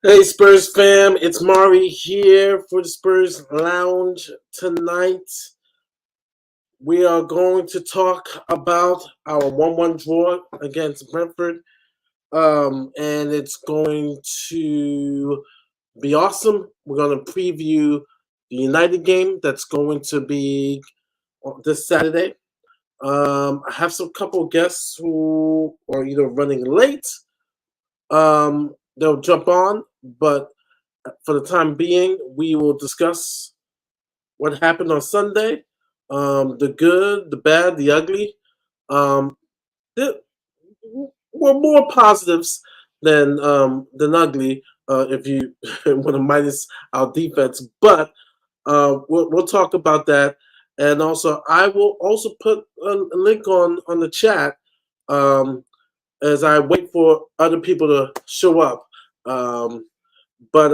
Hey Spurs fam, it's Mari here for the Spurs Lounge tonight. We are going to talk about our 1-1 draw against Brentford. And it's going to be awesome. We're going to preview the United game that's going to be this Saturday. I have some couple guests who are either running late, they'll jump on, but for the time being, we will discuss what happened on Sunday, the good, the bad, the ugly. Um, there were more positives than ugly. If you want to minus our defense, but we'll talk about that, and also I will also put a link on the chat as I wait for other people to show up. Um, but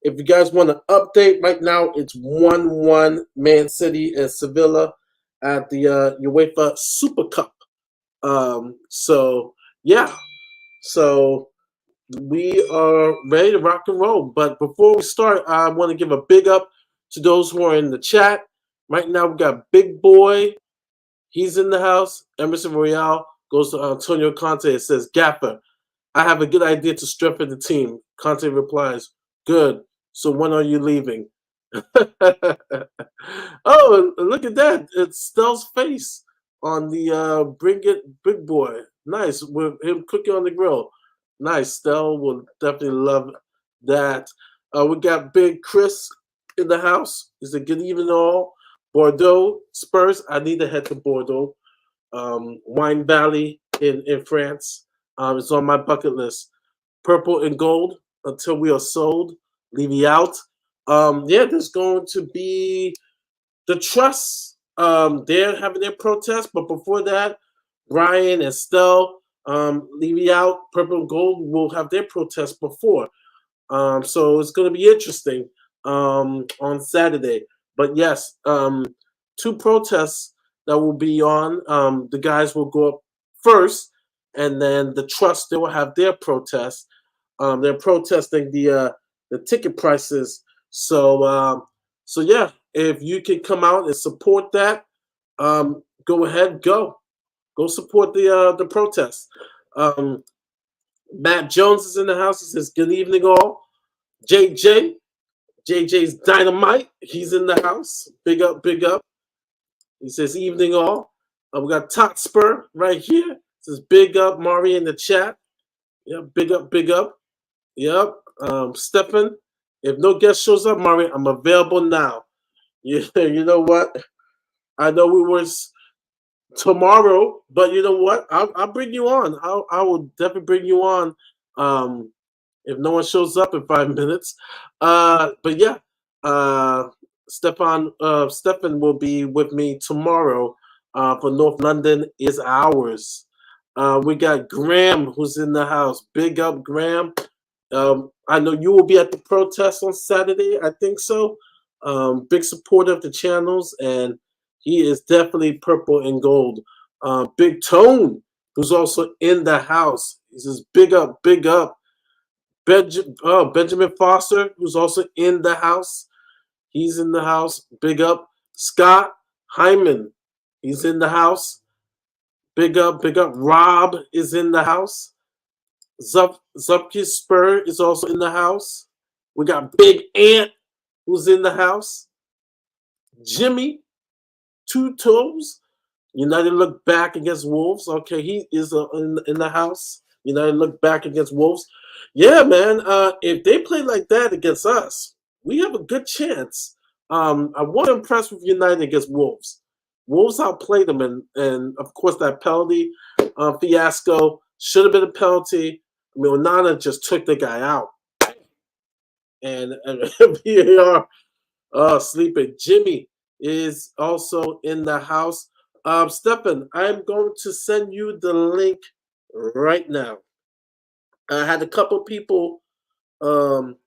if you guys want an update right now, it's 1-1 Man City and Sevilla at the UEFA Super Cup. So yeah, so we are ready to rock and roll. But before we start, I want to give a big up to those who are in the chat. Right now, we got Big Boy. He's in the house. Emerson Royale goes to Antonio Conte and says, Gaffer, I have a good idea to strengthen the team. Conte replies, good. So when are you leaving? Oh, look at that. It's Stell's face on the Bring It Big Boy. Nice. With him cooking on the grill. Nice. Stell will definitely love that. We got Big Chris in the house. He said, good evening all. Bordeaux, Spurs. I need to head to Bordeaux. Wine Valley in France. It's on my bucket list. Purple and gold until we are sold. Levy out. Yeah, there's going to be the Trust. They're having their protest, but before that, Brian and Stell, Levy out. Purple and gold will have their protest before. So it's going to be interesting on Saturday. But yes, two protests that will be on. The guys will go up first, and then the Trust they will have their protest. They're protesting the ticket prices. So yeah, if you can come out and support that, go ahead, go support the protest. Um, Matt Jones is in the house. He says, "Good evening, all." JJ, JJ's Dynamite. He's in the house. Big up, big up. He says, evening all. We got Tot Spur right here. Says, big up, Mari in the chat. Yep, big up, big up. Yep. Stefan, if no guest shows up, Mari, I'm available now. You know what? I know we was tomorrow, but you know what? I'll bring you on. I will definitely bring you on. If no one shows up in 5 minutes. But yeah, Stefan will be with me tomorrow for North London is ours. We got Graham who's in the house. Big up, Graham. I know you will be at the protest on Saturday. I think so. Big supporter of the channels, and he is definitely purple and gold. Big Tone, who's also in the house. He says, big up, big up. Benjamin Foster, who's also in the house. He's in the house. Big up. Scott Hyman, he's in the house. Big up, big up. Rob is in the house. Zupke Spur is also in the house. We got Big Ant, who's in the house. Jimmy, Two Toes. United look back against Wolves. Okay, he is in the house. United look back against Wolves. Yeah, man. If they play like that against us, we have a good chance. I wasn't impressed with United against Wolves. Wolves outplayed them, and of course that penalty fiasco should have been a penalty. I mean, Onana just took the guy out, and VAR sleeping. Jimmy is also in the house. Stefan, I'm going to send you the link right now. I had a couple people. Um,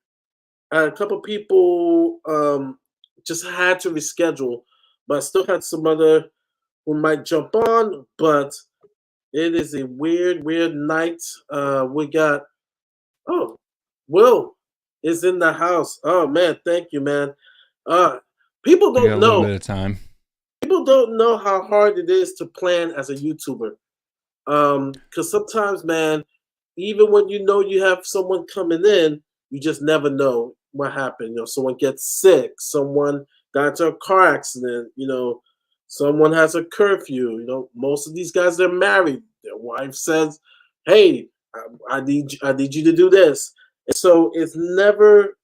I had a couple people just had to reschedule, but I still had some other who might jump on. But it is a weird, weird night. We got Will. is in the house. Oh man, thank you, man. Uh, people We got don't a little know. bit of time. People don't know how hard it is to plan as a YouTuber. Because sometimes, man, even when you know you have someone coming in, you just never know what happened. Someone gets sick, someone got into a car accident, someone has a curfew. Most of these guys are married. Their wife says, "Hey, I need you to do this." And so it's never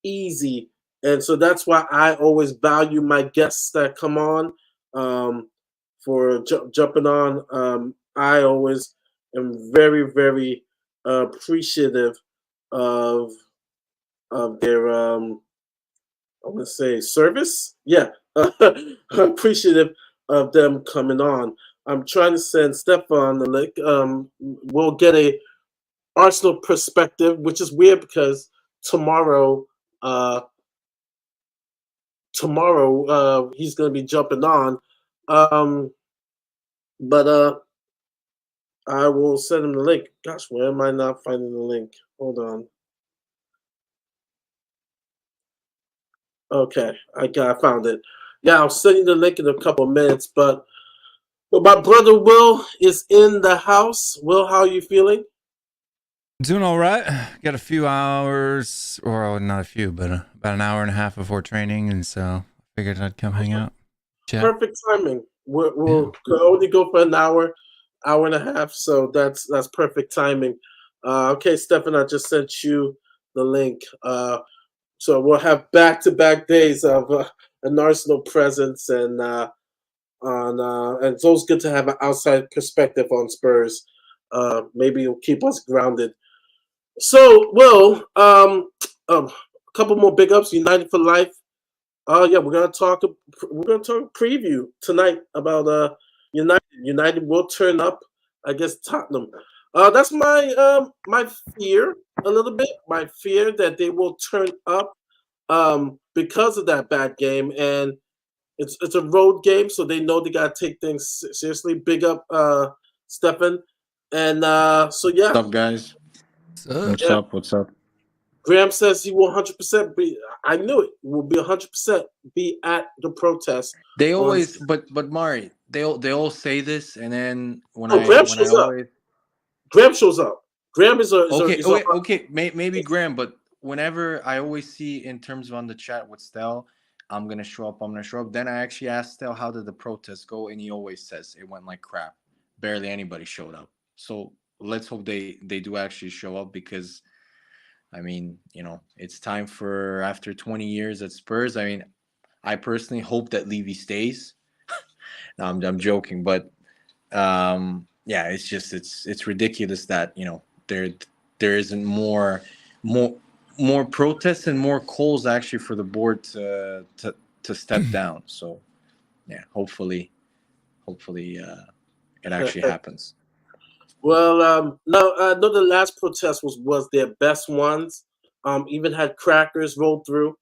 easy. And so that's why I always value my guests that come on for jumping on. I always am very appreciative of their I want to say service. Yeah, appreciative of them coming on. I'm trying to send Stefan the link. We'll get a Arsenal perspective, which is weird because tomorrow. Uh, he's going to be jumping on. But I will send him the link. Gosh, where am I not finding the link? Hold on. Okay, I found it. Yeah, I'll send you the link in a couple of minutes. But my brother Will is in the house. Will, how are you feeling? Doing all right. Got a few hours, or not a few, but about an hour and a half before training, and so I figured I'd come hang out, chat. Perfect timing. Yeah. We'll only go for an hour and a half. So that's perfect timing. Okay, Stefan, I just sent you the link. So we'll have back-to-back days of an Arsenal presence, and it's always good to have an outside perspective on Spurs. Maybe it'll keep us grounded. So, Will, a couple more big ups. United for life. Yeah, we're gonna talk. We're gonna talk preview tonight about United. United will turn up against Tottenham. That's my fear a little bit. My fear that they will turn up because of that bad game, and it's a road game, so they know they gotta take things seriously. Big up, Stefan, and so yeah, What's up, guys? So, What's yeah. up? What's up? Graham says he will 100% be. I knew it. Will be 100% be at the protest They on. always, but Mari, they all say this, and then when Oh, I Graham when I shows up. always Graham shows up. Graham is a is a okay, is a. okay, maybe Graham, but whenever I always see in terms of on the chat with Stel, I'm gonna show up. I'm gonna show up. Then I actually asked Stel how did the protest go, and he always says it went like crap. Barely anybody showed up. So let's hope they do actually show up because I mean, it's time for after 20 years at Spurs. I mean, I personally hope that Levy stays. No, I'm joking, but yeah, it's just it's ridiculous that there isn't more more protests and more calls actually for the board to step down. So yeah, hopefully it actually happens. Well, no, I know the last protest was their best ones. Even had crackers rolled through.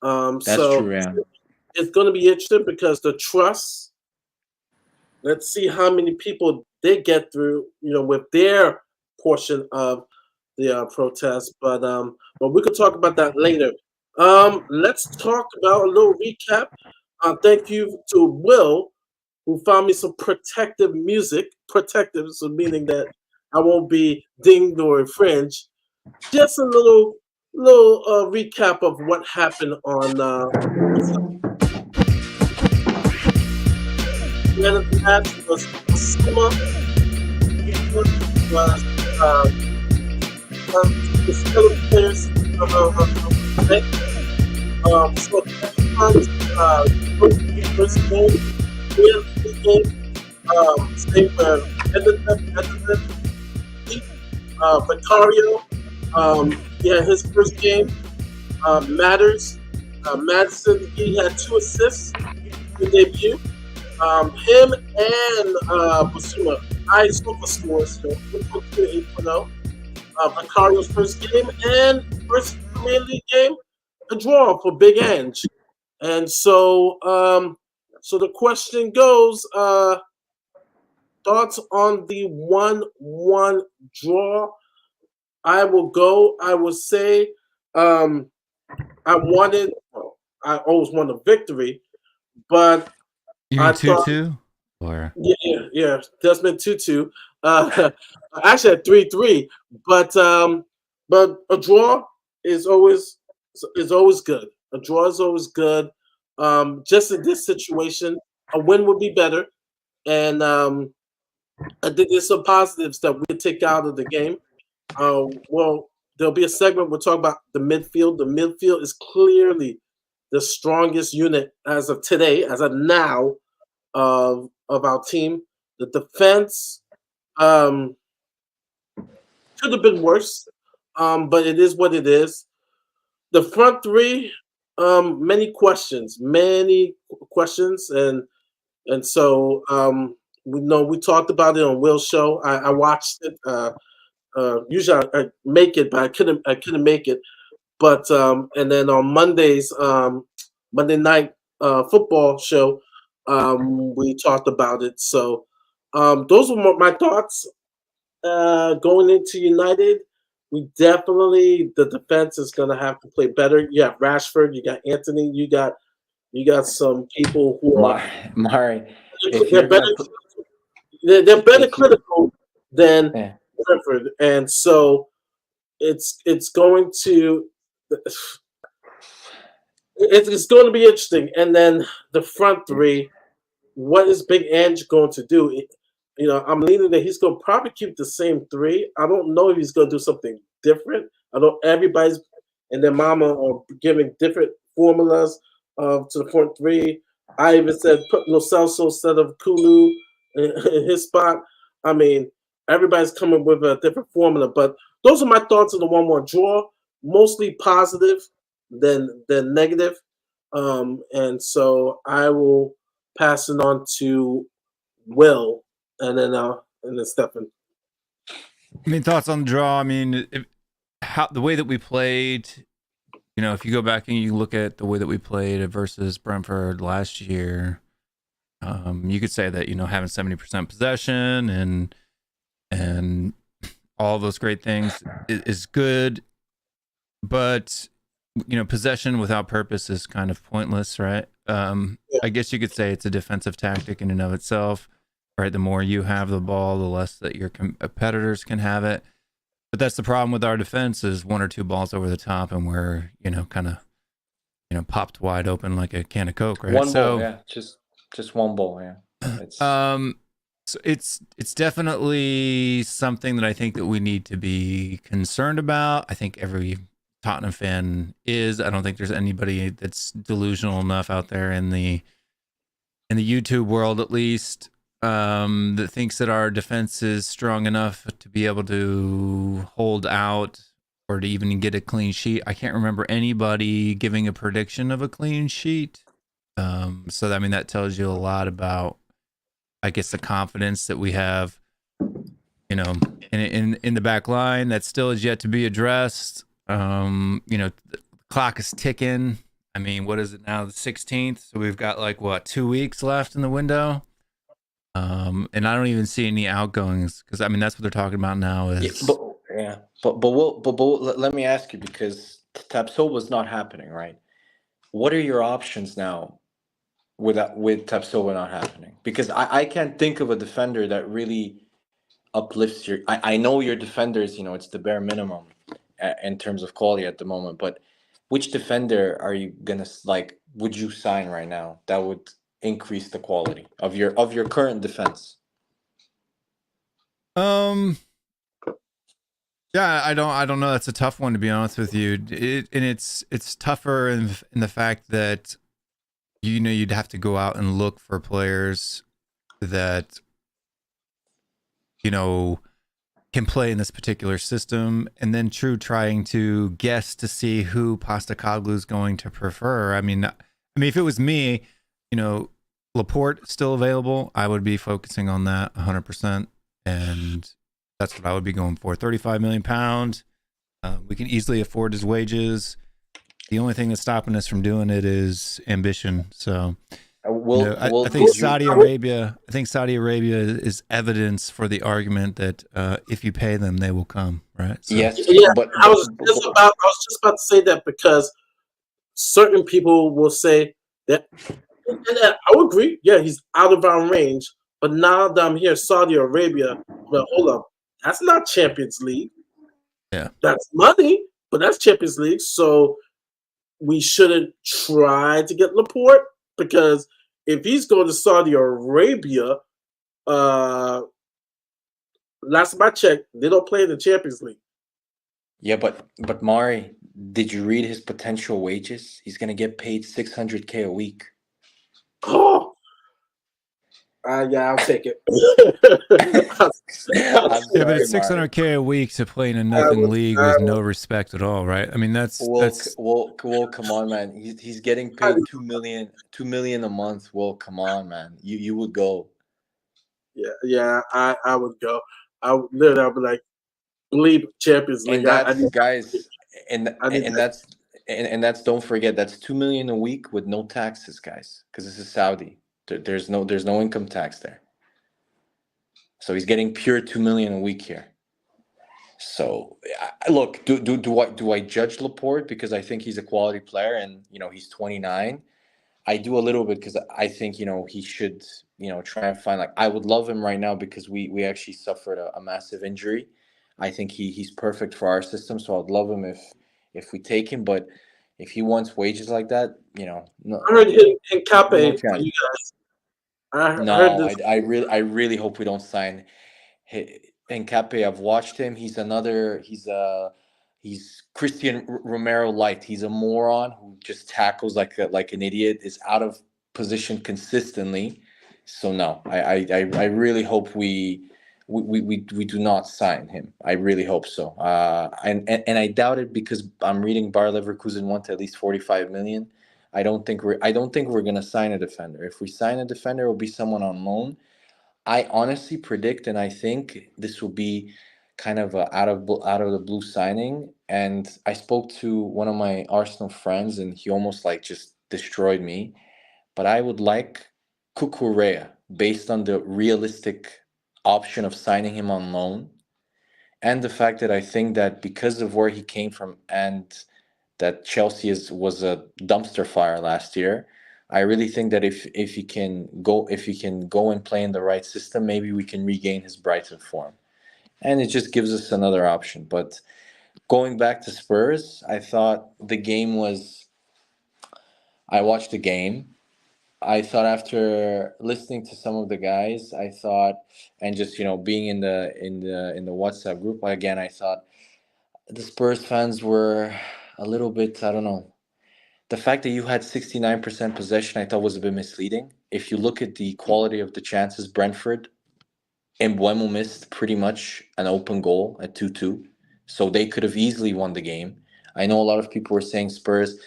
That's So true, yeah. it's going to be interesting because the trust. Let's see how many people they get through, with their portion of the protest. But we could talk about that later. Let's talk about a little recap. Thank you to Will, who found me some protective music. Protective, so meaning that I won't be dinged or infringed. Just a little recap of what happened on. Man of the match was Bissouma was the skilled players today. So Debutants, first game, first game, stayed for Edmonton, Vicario, yeah, his first game, matters. Madison, he had 2 assists in debut. Him and Bissouma, I super scores, 8.0. Vicario's first game and first Premier League game, a draw for Big Ange. And so the question goes, thoughts on the 1-1 draw? I will go. I will say, I always want a victory, but You I mean thought, 2-2? Or yeah, Desmond 2-2. Uh, actually at 3-3, but a draw is always good. A draw is always good. Just in this situation, a win would be better, and I think there's some positives that we can take out of the game. Well, there'll be a segment we'll talk about the midfield. The midfield is clearly the strongest unit as of today, as of now, of our team. The defense um, could have been worse, but it is what it is. The front three, many questions, and so we know we talked about it on Will's show. I watched it. Usually I make it, but I couldn't make it. But and then on Mondays, Monday night football show, we talked about it. So those were my thoughts going into United. We definitely the defense is going to have to play better. You have Rashford, you got Anthony, you got some people who are Mari, if they're you're better gonna put, they're better if you, critical than yeah. Brentford, and so it's going to it's going to be interesting. And then the front three, what is Big Ange going to do? I'm leaning that he's going to probably keep the same three. I don't know if he's going to do something different. I know everybody's and their mama are giving different formulas to the front three. I even said put Lo Celso instead of Kulu in his spot. I mean, everybody's coming with a different formula, but those are my thoughts on the 1-1 draw. Mostly positive than negative. And so I will pass it on to Will and then Stefan. I mean, thoughts on the draw. I mean, the way that we played, if you go back and you look at the way that we played versus Brentford last year, you could say that, having 70% possession and all those great things is good, but possession without purpose is kind of pointless, right? I guess you could say it's a defensive tactic in and of itself, right? The more you have the ball, the less that your competitors can have it. But that's the problem with our defense is 1 or 2 balls over the top, and we're kind of popped wide open like a can of Coke, right? One ball, yeah, just one ball, yeah. So it's definitely something that I think that we need to be concerned about. I think every Tottenham fan is. I don't think there's anybody that's delusional enough out there in the YouTube world, at least, that thinks that our defense is strong enough to be able to hold out or to even get a clean sheet. I can't remember anybody giving a prediction of a clean sheet. So I mean, that tells you a lot about, I guess, the confidence that we have, in the back line that still is yet to be addressed. The clock is ticking. I mean, what is it now? The 16th. So we've got 2 weeks left in the window. And I don't even see any outgoings because I mean that's what they're talking about now is but let me ask you, because Tapsoba was not happening, right? What are your options now with Tapsoba not happening? Because I can't think of a defender that really uplifts your. I know your defenders, it's the bare minimum in terms of quality at the moment, but which defender are you gonna would you sign right now that would increase the quality of your current defense? Yeah, I don't know. That's a tough one, to be honest with you. It's tougher in the fact that you'd have to go out and look for players that can play in this particular system, and then trying to guess to see who Postacoglu's going to prefer. I mean, if it was me, Laporte still available, I would be focusing on that 100%, and that's what I would be going for. 35 million pounds. We can easily afford his wages. The only thing that's stopping us from doing it is ambition. So I think Saudi Arabia. I think Saudi Arabia is evidence for the argument that if you pay them, they will come. Right? So. Yes, Yeah, but I was just about to say that because certain people will say that, and I would agree. Yeah, he's out of our range. But now that I'm here, Saudi Arabia. Well, hold up, that's not Champions League. Yeah, that's money, but that's Champions League. So we shouldn't try to get Laporte because if he's going to Saudi Arabia, last time I checked, they don't play in the Champions League. Yeah, but Mari, did you read his potential wages? He's gonna get paid $600K a week. Oh, yeah, I'll take it. Yeah, but it's $600K a week to play in a nothing league with no respect at all, right? I mean, that's well, come on, man. He's getting paid $2 million a month. Well, come on, man. You would go. Yeah, I would go. I would be like, believe Champions League. And that's guys, and that's don't forget that's $2 million a week with no taxes, guys, because this is Saudi. There's no income tax there. So he's getting pure $2 million a week here. So look, do I judge Laporte because I think he's a quality player and he's 29? I do a little bit because I think he should try and find, like, I would love him right now because we actually suffered a massive injury. I think he's perfect for our system, so I'd love him if we take him. But if he wants wages like that, no. I heard him in Cape for you guys. I really hope we don't sign Nkape. I've watched him. He's Christian Romero light. He's a moron who just tackles like an idiot, is out of position consistently. So no, I really hope we do not sign him. I really hope so. And I doubt it because I'm reading Bayer Leverkusen want at least 45 million. I don't think we're gonna sign a defender. If we sign a defender, it will be someone on loan. I honestly predict, and I think this will be kind of a out of the blue signing. And I spoke to one of my Arsenal friends, and he almost like just destroyed me. But I would like Cucurella based on the realistic option of signing him on loan, and the fact that I think that because of where he came from and that Chelsea was a dumpster fire last year. I really think that if he can go and play in the right system, maybe we can regain his Brighton form, and it just gives us another option. But going back to Spurs, I thought the game was. I watched the game. I thought after listening to some of the guys, I thought, and just being in the WhatsApp group again, I thought the Spurs fans were a little bit, I don't know. The fact that you had 69% possession, I thought was a bit misleading. If you look at the quality of the chances, Brentford and Mbeumo missed pretty much an open goal at 2-2. So they could have easily won the game. I know a lot of people were saying Spurs.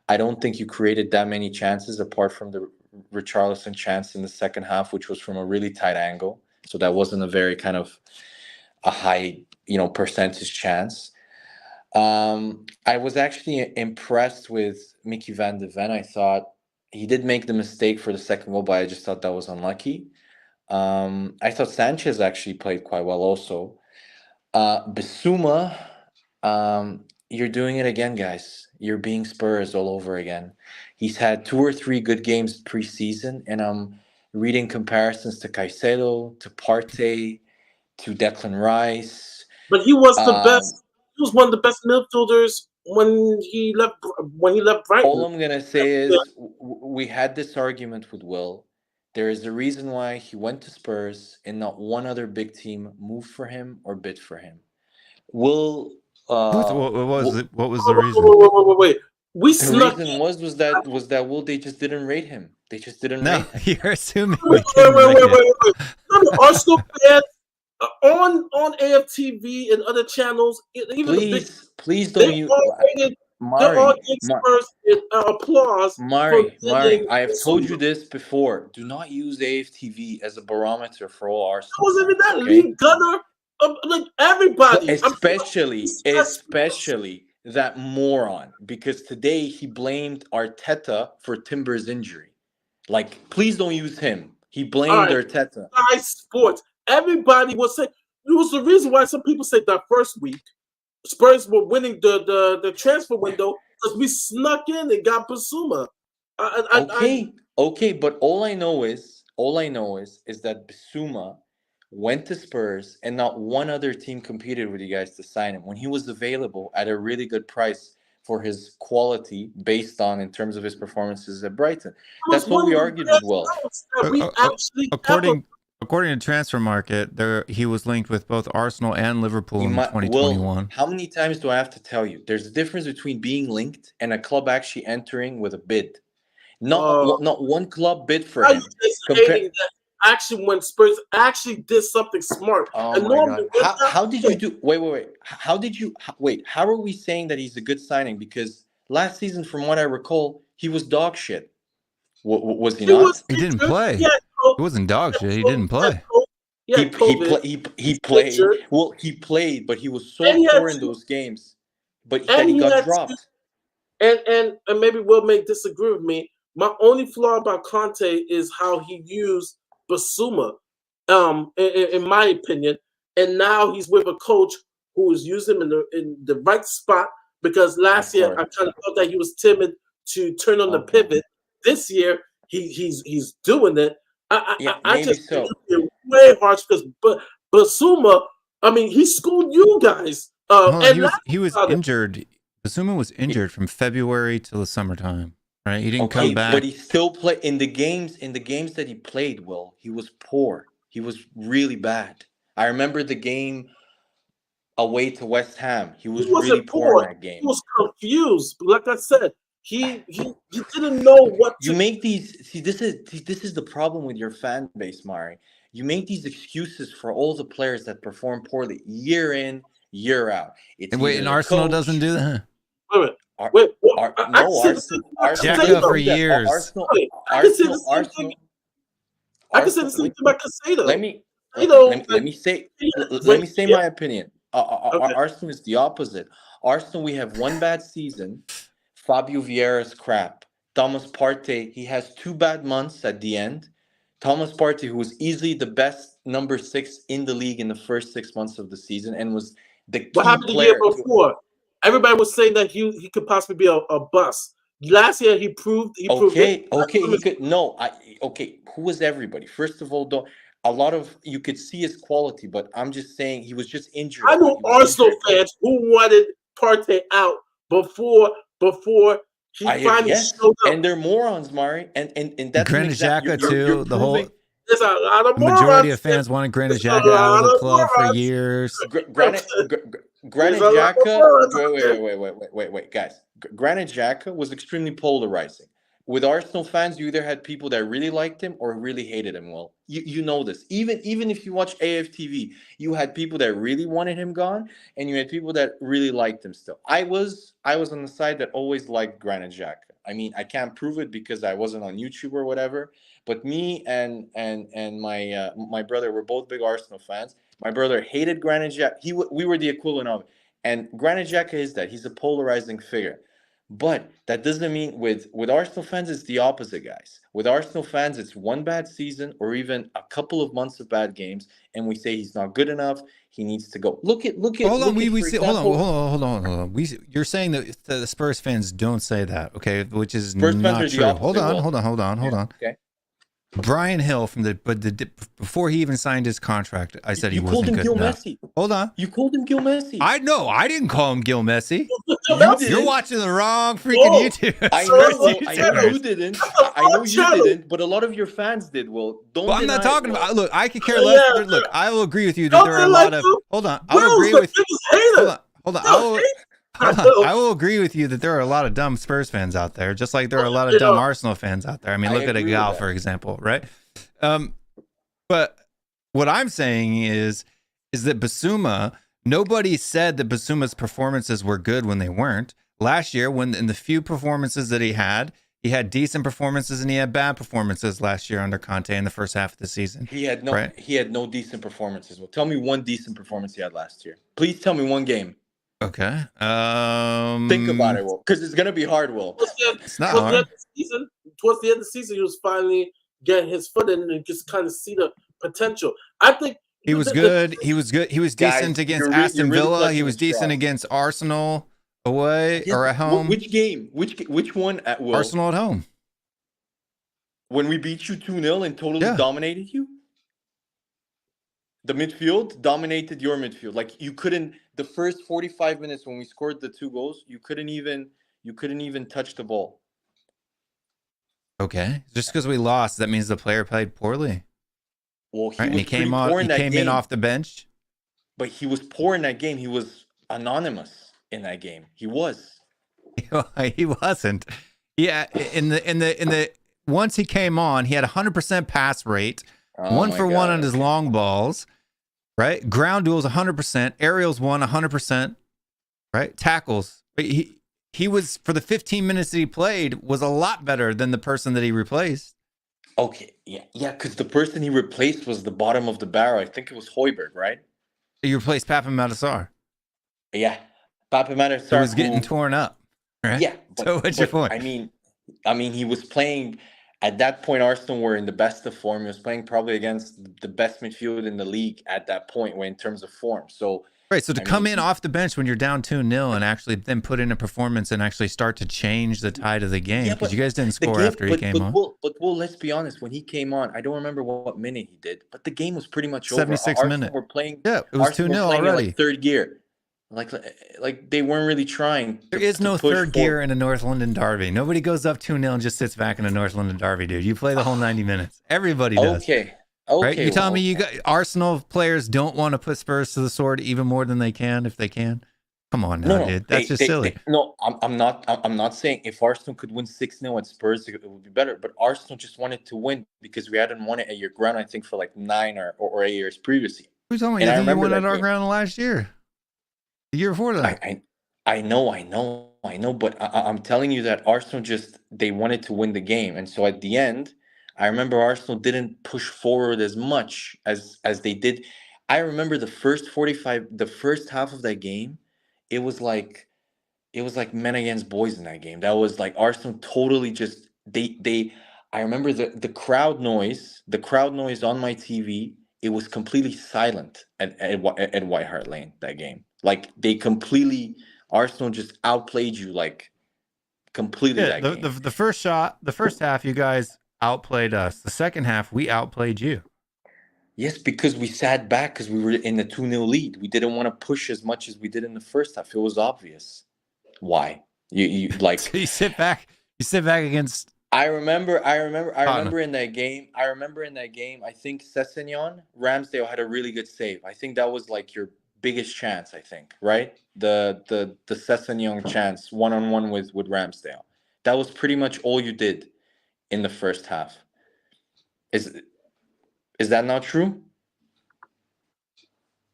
I don't think you created that many chances apart from the Richarlison chance in the second half, which was from a really tight angle. So that wasn't a very kind of a high, percentage chance. I was actually impressed with Mickey van de Ven. I thought he did make the mistake for the second goal, but I just thought that was unlucky. I thought Sanchez actually played quite well also. Bissouma, you're doing it again, guys. You're being Spurs all over again. He's had 2 or 3 good games preseason, and I'm reading comparisons to Caicedo, to Partey, to Declan Rice. But he was the best. He was one of the best midfielders when he left Brighton. All I'm gonna say is we had this argument with Will. There is a reason why he went to Spurs and not one other big team moved for him or bid for him. Will what was the reason? Wait. The reason was that Will, they just didn't rate him. They just didn't rate him. You're assuming. Wait. No, Arsenal fans on AFTV and other channels, even please don't use Mari. Spurs applause. Mari, I have told you this before. Do not use AFTV as a barometer for all Arsenal. It wasn't even that. Lee Gunner, like everybody, especially that moron, because today he blamed Arteta for Timber's injury. Like, please don't use him. He All blamed right, Arteta. Sky Sports. Everybody was saying it was the reason why some people said that first week Spurs were winning the transfer window because we snuck in and got Bissouma. Okay, but all I know is that Bissouma went to Spurs and not one other team competed with you guys to sign him when he was available at a really good price for his quality based on in terms of his performances at Brighton. That's what we argued with Will. That we actually According to Transfer Market, he was linked with both Arsenal and Liverpool in 2021. Will, how many times do I have to tell you? There's a difference between being linked and a club actually entering with a bid. Not one club bid for him. That actually, when Spurs actually did something smart. Oh my God! How did you do? Wait! How did you wait? How are we saying that he's a good signing? Because last season, from what I recall, he was dog shit. Was he not? He didn't play. He wasn't dog shit. He didn't play. He played. Well, he played, but he was so poor in those games. But he got dropped. And maybe Will may disagree with me. My only flaw about Conte is how he used Bissouma, in my opinion. And now he's with a coach who is using him in the right spot. Because last year I kind of felt that he was timid to turn on the pivot. This year he's doing it. I just think it's way harsh because Bissouma. I mean, he schooled you guys. He was injured. Bissouma was injured from February till the summertime. Right, he didn't come back, but he still played in the games. In the games that he played, Will, he was poor. He was really bad. I remember the game away to West Ham. He was really poor in that game. He was confused. Like I said, he didn't know what. You make these. See, this is the problem with your fan base, Mari. You make these excuses for all the players that perform poorly year in, year out. And Arsenal doesn't do that. Arsenal for years. Arsenal. I can say the same thing about Casado. Let me say my opinion. Arsenal is the opposite. Arsenal, we have one bad season. Fabio Vieira's crap. Thomas Partey, he has 2 bad months at the end. Thomas Partey, who was easily the best number 6 in the league in the first 6 months of the season, and was the key what happened the year before? Everybody was saying that he could possibly be a bust. Last year he proved. He could. No, who was everybody? First of all, a lot of you could see his quality, but I'm just saying he was just injured. I know Arsenal fans who wanted Partey out before he finally showed up. And they're morons, Mari, and that's Granit Xhaka too. The whole there's a lot of majority of fans wanted Granit Xhaka out of the club for years. Granit Xhaka. Wait, guys. Granit Xhaka was extremely polarizing. With Arsenal fans, you either had people that really liked him or really hated him. Well, you know this. Even if you watch AFTV, you had people that really wanted him gone, and you had people that really liked him still. I was on the side that always liked Granit Xhaka. I mean, I can't prove it because I wasn't on YouTube or whatever. But me and my brother were both big Arsenal fans. My brother hated Granit Xhaka. We were the equivalent of it. And Granit Xhaka is that. He's a polarizing figure. But that doesn't mean with Arsenal fans, it's the opposite, guys. With Arsenal fans, it's one bad season or even a couple of months of bad games, and we say he's not good enough. He needs to go. Hold on. You're saying that the Spurs fans don't say that, okay? Which is Spurs not true. Hold on. Okay. Brian Hill before he even signed his contract, I said he wasn't good enough. Messi. Hold on. You called him Gil Messi. I didn't call him Gil Messi. You're watching the wrong freaking YouTube. I know you didn't. I know you didn't, but a lot of your fans did. Well, I'm not talking about. Look, I could care less. Look, I will agree with you that there are a lot of. Hold on. I will agree with you. Hold on. I will agree with you that there are a lot of dumb Spurs fans out there, just like there are a lot of dumb Arsenal fans out there. I mean, look at Agal, for example, right? But what I'm saying is that Bissouma, nobody said that Bissouma's performances were good when they weren't. Last year, when in the few performances that he had decent performances and he had bad performances last year under Conte in the first half of the season. He had no decent performances. Well, tell me one decent performance he had last year. Please tell me one game. Okay. Think about it, Will, because it's gonna be hard, Will. It's not Towards the end hard. of the season, towards the end of the season, he was finally getting his foot in and just kind of see the potential. I think He was good. He was good. He was decent Guys, against you're Aston really Villa. He clutching was at decent straws. against Arsenal away Yes, or at home. which game? Which one at Will? Arsenal at home. When we beat you 2-0 and totally Yeah. dominated you? The midfield dominated your midfield. Like you couldn't the first 45 minutes when we scored the 2 goals, you couldn't even touch the ball. Okay. Just because we lost, that means the player played poorly. Well, he Right? And was he came pretty on. poor He in that came game. in off the bench. But he was poor in that game. He was anonymous in that game. He was. He wasn't. Yeah. In the once he came on, he had 100% pass rate, Oh 1 my for 1 God, on his okay. long balls. Right? Ground duels 100%. Aerials 100%. Right? Tackles. He was, for the 15 minutes that he played, was a lot better than the person that he replaced. Okay, yeah, because the person he replaced was the bottom of the barrel. I think it was Højbjerg, right? He replaced Papa Madasar. Yeah, Papa Matter It was getting torn up. Right? Yeah, So what's your point? I mean, he was playing at that point. Arsenal were in the best of form. He was playing probably against the best midfield in the league at that point, when in terms of form. So Right. So to come in off the bench when you're down 2-0 and actually then put in a performance and actually start to change the tide of the game, because you guys didn't score after he came on. Will, let's be honest. When he came on, I don't remember what minute he did, but the game was pretty much over. 76 Arsenal minute. were playing. Yeah, it was Arsenal 2-0 were playing in already. like third gear. Like they weren't really trying. There is no third gear in a North London derby. Nobody goes up 2-0 and just sits back in a North London derby, dude. You play the whole 90 minutes. Everybody does. Okay. Right? You telling me you got Arsenal players don't want to put Spurs to the sword even more than they can if they can? Come on now, dude. That's just silly. I'm not saying if Arsenal could win 6-0 at Spurs, it would be better. But Arsenal just wanted to win because we hadn't won it at your ground, I think, for like 9 or 8 years previously. Who's telling me? And I I think you remember won that at our game. ground last year. The year before that. I know. But I'm telling you that Arsenal they wanted to win the game. And so at the end, I remember Arsenal didn't push forward as much as they did. I remember the first half of that game, it was like men against boys in that game. That was like Arsenal totally just they I remember the crowd noise on my TV. It was completely silent at White Hart Lane that game. Like Arsenal just outplayed you like completely that game. The first half, you guys outplayed us. The second half, we outplayed you. Yes, because we sat back because we were in the 2-0 lead. We didn't want to push as much as we did in the first half. It was obvious. Why? You like so you sit back against I remember in that game. I think Sessegnon, Ramsdale had a really good save. I think that was like your biggest chance, I think, right? The Sessegnon chance 1-on-1 with Ramsdale. That was pretty much all you did in the first half. Is that not true?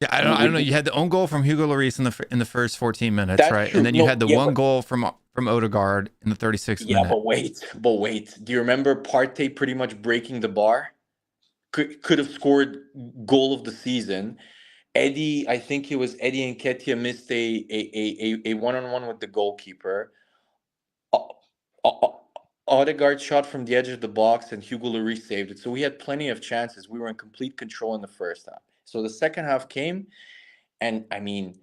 Yeah, I don't know. You had the own goal from Hugo Lloris in the first 14 minutes, That's right? true. And then you had the one but, goal from Odegaard in the 36th minute. Yeah, but wait. Do you remember Partey pretty much breaking the bar? Could have scored goal of the season. Eddie, I think it was Eddie Nketiah missed a one-on-one with the goalkeeper. Odegaard shot from the edge of the box and Hugo Lloris saved it. So we had plenty of chances. We were in complete control in the first half. So the second half came, and I mean,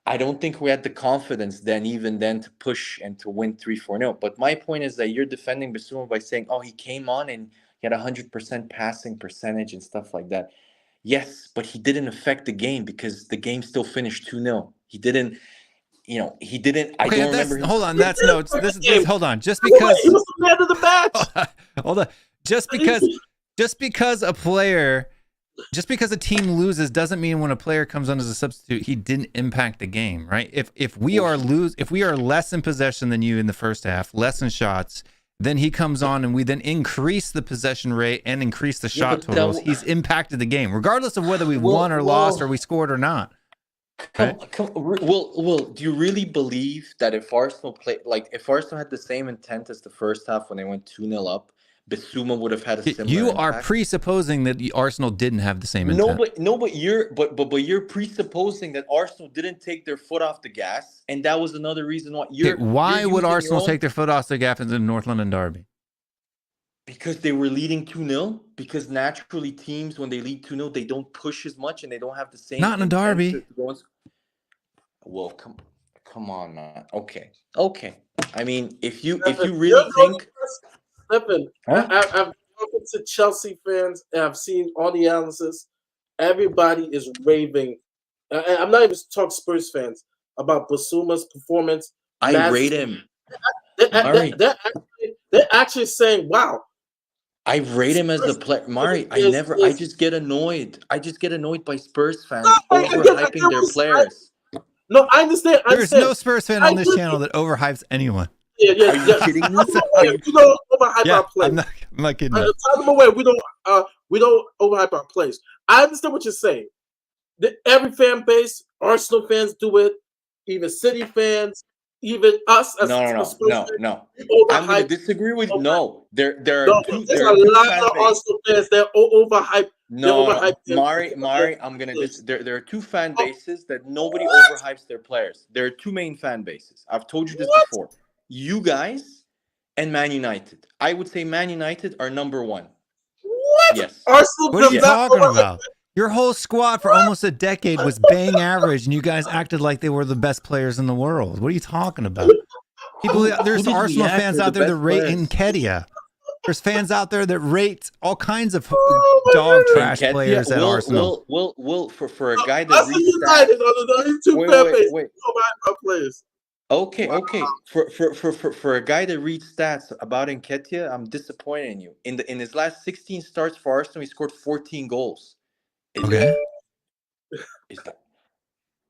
I don't think we had the confidence even then to push and to win 3-4-0. But my point is that you're defending Bissouma by saying, oh, he came on and he had 100% passing percentage and stuff like that. Yes, but he didn't affect the game because the game still finished 2-0. He didn't. He didn't. I don't remember. Hold on, that's notes. This. Hold on. Just because he was the man of the match. Hold on. Just because a team loses doesn't mean when a player comes on as a substitute he didn't impact the game, right? If we are less in possession than you in the first half, less in shots, then he comes on and we then increase the possession rate and increase the shot totals. He's impacted the game, regardless of whether we won or lost or we scored or not. Will, do you really believe that if Arsenal had the same intent as the first half when they went 2-0 up, Bissouma would have had a similar You are impact. presupposing that the Arsenal didn't have the same No, intent. but you're presupposing that Arsenal didn't take their foot off the gas, and that was another reason why Why you're would using Arsenal your own, take their foot off the gas in the North London derby? because they were leading 2-0. Because naturally, teams when they lead 2-0, they don't push as much and they don't have the same Not in a intent derby. to go and well, come on, man. Okay. I mean, if you really think, Stephen, huh? I've spoken to Chelsea fans and I've seen all the analysis. Everybody is raving. I'm not even talking Spurs fans about Bissouma's performance. I rate him. Murray. They're actually saying, "Wow." I rate him as a player. Mari, I just get annoyed. I just get annoyed by Spurs fans overhyping their players. No, I understand. There's no Spurs fan on this channel that overhypes anyone. Yeah. Are you kidding me? We don't overhype our plays. I'm not kidding. Time them away. We don't overhype our plays. I understand what you're saying. Every fan base, Arsenal fans do it, even City fans, even us as No. I'm going to disagree with There are two. There's There a are two lot fan of bases. Arsenal fans that overhype. No, Mari, I'm gonna there are two fan bases that nobody overhypes their players. There are two main fan bases. I've told you this before. You guys and Man United. I would say Man United are number one. What? Yes. Arsenal what are you talking about? Your whole squad for almost a decade was bang average, and you guys acted like they were the best players in the world. What are you talking about? There's Arsenal fans out there that rate Nketiah. There's fans out there that rate all kinds of dog trash players at Arsenal. Will for a guy that wait. Players. Okay. For a guy that reads stats about Nketiah, I'm disappointed in you. In his last 16 starts for Arsenal, he scored 14 goals.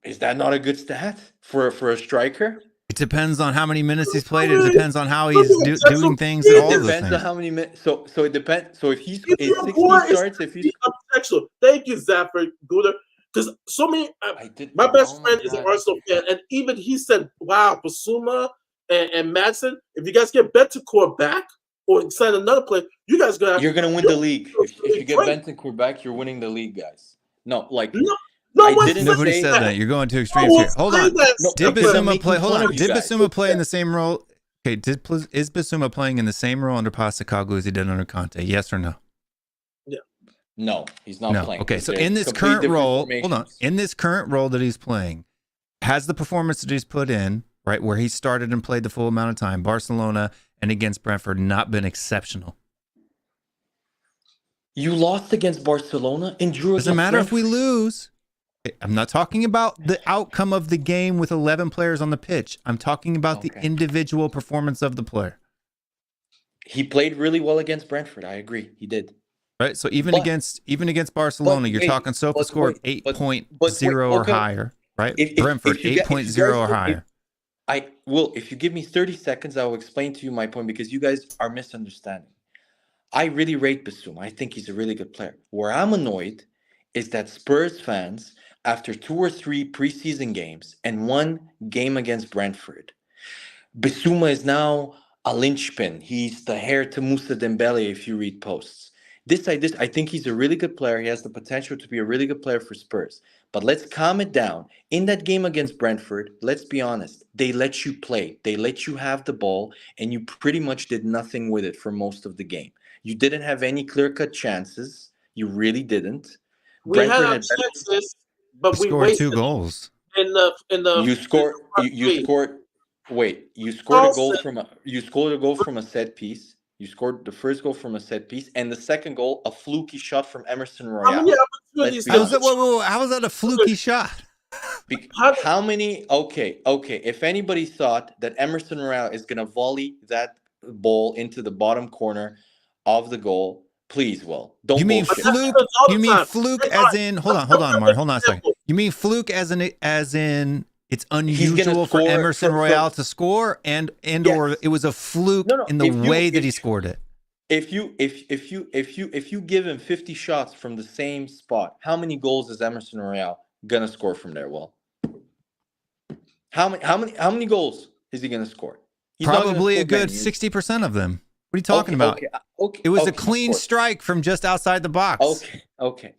Is that not a good stat for a striker? It depends on how many minutes he's played. It depends on how he's doing things. It depends on how many minutes. So it depends. So if he's 16 starts, if he's thank you, Zafford Gooder. Because so many, my best friend is an Arsenal fan, and even he said, "Wow, Bissouma and Madsen. If you guys get Bentancur back or sign another player, you guys you're gonna win the league. If you get Bentancur back, you're winning the league, guys. Nobody said that. You're going to extremes here. Hold on. Did Bissouma play? Hold on. Did Bissouma play in the same role? Okay. Is Bissouma playing in the same role under Postecoglou as he did under Conte? Yes or no? Yeah. No, he's not playing. Okay. So in this current role, hold on. In this current role that he's playing, has the performance that he's put in, right, where he started and played the full amount of time, Barcelona and against Brentford, not been exceptional? You lost against Barcelona and drew against Doesn't matter Brentford. if we lose. I'm not talking about the outcome of the game with 11 players on the pitch. I'm talking about the individual performance of the player. He played really well against Brentford. I agree. He did. Right. So even against Barcelona, you're talking SOFA score of 8.0 or higher, right? Brentford 8.0 or higher. If you give me 30 seconds, I will explain to you my point because you guys are misunderstanding. I really rate Bissouma. I think he's a really good player. Where I'm annoyed is that Spurs fans, after 2 or 3 preseason games and 1 game against Brentford, Bissouma is now a linchpin. He's the heir to Moussa Dembele if you read posts. I think he's a really good player. He has the potential to be a really good player for Spurs. But let's calm it down. In that game against Brentford, let's be honest, they let you play. They let you have the ball, and you pretty much did nothing with it for most of the game. You didn't have any clear-cut chances. You really didn't. We had our chances, but we scored 2 goals. You scored a goal from a set piece. You scored the first goal from a set piece, and the second goal, a fluky shot from Emerson Royale. How many opportunities? How was that a fluky shot? How many? Okay. If anybody thought that Emerson Royale is gonna volley that ball into the bottom corner of the goal, please, don't. You mean bullshit. fluke? You mean fluke as in? Hold on, Mark. Hold on a second. You mean fluke as in? It's unusual for Emerson Royale to score, and or it was a fluke in the way that he scored it. If you give him 50 shots from the same spot, how many goals is Emerson Royale gonna score from there? Well, how many goals is he gonna score? Probably a good 60% of them. What are you talking about? Okay. It was okay, a clean of course. strike from just outside the box. Okay.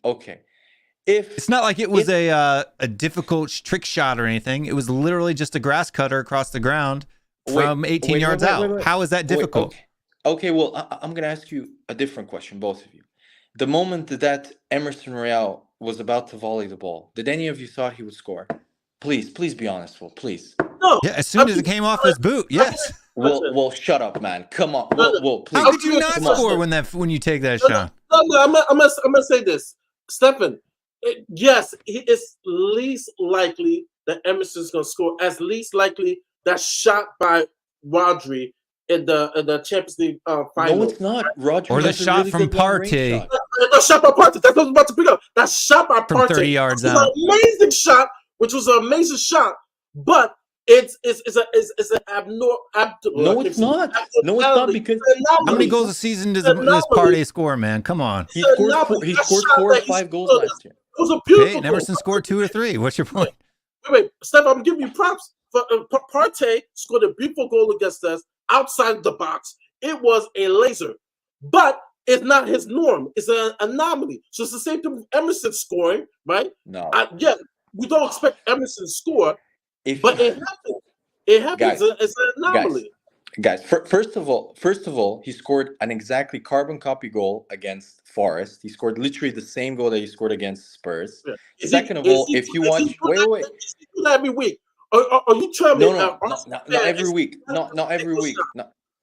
If It's not like it was a difficult trick shot or anything. It was literally just a grass cutter across the ground from 18 yards out. wait. How is that difficult? Okay, well, I'm going to ask you a different question, both of you. The moment that Emerson Royale was about to volley the ball, did any of you thought he would score? Please be honest, Phil, please. No. Yeah, as soon as it came off his boot, yes. Well, shut up, man. Come on. Well, please. How could you not Come on. score when you take that shot? No, I'm gonna say this, Stefan. Yes, it's least likely that Emerson's gonna score. As least likely that shot by Rodri in the Champions League final. No, it's not. Rodri Or the has a shot really from good long-range Partey. shot. The shot by Partey. That's what I was about to pick up. That shot by From Partey 30 yards was out. an amazing shot, which was an amazing shot, but it's an abnormal. No, it's not. No, it's not because How many goals a season does Partey score, man? Come on. he scored 4 or 5 goals last year. It was a beautiful Okay, and Emerson scored 2 or 3. What's your point? Wait, Steph, I'm giving you props. Partey scored a beautiful goal against us outside the box. It was a laser, but it's not his norm. It's an anomaly. So it's the same thing with Emerson scoring, right? No. We don't expect Emerson to score, but it happens. It happens. Guys, it's an anomaly. Guys, first of all, he scored an exactly carbon copy goal against Forest. He scored literally the same goal that he scored against Spurs. Yeah. Second of all, if you watch, wait. He do that every week. Are you trying to? Not every week. Not every week.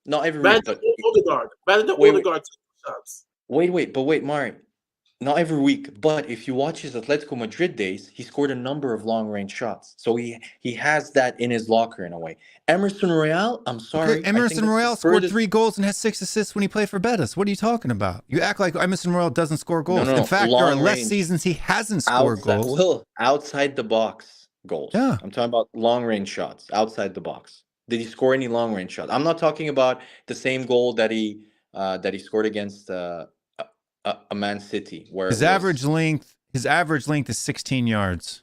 Not every week. But Odegaard shots. Wait, Mari. Not every week, but if you watch his Atletico Madrid days, he scored a number of long-range shots. So he has that in his locker in a way. Emerson Royale, I'm sorry. Okay, Emerson Royale scored 3 goals and has 6 assists when he played for Betis. What are you talking about? You act like Emerson Royale doesn't score goals. No, in fact, there are less range. seasons he hasn't scored goals. Outside the box goals. Yeah. I'm talking about long-range shots outside the box. Did he score any long-range shots? I'm not talking about the same goal that he scored against a Man City, where his average length is 16 yards.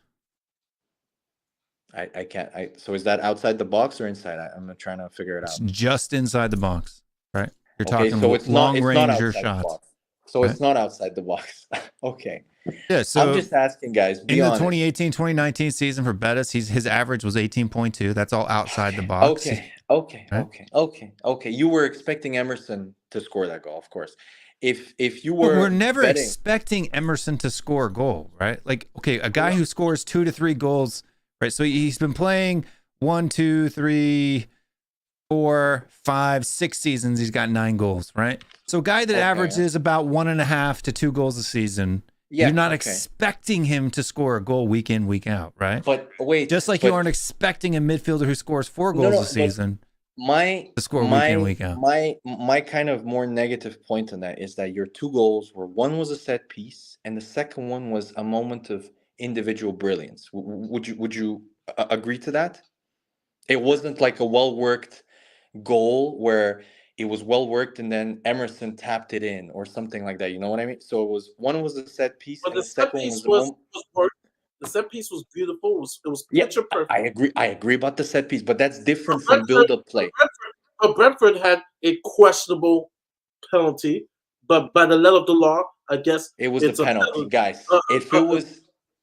I can't. So is that outside the box or inside? I'm trying to figure it out. It's just inside the box, right? You're talking so it's long not ranger outside shots. the box. So it's not outside the box. Okay. Yeah. So I'm just asking, guys. In the 2018-2019 season for Betis, his average was 18.2. That's all outside the box. Okay. You were expecting Emerson to score that goal, of course. If you were, we're never expecting Emerson to score a goal, right? Like, okay, a guy who scores 2 to 3 goals, right? So he's been playing 1, 2, 3, 4, 5, 6 seasons. He's got 9 goals, right? So a guy that averages about 1.5 to 2 goals a season. Yeah, you're not expecting him to score a goal week in, week out, right? But wait, just like you aren't expecting a midfielder who scores 4 goals a season. To score week in, week out. My kind of more negative point on that is that your 2 goals were, one was a set piece and the second one was a moment of individual brilliance. Would you agree to that? It wasn't like a well-worked goal where it was well-worked and then Emerson tapped it in or something like that. You know what I mean? So one was a set piece, but and the second one was the set piece was beautiful. It was picture perfect. I agree about the set piece, but that's different from build-up play. Brentford had a questionable penalty, but by the letter of the law, I guess it was a penalty, guys. It was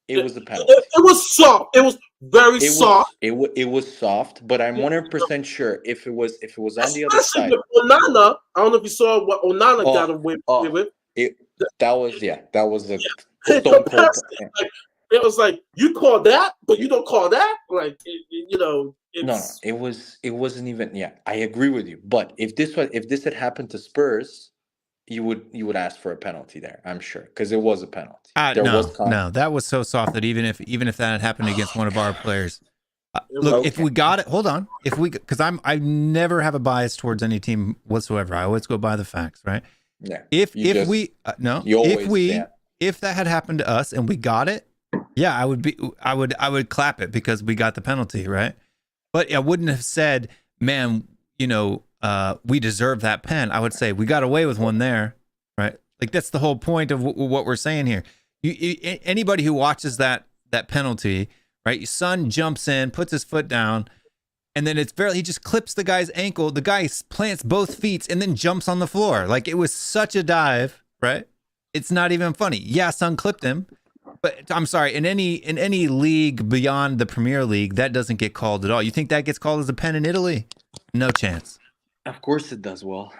a penalty. It was soft. It was very soft. It was soft, but I'm 100% sure if it was on the other side. Onana, I don't know if you saw what Onana got away with. That was a stone cold. It was like, you call that, but you don't call that. Like, no, it wasn't even. Yeah, I agree with you. But if this had happened to Spurs, you would ask for a penalty there. I'm sure, because it was a penalty. No, that was so soft that even if that had happened against one of our players, look, if we got it, hold on, because I never have a bias towards any team whatsoever. I always go by the facts, right? Yeah. If that had happened to us and we got it. Yeah, I would clap it because we got the penalty, right? But I wouldn't have said, man, we deserve that pen. I would say we got away with one there, right? Like that's the whole point of what we're saying here. Anybody who watches that penalty, right? Your son jumps in, puts his foot down, And then he just clips the guy's ankle. The guy plants both feet and then jumps on the floor. Like, it was such a dive, right? It's not even funny. Yeah, Son clipped him, but I'm sorry. In any league beyond the Premier League, that doesn't get called at all. You think that gets called as a pen in Italy? No chance. Of course it does, Will.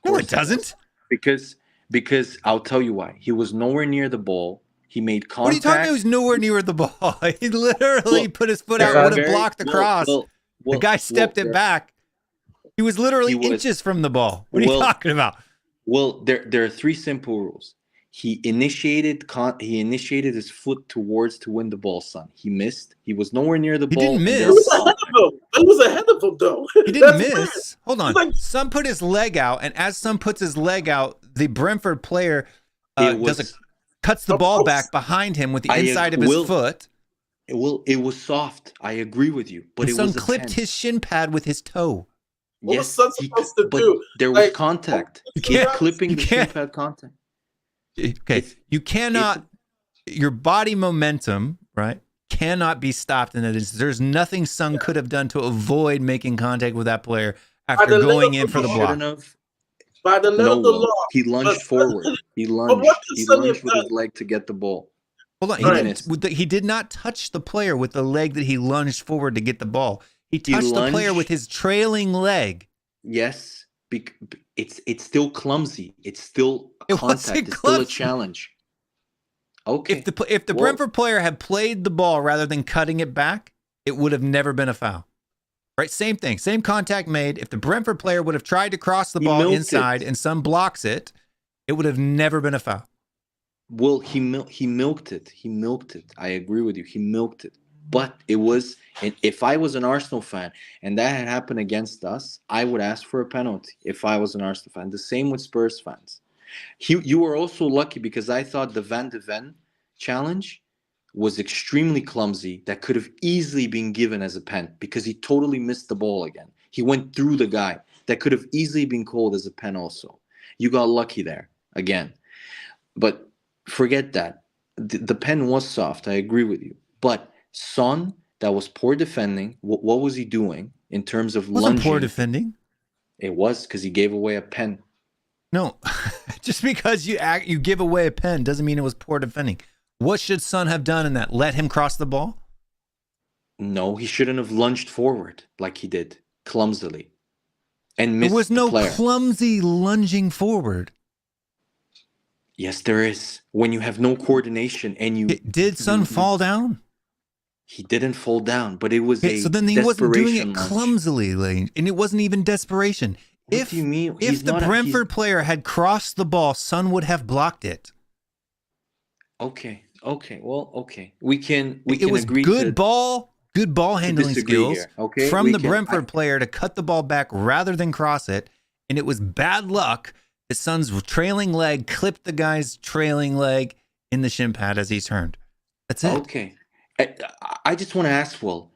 No, it doesn't. Because I'll tell you why. He was nowhere near the ball. He made contact. What are you talking about? He was nowhere near the ball. He literally put his foot out, would have blocked the cross. The guy stepped it back. He was literally inches from the ball. What are you talking about? Well, there are three simple rules. He initiated his foot towards to win the ball, Son. He missed. He was nowhere near the ball. He didn't miss. He was ahead of him, though. He didn't miss. Hold on. Son put his leg out, and as Son puts his leg out, the Brentford player cuts the ball back behind him with the inside of his foot. It was soft. I agree with you, but Son clipped his shin pad with his toe. What was Son supposed to do? There was contact. He's clipping the shin pad contact. Okay, you cannot. Your body momentum, right, cannot be stopped, and there's nothing Son could have done to avoid making contact with that player after going in for the block. By the letter of the law, he lunged forward. He lunged with his leg to get the ball. Hold on, he did not touch the player with the leg that he lunged forward to get the ball. He touched the player with his trailing leg. Yes. It's still clumsy. It's still contact. It's still a challenge. Okay. If the Brentford player had played the ball rather than cutting it back, it would have never been a foul. Right? Same thing. Same contact made. If the Brentford player would have tried to cross the ball inside and Son blocks it, it would have never been a foul. Well, he milked it. He milked it. I agree with you. He milked it. But it was, if I was an Arsenal fan and that had happened against us, I would ask for a penalty if I was an Arsenal fan. The same with Spurs fans. You were also lucky because I thought the Van de Ven challenge was extremely clumsy. That could have easily been given as a pen because he totally missed the ball again. He went through the guy. That could have easily been called as a pen also. You got lucky there again. But forget that. The pen was soft. I agree with you. But Son, that was poor defending. What was he doing in terms of lunging? Wasn't poor defending. It was because he gave away a pen. No, just because you give away a pen doesn't mean it was poor defending. What should Son have done in that? Let him cross the ball? No, he shouldn't have lunged forward like he did, clumsily, and missed There was no the player. clumsy lunging forward. Yes, there is. When you have no coordination and you did Son fall down? He didn't fall down, but it was so then he wasn't doing it clumsily, Lane, and it wasn't even desperation. What do you mean? If the Brentford player had crossed the ball, Son would have blocked it. Okay. Well, okay. We can It was agree good ball handling skills from the Brentford player to cut the ball back rather than cross it, and it was bad luck. His Son's trailing leg clipped the guy's trailing leg in the shin pad as he turned. That's it. Okay. I just want to ask, Will,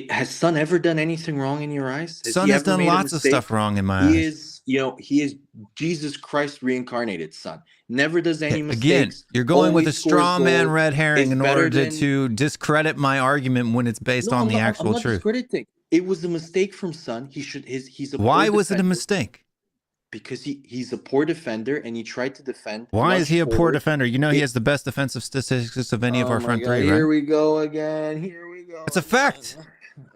has Son ever done anything wrong in your eyes? Son has done lots of stuff wrong in my eyes. He is Jesus Christ reincarnated, Son. Never does any mistakes. Again, you're going with a straw man red herring in order to discredit my argument when it's based on the actual truth. Discrediting. It was a mistake from Son. He's a Why was it a mistake? Because he's a poor defender and he tried to defend. Why is he a poor defender? You know he has the best defensive statistics of any of our front three, right? Here we go again. It's a fact.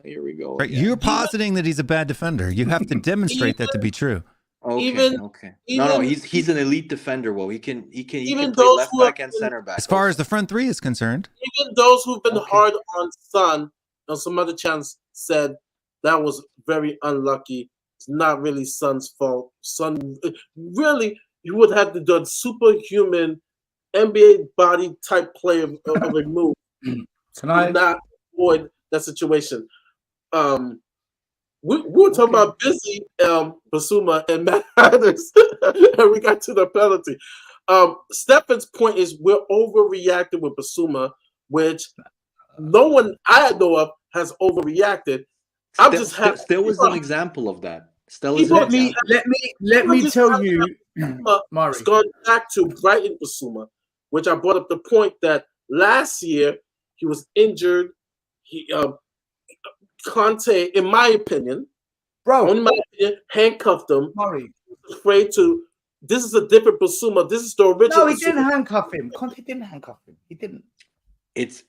Here we go. Right? You're positing that he's a bad defender. You have to demonstrate that to be true. Okay. No, he's an elite defender. Well, he can play left back and center back. As far as the front three is concerned. Even those who've been hard on Son, and some other chance said that was very unlucky. It's not really Son's fault. Son, really, you would have to do a superhuman NBA body type play of a move. Can I not avoid that situation? We were talking about Bissy, Bissouma, and Maddy, and we got to the penalty. Stefan's point is we're overreacting with Bissouma, which no one I know of has overreacted. There was an example of that. Let me tell you, Murray. It's gone back to Brighton Bissouma, which I brought up the point that last year he was injured. He Conte, in my opinion, Bro, only my opinion, handcuffed him. Murray. Afraid to. This is a different Bissouma. This is the original. No, he Bissouma. didn't handcuff him. Conte didn't handcuff him. He didn't. It's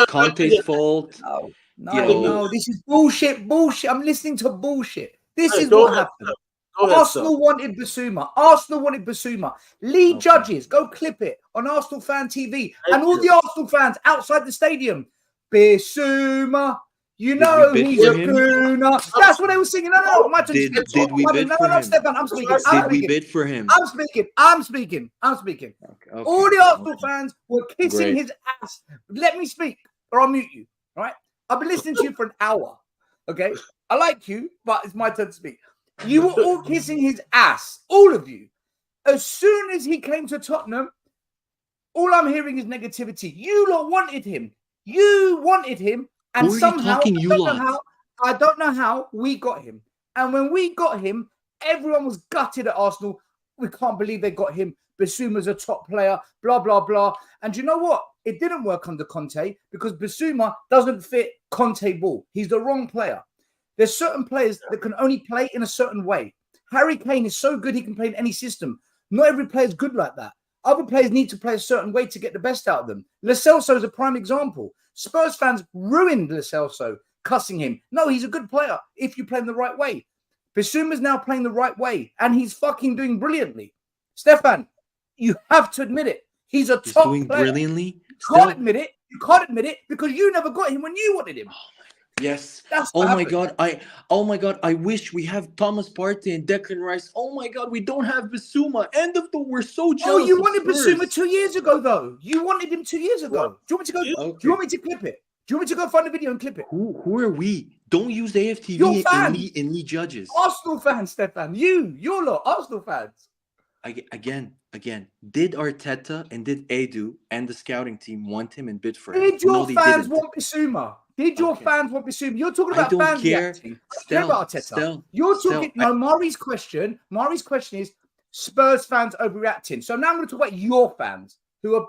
Conte's fault. No. This is bullshit. I'm listening to bullshit. This Hey, is go what ahead, happened. Go ahead, Arsenal wanted Bissouma. Lee Judges, go clip it on Arsenal Fan TV. And all the Arsenal fans outside the stadium. Bissouma. You know he's a gooner. That's what they were singing. No, my turn. Did we bid for him? Stefan, I'm speaking. Did we bid for him? I'm speaking. Okay. All the Arsenal fans were kissing his ass. Let me speak, or I'll mute you. All right? I've been listening to you for an hour. Okay? I like you, but it's my turn to speak. You were all kissing his ass, all of you. As soon as he came to Tottenham, all I'm hearing is negativity. You lot wanted him. And somehow, I don't know how we got him. And when we got him, everyone was gutted at Arsenal. We can't believe they got him. Bissouma's a top player, blah, blah, blah. And you know what? It didn't work under Conte because Bissouma doesn't fit Conte ball. He's the wrong player. There's certain players that can only play in a certain way. Harry Kane is so good he can play in any system. Not every player is good like that. Other players need to play a certain way to get the best out of them. Lo Celso is a prime example. Spurs fans ruined Lo Celso, cussing him. No, he's a good player if you play him the right way. Bissouma's now playing the right way, and he's fucking doing brilliantly. Stefan, you have to admit it. He's top doing player. Brilliantly. You can't admit it. You can't admit it because you never got him when you wanted him. Yes. That's oh my god. I wish we have Thomas Partey and Declan Rice. Oh my god, we don't have Bissouma. We're so jealous. Oh, you wanted Bissouma 2 years ago, though. You wanted him 2 years ago. Do you want me to go? Okay. Do you want me to clip it? Do you want me to go find the video and clip it? Who are we? Don't use AFTV and Lee Judges. Arsenal fans, Stefan. You're lot Arsenal fans. Again. Did Arteta and did Edu and the scouting team want him and bid for him? Did your fans want Bissouma? Did your fans want Bissouma? You're talking about fans reacting. Care about Arteta. You're talking. Mari's question is Spurs fans overreacting. So now I'm going to talk about your fans who are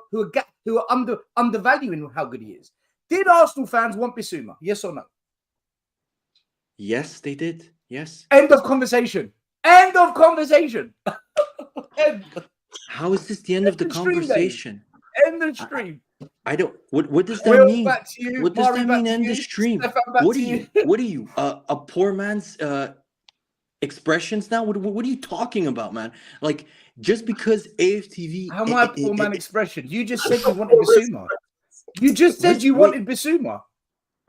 undervaluing how good he is. Did Arsenal fans want Bissouma? Yes or no? Yes, they did. Yes. End of conversation. End. How is this the end of the conversation? End of stream. I don't. What does that mean? What does Mari, that mean? End the stream. What are you? A poor man's expressions now? What are you talking about, man? Like just because AFTV. How am I a poor man expression? You just said you wanted Bissouma. You just said you wanted Bissouma.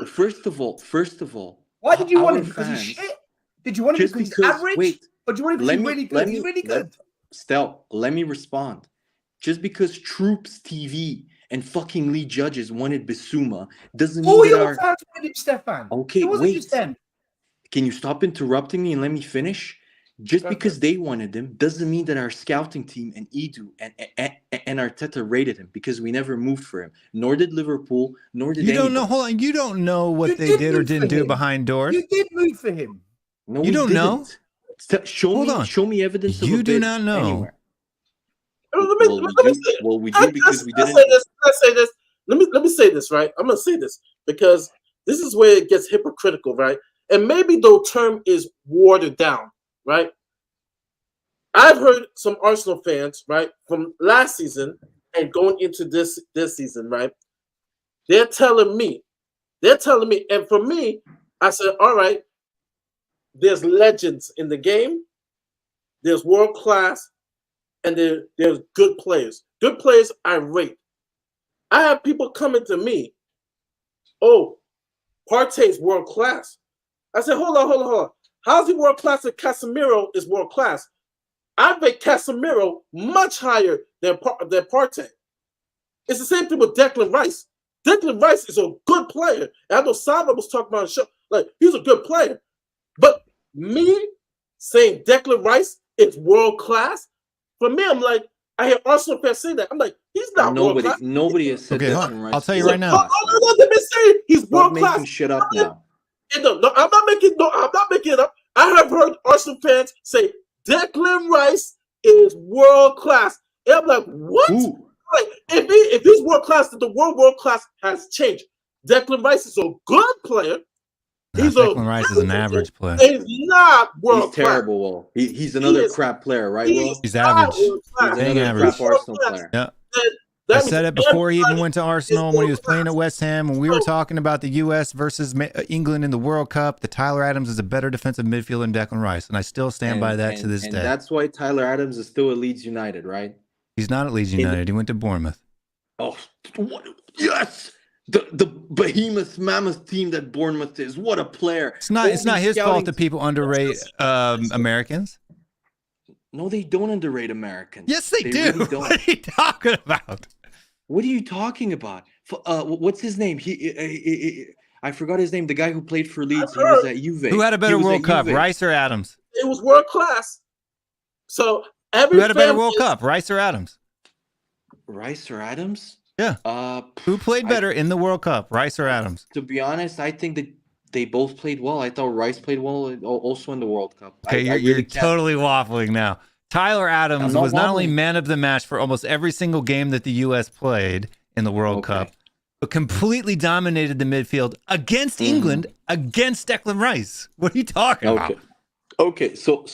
First of all. Why did you want him? Because he's shit. Did you want him because he's average? Wait. Or do you want him because he's really good? He's really good. Stel, let me respond. Just because Troops TV and fucking Lee Judges wanted Bissouma doesn't mean all your fans wanted him, Stefan. Okay, it wasn't just them. Can you stop interrupting me and let me finish? Just because they wanted him doesn't mean that our scouting team and Edu and Arteta rated him because we never moved for him. Nor did Liverpool, nor did don't know. Hold on. You don't know what they did or didn't do behind doors. You did move for him. No, you don't know. Show me evidence of you a do bid not know. Anywhere. Let we do because we didn't. Let's say this. Let me say this, right? I'm gonna say this because this is where it gets hypocritical, right? And maybe the term is watered down, right? I've heard some Arsenal fans, right, from last season and going into this season, right? They're telling me, and for me, I said, all right, there's legends in the game, there's world class, and there's good players. Good players I rate. I have people coming to me, oh, Partey's world class. I said, hold on. How's he world class if Casemiro is world class? I rate Casemiro much higher than Partey. It's the same thing with Declan Rice. Declan Rice is a good player. And I know Saba was talking about on the show, like, he's a good player. But me saying Declan Rice is world class, for me, I'm like, I hear Arsenal fans say that. I'm like, he's not world class. Nobody has said Declan Rice. I'll tell you right now. They've been saying he's world class. Making shit up now. No, I'm not making it up. I have heard Arsenal fans say Declan Rice is world class. And I'm like, what? Like, if he's world class, then the world class has changed. Declan Rice is a good player, Declan Rice is an average player. He's not world He's terrible, Will. He's another crap player, right, Will? He's average. He's another average. crap Arsenal player. Yeah. I said it before he even went to Arsenal when he was playing at West Ham. When we were talking about the U.S. versus England in the World Cup, the Tyler Adams is a better defensive midfielder than Declan Rice, and I still stand by that to this day. And that's why Tyler Adams is still at Leeds United, right? He's not at Leeds United. He went to Bournemouth. Oh, yes! The behemoth mammoth team that Bournemouth is. What a player! It's not his fault that people underrate Americans. No, they don't underrate Americans. Yes, they do. Really don't. What are you talking about? What are you talking about? What's his name? I forgot his name. The guy who played for Leeds. He was at Juve. Who had a better World Cup, Rice or Adams? It was world class. So who had a better World Cup, Rice or Adams? Rice or Adams? Yeah. Who played better in the World Cup, Rice or Adams? To be honest, I think that they both played well. I thought Rice played well also in the World Cup. Okay, you're totally waffling now. Tyler Adams was not only man of the match for almost every single game that the U.S. played in the World Cup, but completely dominated the midfield against England, against Declan Rice. What are you talking about? Okay, so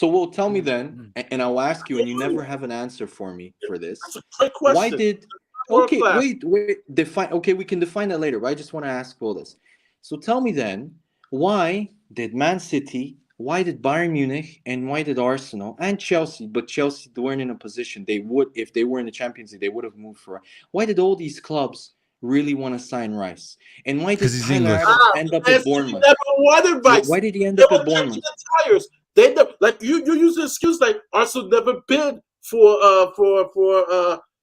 Will, tell me then, and I'll ask you, and you never have an answer for me for this. That's a great question. Why did... Okay, wait. Define. Okay, we can define that later, but I just want to ask Will this. So tell me then, why did Man City... Why did Bayern Munich and why did Arsenal and Chelsea, but Chelsea weren't in a position they would, if they were in the Champions League, they would have moved for. Why did all these clubs really want to sign Rice? And why did Tyler Adams end up at Bournemouth? Never wanted Rice. Why did he end up at Bournemouth? They never, like you use the excuse like Arsenal never bid for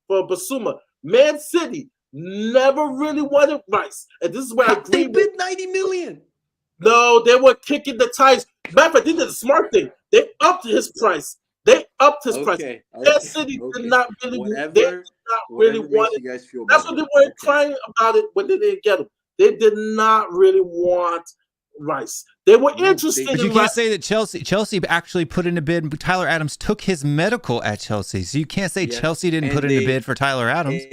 Bissouma. Man City never really wanted Rice, and this is where I agree. They bid 90 million. No, they were kicking the tires. Matter of fact, they did a smart thing. They upped his price. They upped his price. Man City did not really. They did not really want it. That's what they were crying about it when they didn't get him. They did not really want Rice. They were interested. But you can't say that Chelsea actually put in a bid. But Tyler Adams took his medical at Chelsea, so you can't say Chelsea didn't put in a bid for Tyler Adams.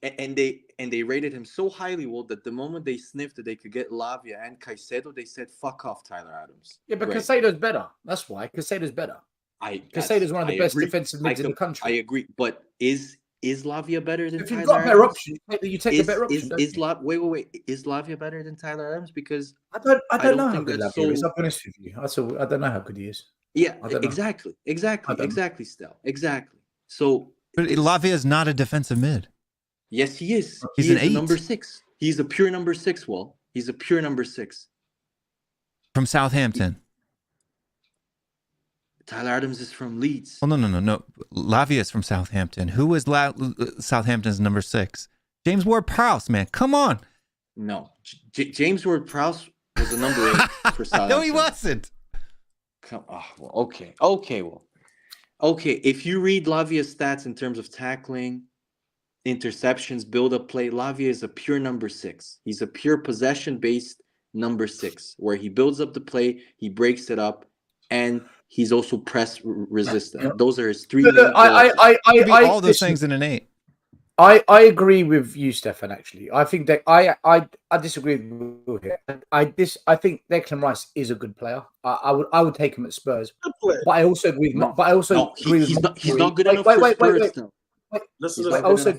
And they rated him so highly, Will, that the moment they sniffed that they could get Lavia and Caicedo, they said, "Fuck off, Tyler Adams." Yeah, but Caicedo's better. That's why Caicedo's better. Caicedo's one of the best defensive mids in the country. I agree, but is Lavia better than? If you've Tyler got a better Adams? option, you take a better option. Wait. Is Lavia better than Tyler Adams? Because I don't know how good Lavia is. I'll be honest with you. I don't know how good he is. Yeah, exactly, Stel, exactly. So, but Lavia is not a defensive mid. Yes, he is. He's an 8. Number 6. He's a pure number 6, Will. He's a pure number 6. From Southampton. Tyler Adams is from Leeds. Oh, no. Lavia is from Southampton. Who was Southampton's number 6? James Ward-Prowse, man. Come on. No. James Ward-Prowse was a number 8 for Southampton. No, he wasn't. Okay, Will. Okay, if you read Lavia's stats in terms of tackling, interceptions, build-up play, Lavia is a pure number 6. He's a pure possession-based number 6, where he builds up the play, he breaks it up, and he's also press resistant. Those are his 3 main all those things in an 8. I agree with you, Stefan. Actually, I think that I disagree with you here. I think Declan Rice is a good player. I would take him at Spurs, but I also agree. He's not good enough for Spurs. I also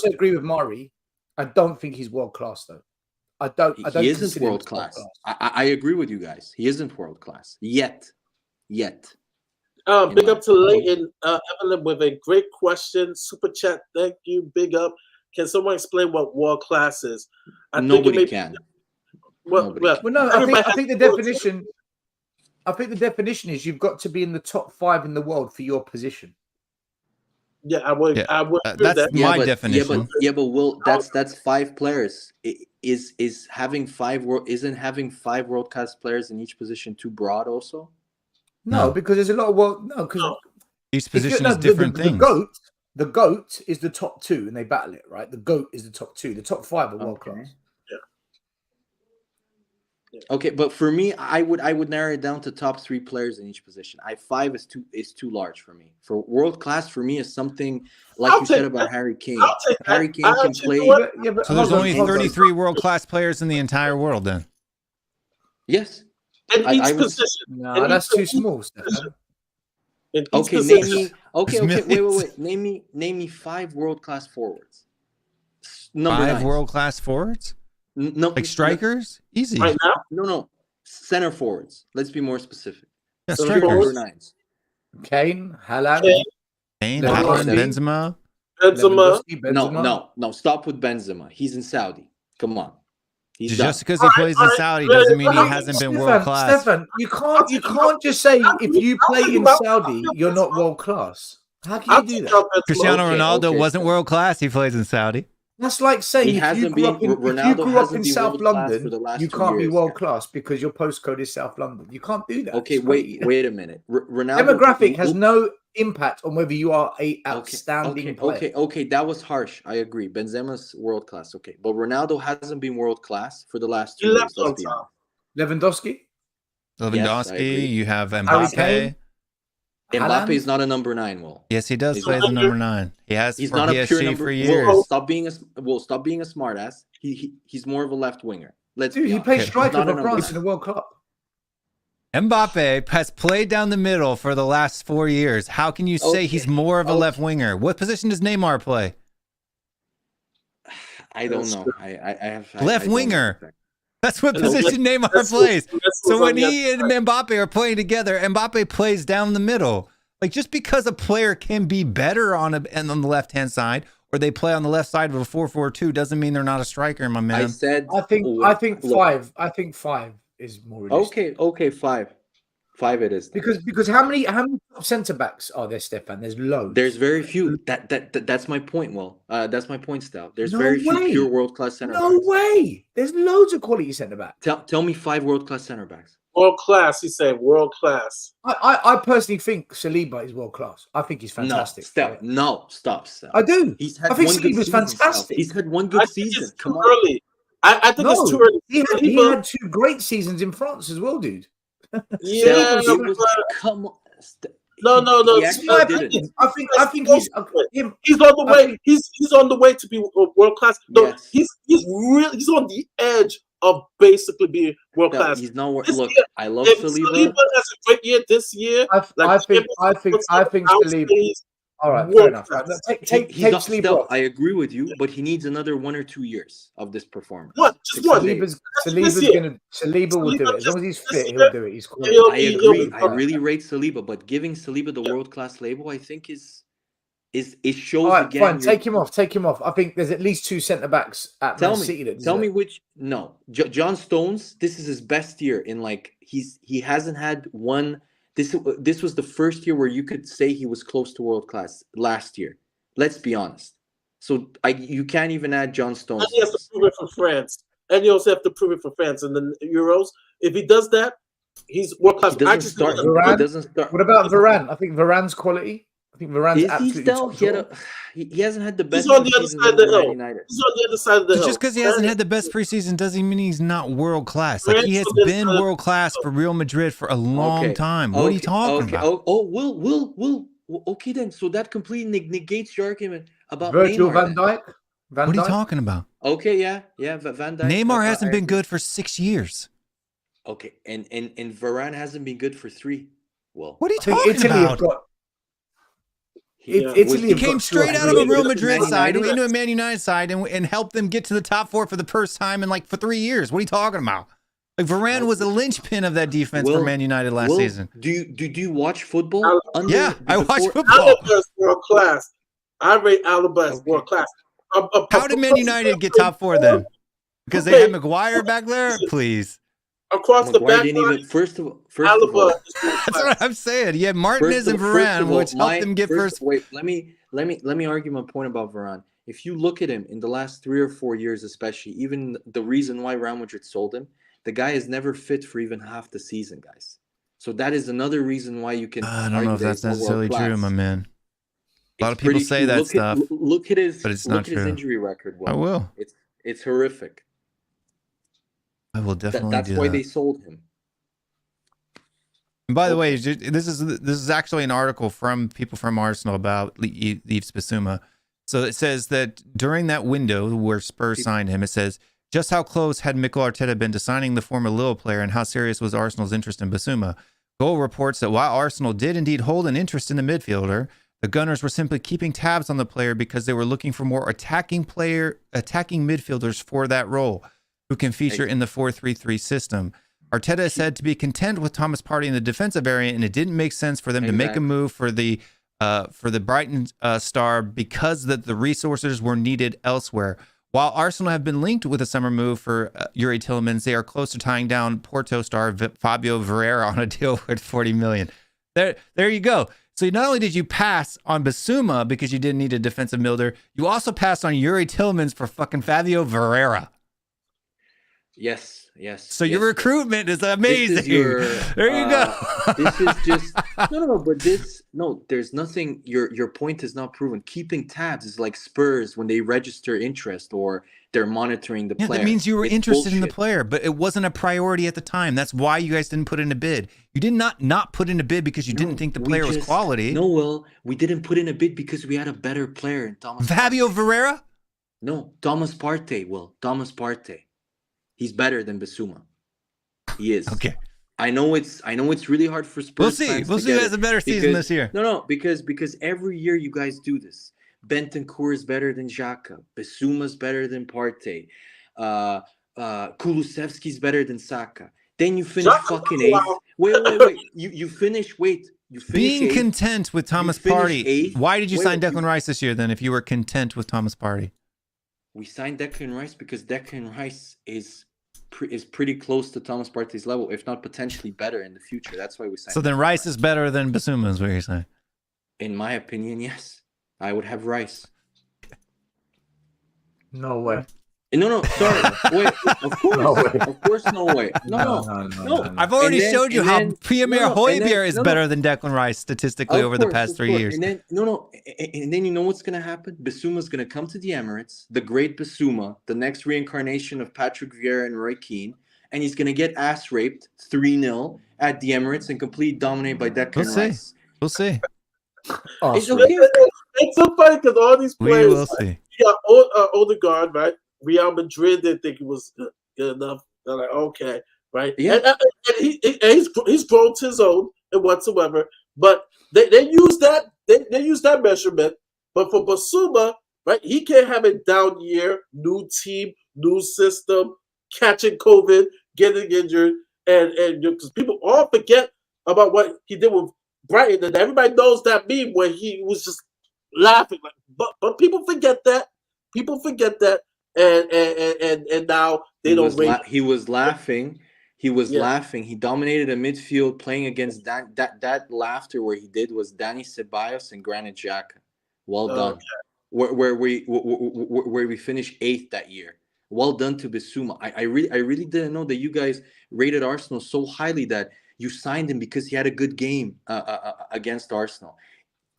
agree with Mari. I don't think he's world class though. I don't. He isn't world class. I agree with you guys. He isn't world class yet. Big up to Leighton Evelyn with a great question. Super chat. Thank you. Big up. Can someone explain what world class is? Nobody can. Well, no. I think the definition. I think the definition is you've got to be in the top 5 in the world for your position. Yeah, I would. That's my definition. But Will, that's 5 players. Isn't having 5 world class players in each position too broad? Also, no, because there's a lot of because each position is different things. The goat is the top 2, and they battle it, right? The goat is the top 2. The top 5 are world class. Okay, but for me, I would narrow it down to top 3 players in each position. 5 is too large for me. For world class, for me, is something like you said about Harry Kane. Harry Kane can play. So there's only 33 world class players in the entire world, then. Yes. In each I was position. No, In that's each too small, Stefan. In each okay. position. Name me. Okay, There's okay. millions. Wait. Name me 5 world-class forwards. Number 5 9. world-class forwards? No, Like strikers? Easy. Right now, no. Center forwards. Let's be more specific. Yeah, Center Pure number strikers. 9s. Kane, Haaland, Kane, Kane, Lewandowski. Haaland, Benzema. Benzema. Benzema. No. Stop with Benzema. He's in Saudi. Come on. He's done. Just because he plays in Saudi doesn't mean he hasn't been world class. Stefan, you can't just say if you play in Saudi, you're not world class. How can you do that? Cristiano Okay, Ronaldo okay, wasn't so- world class. He plays in Saudi. That's like saying He if you hasn't grew up been- in, if you Ronaldo grew up hasn't in been South world-class for London, the last you 2 can't be years, world yeah. class because your postcode is South London. You can't do that. Okay, It's wait a minute. Ronaldo. Demographic has no impact on whether you are a outstanding player. Okay. That was harsh. I agree. Benzema's world class. Okay, but Ronaldo hasn't been world class for the last 2 He years. left Let's on be top. honest. Lewandowski, Yes, I agree. Lewandowski, you have Kane? Mbappe. Mbappe Haaland? is not a number 9. Will Yes, he does He's play not- the number 9. He has he's for not a pure PSG number. for Will, years. stop being a smartass. He's more of a left winger. Let's Dude, be he honest. plays Okay. He's striker not a for number France in 9. the World Cup. Mbappe has played down the middle for the last 4 years. How can you say he's more of a left winger? What position does Neymar play? I don't know. I have I Left don't winger. know. That's what And position Neymar Messi- plays. Messi So was when on the he and outside. Mbappe are playing together, Mbappe plays down the middle. Like just because a player can be better on the left hand side, or they play on the left side of a 4-4-2, doesn't mean they're not a striker, my I man. said. I think look, five. I think 5 is more realistic. Okay, 5. 5 it is. Because how many centre backs are there, Stefan? There's loads. There's very few. That's my point. Well, that's my point, Stel. There's No very few way. pure world class center No backs. way. There's loads of quality centre backs. Tell me 5 world class center backs. World class, he said. World class. I personally think Saliba is world class. I think he's fantastic. No, stop, Stel. I do. He's had I think one good Saliba's season, Stel. fantastic. He's had one I good think season. it's Come too on. early. I think it's too early. He Saliba- had 2 great seasons in France as well, dude. Yeah, Stel, but- come on. No. He In actually my didn't. opinion, I think he's him. He's on the I way. think- He's on the way to be world class. No, Yes. he's on the edge of basically being world Stel, class. he's not. This Look, year, I love If Saliba. Saliba has a great year this year, I think Saliba. he's All right, fair world enough. class. Take He's not, Saliba Stel, off. I agree with you, but he needs another 1 or 2 years of this performance. What? Just one. Saliba Saliba will do it. As long as he's fit, he'll do it. He's cool. I agree. I really rate Saliba, but giving Saliba the world class label, I think it shows All right, again. fine. Take him off. I think there's at least 2 centre backs at Man City. Tell me which. No, John Stones. This is his best year in he hasn't had one. This was the first year where you could say he was close to world class last year. Let's be honest. So you can't even add John Stones. And he has to prove it for France. And you also have to prove it for France in the Euros. If he does that, he's world class. He doesn't start. Varane? He doesn't start. What about Varane? I think Varane's quality. I think Varane's Is he absolutely still? top drawer. He hasn't had the best. He's on the other season side of the under hill. Man United. He's on the other side of the So hill. just because he hasn't had the best preseason doesn't mean he's not world class. Like he has France been is- world class for Real Madrid for a long time. What are you talking about? Will. Okay, then. So that completely negates your argument about Virgil Neymar. van then. Dijk. Van What are you Dijk? talking about? Okay, yeah. Van Dijk. Neymar hasn't I been agree. good for 6 years. Okay, and Varane hasn't been good for 3. Well, What are you I think talking Italy have about? got. Yeah. Italy He have came got straight two out of a Real Man Madrid side United? into a Man United side and helped them get to the top 4 for the first time in for 3 years. What are you talking about? Like Varane was a linchpin of that defense for Man United last season. Do you watch football? Yeah, I watch before- football. Alaba is world class. I rate Alaba as world class. How did Man United get top 4 then? Because they had Maguire back there? Please. Across the Maguire back didn't line, even. First of all, Alaba is world That's class. what I'm saying. You had Martinez and Varane, which helped them get first. Wait, let me argue my point about Varane. If you look at him in the last 3 or 4 years, especially, even the reason why Real Madrid sold him, the guy is never fit for even half the season, guys. So that is another reason why you can. I don't know if that's necessarily true, my man. A lot of It's people pretty say true. that stuff. Look at his. but it's look not at his true. injury record. I will. It's horrific. I will definitely That's do why that. they sold him. And by the way, this is actually an article from people from Arsenal about Yves Bissouma. So it says that during that window where Spurs signed him, it says Just how close had Mikel Arteta been to signing the former Lille player, and how serious was Arsenal's interest in Bissouma? Goal reports that while Arsenal did indeed hold an interest in the midfielder, the Gunners were simply keeping tabs on the player because they were looking for more attacking midfielders for that role, who can feature in the 4-3-3 system. Arteta is said to be content with Thomas Partey in the defensive area, and it didn't make sense for them to make a move for the Brighton star because the resources were needed elsewhere. While Arsenal have been linked with a summer move for Yuri Tielemans, they are close to tying down Porto star Fabio Vieira on a deal worth 40 million. There you go. So not only did you pass on Bissouma because you didn't need a defensive midfielder, you also passed on Yuri Tielemans for fucking Fabio Vieira. Yes. So your recruitment is amazing. There you go. This is just but there's nothing. Your point is not proven. Keeping tabs is like Spurs when they register interest or they're monitoring the player. That means you were interested in the player, but it wasn't a priority at the time. That's why you guys didn't put in a bid. You did not put in a bid because you didn't think the player was quality. No, Will, we didn't put in a bid because we had a better player in Thomas. Fabio Vieira? No, Thomas Partey. Will Thomas Partey? He's better than Bissouma. He is. Okay. I know it's really hard for Spurs. We'll see who has a better season this year. No, because every year you guys do this. Bentancur is better than Xhaka. Bissouma's better than Partey. Kulusevski's better than Saka. Then you finish fucking eighth. Wait. You finish being eighth. Content with Thomas Partey. Eighth. Why did you sign Declan Rice this year then if you were content with Thomas Partey? We signed Declan Rice because Declan Rice is pretty close to Thomas Partey's level, if not potentially better in the future. That's why we signed. So then Rice is better than Bissouma, is what you're saying? In my opinion, yes. I would have Rice. No way. No, sorry. Wait, of course, no way. No. I've already showed you how Pierre Højbjerg is better than Declan Rice statistically over the past 3 years. And then and then you know what's gonna happen? Bissouma's gonna come to the Emirates, the great Bissouma, the next reincarnation of Patrick Vieira and Roy Keane, and he's gonna get ass raped 3-0 at the Emirates and completely dominated by Declan Rice. We'll see. It's okay. It's so funny because all these players, we will see. You got Odegaard, right? Real Madrid didn't think it was good enough. They're like, okay, right? Yeah. And he's grown to his own and whatsoever. But they use that measurement. But for Bissouma, right, he can't have a down year, new team, new system, catching COVID, getting injured, and because people all forget about what he did with Brighton, and everybody knows that meme where he was just laughing. But people forget that. And now they don't rate. He was laughing. Laughing. He dominated a midfield playing against that laughter where he did was Dani Ceballos and Granit Xhaka. Well done. Okay. Where we finished 8th that year. Well done to Bissouma. I really didn't know that you guys rated Arsenal so highly that you signed him because he had a good game against Arsenal.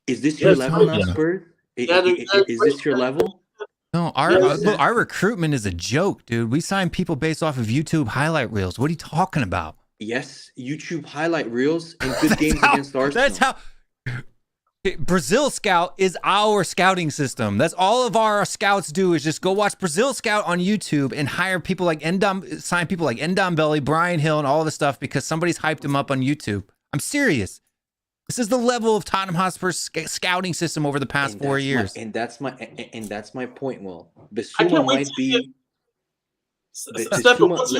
Is this your level now, Spurs? Is this your level? No, our recruitment is a joke, dude. We sign people based off of YouTube highlight reels. What are you talking about? Yes, YouTube highlight reels and good games against Arsenal. That's how Brazil Scout is our scouting system. That's all of our scouts do is just go watch Brazil Scout on YouTube and hire people like sign people like Ndombele, Brian Hill, and all this stuff because somebody's hyped them up on YouTube. I'm serious. This is the level of Tottenham Hotspur's scouting system over the past 4 years. That's my point, Will. Bissouma might be. Stefan, what's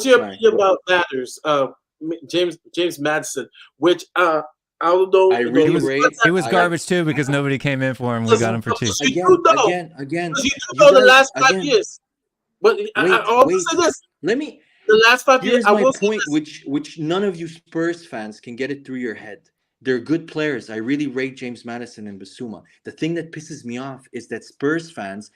your opinion about Matters? James Madison, which I don't know. I really rate. He was garbage too because nobody came in for him. We got him for cheap. Again. You know the last 5 years. But wait. Say this. Let me. The last 5 years, Here's my point, which none of you Spurs fans can get it through your head. They're good players. I really rate James Madison and Bissouma. The thing that pisses me off is that Spurs fans,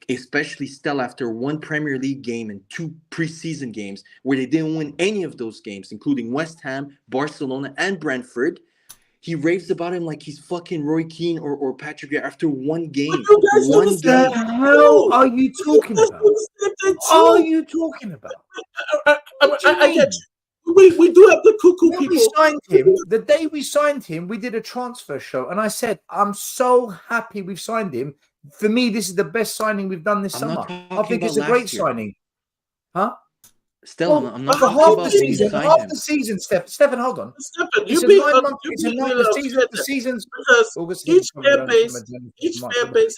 especially still after 1 Premier League game and 2 preseason games, where they didn't win any of those games, including West Ham, Barcelona, and Brentford, he raves about him like he's fucking Roy Keane or Patrick Vieira after 1 game. What the hell are you talking about? What are you talking about? I get you. We do have the cuckoo people. We signed him. The day we signed him, we did a transfer show, and I said, I'm so happy we've signed him. For me, this is the best signing we've done this I'm summer. not I talking think it's about a great last year. signing. Huh? Still, Well, I'm not for talking half about the when you season, signed half him. the season, Stefan, hold on. Stefan, It's you a be 9 month. you It's be a 9. really The season. upset The there season's because August. each fan base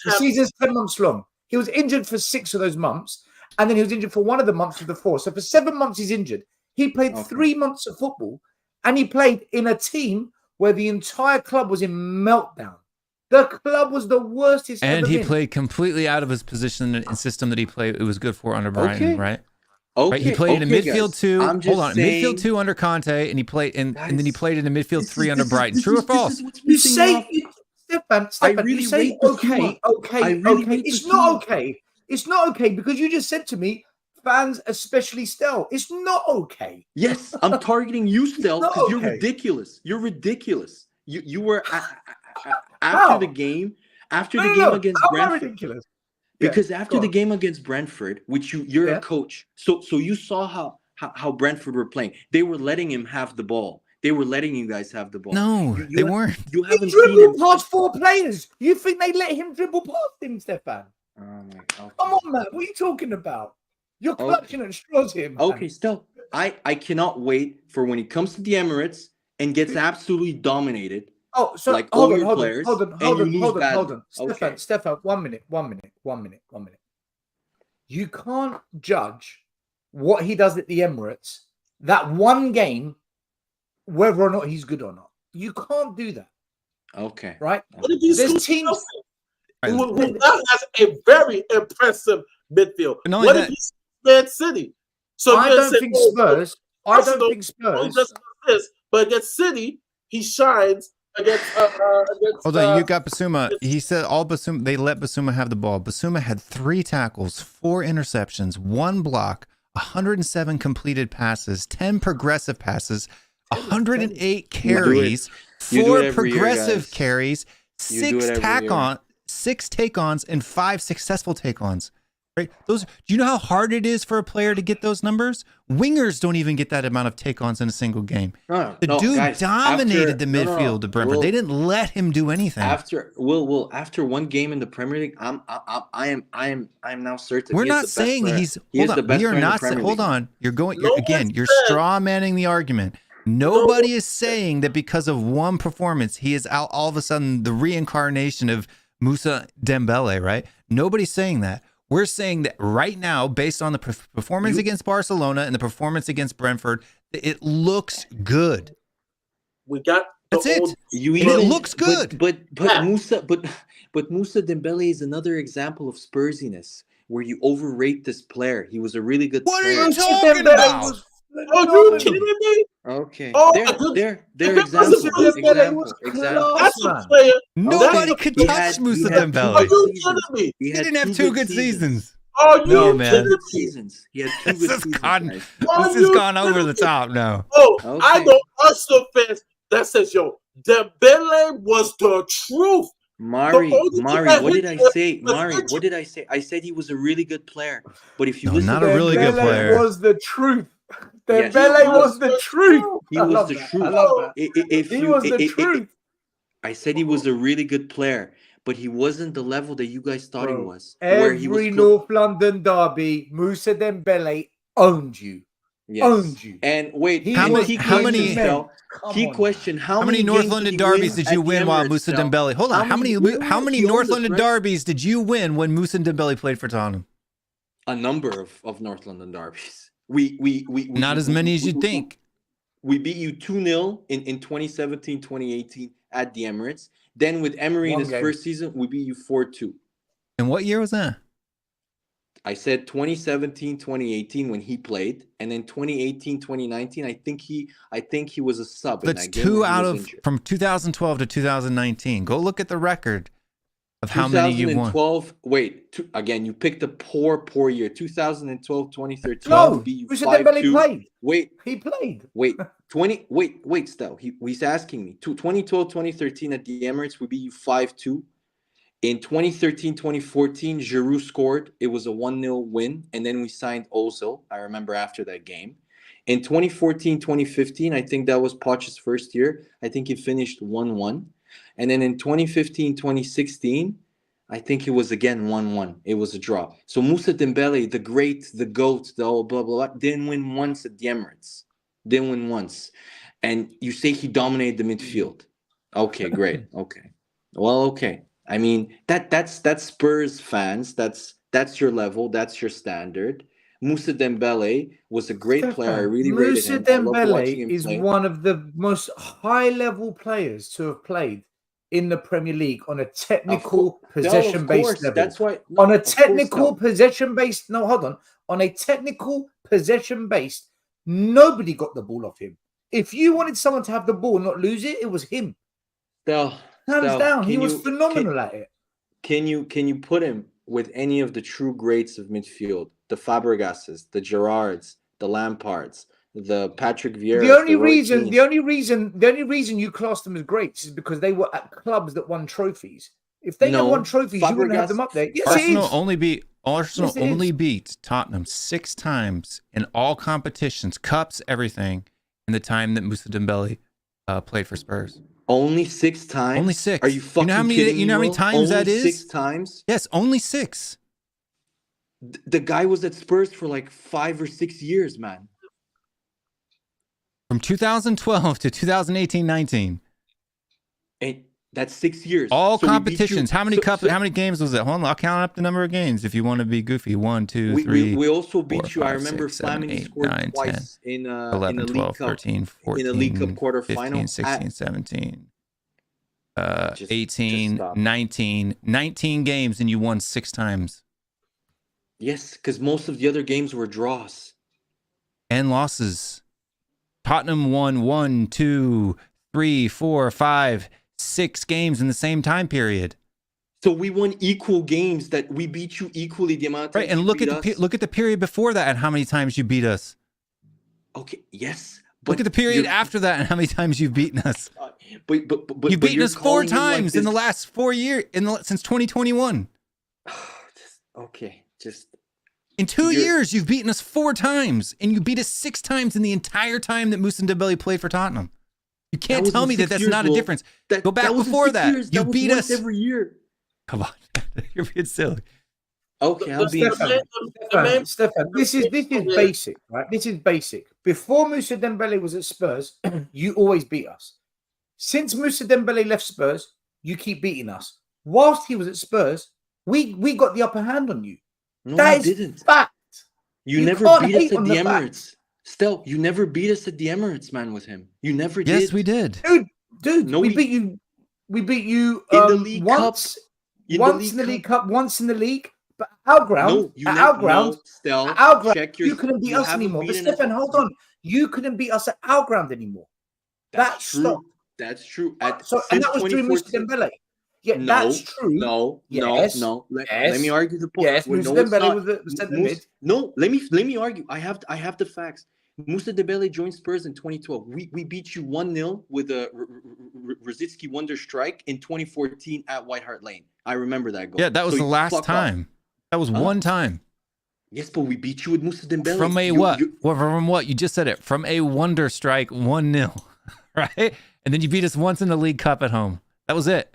The season's 10 months long. He was injured for 6 of those months, and then he was injured for one of the months of the 4. So for 7 months, he's injured. He played 3 months of football, and he played in a team where the entire club was in meltdown. The club was the worst it's ever been. And he played completely out of his position and system that he played. It was good for under Brighton, right? Okay. Right? He played in a midfield guys. 2. I'm just Hold on, saying, midfield 2 under Conte, and he played and then he played in a midfield 3 under Brighton. This True or is false? what's You pissing me off. say, Stefan, really you say rate Bissouma. okay. rate It's Bissouma. not okay. It's not okay because you just said to me, fans, especially Stel, it's not okay. Yes, I'm targeting you, Stel, not because you're okay. ridiculous. You're ridiculous. You were How? after the game against How am I Brentford. ridiculous? Because Yeah, after go the on. game against Brentford, which you're a coach, so you saw how Brentford were playing. They were letting him have the ball. They were letting you guys have the ball. No, they weren't. You He haven't seen dribbled him. past 4 players. You think they let him dribble past him, Stefan? Oh my God. Come on, man. What are you talking about? You're clutching at straws here, man. Okay, still, I cannot wait for when he comes to the Emirates and gets absolutely dominated. Oh, so like hold all on, your hold players, on, hold and on, you hold lose on, hold badly. on. Okay. Stefan, 1 minute. You can't judge what he does at the Emirates, that one game, whether or not he's good or not. You can't do that. Okay. Right? What did you There's score teams. who now has a very impressive midfield. Not only What that- if he's Man City? So I don't think Spurs. I don't think Spurs. Just this, but against City, he shines against. Hold on, you got Bissouma. He said all Bissouma. They let Bissouma have the ball. Bissouma had 3 tackles, 4 interceptions, 1 block, 107 completed passes, 10 progressive passes, 108 carries, You do 4 it every year, progressive guys. carries, You do it 6 every year. 6 take-ons, and 5 successful take-ons. Right? Those. Do you know how hard it is for a player to get those numbers? Wingers don't even get that amount of take-ons in a single game. No, The dude guys, dominated the after- midfield of Brentford. Will, They didn't let him do anything. after one game in the Premier League, I am now certain. We're he is not the best saying player. he's. He Hold is the on. best We are player in the not saying. Premier Hold League. on. You're going. No You're one said- straw manning the argument. Nobody is saying that because of one performance, he is out all of a sudden the reincarnation of Moussa Dembele. Right? Nobody's saying that. We're saying that right now, based on the performance against Barcelona and the performance against Brentford, it looks good. We got That's it. And it looks good. But Moussa Dembele is another example of Spursiness, where you overrate this player. He was a really good What player. are you talking about? Are you kidding me? Okay. Oh, they're if it wasn't for example. That's a player. Nobody Okay. could He touch had- Moussa he had Dembele. Are you seasons. kidding me? He didn't have 2 good seasons. Are you No, man. kidding Good me? seasons. He had 2 This good has seasons. gone. guys. This has gone over the top now. Oh, Okay. I know Arsenal fans that says, yo, Dembele was the truth. Mari, that what hit did I you say? was Mari, injury. what did I say? I said he was a really good player. But if you No, listen not to a really good Dembele player. was the truth. Yes. Dembele was the truth. he I was love the that. truth. I love that. If He you, was the truth. I said he was a really good player, but he wasn't the level that you guys thought he Bro, was. Where he was every North London derby, Moussa Dembele owned you. Yes. Owned you. And wait, He How and many- key how question, many- Stel, Come key on, question: How many North games London did he win derbies did at you the win while Emirates, Moussa Stel? Dembele? Hold on. How many he North owned us, London right? derbies did you win when Moussa Dembele played for Tottenham? A number of North London derbies. Not as many as you'd think. We beat you 2-0 in 2017, 2018 at the Emirates. Then with Emery in One his game. first season, we beat you 4-2. And what year was that? I said 2017, 2018 when he played, and then 2018, 2019. I think he was a sub. That's in that game 2 when he out was of injured. from 2012 to 2019. Go look at the record of how many you won. 2012. Wait, again, you picked a poor year. 2012, 2013. No, we beat you Moussa Dembele 5-2. played. Wait, He played. Wait, Stel. He's asking me. 2012, 2013 at the Emirates, we beat you 5-2. In 2013, 2014, Giroud scored. It was a 1-0 win. And then we signed Ozil. I remember after that game. In 2014, 2015, I think that was Poch's first year. I think he finished 1-1. And then in 2015, 2016, I think it was again 1-1. It was a draw. So Moussa Dembele, the great, the GOAT, the whole blah, blah, blah, didn't win once at the Emirates. Didn't win once. And you say he dominated the midfield. Okay, great. Okay. Well, okay. I mean, that's Spurs fans. That's your level. That's your standard. Moussa Dembele was a great player. I really rated him. I loved watching him is play. one of the most high-level players to have played in the Premier League on a technical possession-based level. That's why on a technical possession-based. No, hold on. On a technical possession-based, nobody got the ball off him. If you wanted someone to have the ball and not lose it, it was him. Hands down, he was phenomenal at it. Can you put him with any of the true greats of midfield? The Fabregases, the Gerrards, the Lampards, the Patrick Vieira. The only reason you class them as greats is because they were at clubs that won trophies. If they had won trophies, you wouldn't have them up there. Yes, Arsenal only beat Tottenham 6 times in all competitions, cups, everything, in the time that Moussa Dembele played for Spurs. Only 6 times? Only 6. Are you fucking kidding me? You know how many times only that is? 6 times? Yes, only 6. The guy was at Spurs for like 5 or 6 years, man. From 2012 to 2018-19. And that's 6 years. All competitions. How many cups? How many games was it? Hold on, I'll count up the number of games if you want to be goofy. 1, 2, 3. We also beat 4, you. 5, I remember 6, 7, Flamini 8, scored 9, twice 10, in 11, 12, 13, 14, in a League Cup quarterfinal. 15, 16, 17, Just 18, stop. 19 games, and you won 6 times. Yes, because most of the other games were draws. And losses. Tottenham won 1, 2, 3, 4, 5, 6 games in the same time period. So we won equal games that we beat you equally the amount of times. Right, and look at the period before that and how many times you beat us. Okay, yes. Look at the period after that and how many times you've beaten us. But You've beaten us 4 calling him times like in the this- last 4 years, since 2021. Okay, just In 2 years, you've beaten us 4 times, and you beat us 6 times in the entire time that Moussa Dembele played for Tottenham. You can't tell me that that's not a difference. Go back before that. You beat us every year. Come on, you're being silly. Okay, I'll be. Stefan, this is basic, right? This is basic. Before Moussa Dembele was at Spurs, you always beat us. Since Moussa Dembele left Spurs, you keep beating us. Whilst he was at Spurs, we got the upper hand on you. No, That you is didn't. fact. You never can't beat us hate at on the the fact. Emirates. Stel, you never beat us at the Emirates, man, with him. You never did. Yes, we did. Dude, No, we beat you. We beat you in the League once. Cup. Once in the League Cup, once in the league. But our ground, No, our ground, Stel, our ground, check you couldn't beat you us haven't anymore. But beaten us- Stefan, hold on. You couldn't beat us at our ground anymore. That's true. stopped. That's true. And Since that was through Moussa 2014. Dembele. Yeah, No, that's true. No. Yes, Let me argue the point. Yes, Well, Moussa no, it's Dembele not. was the centre Moussa- mid. No, let me argue. I have the facts. Moussa Dembele joined Spurs in 2012. We beat you 1-0 with a Rosicki wonder strike in 2014 at White Hart Lane. I remember that goal. Yeah, that was So the you last fuck time. off. That was one time. Yes, but we beat you with Moussa Dembele. From a what? Well, from what? You just said it. From a wonder strike 1-0, right? And then you beat us once in the League Cup at home. That was it.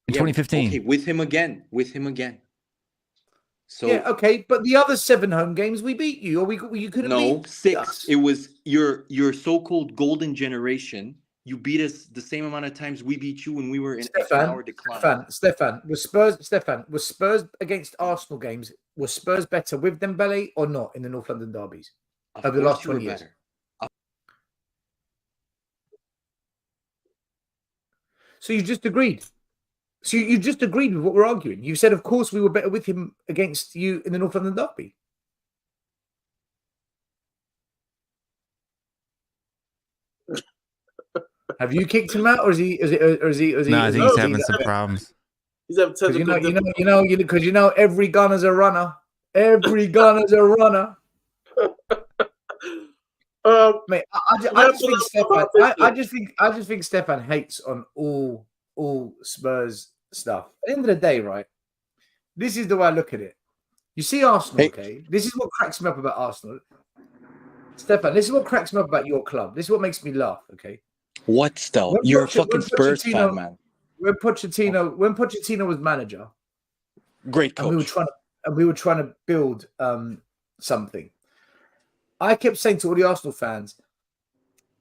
In 2015. Okay, with him again. So Yeah, okay, but the other 7 home games we beat you, or you couldn't beat 6. us. It was your so-called golden generation. You beat us the same amount of times we beat you when we were in our decline. Stefan, was Spurs against Arsenal games? Was Spurs better with Dembele or not in the North London derbies over the last 20 years? Better. So you just agreed. So you just agreed with what we're arguing. You said, of course, we were better with him against you in the North London derby. Have you kicked him out, or is he? No, I think he's having some problems. He's having technical because you know, every gunner's a runner. Every gunner's a runner. Mate, I just think Stefan hates on all Spurs stuff. At the end of the day, right? This is the way I look at it. You see Arsenal, okay? This is what cracks me up about Arsenal. Stefan, this is what cracks me up about your club. This is what makes me laugh, okay? What, Stel? You're a fucking Spurs fan, man. When Pochettino was manager, Great coach. And we were trying to build something. I kept saying to all the Arsenal fans,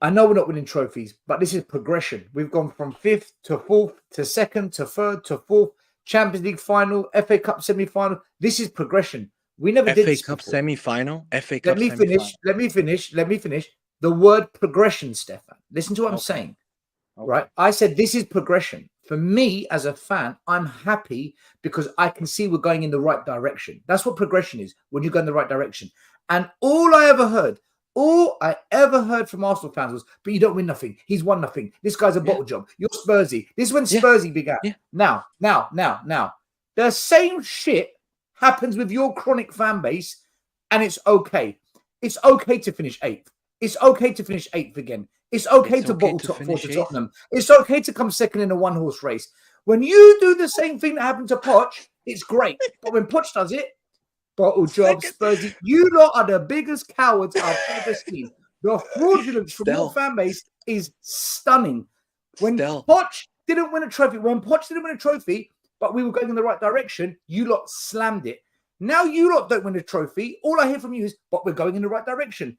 I know we're not winning trophies, but this is progression. We've gone from 5th to 4th to 2nd to 3rd to 4th, Champions League final, FA Cup semi-final. This is progression. We never did this Cup before. semi-final. FA Cup Let me finish. The word progression, Stefan. Listen to what I'm saying. Okay. Right? I said this is progression. For me, as a fan, I'm happy because I can see we're going in the right direction. That's what progression is, when you go in the right direction. And all I ever heard from Arsenal fans was, but you don't win nothing. He's won nothing. This guy's a bottle job. You're Spursy. This is when Spursy began. Yeah. Now. The same shit happens with your chronic fan base, and it's okay. It's okay to finish 8th. It's okay to finish 8th again. It's okay to bottle top 4 to Tottenham. It's okay to come second in a one-horse race. When you do the same thing that happened to Poch, it's great. But when Poch does it, bottle job, Spursy, you lot are the biggest cowards I've ever seen. The fraudulence from your fan base is stunning. When Poch didn't win a trophy, but we were going in the right direction, you lot slammed it. Now you lot don't win a trophy. All I hear from you is, but we're going in the right direction.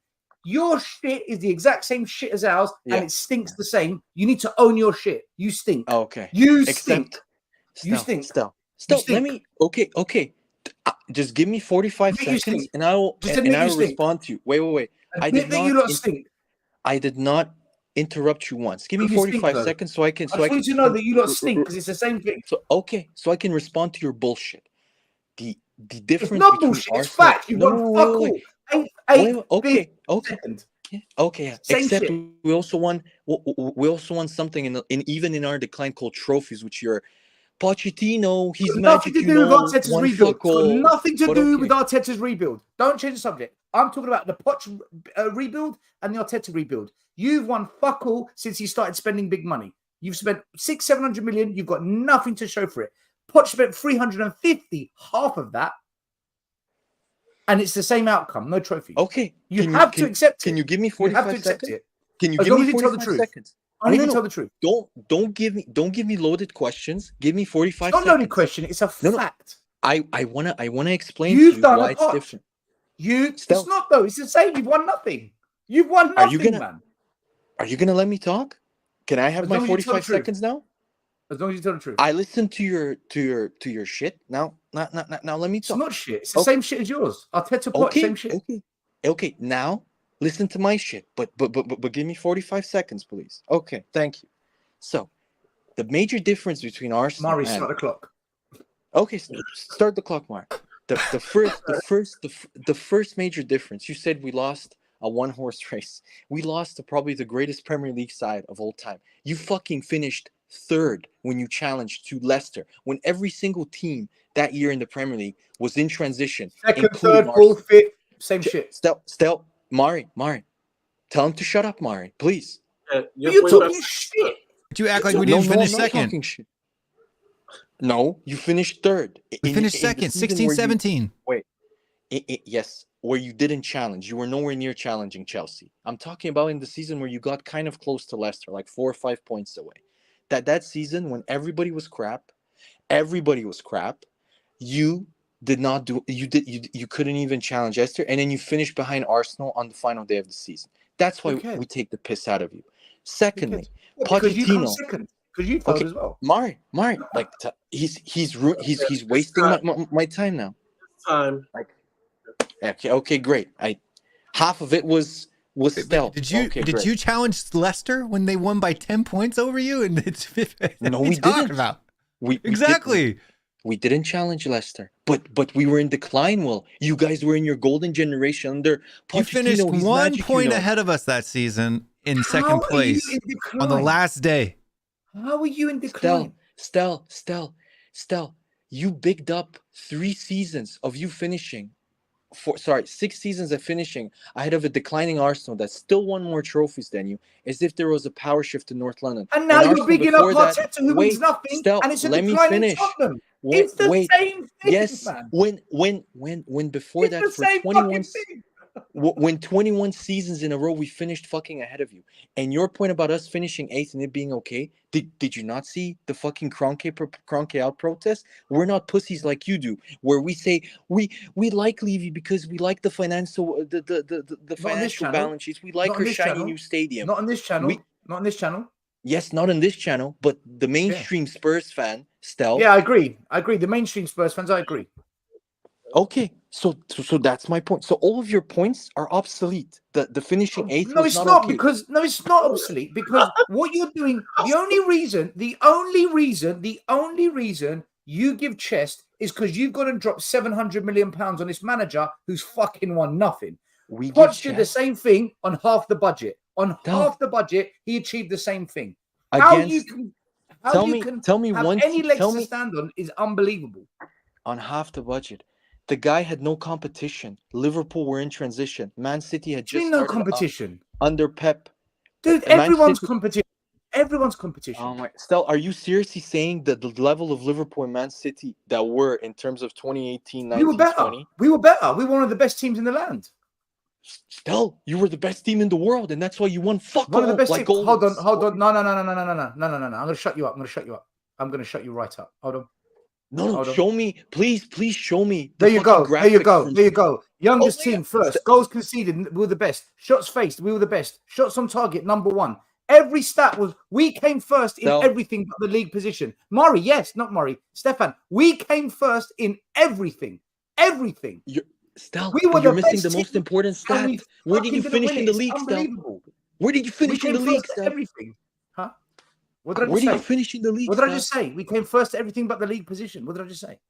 Your shit is the exact same shit as ours, and it stinks the same. You need to own your shit. You stink. Okay. You stink. You stink. Stell, let me. Okay. Just give me 45 seconds, and I will respond to you. Wait. I did not interrupt you once. Give me 45 seconds so I can. I want you to know that you lot stink because it's the same thing. So I can respond to your bullshit. The difference. It's not bullshit. It's fact. You won fuck all. Okay. Except shit. we also won something even in our decline called trophies, which you're Pochettino. He's nothing to do with Arteta's rebuild. Nothing to do with Arteta. Arteta's rebuild. Don't change the subject. I'm talking about the Poch rebuild and the Arteta rebuild. You've won fuck all since you started spending big money. You've spent 600-700 million. You've got nothing to show for it. Poch spent 350, half of that. And it's the same outcome, no trophy. Okay. You have to accept it. Can you give me 45 seconds? Can you give me 45 seconds? I need to tell the truth. Don't give me loaded questions. Give me 45 seconds. It's not a loaded question, it's a fact. I wanna explain to you why it's different. It's not though, it's the same. You've won nothing. You've won nothing, man. Are you gonna let me talk? Can I have my 45 seconds now? As long as you tell the truth. I listened to your shit. Now let me talk. It's not shit. It's the same shit as yours. Arteta Poch, same shit. Okay. Now listen to my shit. But give me 45 seconds, please. Okay, thank you. So the major difference between Arsenal Mari, start the clock. Okay, start the clock, Mark. The first major difference. You said we lost a one-horse race. We lost to probably the greatest Premier League side of all time. You fucking finished 3rd when you challenged to Leicester, when every single team that year in the Premier League was in transition. 2nd, 3rd, 4th, 5th, same shit. Stell, Mari, tell him to shut up, Mari, please. You're talking shit. But you act like we didn't finish second. No, you finished 3rd. We finished second, 16-17. Wait, yes, where you didn't challenge. You were nowhere near challenging Chelsea. I'm talking about in the season where you got kind of close to Leicester, like 4 or 5 points away. That season when everybody was crap, you did not do you couldn't even challenge Leicester, and then you finished behind Arsenal on the final day of the season. That's why we take the piss out of you. Secondly, Pochettino, because you failed as well. Mari, like he's wasting my time now. Okay, great. Half of it was Stell. Did you challenge Leicester when they won by 10 points over you? And it's no, we didn't. About? We didn't challenge Leicester, but we were in decline. Well, you guys were in your golden generation under Pochettino. You finished 1 point ahead of us that season in second place on the last day. How are you in decline? Stell, you bigged up 3 seasons of you finishing. 6 seasons of finishing ahead of a declining Arsenal that still won more trophies than you, as if there was a power shift to North London. And now you're bigging up Arteta, who wins nothing, and it's a declining Tottenham. It's the same thing, yes, man. when before that for 21 When 21 seasons in a row we finished fucking ahead of you, and your point about us finishing 8th and it being okay, did you not see the fucking Kroenke out protest? We're not pussies like you do, where we say we like Levy because we like the financial the financial balance sheets. We like her shiny new stadium. Not on this channel. Not on this channel. Yes, not on this channel, but the mainstream Spurs fan, Stel. Yeah, I agree. The mainstream Spurs fans, I agree. Okay, so that's my point. So all of your points are obsolete. The finishing 8th No, was it's not not okay. because no, it's not obsolete because what you're doing. The only reason you give chest is because you've got to drop £700 million on this manager who's fucking won nothing. Poch did the same thing on half the budget. On half the budget, he achieved the same thing. How you can tell me have any legs to stand on is unbelievable. On half the budget. The guy had no competition. Liverpool were in transition. Man City had just no competition under Pep. Dude, everyone's competition. Everyone's competition. Oh my! Stel, are you seriously saying that the level of Liverpool and Man City that were in terms of 2018, 19, we were better. 20? We were better. We were one of the best teams in the land. Stel, you were the best team in the world, and that's why you won. One of the best teams. Hold on. No. I'm going to shut you up. I'm going to shut you right up. Hold on. No, show me, please show me. There you go. Youngest team first. Goals conceded, we were the best. Shots faced, we were the best. Shots on target, number 1. Every stat was, we came first in everything but the league position. Stefan, we came first in everything. Everything. You're missing the most important stat. Where did you finish in the league, Stel? Where did you finish in the league, Stel? Everything. Huh? What did Where did you finish in the league? What did I just say? We came first to everything but the league position. What did I just say?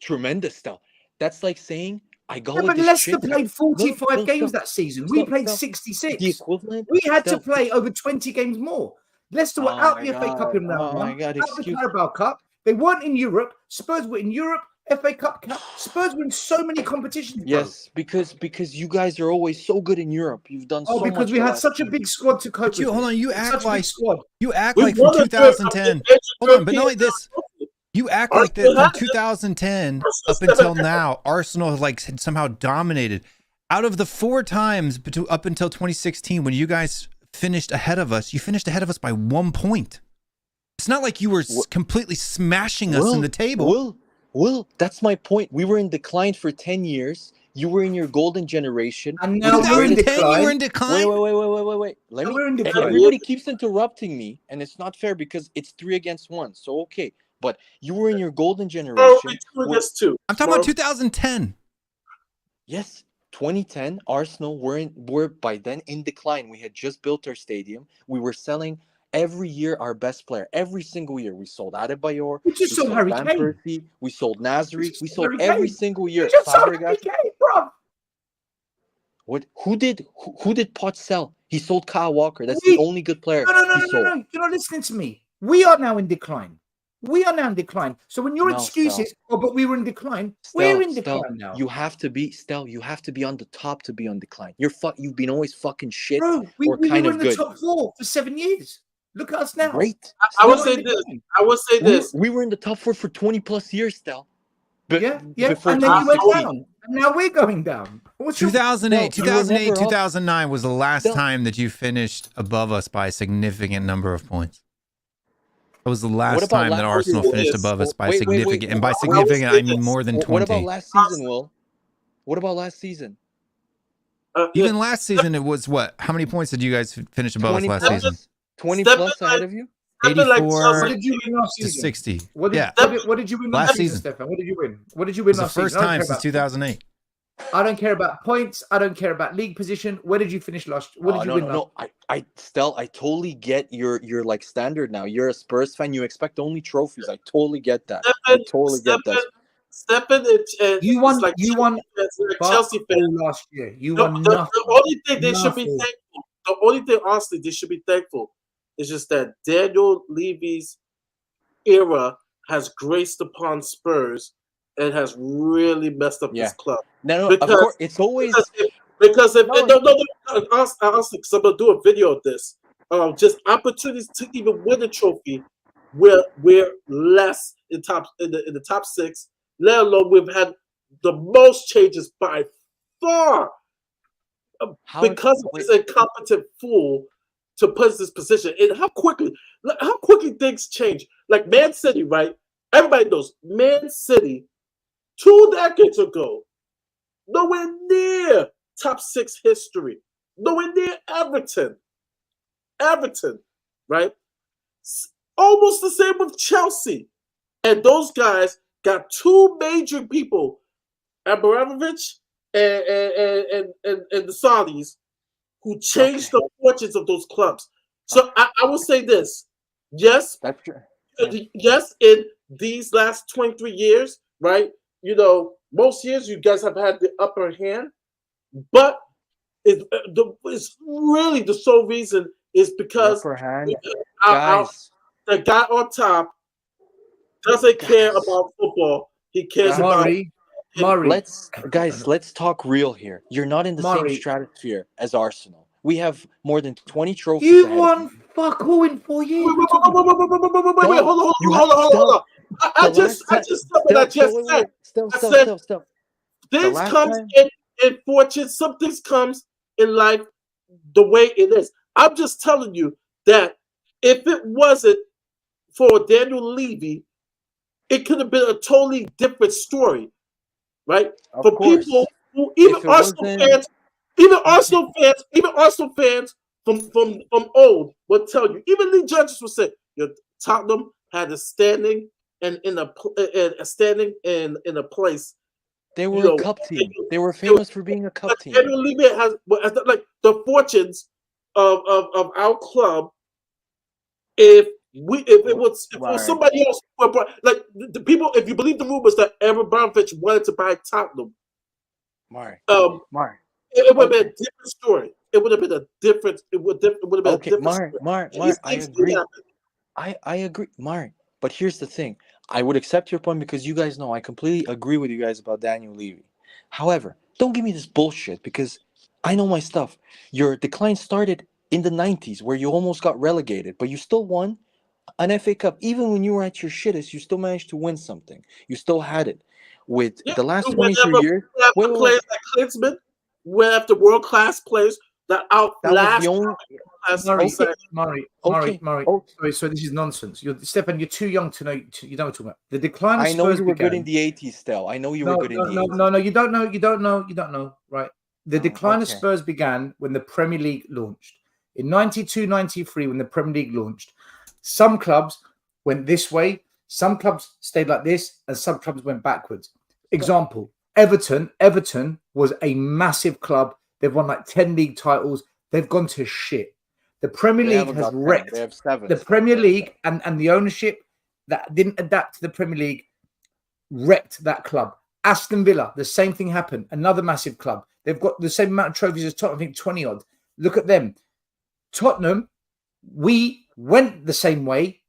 Tremendous, Stel. That's like saying I go with with this Leicester shit. played 45 games that season. We played 66. The equivalent. We had to play over 20 games more. Leicester were out the FA Cup in round 1. Out the Carabao Cup. They weren't in Europe. Spurs were in Europe. FA Cup. Spurs were in so many competitions. Yes, because you guys are always so good in Europe. You've done so much. Because we had such a big squad to cope with. Hold on, you act like from 2010. Hold on, but not like this. You act like that from 2010 up until now, Arsenal has like somehow dominated. Out of the 4 times up until 2016, when you guys finished ahead of us, you finished ahead of us by 1 point. It's not like you were completely smashing us in the table. Will, that's my point. We were in decline for 10 years. You were in your golden generation. And now we're in decline. You were in decline. Wait. Everybody keeps interrupting me, and it's not fair because it's 3 against 1. So okay, but you were in your golden generation. I'm talking about 2010. Yes, 2010. Arsenal were by then in decline. We had just built our stadium. We were selling every year our best player. Every single year we sold Adebayor. We just sold Harry Kane. We sold Nasri. We sold every single year. Just sold Harry Kane, bro. What? Who did Poch sell? He sold Kyle Walker. That's the only good player he sold. No. You're not listening to me. We are now in decline. So when your excuse is, but we were in decline, we're in decline now. You have to be on the top to be on decline. You've been always fucking shit. Bro, we were in the top 4 for 7 years. Look at us now. Great. I will say this. We were in the top 4 for 20 plus years, Stel. Yeah. And then you went down. And now we're going down. 2008, 2009 was the last time that you finished above us by a significant number of points. It was the last time that Arsenal finished above us by significant. And by significant, I mean more than 20. What about last season, Will? What about last season? Even last season, it was what? How many points did you guys finish above us last season? 20 plus ahead of you? 84 what did you win last to season? 60. What did you win last season, Stefan? What did you win? What did you win last season? It was the first time since 2008. I don't care about points. I don't care about league position. Where did you finish last? What did you win? No. I totally get your like standard now. You're a Spurs fan. You expect only trophies. I totally get that. You won. Like Chelsea fan last year. You won nothing. The only thing they should be thankful. The only thing, honestly, they should be thankful is just that Daniel Levy's era has graced upon Spurs and has really messed up this club. No, because, of course, it's always because honestly, because I'm gonna do a video of this. Just opportunities to even win a trophy, we're less in the top 6. Let alone we've had the most changes by far because of this incompetent fool to put us in this position. And how quickly things change. Like Man City, right? Everybody knows Man City 2 decades ago, nowhere near top 6 history, nowhere near Everton, right? Almost the same with Chelsea. And those guys got 2 major people, Abramovich and the Saudis, who changed the fortunes of those clubs. So I will say this. Yes, that's true. Yes, in these last 23 years, right? Most years you guys have had the upper hand, but it's really the sole reason is because the guy on top doesn't care about football. He cares about Murray. Let's talk real here. You're not in the same stratosphere as Arsenal. We have more than 20 trophies. You won fuck all in 4 years. Wait, hold on. I just said what I just said. Things comes in fortune. Some things comes in life the way it is. I'm just telling you that if it wasn't for Daniel Levy, it could have been a totally different story, right? For people who even Arsenal fans from old will tell you. Even Lee Judges will say, Tottenham had a standing and in a place. They were a cup team. They were famous for being a cup team. Daniel Levy has like the fortunes of our club. If it was somebody else, like the people, if you believe the rumors that Abramovich wanted to buy Tottenham, it would have been a different story. It would have been a different. It would have been a different story. I agree. I agree, Mark. But here's the thing. I would accept your point because you guys know I completely agree with you guys about Daniel Levy. However, don't give me this bullshit because I know my stuff. Your decline started in the 90s where you almost got relegated, but you still won an FA Cup. Even when you were at your shittest, you still managed to win something. You still had it. With the last 23 years, players like Klinsmann, went after world-class players that outlast. Murray. So this is nonsense. Stefan, you're too young to know. You don't talk about the decline. I know you were good in the 80s. Still, I know you were good in the 80s. No, you don't know. Right. The decline of Spurs began when the Premier League launched in 92-93. When the Premier League launched, some clubs went this way, some clubs stayed like this, and some clubs went backwards. Example: Everton. Everton was a massive club. They've won like 10 league titles. They've gone to shit. The Premier League has wrecked. They have 7. The Premier League and the ownership that didn't adapt to the Premier League wrecked that club. Aston Villa, the same thing happened. Another massive club. They've got the same amount of trophies as Tottenham, I think 20 odd. Look at them. Tottenham, we went the same way,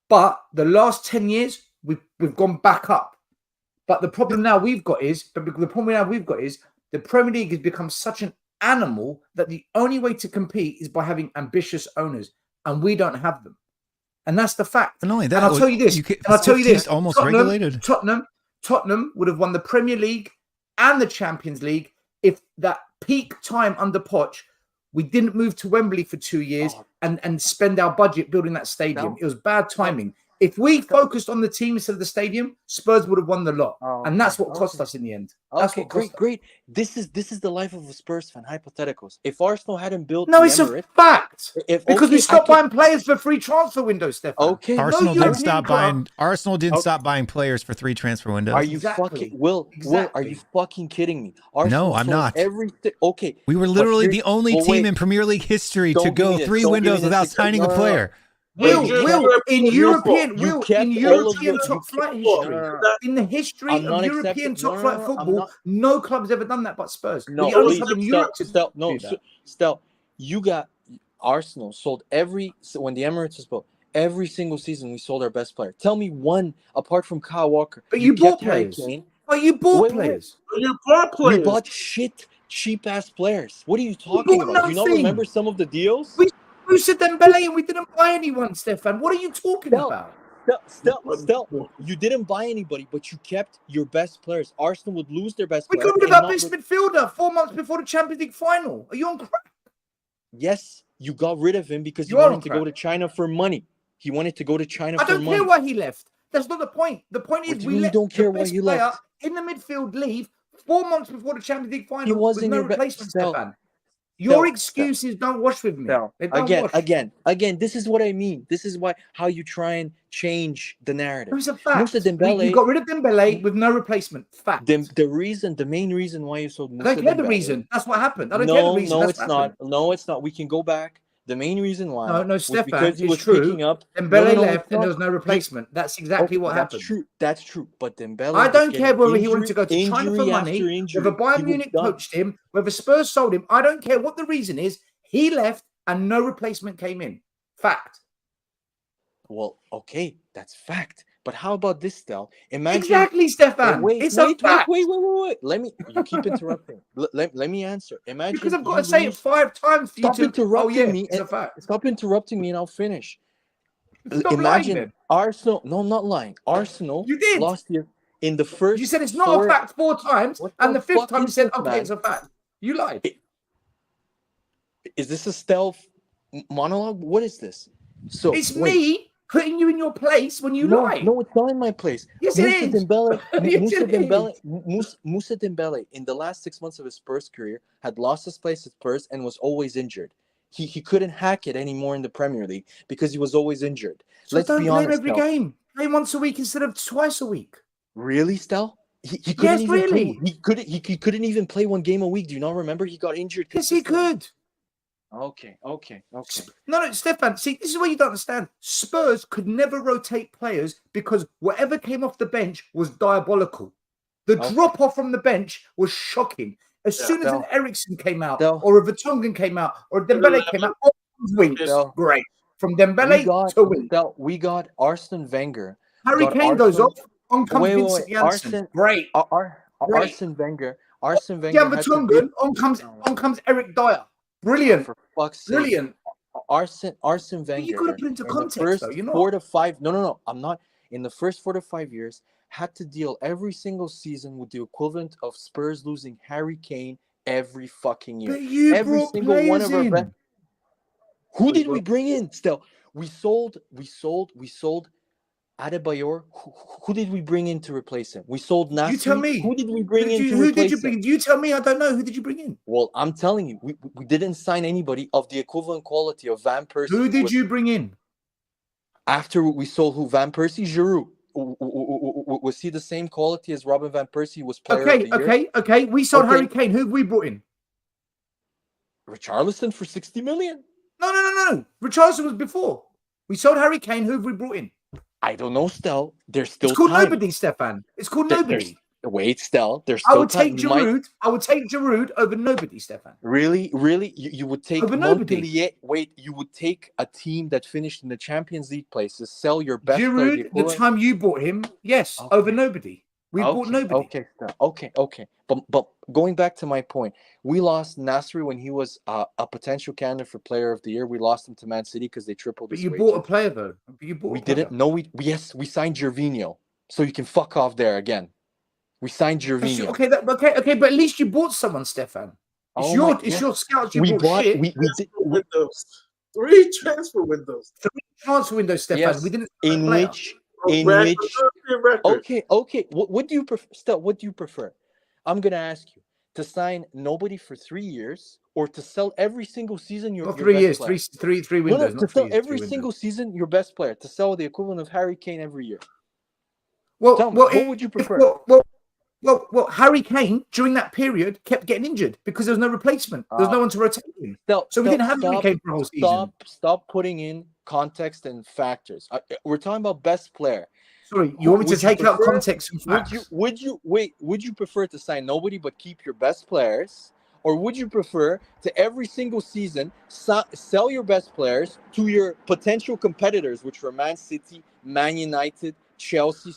but the last 10 years, we've gone back up. But the problem now we've got is the Premier League has become such an animal that the only way to compete is by having ambitious owners, and we don't have them. And that's the fact. Not only that, and I'll tell you this. Almost Tottenham, regulated. Tottenham would have won the Premier League and the Champions League if that peak time under Poch, we didn't move to Wembley for 2 years and spend our budget building that stadium. It was bad timing. If we focused on the team instead of the stadium, Spurs would have won the lot. And that's what cost us in the end. Great. This is the life of a Spurs fan. Hypotheticals. If Arsenal hadn't built it's a fact. Because we stopped buying players for free transfer windows, Stefan. Okay. Arsenal didn't stop buying players for 3 transfer windows. Are you fucking Will, are you fucking kidding me? No, I'm not. Okay. We were literally the only team in Premier League history to go 3 windows without signing a player. In European top flight history, in the history of European top flight football, no club's ever done that but Spurs. No, the only club in Europe Stel, you got Arsenal sold when the Emirates was built. Every single season we sold our best player. Tell me one apart from Kyle Walker. But you bought players. You bought players. You bought players. You bought cheap ass players. What are you talking about? Do you not remember some of the deals? We said Dembele and we didn't buy anyone, Stefan. What are you talking about? Still, you didn't buy anybody, but you kept your best players. Arsenal would lose their best We player. got rid of our best midfielder 4 months before the Champions League final. Are you on crack? Yes, you got rid of him because he You are on wanted to go crack. to China for money. He wanted to go to China I for don't money. care why he left. That's not the point. The point What is do you we mean you let don't care the why best he player left? in the midfield leave 4 months before the Champions League final was with in no your replacement, Still, Stefan. Your excuses don't wash with me. They don't wash. Again, this is what I mean. This is how you try and change the narrative. It's a fact. Moussa Dembele, You got rid of Dembele with no replacement. Fact. the main reason why you sold Moussa I don't care Dembele. the reason. That's what happened. I don't care the reason. It's not. No, it's not. We can go back. The main reason why No, was Stefan, because he it's was true. picking up. Dembele No, left it's and not. there was no replacement. That's exactly what happened. That's true. But Dembele, I was don't getting care whether he wanted to go to China for injury money, after whether injury. Bayern He was Munich done. poached him, whether Spurs sold him. I don't care what the reason is. He left and no replacement came in. Fact. Well, okay, that's fact. But how about this, Stel? Imagine. Exactly, Stefan. Wait. Let me. You keep interrupting. Let me answer. Imagine Because I've got you to say it lose- 5 times for you Stop to. interrupting me. It's a fact. Stop interrupting me, and I'll finish. Stop Imagine lying, then. Arsenal. No, I'm not lying. Arsenal You did. lost here in the first. You said it's not a fact 4 times, What and the the 5th fuck time you is said, this, okay, man? it's a fact. You lied. Is this a stealth monologue? What is this? So It's wait. me putting you in your place when you lie. No, it's not in my place. Yes, it is. Moussa Dembele, in the last 6 months of his Spurs career, had lost his place at Spurs and was always injured. He couldn't hack it anymore in the Premier League because he was always injured. So Let's don't be play him honest. every game. Play him once a week instead of twice a week. Really, Stel? He couldn't Yes, even really. play. He couldn't even play 1 game a week. Do you not remember? He got injured. Yes, he could. Okay. No, Stefan, see, this is what you don't understand. Spurs could never rotate players because whatever came off the bench was diabolical. The drop-off from the bench was shocking. As soon as an Ericsson came out, or a Vertonghen came out, or a Dembele came out, all winks. Great. From Dembele to win. We got Arsene Wenger. Harry Kane goes off. On comes Vincent Janssen. Great. Arsene Wenger. Yeah, Vertonghen. On comes Eric Dyer. Brilliant. For fuck's sake. Brilliant. Arsene Wenger. You got to put into context, first though. You're not. 4 to 5. No. I'm not. In the first 4 to 5 years, had to deal every single season with the equivalent of Spurs losing Harry Kane every fucking year. But you every brought single one of our players in. Who did we bring in? Still, we sold Adebayor. Who did we bring in to replace him? We sold Nasri. You tell me. Who did we bring in to who replace did you him? bring? You tell me. I don't know. Who did you bring in? Well, I'm telling you, we didn't sign anybody of the equivalent quality of Van Persie. Who did you bring in? After we sold who? Van Persie? Giroud. Was he the same quality as Robin Van Persie was player of the year? Okay. We sold Harry Kane. Who have we brought in? Richarlison for 60 million. No. Richarlison was before. We sold Harry Kane. Who have we brought in? I don't know, Stel. There's still It's called time. nobody, Stefan. It's called nobody. Wait, Stel. There's still I would time. take Giroud. I would take Giroud over nobody, Stefan. Really? You would take over nobody. Montpellier. Wait, you would take a team that finished in the Champions League places, sell your best player. Giroud, the time you bought him, yes, over nobody. We bought nobody. Okay, Stel. Okay. But going back to my point, we lost Nasri when he was a potential candidate for Player of the Year. We lost him to Man City because they tripled his But you wages. bought a player, though. We didn't. No, we signed Gervinho. So you can fuck off there again. We signed Gervinho. Okay, but at least you bought someone, Stefan. It's your scouts. You bought shit. We did windows. 3 transfer windows. 3 transfer windows, Stefan. Yes, We didn't. in which. Okay. What do you prefer? Still, what do you prefer? I'm gonna ask you to sign nobody for 3 years or to sell every single season your 3 years, player? three windows. To sell every single season your best player, to sell the equivalent of Harry Kane every year. What would you prefer? Well, Harry Kane during that period kept getting injured because there was no replacement. There was no one to rotate him. So we didn't have Harry Kane for a whole season. Stop putting in context and factors. We're talking about best player. Sorry, you want me to take out context and facts? Would you prefer to sign nobody but keep your best players? Or would you prefer to every single season sell your best players to your potential competitors, which were Man City, Man United, Chelsea,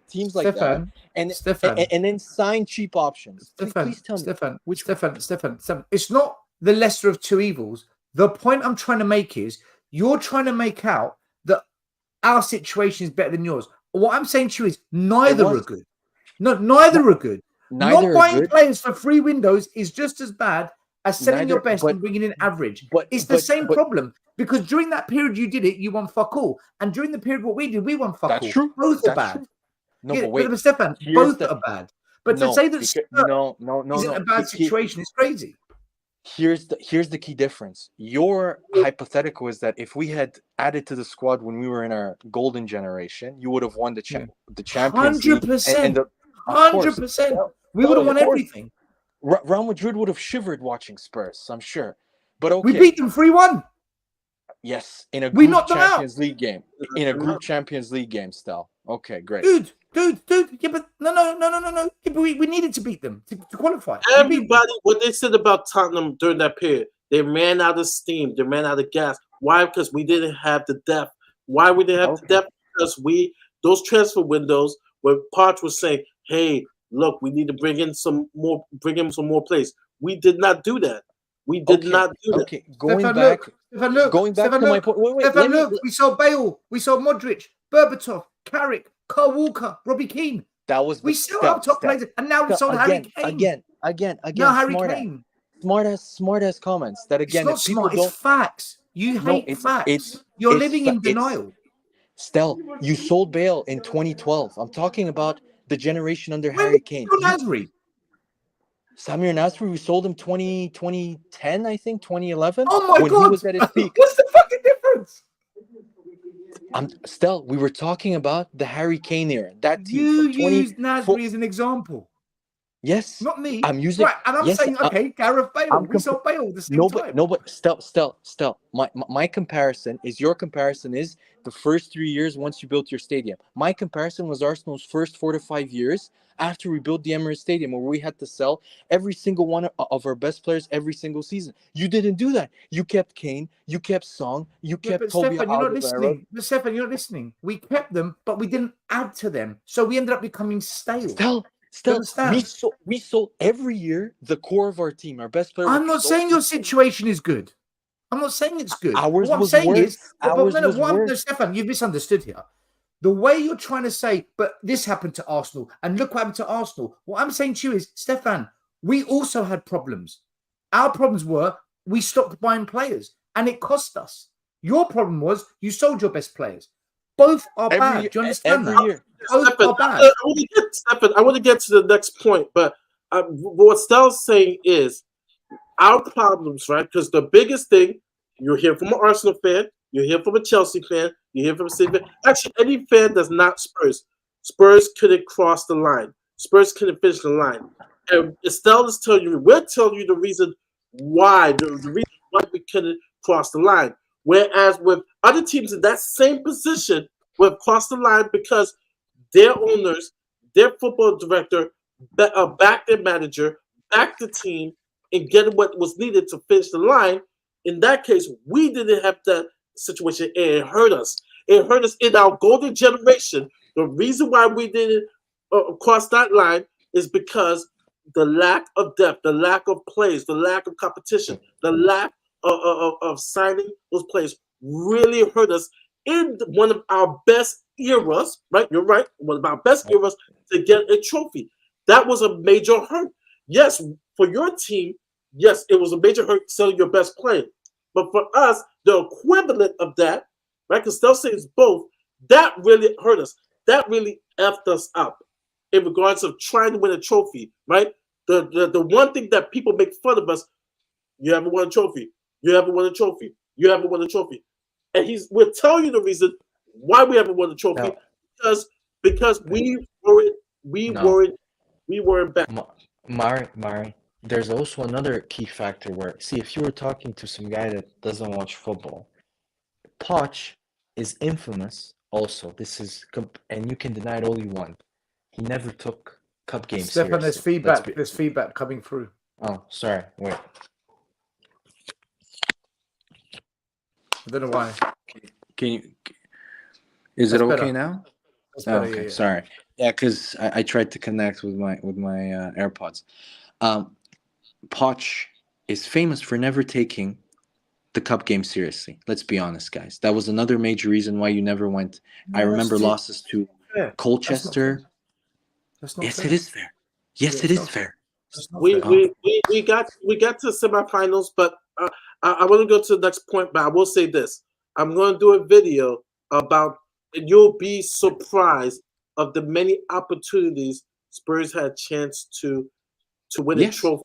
teams like that, and then sign cheap options? Please tell me. Stefan, it's not the lesser of two evils. The point I'm trying to make is you're trying to make out that our situation is better than yours. What I'm saying to you is neither are good. No, neither are good. Not buying players for free windows is just as bad as selling your best and bringing in average. It's the same problem, because during that period you did it, you won fuck all. And during the period what we did, we won fuck all. That's true. Both are bad. True. No, but wait. But Stefan, both are bad. But to say that isn't a bad situation is crazy. Here's the key difference. Your hypothetical is that if we had added to the squad when we were in our golden generation, you would have won the Champions League. 100%. 100%. We would have won everything. Real Madrid would have shivered watching Spurs, I'm sure. But okay. We beat them 3-1. Yes, in a group Champions League game. In a group Champions League game, still. Okay, great. Dude. Yeah, but no. Yeah, but we needed to beat them to qualify. Everybody, what they said about Tottenham during that period, they ran out of steam. They ran out of gas. Why? Because we didn't have the depth. Why we didn't have the depth? Because those transfer windows where Poch was saying, hey, look, we need to bring in some more players. We did not do that. We did not do that. Okay, going back to my point. Look, we saw Bale, we saw Modric, Berbatov, Carrick, Carl Walker, Robbie Keane. We still have top players, and now we sold Harry Kane. Again. Now Harry Kane. Smart ass comments. That again, it's not smart. It's facts. You hate facts. You're living in denial. Stell, you sold Bale in 2012. I'm talking about the generation under Harry Kane. Samir Nasri, we sold him 2010, I think, 2011. Oh my God! He was at his peak. What's the fucking difference? Stell, we were talking about the Harry Kane era. That team. You used Nasri as an example. Yes. Not me. I'm using. Right, and I'm saying, okay, Gareth Bale. We saw Bale the same time. No, but Stell. My comparison is your comparison is the first 3 years once you built your stadium. My comparison was Arsenal's first 4 to 5 years after we built the Emirates Stadium, where we had to sell every single one of our best players every single season. You didn't do that. You kept Kane. You kept Song. You kept Toby. Stefan, you're not listening. But Stefan, you're not listening. We kept them, but we didn't add to them. So we ended up becoming stale. Still, we sold every year the core of our team, our best player. I'm not saying your situation is good. I'm not saying it's good. What I'm saying is, Stefan, you've misunderstood here. The way you're trying to say, but this happened to Arsenal, and look what happened to Arsenal. What I'm saying to you is, Stefan, we also had problems. Our problems were we stopped buying players, and it cost us. Your problem was you sold your best players. Both are bad. Do you understand that? Year. Both are bad. I want to get to the next point, but what Stell's saying is our problems, right? Because the biggest thing, you're here from an Arsenal fan, you're here from a Chelsea fan, you're here from a City fan. Actually, any fan that's not Spurs. Spurs couldn't cross the line. Spurs couldn't finish the line. And Estelle is telling you, we're telling you the reason why, the reason why we couldn't cross the line. Whereas with other teams in that same position, we've crossed the line because their owners, their football director, backed their manager, backed the team, and get what was needed to finish the line. In that case, we didn't have that situation, and it hurt us. It hurt us in our golden generation. The reason why we didn't cross that line is because the lack of depth, the lack of plays, the lack of competition, the lack of signing those players really hurt us in one of our best eras, right? You're right. One of our best eras to get a trophy. That was a major hurt. Yes, for your team, yes, it was a major hurt selling your best player. But for us, the equivalent of that, right? Because they'll say it's both, that really hurt us. That really effed us up in regards of trying to win a trophy, right? The one thing that people make fun of us, you haven't won a trophy. You haven't won a trophy. You haven't won a trophy. And we're telling you the reason why we haven't won a trophy, because we weren't back. Mari, there's also another key factor where, see, if you were talking to some guy that doesn't watch football, Poch is infamous also. And you can deny it all you want. He never took cup games. Stefan, there's feedback. There's feedback coming through. Oh, sorry. Wait. I don't know why. Is it okay better. now? Better, okay, yeah. sorry. Yeah, because I tried to connect with my AirPods. Poch is famous for never taking the cup game seriously. Let's be honest, guys. That was another major reason why you never went. I No, remember that's losses to fair. Colchester. That's not Yes, fair. it is fair. Yes, Yeah, it it's is not fair. That's not We, fair. we got to semifinals, but I want to go to the next point. But I will say this: I'm going to do a video about, and you'll be surprised of the many opportunities Spurs had a chance to win a Yes. trophy,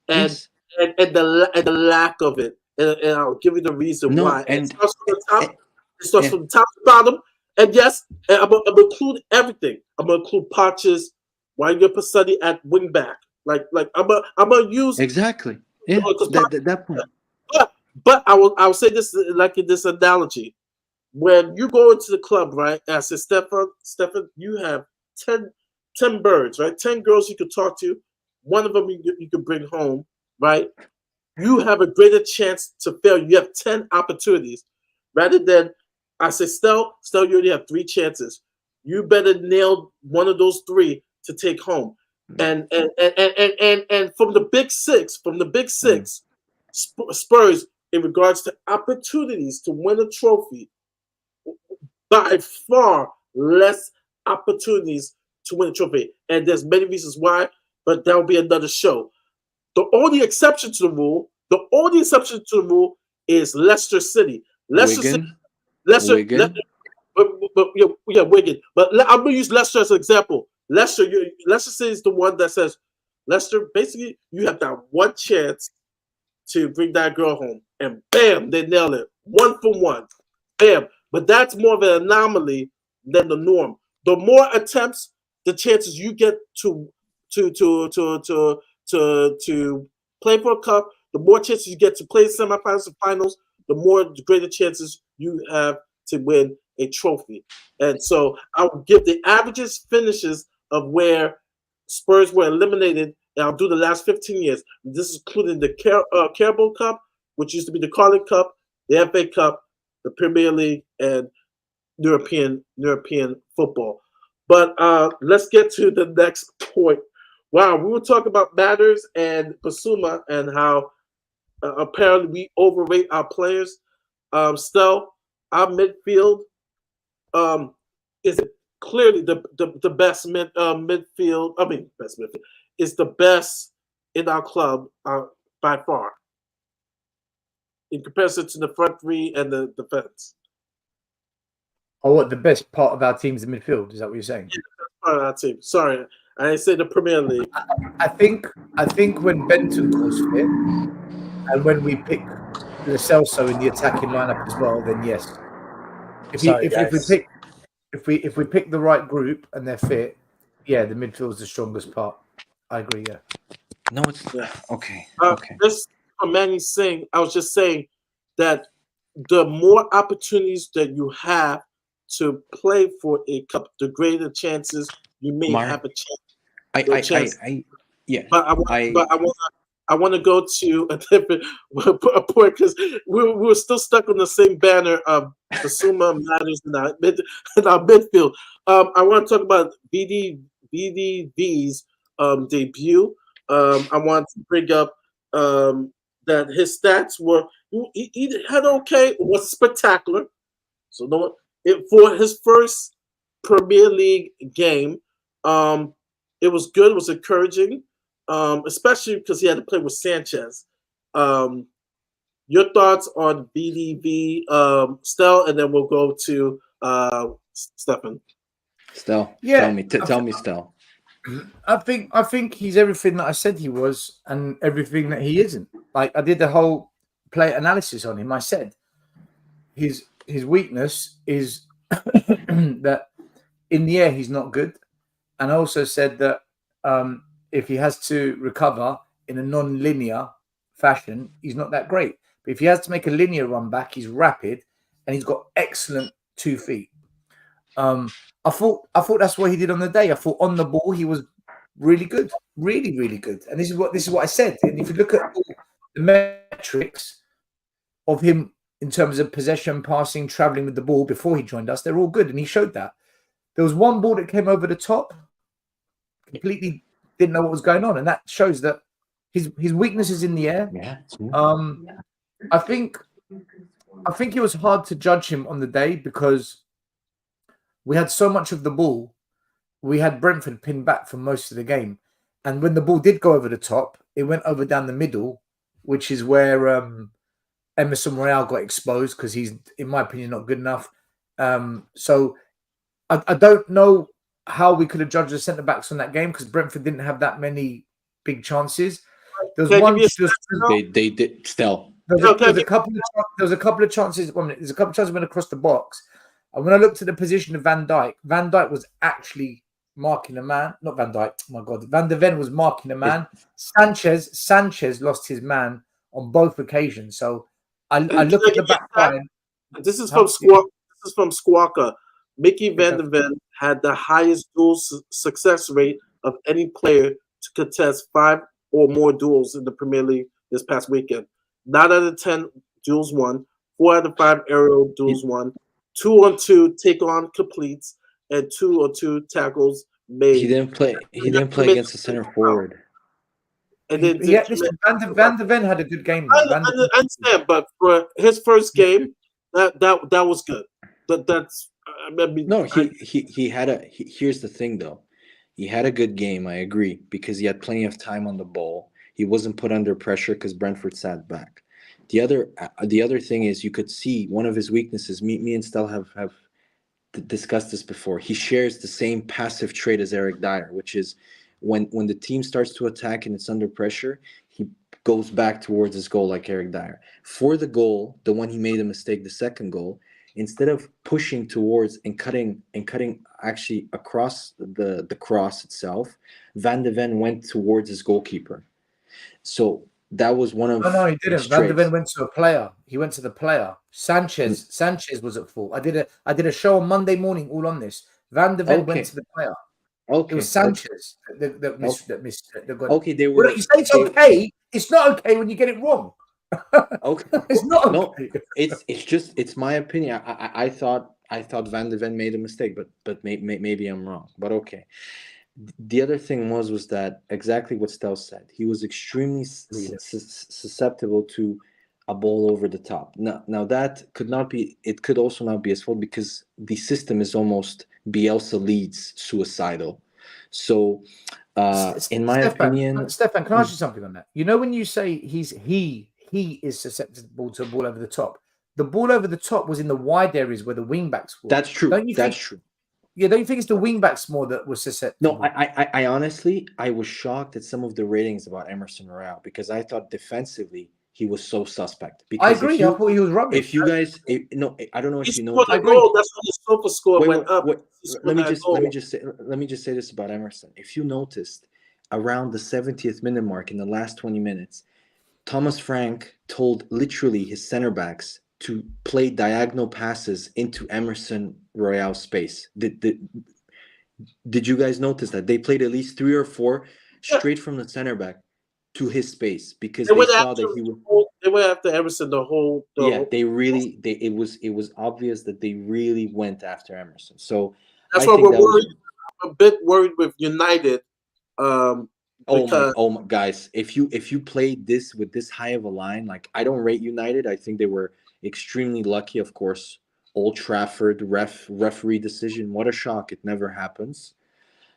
and Yes. and the lack of it. And I'll give you the reason No, why. and It starts from the top. It starts yeah. from the top to bottom. And yes, I'm gonna include everything. I'm gonna include Potches, why you're Passetti at wing back. Like I'm gonna use Exactly. Yeah. That point. but I will say this like in this analogy. When you go into the club, right? And I said, Stefan, you have 10 birds, right? 10 girls you could talk to. One of them you could bring home, right? You have a greater chance to fail. You have 10 opportunities rather than I say, Stell, you only have 3 chances. You better nail one of those 3 to take home. And from the big six, Spurs, in regards to opportunities to win a trophy, by far less opportunities to win a trophy. And there's many reasons why, but that will be another show. The only exception to the rule is Leicester City. Wigan. Wigan. But I'm gonna use Leicester as an example. Leicester City is the one that says, Leicester, basically, you have that one chance to bring that girl home, and bam, they nail it. 1 for 1, bam. But that's more of an anomaly than the norm. The more attempts, the chances you get to play for a cup, the more chances you get to play semifinals and finals, the greater chances you have to win a trophy. And so I'll give the averages finishes of where Spurs were eliminated, and I'll do the last 15 years. This is including the Carabao Cup, which used to be the Carling Cup, the FA Cup, the Premier League, and European football. But let's get to the next point. Wow, we were talking about Matters and Bissouma and how apparently we overrate our players. Still, our midfield is clearly the best midfield. I mean, best midfield is the best in our club by far, in comparison to the front 3 and the defense. Oh, what, the best part of our team's the midfield? Is that what you're saying? Yeah, the best part of our team. Sorry, I didn't say the Premier League. I think when Benton was fit, and when we pick Lo Celso in the attacking lineup as well, then yes. If we pick the right group and they're fit, yeah, the midfield's the strongest part. I agree. Yeah. No, it's okay. This Manny saying, I was just saying that the more opportunities that you have to play for a cup, the greater chances you may have a chance. But I want to go to a different point because we're still stuck on the same banner of Bissouma Matters in our midfield. I want to talk about BDV's debut. I want to bring up that his stats were he had okay, it was spectacular. So for his first Premier League game, it was good. It was encouraging, especially because he had to play with Sanchez. Your thoughts on BDV, Stel, and then we'll go to Stefan. Stel, Yeah, tell me, Stel. I think he's everything that I said he was, and everything that he isn't. Like, I did the whole play analysis on him. I said his weakness is that in the air he's not good, and I also said that if he has to recover in a non-linear fashion, he's not that great. But if he has to make a linear run back, he's rapid and he's got excellent 2 feet. I thought that's what he did on the day. I thought on the ball he was really good, really, really good. And this is what I said. And if you look at the metrics of him in terms of possession, passing, traveling with the ball before he joined us, they're all good. And he showed that. There was one ball that came over the top, completely didn't know what was going on, and that shows that his weakness is in the air. Yeah. I think I think it was hard to judge him on the day because we had so much of the ball. We had Brentford pinned back for most of the game. And when the ball did go over the top, it went over down the middle, which is where Emerson Royale got exposed because he's, in my opinion, not good enough. So I don't know how we could have judged the centre-backs on that game because Brentford didn't have that many big chances. There was one. They did still. There's a couple of chances. 1 minute. There's a couple of chances went across the box, and when I looked at the position of Van Dijk was actually marking a man. Not Van Dijk. Oh my God, Van de Ven was marking a man. Sanchez lost his man on both occasions. So I look at the back line. This is from Squawka. Mickey Van de Ven had the highest duel success rate of any player to contest 5 or more duels in the Premier League this past weekend. 9 out of 10 duels won, 4 out of 5 aerial duels won, 2-on-2 take-on completes, and 2-on-2 tackles made. He didn't play against the center forward. And then Van de Ven had a good game. I understand, but for his first game, that was good. He had a. Here's the thing, though. He had a good game. I agree because he had plenty of time on the ball. He wasn't put under pressure because Brentford sat back. The other thing is you could see one of his weaknesses. Me and Stel have discussed this before. He shares the same passive trait as Eric Dyer, which is when the team starts to attack and it's under pressure, he goes back towards his goal like Eric Dyer. For the goal, the one he made a mistake, the second goal, instead of pushing towards and cutting actually across the cross itself, Van de Ven went towards his goalkeeper. So that was one of no, he didn't. Van de Ven went to a player. He went to the player. Sanchez was at fault. I did a show on Monday morning all on this. Van de Ven went to the player. Okay. It was Sanchez that missed. Okay, they were. You say it's okay. It's not okay when you get it wrong. Okay, it's not okay. No, it's my opinion. I thought Van de Ven made a mistake, but maybe I'm wrong. But okay. The other thing was that exactly what Stel said. He was extremely susceptible to a ball over the top. Now that could not be. It could also not be his fault because the system is almost Bielsa leads suicidal. So, in my opinion, Stefan, can I ask you something on that? You know, when you say he is susceptible to a ball over the top, the ball over the top was in the wide areas where the wing backs were. That's true. That's true. Yeah, don't you think it's the wing backs more that was susceptible? No, I honestly, I was shocked at some of the ratings about Emerson Royale because I thought defensively he was so suspect. Because I agree. I thought he was rubbish. If you guys, no, I don't know if you know. I agree. That's when the sofa score went up. Let me just say this about Emerson. If you noticed, around the 70th minute mark in the last 20 minutes, Thomas Frank told literally his center backs to play diagonal passes into Emerson Royale space. Did you guys notice that they played at least 3 or 4 straight from the center back to his space because they saw that he would. They went after Emerson the whole. It was obvious that they really went after Emerson. So that's why we're worried. I'm a bit worried with United. Oh my guys! If you played this with this high of a line, like I don't rate United. I think they were extremely lucky, of course. Old Trafford referee decision. What a shock! It never happens.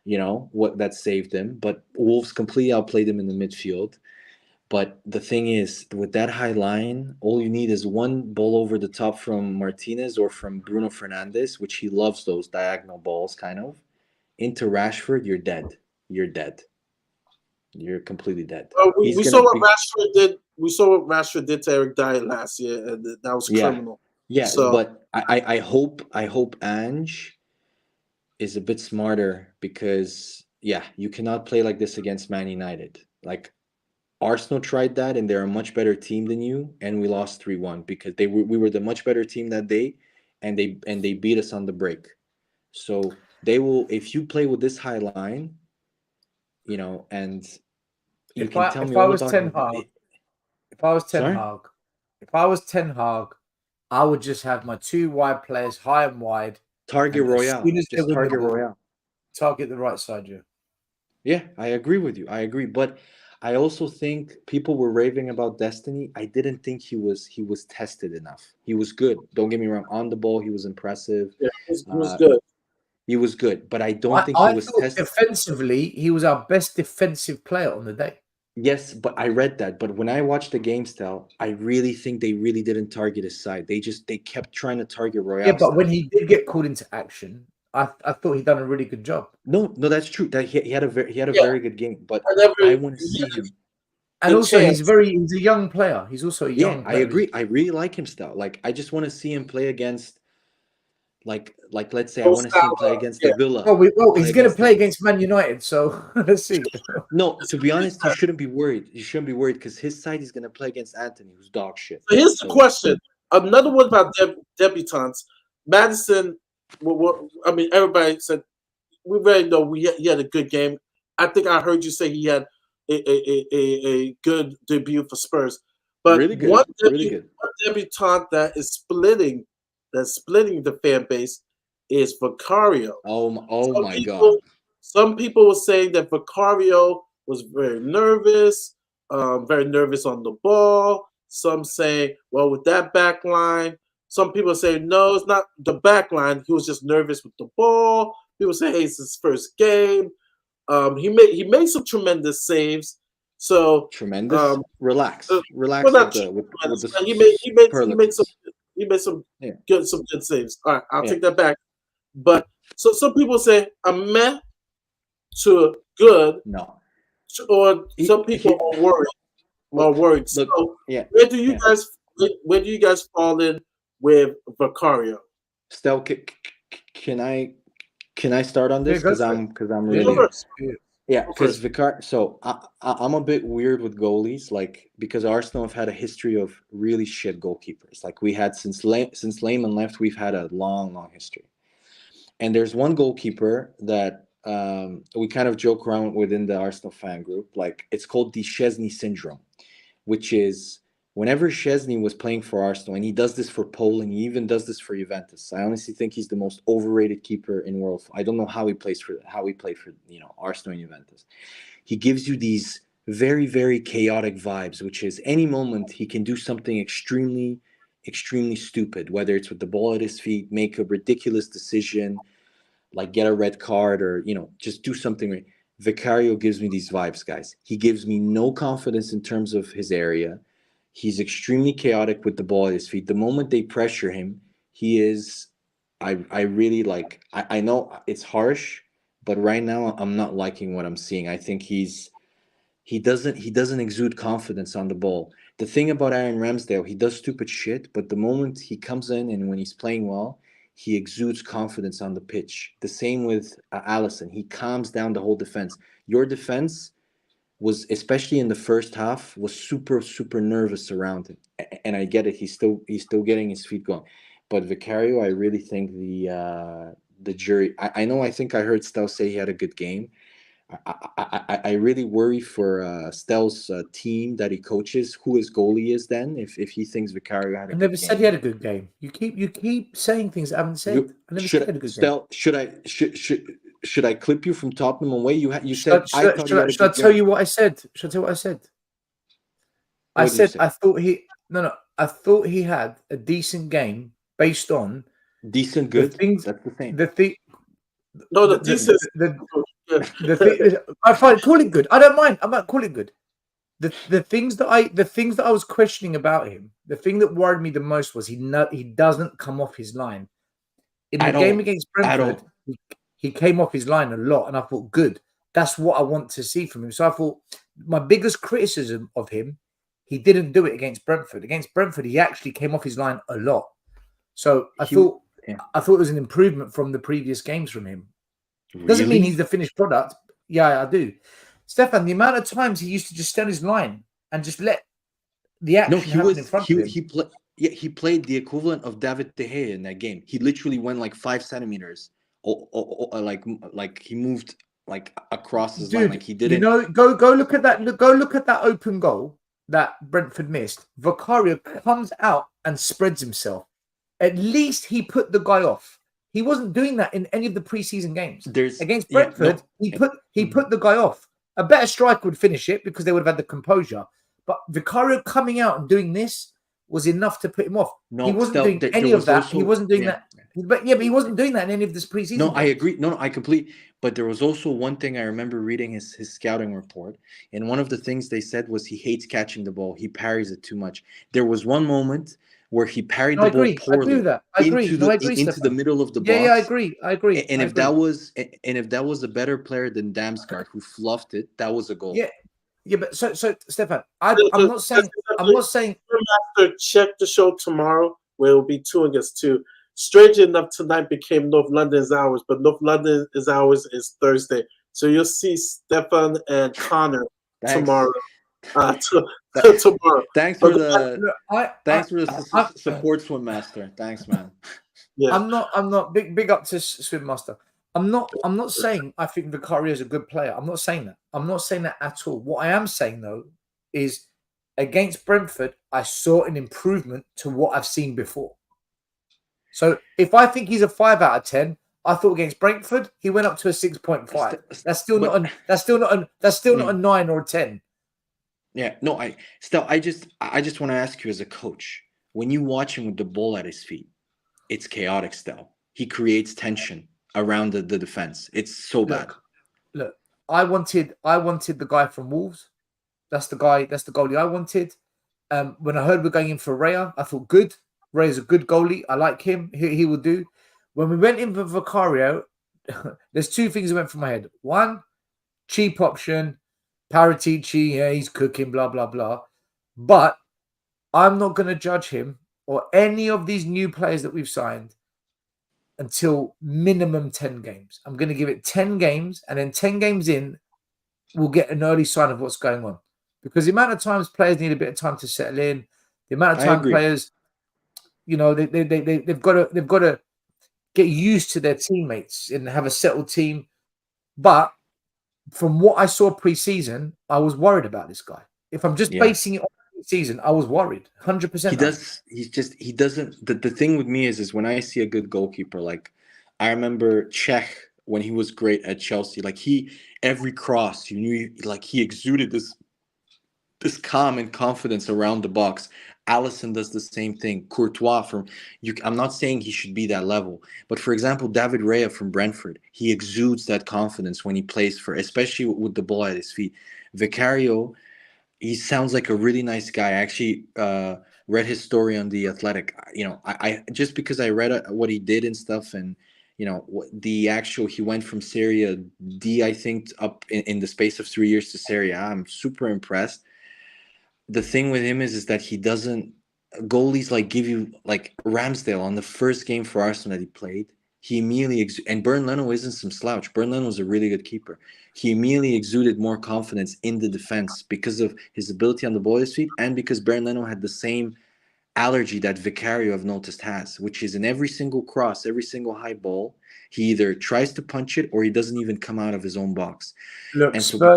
You know what that saved them. But Wolves completely outplayed them in the midfield. But the thing is, with that high line, all you need is one ball over the top from Martinez or from Bruno Fernandes, which he loves those diagonal balls, kind of. Into Rashford, you're dead. You're dead. You're completely dead. We saw what Rashford did. We saw what Rashford did to Eric Dyer last year, and that was criminal. Yeah, but I hope Ange is a bit smarter because you cannot play like this against Man United. Like Arsenal tried that, and they're a much better team than you, and we lost 3-1 because we were the much better team that day, and they beat us on the break. So they will if you play with this high line, you know, and you can tell me if I was Ten Hag, I would just have my 2 wide players high and wide. Target Royale. Target the right side, Yeah, I agree with you. I agree. But I also think people were raving about Destiny. I didn't think he was tested enough. He was good. Don't get me wrong. On the ball, he was impressive. Yeah, it was good. He was good, but I don't think he was thought tested. defensively, he was our best defensive player on the day. Yes, but I read that. But when I watched the game style, I really think they really didn't target his side. They kept trying to target Royale. Yeah, but when he did get called into action, I thought he'd done a really good job. No, that's true. That he had a very good game. But Whenever I want to see him. And the also, chance. he's a young player. He's also a young Yeah, I player. agree. I really like him still. Like, I just want to see him play against, like let's say I want to see him play against the Villa. Well, he's going to play against Man United, so let's see. No, to be honest, you shouldn't be worried. You shouldn't be worried because his side is going to play against Anthony, who's dog shit. So here's the question. Another one about debutants. Madison, I mean, everybody said, we already know he had a good game. I think I heard you say he had a good debut for Spurs. But really good, one good. debutant that is splitting the fan base is Vicario. Oh my God. Some people were saying that Vicario was very nervous on the ball. Some say, well, with that back line. Some people say, no, it's not the back line. He was just nervous with the ball. People say, hey, it's his first game. He made some tremendous saves. So tremendous. Relax. Well, with the he made some good saves. All right, I'll take that back. But so some people say a meh to good. No. Or some people are worried. Look, so where do you guys fall in with Vicario? Stel, can I start on this? Because I'm really because Vicario. So I'm a bit weird with goalies, like, because Arsenal have had a history of really shit goalkeepers. Like, we had since Lehman left, we've had a long history. And there's one goalkeeper that we kind of joke around within the Arsenal fan group. Like, it's called the Szczesny syndrome, which is whenever Szczesny was playing for Arsenal, and he does this for Poland, he even does this for Juventus. I honestly think he's the most overrated keeper in world. I don't know how he played for Arsenal and Juventus. He gives you these very, very chaotic vibes, which is any moment he can do something extremely stupid, whether it's with the ball at his feet, make a ridiculous decision, like get a red card, or just do something. Vicario gives me these vibes, guys. He gives me no confidence in terms of his area. He's extremely chaotic with the ball at his feet. The moment they pressure him, he is. I really like. I know it's harsh, but right now I'm not liking what I'm seeing. I think he doesn't exude confidence on the ball. The thing about Aaron Ramsdale, he does stupid shit, but the moment he comes in and when he's playing well, he exudes confidence on the pitch. The same with Alisson. He calms down the whole defense. Your defense was, especially in the first half, was super nervous around him. And I get it. He's still getting his feet going. But Vicario, I really think the jury. I know. I think I heard Stel say he had a good game. I really worry for Stel's team that he coaches, who his goalie is. Then, if he thinks Vicario had a good game. I never said he had a good game. You keep saying things I haven't said. I never said he had a good Stel, game. Should I clip you from Tottenham away? You said should I tell you what I said? Should I tell you what I said? I said I thought he had a decent game based on decent good. That's the thing. I find call it good. I don't mind. I might call it good. The things that I was questioning about him, the thing that worried me the most was he doesn't come off his line. In the game against Brentford, he came off his line a lot, and I thought, good. That's what I want to see from him. So I thought my biggest criticism of him, he didn't do it against Brentford. Against Brentford, he actually came off his line a lot. So I thought it was an improvement from the previous games from him. Doesn't mean he's the finished product. Yeah, I do. Stefan, the amount of times he used to just stand his line and just let the action happen in front of him. He played the equivalent of David De Gea in that game. He literally went like 5 centimeters. Like he moved like across his line, like he didn't. Go look at that. Go look at that open goal that Brentford missed. Vicario comes out and spreads himself. At least he put the guy off. He wasn't doing that in any of the preseason games. Against Brentford, he put the guy off. A better striker would finish it because they would have had the composure. But Vicario coming out and doing this was enough to put him off. No, he wasn't still, doing there any of was that. also, He wasn't doing yeah. that. But he wasn't doing that in any of this preseason. No, I games. agree. No, I completely. But there was also one thing I remember reading his scouting report, and one of the things they said was he hates catching the ball. He parries it too much. There was one moment where he parried the ball poorly I agree with that. I agree. into No, the I agree, into the Stefan. middle of the box. Yeah, I agree. I agree. And if that was a better player than Damsgaard who fluffed it, that was a goal. Yeah, but so Stefan, I'm not saying Master check the show tomorrow where it will be 2 against 2. Strange enough, tonight became North London's hours, but North London's hours is Thursday. So you'll see Stefan and Connor tomorrow. Tomorrow. Thanks for the support, Swim Master. Thanks, man. Yeah. I'm not big up to Swim Master. I'm not saying I think Vicario is a good player. I'm not saying that. I'm not saying that at all. What I am saying though is against Brentford, I saw an improvement to what I've seen before. So if I think he's a 5 out of 10, I thought against Brentford he went up to a 6.5. That's still not a 9 or a 10. Yeah, no, I just want to ask you as a coach, when you watch him with the ball at his feet, it's chaotic still. He creates tension around the defense. It's so bad. Look, I wanted the guy from Wolves. That's the goalie I wanted. When I heard we're going in for Raya, I thought good. Raya's a good goalie. I like him. He will do. When we went in for Vicario, there's 2 things that went through my head. One, cheap option. Paratici, yeah, he's cooking, blah, blah, blah. But I'm not going to judge him or any of these new players that we've signed until minimum 10 games. I'm going to give it 10 games, and then 10 games in, we'll get an early sign of what's going on. Because the amount of times players need a bit of time to settle in, the amount of time players, you know, they've got to get used to their teammates and have a settled team. But from what I saw pre-season, I was worried about this guy. If I'm just basing it on pre-season, I was worried, 100%. He doesn't. The thing with me is when I see a good goalkeeper, like I remember Czech when he was great at Chelsea. Like every cross, you knew, like he exuded this calm and confidence around the box. Alisson does the same thing. Courtois I'm not saying he should be that level, but for example, David Raya from Brentford, he exudes that confidence when he plays especially with the ball at his feet. Vicario, he sounds like a really nice guy. I actually read his story on The Athletic. You know, I just because I read what he did and stuff, and you know, he went from Serie D, I think, up in the space of 3 years to Serie A. I'm super impressed. The thing with him is that he doesn't goalies like give you, like Ramsdale on the first game for Arsenal that he played, he immediately and Bernd Leno isn't some slouch. Bernd Leno was a really good keeper. He immediately exuded more confidence in the defense because of his ability on the ball at his feet, and because Bernd Leno had the same allergy that Vicario, I've noticed, has, which is in every single cross, every single high ball, he either tries to punch it or he doesn't even come out of his own box. Look, and so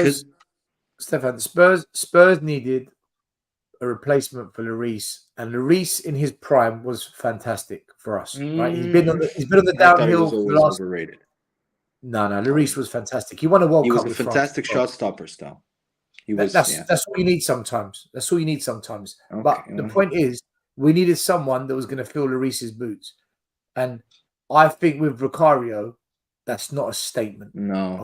Stefan, Spurs needed a replacement for Lloris, and Lloris in his prime was fantastic for us. Right, he's been on the downhill for the last. Overrated. No, Lloris was fantastic. He won a World Cup. He was a fantastic shot stopper, still. That's all you need sometimes. That's all you need sometimes. Okay. But the point is, we needed someone that was going to fill Lloris's boots, and I think with Vicario, that's not a statement. No,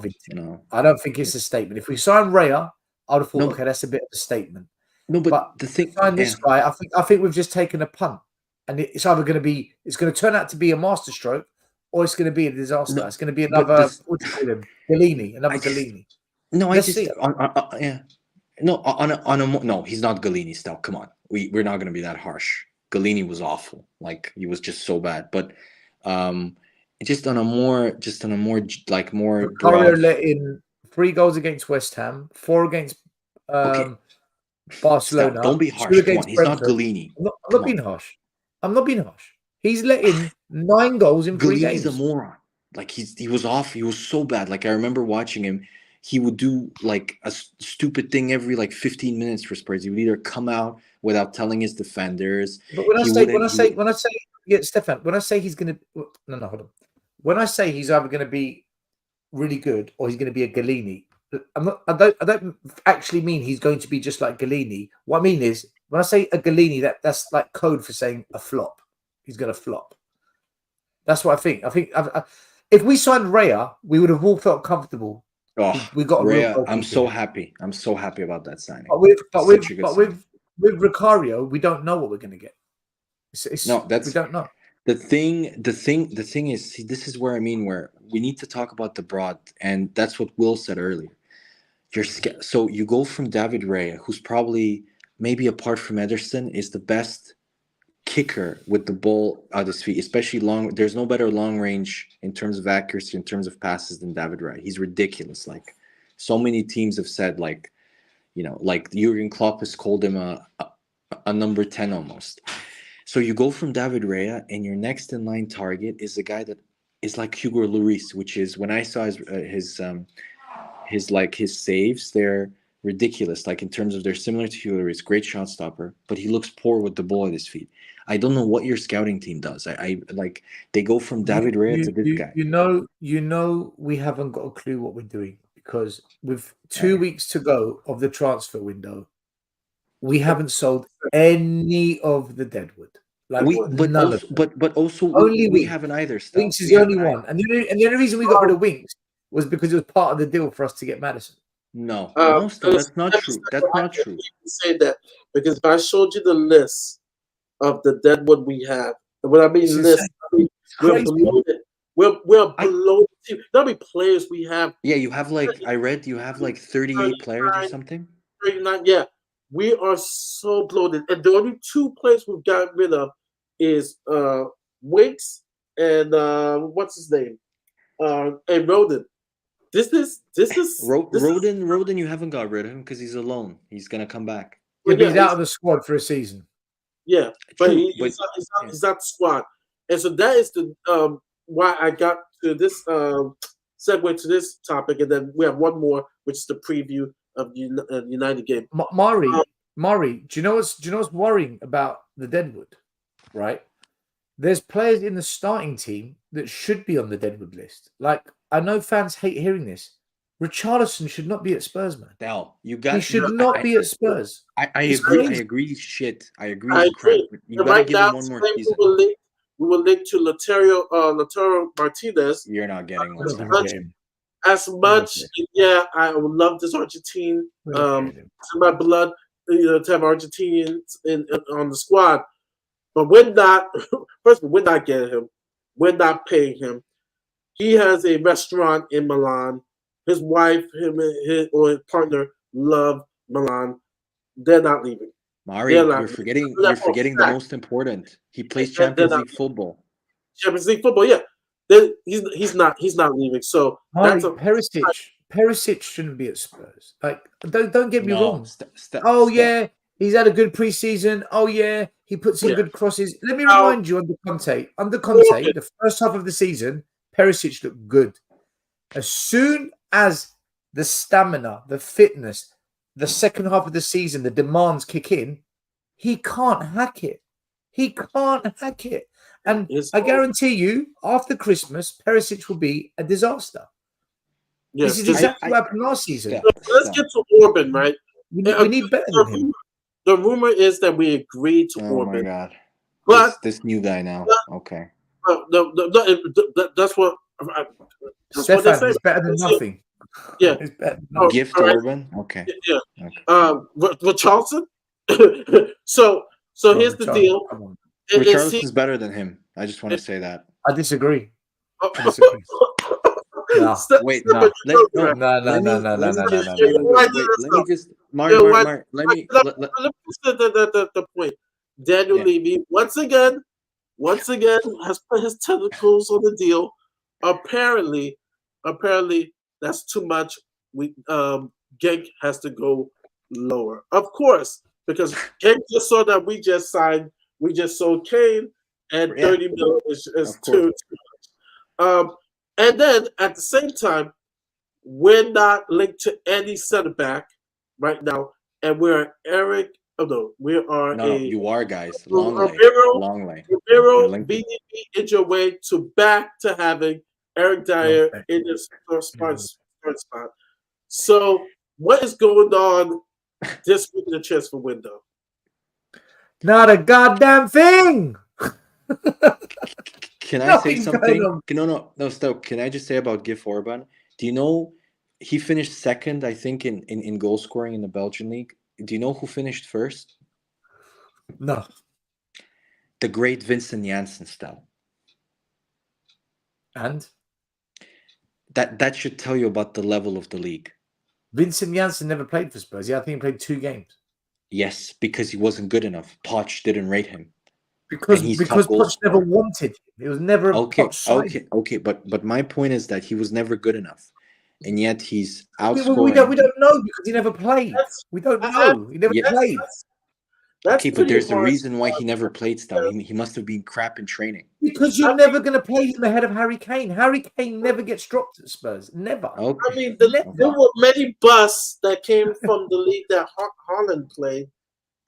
I don't think it's a statement. If we sign Raya, I would have thought, okay, that's a bit of a statement. No, but the thing, sign this guy, I think we've just taken a punt, and it's either going to turn out to be a masterstroke, or it's going to be a disaster. No, it's going to be another Galini, Galini. No, No, he's not Galini still. Come on, we're not going to be that harsh. Galini was awful. Like, he was just so bad. But just on a more like more. Vicario let in 3 goals against West Ham, 4 against Barcelona. Stop. Don't be harsh. Come on. He's not Galini. I'm not being harsh. I'm not being harsh. He's let in 9 goals in 3 games. Galini's a moron. Like, he was off. He was so bad. Like, I remember watching him. He would do like a stupid thing every like 15 minutes for Spurs. He would either come out without telling his defenders. But when I say, Stefan, when I say he's going to, no, hold on. When I say he's either going to be really good or he's going to be a Galini, I don't actually mean he's going to be just like Galini. What I mean is, when I say a Galini, that's like code for saying a flop. He's going to flop. That's what I think. If we signed Raya, we would have all felt comfortable. Oh, we got a Raya, real I'm so happy. I'm so happy about that signing. But with Vicario, we don't know what we're going to get. We don't know. The thing is, see, this is where I mean, where we need to talk about the broad, and that's what Will said earlier. So you go from David Raya, who's probably, maybe apart from Ederson, is the best kicker with the ball at his feet, especially long. There's no better long range in terms of accuracy, in terms of passes than David Raya. He's ridiculous. Like, so many teams have said, like, you know, like Jurgen Klopp has called him a number 10 almost. So you go from David Raya, and your next in line target is a guy that is like Hugo Lloris, which is, when I saw his saves, they're ridiculous. Like, in terms of, they're similar to Hugo Lloris, great shot stopper, but he looks poor with the ball at his feet. I don't know what your scouting team does. I like, they go from David Raya to this guy. You know, we haven't got a clue what we're doing, because with 2 weeks to go of the transfer window, we haven't sold any of the Deadwood. Like, but also only we haven't either. Winks is the only one, and the only reason we got rid of Winks was because it was part of the deal for us to get Maddison. No, still, that's not true. That's not true. Say that, because if I showed you the list of the Deadwood we have, and when I mean list, we're below it. We're below the team. There'll be players we have. Yeah, you have like, I read you have like 38 players or something. 39, yeah. We are so bloated, and the only two players we've gotten rid of is Winks and what's his name, and Roden. This is Roden. You haven't got rid of him because he's alone. He's gonna come back. Yeah, he's out of the squad for a season. Yeah, but he's not the squad, and so that is the why I got to this segue to this topic, and then we have one more, which is the preview of the United game. Murray, do you know what's worrying about the Deadwood? Right, there's players in the starting team that should be on the Deadwood list. Like, I know fans hate hearing this. Richarlison should not be at Spurs, man. He should not be at Spurs. I agree. I agree. Shit, I agree. You gotta give him one more season. We will link to Lautaro Martinez. You're not getting one. As much, yeah, I would love this Argentine. In my blood, to have Argentinians on the squad, but we're not. First of all, we're not getting him. We're not paying him. He has a restaurant in Milan. His wife, him, his partner love Milan. They're not leaving. Mari, you're forgetting the most important. He plays Champions League football. Champions League football, yeah. He's not leaving. So Mari, Perisic shouldn't be at Spurs. Like, don't get me wrong. Yeah, he's had a good preseason. Oh yeah, he puts in good crosses. Let me remind you, under Conte, the first half of the season, Perisic looked good. As soon as the stamina, the fitness, the second half of the season, the demands kick in, he can't hack it. And I guarantee you, after Christmas, Perisic will be a disaster. Yes, this is exactly what happened last season. Let's get to Orban, right? We need better than him. The rumor is that we agreed to Orban. Oh my God. But this new guy now. Okay. That's what... Stefan is better than nothing. Yeah. Gift Orban? Okay. Yeah. Okay. With Charlton? So here's the deal. Richarlison's better than him. I just want to say that. I disagree. No. Wait, no. Let me just Mark, let me the point. Daniel Levy once again has put his tentacles on the deal. Apparently that's too much. Genk has to go lower, of course, because Genk just saw that we just sold Kane, and 30 million is too much. And then at the same time, we're not linked to any center back right now, and we're Eric. Oh no, we are. No, you are, guys. Long way. Ribeiro, BDP, in your way back to having Eric Dyer in his first spot. So what is going on this week in the transfer window? Not a goddamn thing. Can I say Nothing's something? going on. No, stop. Can I just say about Gif Orban? Do you know he finished second, I think, in goal scoring in the Belgian league? Do you know who finished first? No. The great Vincent Janssen style. And That should tell you about the level of the league. Vincent Janssen never played for Spurs. Yeah, I think he played 2 games. Yes, because he wasn't good enough. Poch didn't rate him. Because he's Poch top goal never scorer. wanted him. It was never Okay, Poch's side. okay. But my point is that he was never good enough, and yet he's We outscoring. don't know because he never played. We don't know. He never played. That's okay, but there's a hard. reason why he never played. Still, he must have been crap in training. Because you're never going to play him ahead of Harry Kane. Harry Kane never gets dropped at Spurs. Never. Okay. I mean, there were many busts that came from the league that Holland played,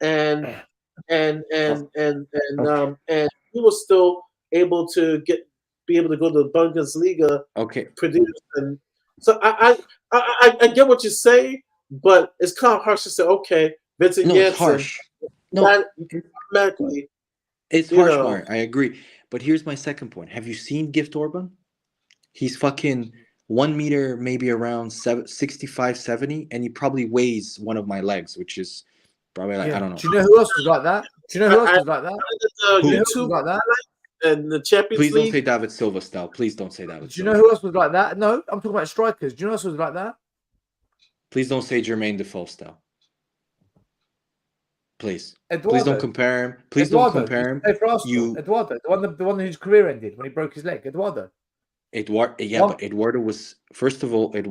and he was still able to be able to go to the Bundesliga. Okay. Produce, and so I get what you say, but it's kind of harsh to say. Okay, Vincent No, Janssen, it's harsh. No, automatically. it's harsh, Mark. I agree. But here's my second point. Have you seen Gift Orban? He's fucking 1 meter, maybe around 65, 70, and he probably weighs one of my legs, which is probably like, I don't know. Do you know who else was like that? Do you know who else was like that? YouTube like that? And the Champions Please League. don't say David Silva style. Please don't say David Do you know who else was like that? No, I'm talking about strikers. Do you know who else was like that? Please don't say Jermaine Defoe style. Please. Eduardo. Please don't compare him. Please don't compare him. Eduardo, the one whose career ended when he broke his leg. Eduardo. But Eduardo was, first of all, they're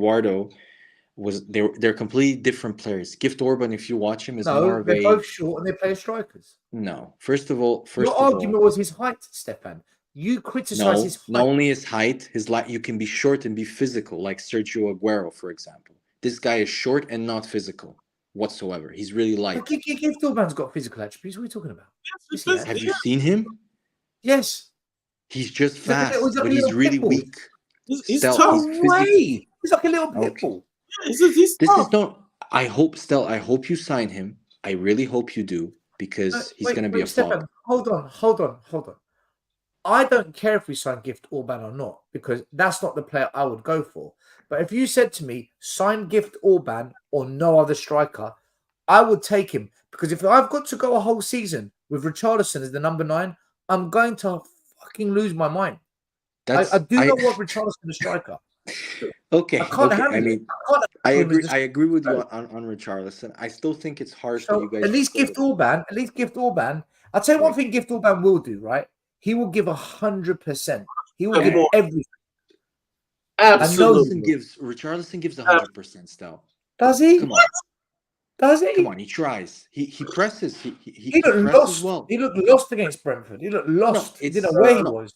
completely different players. Gift Orban, if you watch him, is more of they're both short and they play as strikers. No. Your argument was his height, Stefan. You criticize his height. Not only his height, you can be short and be physical, like Sergio Aguero, for example. This guy is short and not physical whatsoever. He's really light. Gift Orban's got physical attributes. What are you talking about? Have you seen him? Yes. He's just fast, but he's really weak. He's tough. He's like a little pit bull. He's tough. I hope you sign him. I really hope you do, because he's going to be a flop. Hold on. I don't care if we sign Gift Orban or not, because that's not the player I would go for. But if you said to me, sign Gift Orban or no other striker, I would take him. Because if I've got to go a whole season with Richarlison as the number 9, I'm going to fucking lose my mind. I do not want Richarlison as striker. Okay. I can't handle it. I agree with you on Richarlison. I still think it's harsh that you guys. At least Gift Orban. I'll tell you one thing Gift Orban will do, right? He will give 100%. He will give everything. Absolutely. Richarlison gives 100% still. Does he? Come on. Does he? Come on, he tries. He presses. He looked lost. Well. He looked lost against Brentford. He looked lost. He didn't know where he was.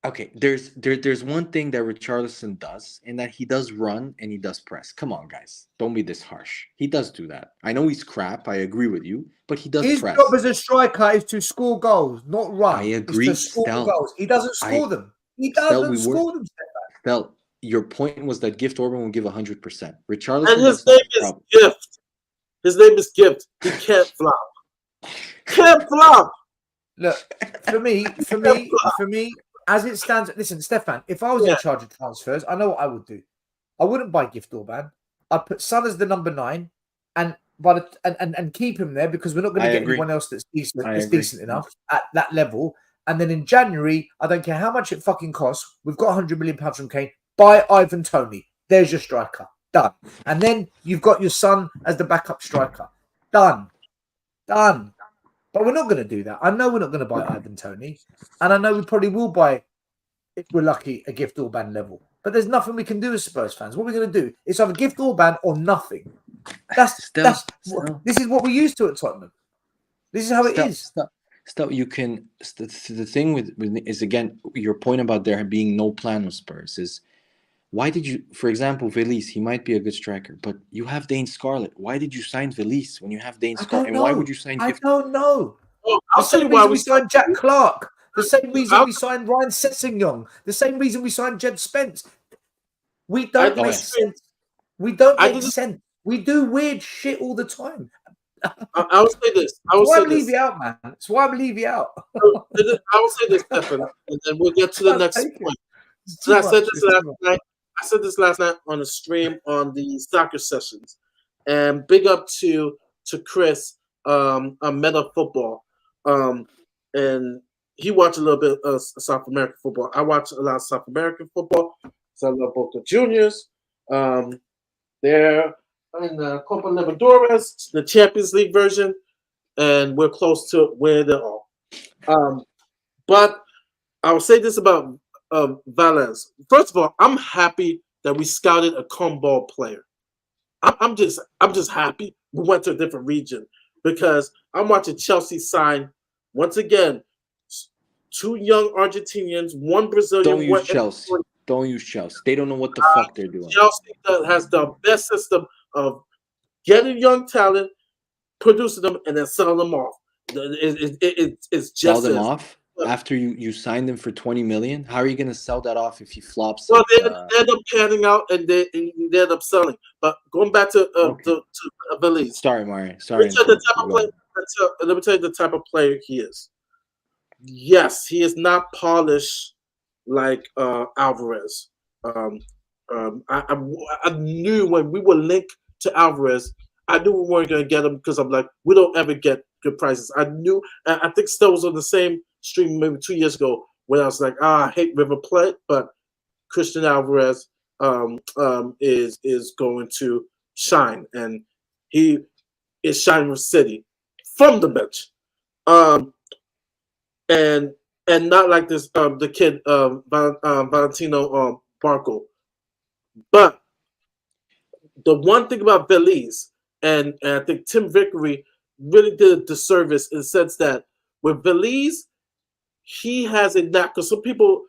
Okay, there's one thing that Richarlison does, and that he does run and he does press. Come on, guys. Don't be this harsh. He does do that. I know he's crap. I agree with you, but he does press. His job as a striker is to score goals, not run. I agree. It's to score goals. He doesn't score them. He doesn't score them. Stel, your point was that Gift Orban will give 100%. Richarlison, and his name is Gift. His name is Gift. He can't flop. Can't flop. Look, for me, as it stands, listen, Stefan, if I was in charge of transfers, I know what I would do. I wouldn't buy Gift Orban. I'd put Son as the number 9 and keep him there, because we're not going to get anyone else that's decent enough at that level. And then in January, I don't care how much it fucking costs. We've got £100 million from Kane. Buy Ivan Toney. There's your striker. Done. And then you've got your Son as the backup striker. Done. But we're not going to do that. I know we're not going to buy Ivan Toney. And I know we probably will buy, if we're lucky, a Gift Orban level. But there's nothing we can do as Spurs fans. What we're going to do is either Gift Orban or nothing. This is what we're used to at Tottenham. This is how it is. You can. The thing with is, again, your point about there being no plan with Spurs is, why did you, for example, Velis? He might be a good striker, but you have Dane Scarlett. Why did you sign Velis when you have Dane Scarlett? And why would you sign? I don't know. I'll tell you why we signed Jack Clark. The same reason we signed Ryan Sessegnon. The same reason we signed Jed Spence. We don't make sense. We don't I make didn't. sense. We do weird shit all the time. I would say this. I That's would why say I leave this. you out, man. That's why I leave you out. I will say this, Stefan, and then we'll get to the Can't next take it. point. It's So too I said much. this It's last too much. night. I said this last night on a stream on the soccer sessions, and big up to Chris, Meta Football, and he watched a little bit of South American football. I watch a lot of South American football, so I love both the juniors. They're in the Copa Libertadores, the Champions League version, and we're close to where they're all. But I will say this about Valens. First of all, I'm happy that we scouted a ball player. I'm just happy we went to a different region because I'm watching Chelsea sign once again 2 young Argentinians, 1 Brazilian. Don't use Chelsea. Don't use Chelsea. They don't know what the fuck they're doing. Chelsea has the best system of getting young talent, producing them, and then selling them off. It's just sell them off after you sign them for 20 million. How are you going to sell that off if he flops? Well, they end up panning out and they end up selling. But going back to Valise. Sorry, Mario. Sorry. Let me tell you the type of player he is. Yes, he is not polished like Alvarez. I knew when we were linked to Alvarez, I knew we weren't going to get him because I'm like, we don't ever get good prices. I knew. I think Stell was on the same stream maybe 2 years ago when I was like, I hate River Plate, but Christian Alvarez is going to shine, and he is shining with City from the bench, and not like this the kid Valentino Barco. But the one thing about Belize, and I think Tim Vickery really did a disservice in the sense that with Belize, he has a knack. Because some people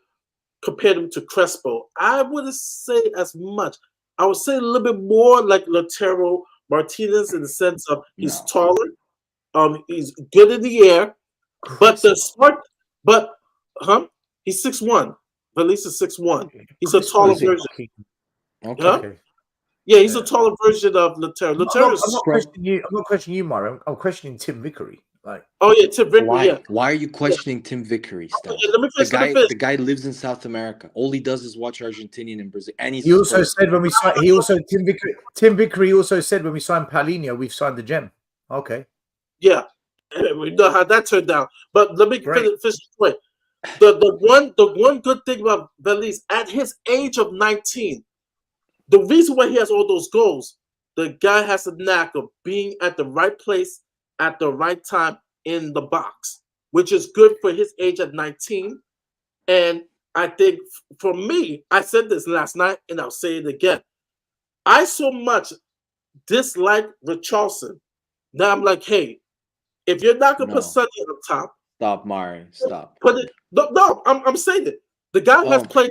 compared him to Crespo. I wouldn't say as much. I would say a little bit more like Lautaro Martinez in the sense of he's taller, he's good in the air, but he's 6'1". Belize is 6'1". He's a taller version. Okay. Huh? Yeah, he's a taller version of Lautaro. I'm not questioning you. I'm not questioning you, Mario. I'm questioning Tim Vickery. Like, oh yeah, Tim Vickery. Why? Yeah. Why are you questioning Tim Vickery? Okay, let me finish, the guy lives in South America. All he does is watch Argentinian and Brazil. And he also said when we signed. Tim Vickery also said when we signed Paulinho, we've signed the gem. Okay. Yeah, we know how that turned out. But let me finish the point. The one good thing about Belize at his age of 19, the reason why he has all those goals, the guy has a knack of being at the right place at the right time in the box, which is good for his age at 19. And I think for me, I said this last night and I'll say it again. I so much dislike Richarlison that I'm like, hey, if you're not gonna put Sonny on top, stop, Mari, stop. Put it. No, I'm saying it. The guy has played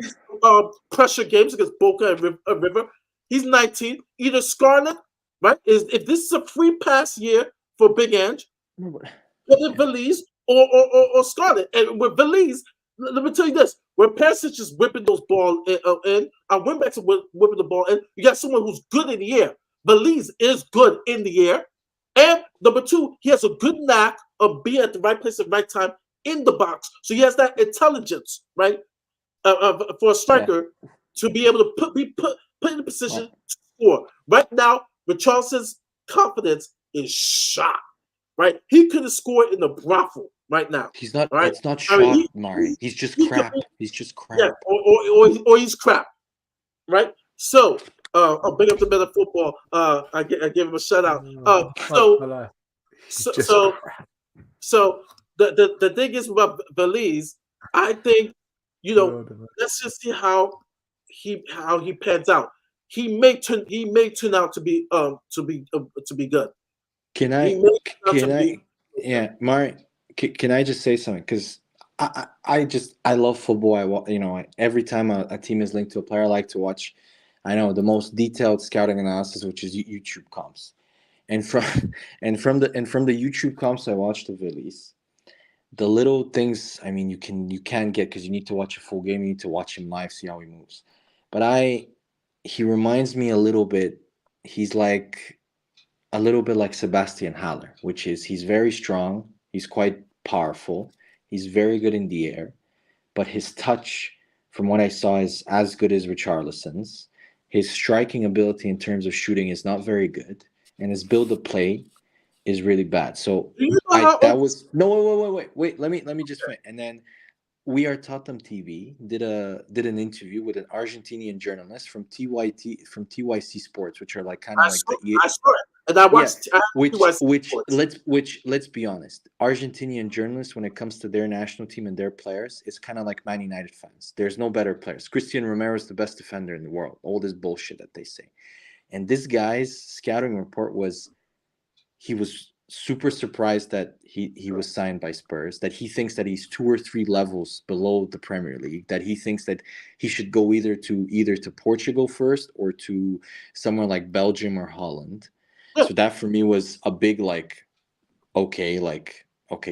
pressure games against Boca and River. He's 19. Either Scarlett, right? If this is a free pass year for Big Ange, put it Belize or Scarlett. And with Belize, let me tell you this: when Perisic is whipping those balls in, Winbacks are whipping the ball in. You got someone who's good in the air. Belize is good in the air. And number 2, he has a good knack of being at the right place at the right time in the box. So he has that intelligence, right, for a striker to be able to be put in a position to score. Right now, Richarlison's confidence is shot. Right, he could have scored in the brothel right now. He's not. Right? It's not shot, Mari. He's just crap. He's just crap. Yeah, or he's crap. Right. So. I'll bring up the Meta Football. I give him a shout out. So the thing is about Belize, I think let's just see how he pans out. He may turn out to be good. Can I? Yeah, Mari. Can I just say something? Because I love football. Every time a team is linked to a player, I like to watch. I know the most detailed scouting analysis, which is YouTube comps, and from the YouTube comps I watched of Villiers, the little things. I mean, you can get because you need to watch a full game. You need to watch him live, see how he moves. But he reminds me a little bit he's like a little bit like Sebastian Haller, which is he's very strong, he's quite powerful, he's very good in the air, but his touch, from what I saw, is as good as Richarlison's. His striking ability in terms of shooting is not very good, and his build of play is really bad. So Do you know how that was no wait. Let me just finish. And then We Are Tottenham TV did an interview with an Argentinian journalist from TYC Sports, which are like kind of like I saw it, and I yeah, watched. I let's be honest. Argentinian journalists, when it comes to their national team and their players, it's kind of like Man United fans. There's no better players. Cristiano Romero is the best defender in the world. All this bullshit that they say. And this guy's scouting report was he was super surprised that he was signed by Spurs, that he thinks that he's 2 or 3 levels below the Premier League, that he thinks that he should go either to Portugal first or to somewhere like Belgium or Holland. Yeah. So that for me was a big okay,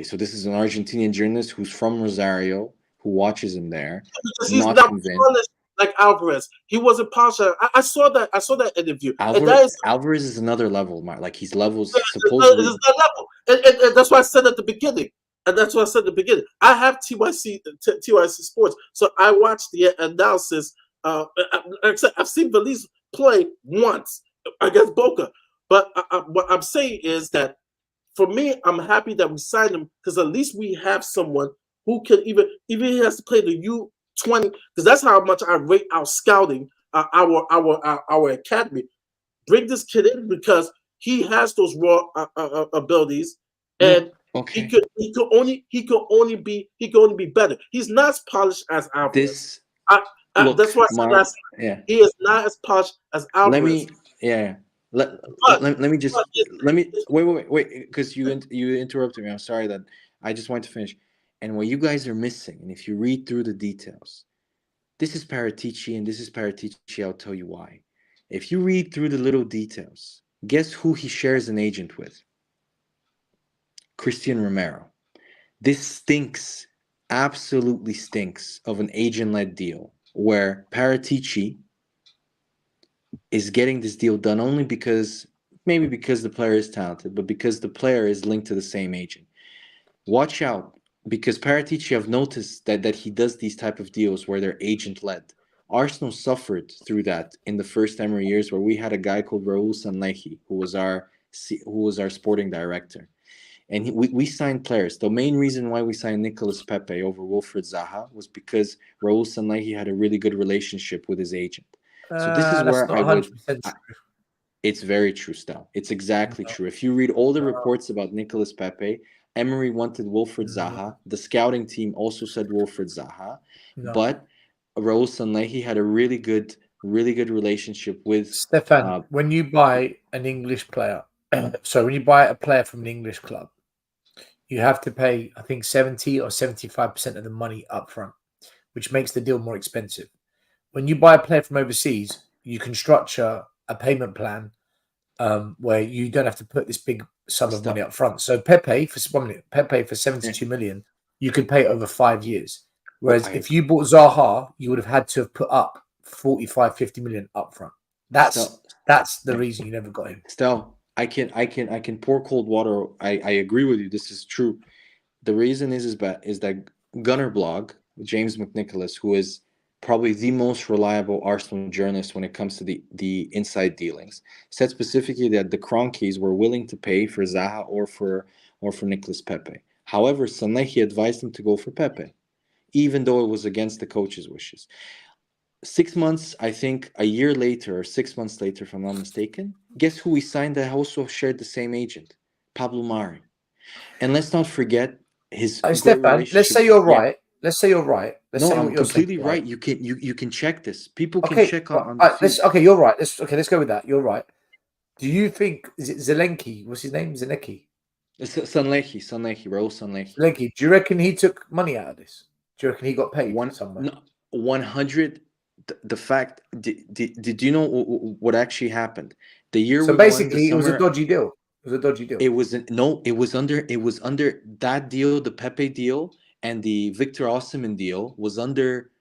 so this is an Argentinian journalist who's from Rosario, who watches him there, because he's not polished like Alvarez. He wasn't polished. I saw that interview. Alvarez is another level, Mark. Like he's levels supposedly. It's that level, and that's what I said at the beginning. I have TYC Sports, so I watched the analysis. I've seen Valise play once against Boca, but what I'm saying is that for me, I'm happy that we signed him because at least we have someone who can even he has to play the U20, because that's how much I rate our scouting, our academy. Bring this kid in because he has those raw abilities, and he could only be better. He's not as polished as Alvarez. That's why I said he is not as polished as Alvarez. Let me wait, because you interrupted me. I'm sorry that I just want to finish. And what you guys are missing, and if you read through the details, this is Paratici and this is Paratici. I'll tell you why. If you read through the little details, guess who he shares an agent with? Cristiano Romero. This stinks, absolutely stinks, of an agent-led deal where Paratici is getting this deal done only because the player is talented, but because the player is linked to the same agent. Watch out, because Paratici, I've noticed that he does these type of deals where they're agent-led. Arsenal suffered through that in the first Emery years, where we had a guy called Raul Sanllehi, who was our sporting director. And we signed players. The main reason why we signed Nicolas Pepe over Wilfried Zaha was because Raul Sanllehi had a really good relationship with his agent. So this is where I would. It's very true, Stel. It's exactly true. If you read all the reports about Nicolas Pepe, Emery wanted Wilfried Zaha. The scouting team also said Wilfried Zaha, but Raul Sanllehi had a really good relationship with Stefan. When you buy an English player, when you buy a player from an English club, you have to pay, I think, 70 or 75% of the money up front, which makes the deal more expensive. When you buy a player from overseas, you can structure a payment plan where you don't have to put this big sum of money up front. So Pepe for 72 million, you could pay over 5 years. Whereas if you bought Zaha, you would have had to have put up 45, 50 million up front. That's the reason you never got him. Stel, I can pour cold water. I agree with you. This is true. The reason is that Gunner Blog, James McNicholas, who is probably the most reliable Arsenal journalist when it comes to the inside dealings, said specifically that the Kroenkes were willing to pay for Zaha or for Nicolas Pepe. However, Sanllehi advised him to go for Pepe, even though it was against the coach's wishes. 6 months, I think, a year later or 6 months later, if I'm not mistaken, guess who we signed that also shared the same agent? Pablo Mari. And let's not forget his Stefan, let's say you're right. Let's say you're right. I'm completely right. You can check this. People can check on you're right. Let's go with that. You're right. Do you think, is it Zelenki? What's his name? Zanecki? Sanllehi, Raul Sanllehi. Zelenki. Do you reckon he took money out of this? Do you reckon he got paid somewhere? 100. The fact, did you know what actually happened? The year so basically, it was a dodgy deal. It was under that deal, the Pepe deal and the Victor Osimhen deal was under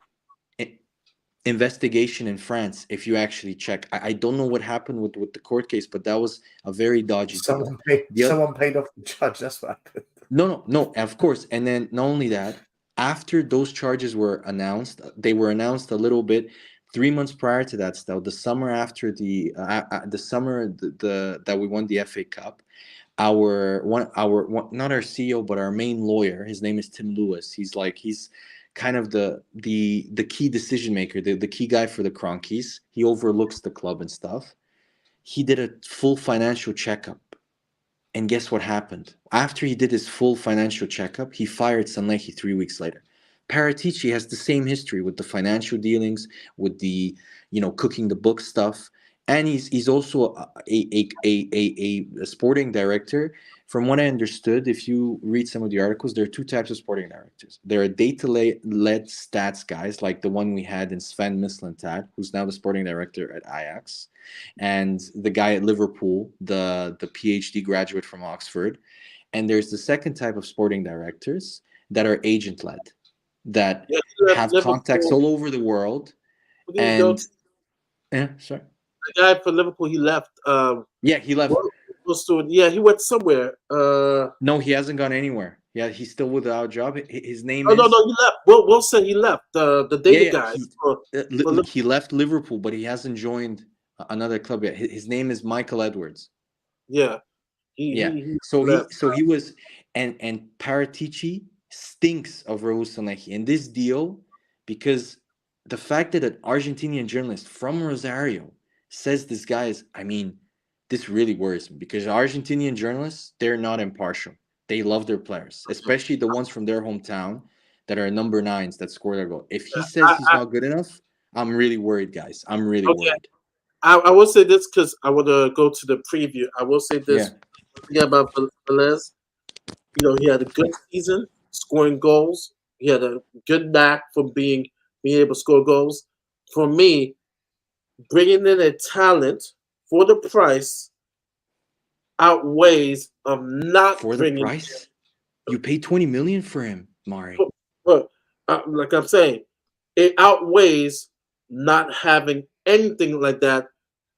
investigation in France. If you actually check, I don't know what happened with the court case, but that was a very dodgy thing. Someone paid off the judge. That's what happened. No, of course. And then not only that, after those charges were announced, they were announced a little bit 3 months prior to that. Still, the summer after the summer that we won the FA Cup, our not our CEO but our main lawyer, his name is Tim Lewis. He's kind of the key decision maker, the key guy for the Cronkies. He overlooks the club and stuff. He did a full financial checkup. And guess what happened? After he did his full financial checkup, he fired Sanlehi 3 weeks later. Paratici has the same history with the financial dealings, with the cooking the book stuff, and he's also a sporting director. From what I understood, if you read some of the articles, there are two types of sporting directors. There are data-led stats guys, like the one we had in Sven Mislintat, who's now the sporting director at Ajax, and the guy at Liverpool, the PhD graduate from Oxford. And there's the second type of sporting directors that are agent-led, that have Liverpool. contacts all over the world. And sorry. The guy for Liverpool, he left. He left. Yeah, he went somewhere. No, he hasn't gone anywhere. Yeah, he's still without a job. His name is. No, he left. Wilson, he left. The data guy. He left Liverpool, but he hasn't joined another club yet. His name is Michael Edwards. Yeah. So he was, and Paratici stinks of Raul Sanlehi in this deal, because the fact that an Argentinian journalist from Rosario says this guy is, this really worries me, because Argentinian journalists, they're not impartial. They love their players, especially the ones from their hometown that are number 9s that score their goal. If he says he's not good enough, I'm really worried, guys. I'm really worried. I will say this because I want to go to the preview. I will say this about Velez. He had a good season scoring goals. He had a good knack for being able to score goals. For me, bringing in a talent for the price outweighs not for bringing the price. You paid 20 million for him, Mari. But like I'm saying, it outweighs not having anything like that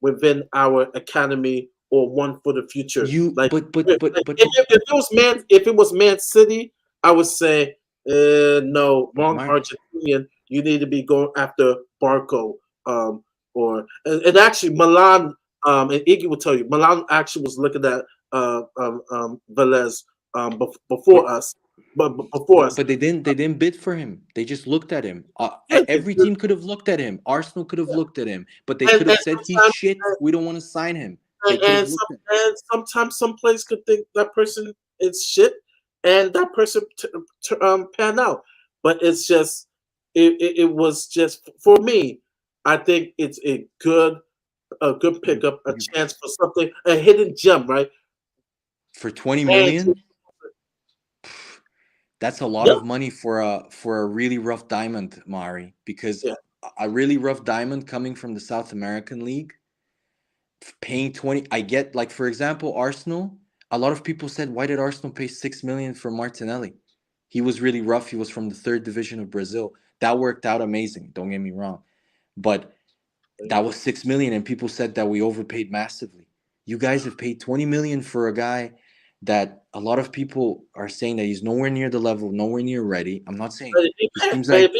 within our academy or one for the future. But if it was Man City, I would say no, wrong Argentinian. You need to be going after Barco, and actually Milan, and Iggy will tell you, Milan actually was looking at Velez before us. But they didn't bid for him. They just looked at him. Every team could have looked at him. Arsenal could have looked at him, but they could have said he's shit. We don't want to sign him. And sometimes some players could think that person is shit, and that person pan out. But it's just it was just, for me, I think it's a good pickup, a chance for something, a hidden gem, right? For 20 million. That's a lot of money for a really rough diamond, Mari, because a really rough diamond coming from the South American League, paying 20. I get, like, for example, Arsenal. A lot of people said, why did Arsenal pay 6 million for Martinelli? He was really rough. He was from the 3rd division of Brazil. That worked out amazing. Don't get me wrong, but that was 6 million, and people said that we overpaid massively. You guys have paid 20 million for a guy that a lot of people are saying that he's nowhere near the level, nowhere near ready. I'm not saying he seems like,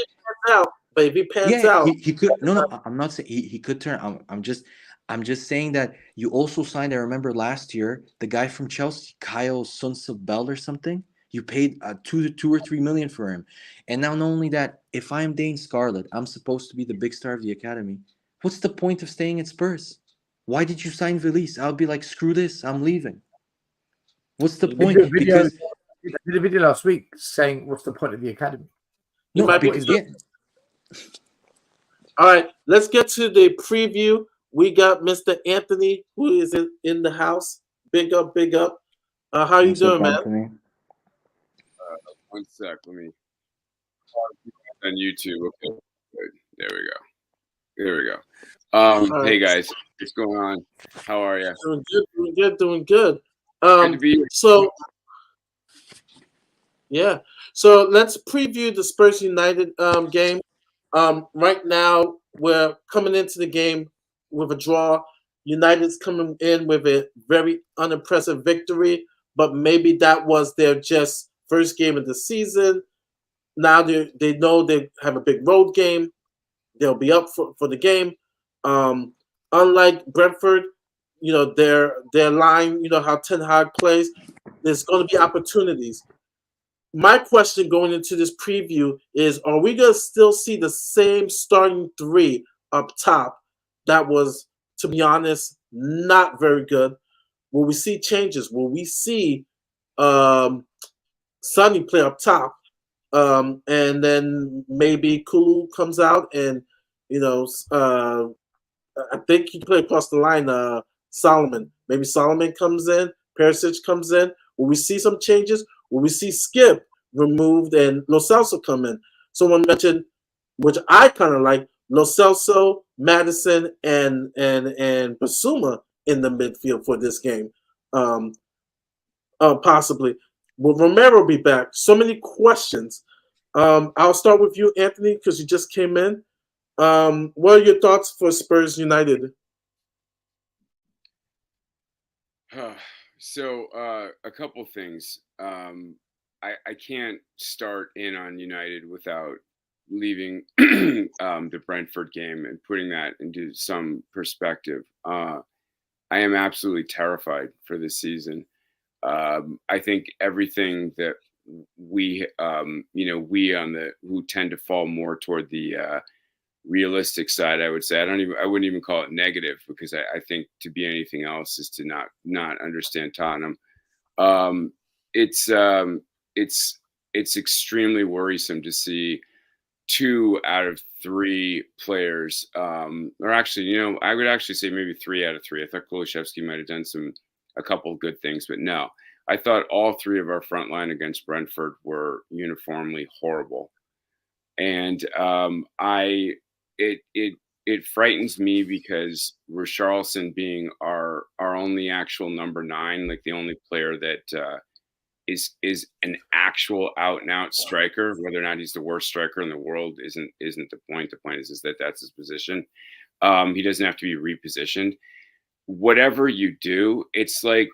if he pans out, he could. No, I'm not saying he could turn. I'm just saying that you also signed. I remember last year the guy from Chelsea, Kyle Sunsabel or something. You paid 2 or 3 million for him, and now not only that, if I'm Dane Scarlett, I'm supposed to be the big star of the academy. What's the point of staying at Spurs? Why did you sign Velez? I'll be like, screw this, I'm leaving. What's the point? Because I did a video last week saying, what's the point of the academy? No, All right, let's get to the preview. We got Mr. Anthony, who is in the house. Big up, big up. How you doing, man? Anthony? One sec, let me on YouTube. Okay, there we go. Hey guys, what's going on? How are you? Doing good. So let's preview the Spurs United game. Right now, we're coming into the game with a draw. United's coming in with a very unimpressive victory, but maybe that was their just first game of the season. Now they know they have a big road game. They'll be up for the game. Unlike Brentford, their line, how Ten Hag plays, there's going to be opportunities. My question going into this preview is, are we going to still see the same starting three up top that was, to be honest, not very good? Will we see changes? Will we see Sonny play up top? And then maybe Kulu comes out and, I think he played across the line, Solomon. Maybe Solomon comes in, Perisic comes in. Will we see some changes? Will we see Skip removed and Lo Celso come in? Someone mentioned, which I kind of like, Lo Celso, Maddison, and Bissouma in the midfield for this game. Possibly. Will Romero be back? So many questions. I'll start with you, Anthony, because you just came in. What are your thoughts for Spurs United? So a couple things. I can't start in on United without leaving the Brentford game and putting that into some perspective. I am absolutely terrified for this season. I think everything that we who tend to fall more toward the realistic side, I would say, I wouldn't even call it negative, because I think to be anything else is to not understand Tottenham. It's extremely worrisome to see 2 out of 3 players, or actually, I would actually say maybe 3 out of 3. I thought Kulusevski might have done a couple of good things, but no, I thought all 3 of our front line against Brentford were uniformly horrible. And it frightens me, because Richarlison being our only actual number 9, like the only player that is an actual out and out striker, whether or not he's the worst striker in the world isn't the point. The point is that that's his position. He doesn't have to be repositioned. Whatever you do, it's like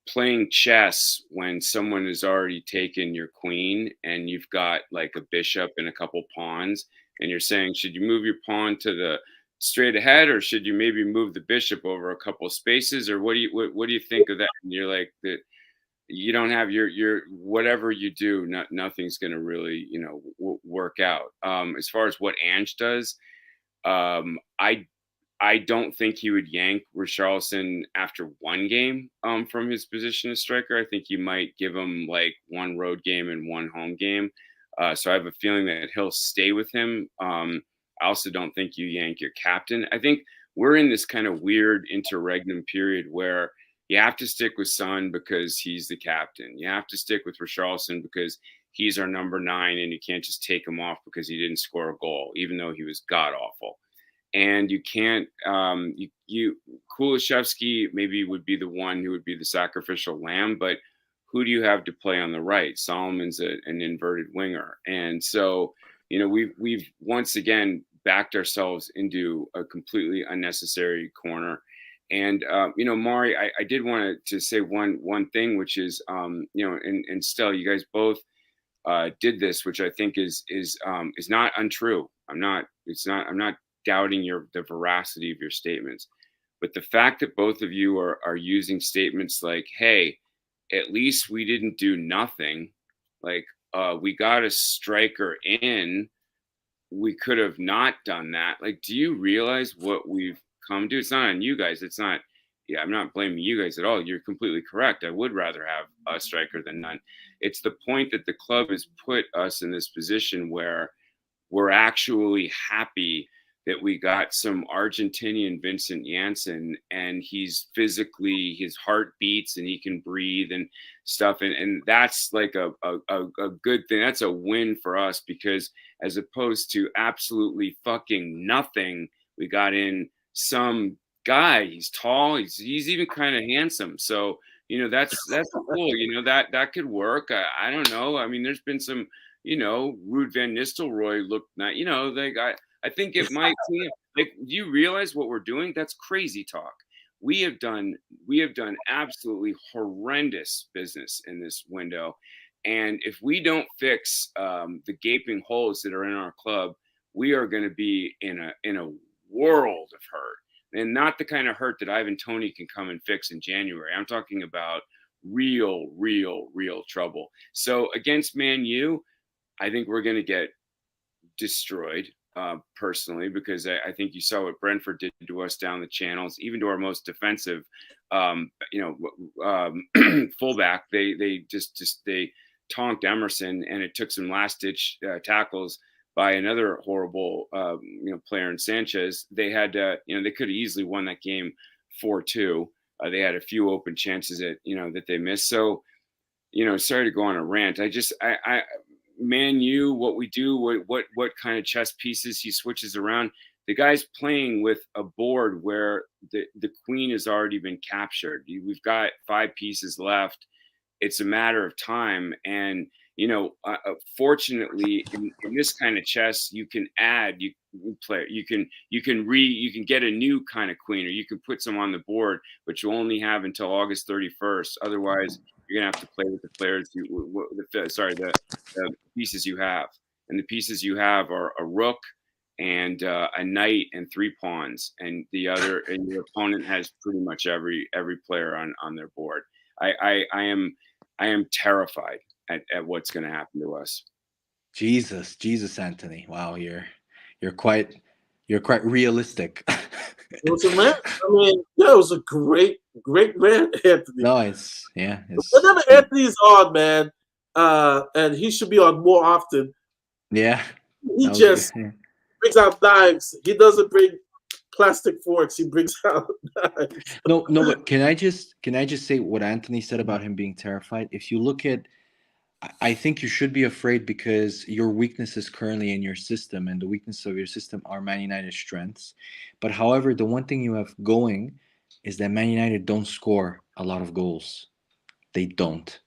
playing chess when someone has already taken your queen and you've got like a bishop and a couple pawns, and you're saying, should you move your pawn to the straight ahead, or should you maybe move the bishop over a couple of spaces, or what do you think of that? And you're like, that you don't have your whatever you do, nothing's going to really work out. As far as what Ange does, I don't think he would yank Richarlison after one game from his position as striker. I think you might give him like one road game and one home game. So I have a feeling that he'll stay with him. I also don't think you yank your captain. I think we're in this kind of weird interregnum period where you have to stick with Son because he's the captain. You have to stick with Richarlison because he's our number 9, and you can't just take him off because he didn't score a goal, even though he was god awful. And you can't, Kulusevski maybe would be the one who would be the sacrificial lamb, but who do you have to play on the right? Solomon's an inverted winger. And so, we've once again backed ourselves into a completely unnecessary corner. And, Mari, I did want to say one thing, which is, and Stell, you guys both did this, which I think is not untrue. I'm not doubting the veracity of your statements, but the fact that both of you are using statements like, hey, at least we didn't do nothing, like we got a striker in, we could have not done that. Like, do you realize what we've come to? It's not on you guys. It's not, I'm not blaming you guys at all. You're completely correct. I would rather have a striker than none. It's the point that the club has put us in this position where we're actually happy that we got some Argentinian Vincent Janssen, and he's physically, his heart beats and he can breathe and stuff. And that's like a good thing. That's a win for us, because as opposed to absolutely fucking nothing, we got in some guy. He's tall. He's even kind of handsome. So, that's cool. That could work. I don't know. I mean, there's been some, Ruud van Nistelrooy looked not, I think it might seem like, do you realize what we're doing? That's crazy talk. We have done absolutely horrendous business in this window. And if we don't fix the gaping holes that are in our club, we are going to be in a world of hurt. And not the kind of hurt that Ivan Toney can come and fix in January. I'm talking about real trouble. So against Man U, I think we're going to get destroyed personally, because I think you saw what Brentford did to us down the channels, even to our most defensive, fullback. They tonked Emerson, and it took some last ditch tackles by another horrible player in Sanchez. They had they could have easily won that game 4-2. They had a few open chances that they missed. So sorry to go on a rant. I Man U, what we do, what kind of chess pieces he switches around. The guy's playing with a board where the queen has already been captured. We've got 5 pieces left. It's a matter of time. And fortunately, in this kind of chess, you can add, you can get a new kind of queen, or you can put some on the board, but you only have until August 31st. Otherwise, you're gonna have to play with the players. The pieces you have, and the pieces you have are a rook and a knight and 3 pawns, and your opponent has pretty much every player on their board. I am terrified at what's going to happen to us. Jesus, Anthony. Wow, you're quite realistic. It was a rant. I mean, yeah, it was a great rant, Anthony. No, it's whenever Anthony's on, man, and he should be on more often. Yeah, he just brings out knives. He doesn't bring plastic forks. He brings out knives. No, but can I just say what Anthony said about him being terrified? If you look at, I think you should be afraid because your weakness is currently in your system, and the weakness of your system are Man United's strengths. But however, the one thing you have going is that Man United don't score a lot of goals. They don't.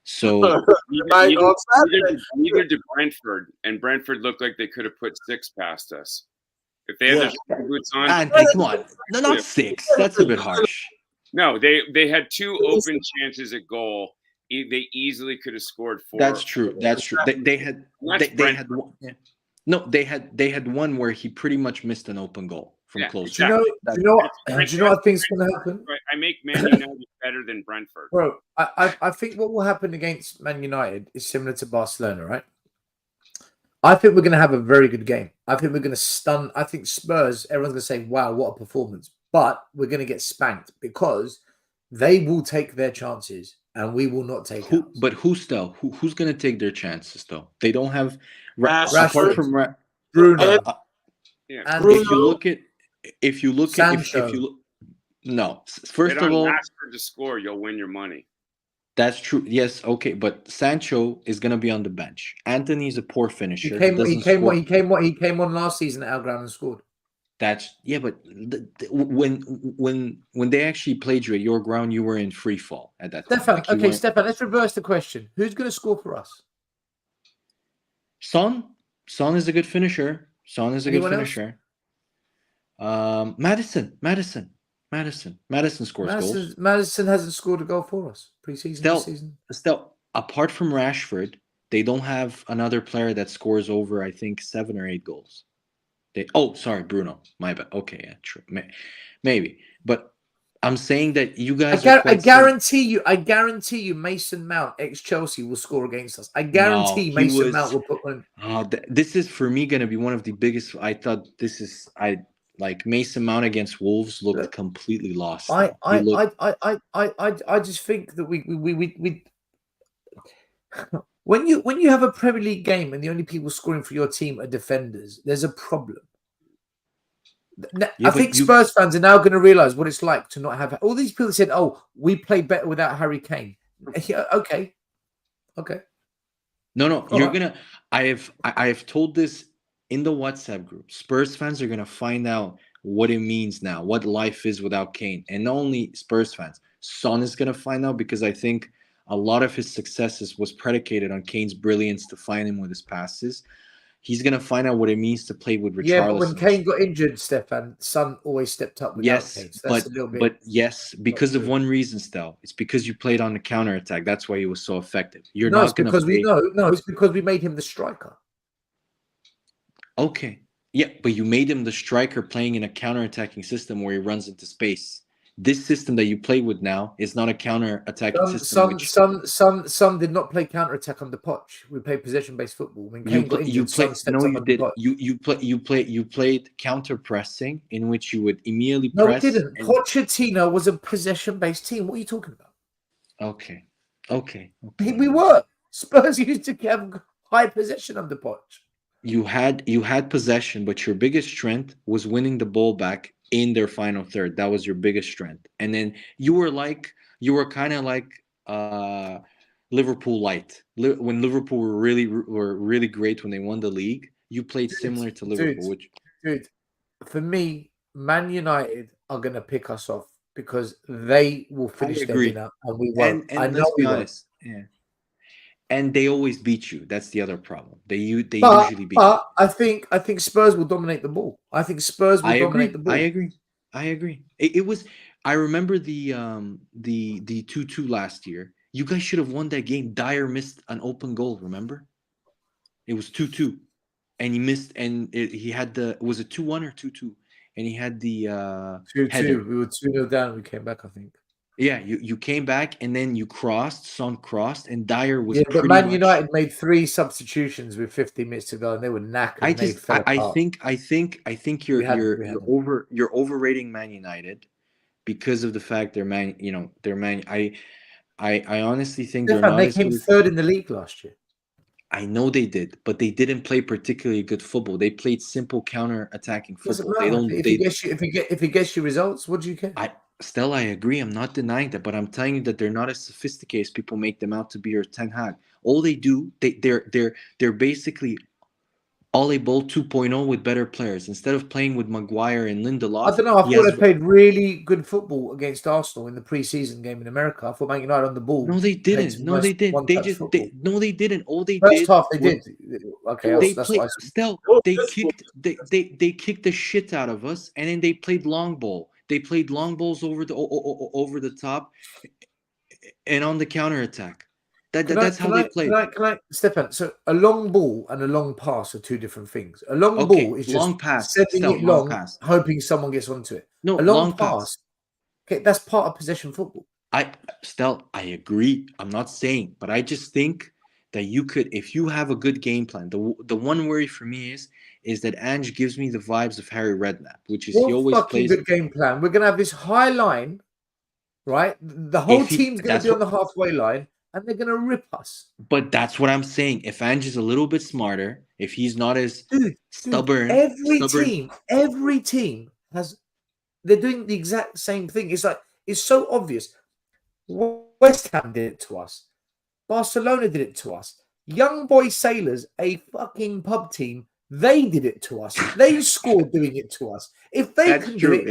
So neither did Brentford, and Brentford looked like they could have put 6 past us. If they had their boots on, Anthony, come on, no, not 6. That's a bit harsh. No, they had 2 open chances at goal. They easily could have scored 4. That's true. They had one. Yeah. No, they had one where he pretty much missed an open goal from close. Exactly. Do you know what I think is going to happen? I make Man United better than Brentford, bro. I think what will happen against Man United is similar to Barcelona, right? I think we're going to have a very good game. I think we're going to stun. I think Spurs, everyone's going to say, wow, what a performance. But we're going to get spanked because they will take their chances and we will not take ours. But who's going to take their chances, though? They don't have... Rashford, apart from Bruno. If you look Sancho. No. First of all... Rashford to score, you'll win your money. That's true. Yes, okay, but Sancho is going to be on the bench. Anthony's a poor finisher. He came on last season at Alground and scored. But when they actually played you at your ground, you were in free fall at that time. Stefan, let's reverse the question. Who's going to score for us? Son is a good finisher. Anyone else? Madison scores goals. Madison hasn't scored a goal for us preseason. This season. Still, apart from Rashford, they don't have another player that scores over, I think, 7 or 8 goals. Bruno. My bad. Okay, yeah, true. Maybe. But I'm saying that you guys I guarantee you Mason Mount, ex-Chelsea, will score against us. I guarantee Mason Mount will put one. This is, for me, going to be one of the biggest. I thought Mason Mount against Wolves looked completely lost. I just think that we when you have a Premier League game and the only people scoring for your team are defenders, there's a problem. I think Spurs fans are now going to realize what it's like to not have all these people said, "Oh, we play better without Harry Kane." Yeah, okay. No, you're gonna. I have told this in the WhatsApp group. Spurs fans are gonna find out what it means now, what life is without Kane, and not only Spurs fans. Son is gonna find out because I think a lot of his successes was predicated on Kane's brilliance to find him with his passes. He's gonna find out what it means to play with Richarlison. Yeah, but when Kane got injured, Stefan, Son always stepped up without Kane. So that's a little bit. But yes, because of one reason, Stel. It's because you played on the counterattack. That's why he was so effective. You're no, not it's gonna because play... it's because we made him the striker. Okay. Yeah, but you made him the striker playing in a counterattacking system where he runs into space. This system that you play with now is not a counter-attacking system. Some did not play counter-attack on the Poch. We played possession-based football. When Kane got injured, You played counter-pressing, in which you would immediately press. No, we didn't. Pochettino was a possession-based team. What are you talking about? Okay. We were. Spurs used to have high possession under Poch. You had possession, but your biggest strength was winning the ball back in their final third. That was your biggest strength. And then you were kind of like Liverpool light. When Liverpool were really great when they won the league, you played similar to Liverpool. Dude, for me, Man United are going to pick us off because they will finish their dinner and we won't. And let's be honest. Yeah. And they always beat you. That's the other problem. They usually beat you. But I think Spurs will dominate the ball. I think Spurs will dominate the ball. I agree. It was. I remember the 2-2 last year. You guys should have won that game. Dyer missed an open goal. Remember? It was 2-2, and he missed. And he had was it 2-1 or 2-2? And he had the 2-2. We were 2-0 down. We came back, I think. Yeah, you came back and then you Son crossed, and Dyer was. Yeah, but Man United made 3 substitutions with 50 minutes to go, and they were knackered. I think you're overrating Man United because of the fact they're Man. I honestly think they came third in the league last year. I know they did, but they didn't play particularly good football. They played simple counter-attacking football. If he gets you results, what do you care? Stella, I agree. I'm not denying that, but I'm telling you that they're not as sophisticated as people make them out to be, or Ten Hag. All they do, they're basically Ole Ball 2.0 with better players. Instead of playing with Maguire and Lindelof. I don't know. I thought they played really good football against Arsenal in the preseason game in America. I thought Man United on the ball. No, they didn't. No, they didn't. They didn't. All they First did. half, they did. Okay, they kicked the shit out of us, and then they played long ball. They played long balls over the top and on the counterattack. That's how they played. Stefan, so a long ball and a long pass are 2 different things. A long ball is just long pass, sending it long, hoping someone gets onto it. No, a long pass. Okay, that's part of possession football. I agree. I'm not saying, but I just think that you could, if you have a good game plan. The one worry for me is that Ange gives me the vibes of Harry Redknapp, which is he always plays good game plan. We're gonna have this high line, right? The whole team's gonna be on the halfway line, and they're gonna rip us. But that's what I'm saying. If Ange is a little bit smarter, if he's not as stubborn, every team has. They're doing the exact same thing. It's like it's so obvious. West Ham did it to us. Barcelona did it to us. Young Boy Sailors, a fucking pub team. They did it to us. They scored doing it to us. If they can do it,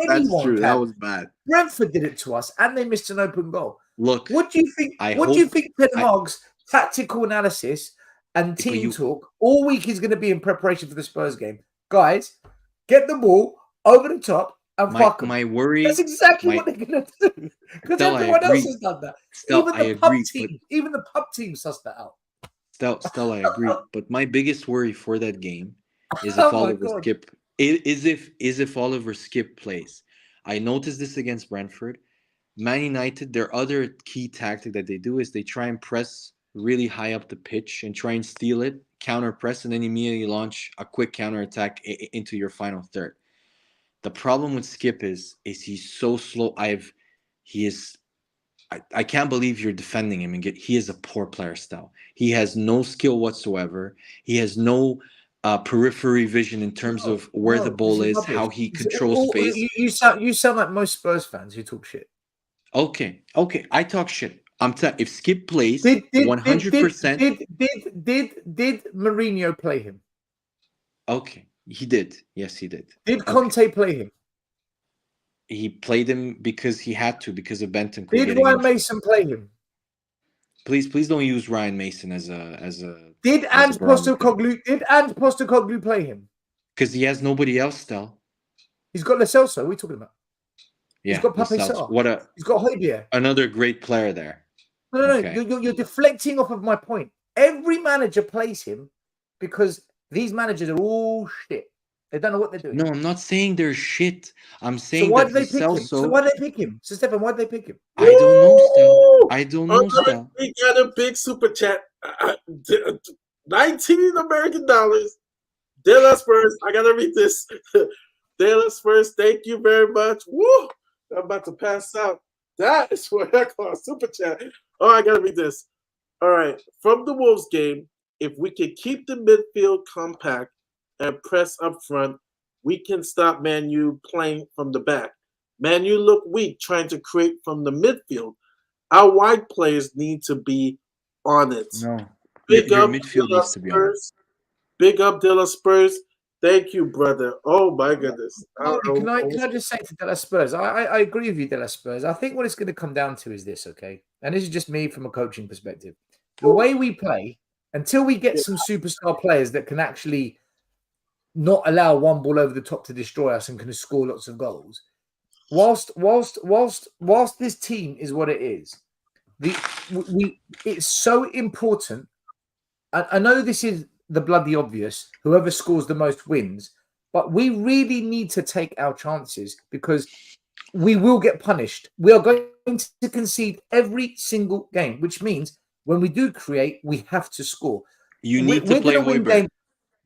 anyone can. That was bad. Brentford did it to us, and they missed an open goal. Look, what do you think? What do you think Ten Hag's tactical analysis and team talk all week is going to be in preparation for the Spurs game? Guys, get the ball over the top and fuck them. My worry. That's exactly what they're going to do. Because everyone else has done that. Even the pub team sussed that out. Still, I agree. But my biggest worry for that game is if Oliver Skip plays. I noticed this against Brentford. Man United, their other key tactic that they do is they try and press really high up the pitch and try and steal it, counter press, and then immediately launch a quick counter attack into your final third. The problem with Skip is he's so slow. I can't believe you're defending him. He is a poor player style. He has no skill whatsoever. He has no periphery vision in terms of where the ball is, how he controls space. You sound like most Spurs fans who talk shit. Okay. I talk shit. I'm telling. If Skip plays, 100%. Did Mourinho play him? Okay, he did. Yes, he did. Did Conte play him? He played him because he had to, because of Benton. Did Ryan Mason play him? Please don't use Ryan Mason as a Did Ange Postecoglou play him? Because he has nobody else still. He's got Lo Celso. What are we talking about? Yeah, he's got Pape Sarr. He's got Højbjerg. Another great player there. No. You're deflecting off of my point. Every manager plays him because these managers are all shit. They don't know what they're doing. No, I'm not saying they're shit. I'm saying so why that did they pick him? So why did they pick him? So Stefan, why did they pick him? I don't know, Stel. I don't know, Stel. We got a big super chat. $19 American. De La Spurs. I gotta read this. De La Spurs, thank you very much. Woo! I'm about to pass out. That is what I call a super chat. Oh, I gotta read this. All right. From the Wolves game, if we can keep the midfield compact and press up front, we can stop Man U playing from the back. Man U look weak trying to create from the midfield. Our wide players need to be on it. No. Big your up midfield needs to be on it. Big up De La Spurs. Thank you, brother. Oh my goodness. Can I just say to De La Spurs, I agree with you, De La Spurs. I think what it's going to come down to is this, okay? And this is just me from a coaching perspective. The way we play, until we get some superstar players that can actually not allow one ball over the top to destroy us and can score lots of goals, whilst this team is what it is, it's so important. I know this is the bloody obvious. Whoever scores the most wins, but we really need to take our chances because we will get punished. We are going to concede every single game, which means when we do create, we have to score. You need to play Højbjerg.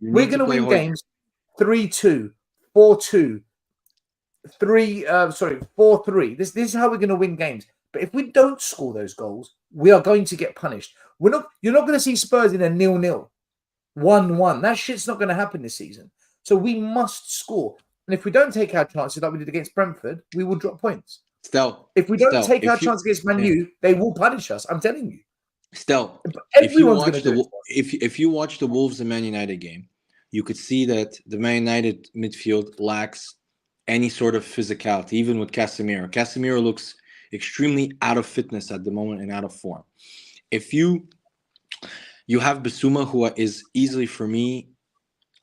We're going to win games 3-2, 4-2, 4-3. This is how we're going to win games. But if we don't score those goals, we are going to get punished. You're not going to see Spurs in a 0-0, 1-1. That shit's not going to happen this season. So we must score. And if we don't take our chances like we did against Brentford, we will drop points. If we don't take our chance against Man U, they will punish us. I'm telling you. If you watch the Wolves and Man United game, you could see that the Man United midfield lacks any sort of physicality, even with Casemiro. Casemiro looks extremely out of fitness at the moment and out of form. If you have Bissouma, who is easily, for me,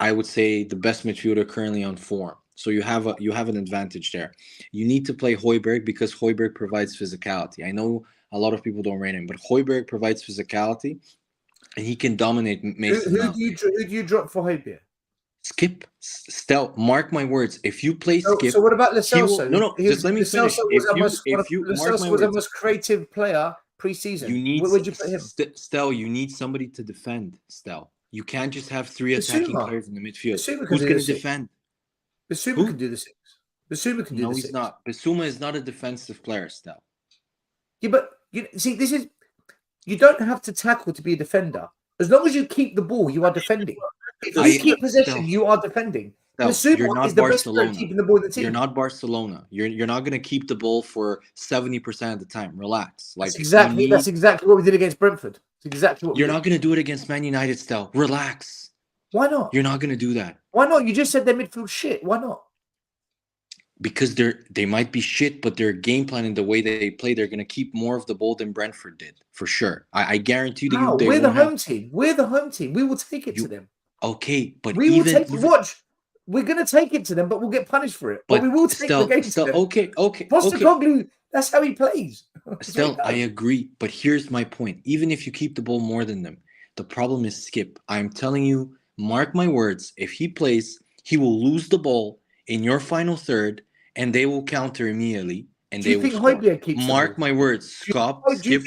I would say the best midfielder currently on form. So you have an advantage there. You need to play Højbjerg because Højbjerg provides physicality. I know a lot of people don't rate him, but Højbjerg provides physicality, and he can dominate Mason. Who do you drop for Højbjerg? Skip, Stel. Mark my words. If you play Skip, so what about Lo Celso? Just let me finish. Lo Celso was the most creative player pre-season. Where'd you put him? Stel, you need somebody to defend. Stel, you can't just have three attacking players in the midfield. Who's going to defend? Bissouma can do the six. Bissouma can do the six. No, he's not. Bissouma is not a defensive player, Stel. Yeah, but you don't have to tackle to be a defender. As long as you keep the ball, you are defending. If you keep possession, you are defending. Bissouma is the best player keeping the ball in the team. You're not Barcelona. You're not going to keep the ball for 70% of the time. Relax. That's exactly what we did against Brentford. It's exactly what you're not going to do it against Man United, Stel. Relax. Why not? You're not going to do that. Why not? You just said their midfield shit. Why not? Because they might be shit, but their game plan and the way they play, they're going to keep more of the ball than Brentford did, for sure. I guarantee you. We're the home team. We're the home team. We will take it to them. Okay, but we will take it. Watch. We're going to take it to them, but we'll get punished for it. But we will take the game to them. Okay. Postecoglou, that's how he plays. Still, I agree. But here's my point. Even if you keep the ball more than them, the problem is Skip. I'm telling you, mark my words, if he plays, he will lose the ball in your final third, and they will counter immediately, and they will score. Højbjerg keeps the ball? Mark my words, Skip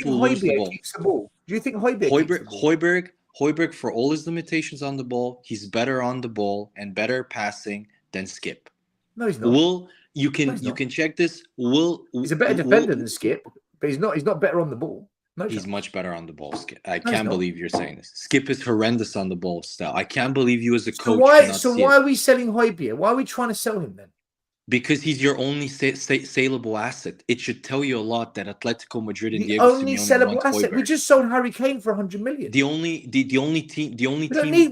will lose the ball. Do you think Højbjerg keeps the ball? Højbjerg, for all his limitations on the ball, he's better on the ball and better passing than Skip. No, he's not. You can check this. He's a better defender than Skip, but he's not better on the ball. No, he's much better on the ball, Skip. I can't believe you're saying this. Skip is horrendous on the ball, Stel. I can't believe you as a coach. Why are we selling Højbjerg? Why are we trying to sell him then? Because he's your only saleable asset. It should tell you a lot that Atletico Madrid and Diego Simeone sellable asset. We just sold Harry Kane for 100 million. The only team. We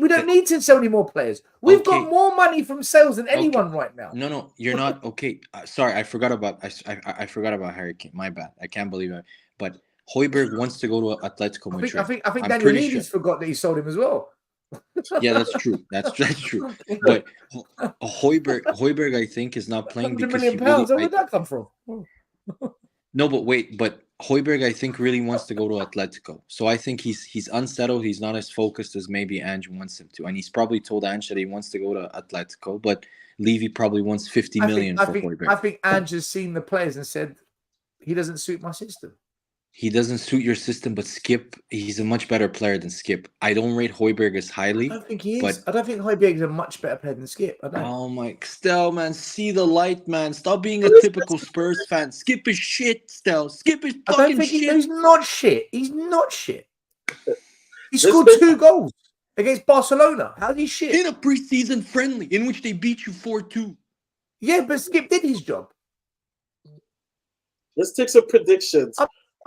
don't need to sell any more players. We've got more money from sales than anyone right now. No, you're not okay. Sorry, I forgot about Harry Kane. My bad. I can't believe it. But Hoiberg wants to go to Atletico I Madrid. think I'm Daniel pretty Levy's forgot that he sold him as well. Yeah, that's true. That's true. But Hoiberg, I think, is not playing £100 because million. he really. Where did that come from? No, but wait, but Hoiberg, I think, really wants to go to Atletico. So I think he's unsettled. He's not as focused as maybe Ange wants him to, and he's probably told Ange that he wants to go to Atletico. But Levy probably wants 50 million for Hoiberg. I think Ange has seen the players and said he doesn't suit my system. He doesn't suit your system, but Skip, he's a much better player than Skip. I don't rate Hoiberg as highly. I don't think he is. I don't think Hoiberg is a much better player than Skip. I don't. Oh my, Stel, man, see the light, man. Stop being a typical Spurs fan. Skip is shit, Stel. Skip is fucking shit. He's not shit. He's not shit. He scored 2 goals against Barcelona. How's he shit? In a preseason friendly in which they beat you 4-2. Yeah, but Skip did his job. Let's take some predictions.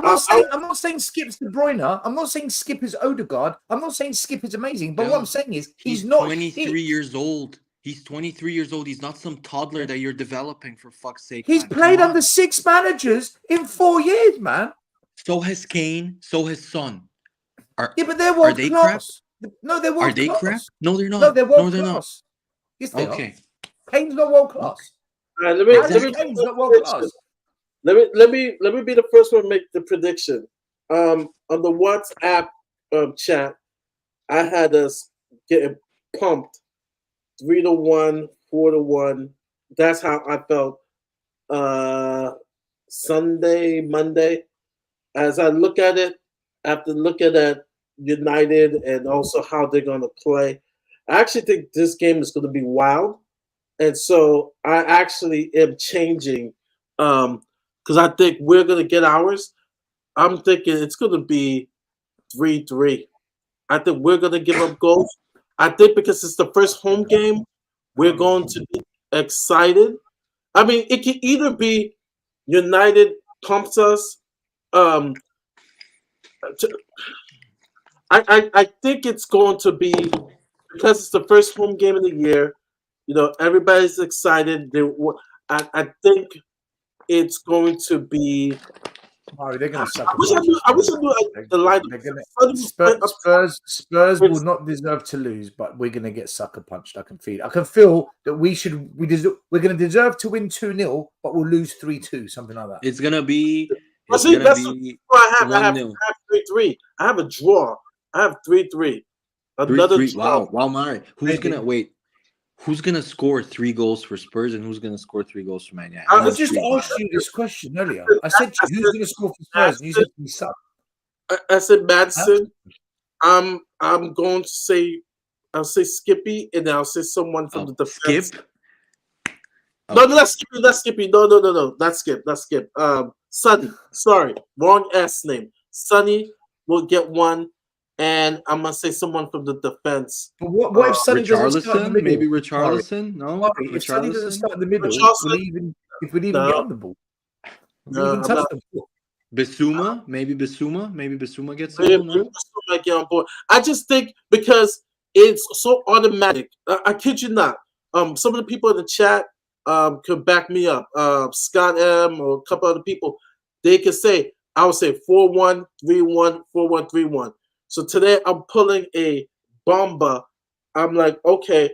I'm not saying Skip's De Bruyne. I'm not saying Skip is Odegaard. I'm not saying Skip is amazing. But what I'm saying is he's not 23 years old. He's 23 years old. He's not some toddler that you're developing, for fuck's sake. He's played under 6 managers in 4 years, man. So has Kane. So has Son. Yeah, but they're world class. No, they're world class. Are they crap? No, they're not. No, they're world class. Not. Yes, they are. Kane's not world class. All right, Kane's not world class. Let me be the first one to make the prediction. On the WhatsApp chat, I had us getting pumped 3-1, 4-1. That's how I felt Sunday, Monday. As I look at it, after looking at United and also how they're going to play, I actually think this game is going to be wild. And so I actually am changing because I think we're going to get ours. I'm thinking it's going to be 3-3. I think we're going to give up goals. I think because it's the first home game, we're going to be excited. I mean, it can either be United pumps us. I think it's going to be because it's the first home game of the year. You know, everybody's excited. I think it's going to be. Oh, they're going to suck. I wish I knew the line. Spurs will not deserve to lose, but we're going to get sucker punched. I can feel that we're going to deserve to win 2-0, but we'll lose 3-2, something like that. It's going to be. I have 3-3. I have a draw. I have 3-3. Another 3-3. Wow, Mari. Who's gonna score 3 goals for Spurs and who's gonna score 3 goals for Man United? I just asked you this question earlier. I said to you, who's gonna score for Spurs, and you said we suck. I said Madison. I'm going to say I'll say Skippy, and then I'll say someone from the defense. Skip. No, that's Skippy. No, that's Skip. Sonny. Sorry, wrong S name. Sonny will get one. And I'm gonna say someone from the defense. But what if Sonny doesn't start in the middle? Maybe Richarlison? No, if Sonny doesn't start in the middle, if we even get on the ball, even touch the ball. Bissouma, maybe Bissouma gets on board. Might get on board. I just think because it's so automatic. I kid you not. Some of the people in the chat could back me up. Scott M or a couple other people, they could say I would say 4-1, 3-1, 4-1, 3-1. So today I'm pulling a bomba. I'm like, okay,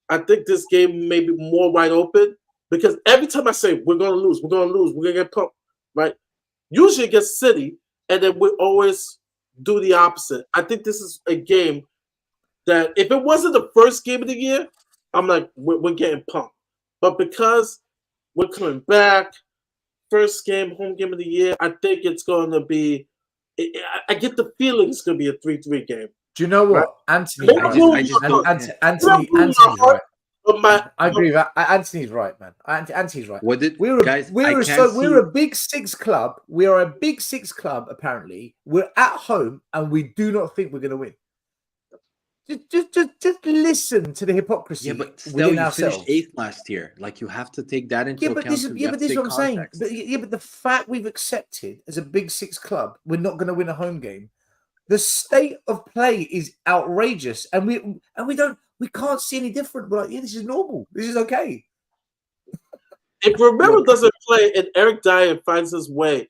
I think this game may be more wide open because every time I say we're gonna lose, we're gonna get pumped, right? Usually it gets City, and then we always do the opposite. I think this is a game that if it wasn't the first game of the year, I'm like, we're getting pumped. But because we're coming back, first game, home game of the year, I think it's going to be. I get the feeling it's going to be a 3-3 game. Do you know what, Anthony? Anthony's right. I agree. Anthony's right, man. Anthony's right. We're a big 6 club. We are a big 6 club. Apparently, we're at home, and we do not think we're going to win. Just listen to the hypocrisy. Yeah, but still, you finished 8th last year. Like, you have to take that into account. This is what I'm saying. But the fact we've accepted as a big 6 club, we're not going to win a home game. The state of play is outrageous, and we can't see any different. We're like, yeah, this is normal. This is okay. If Romero doesn't play and Eric Dyer finds his way,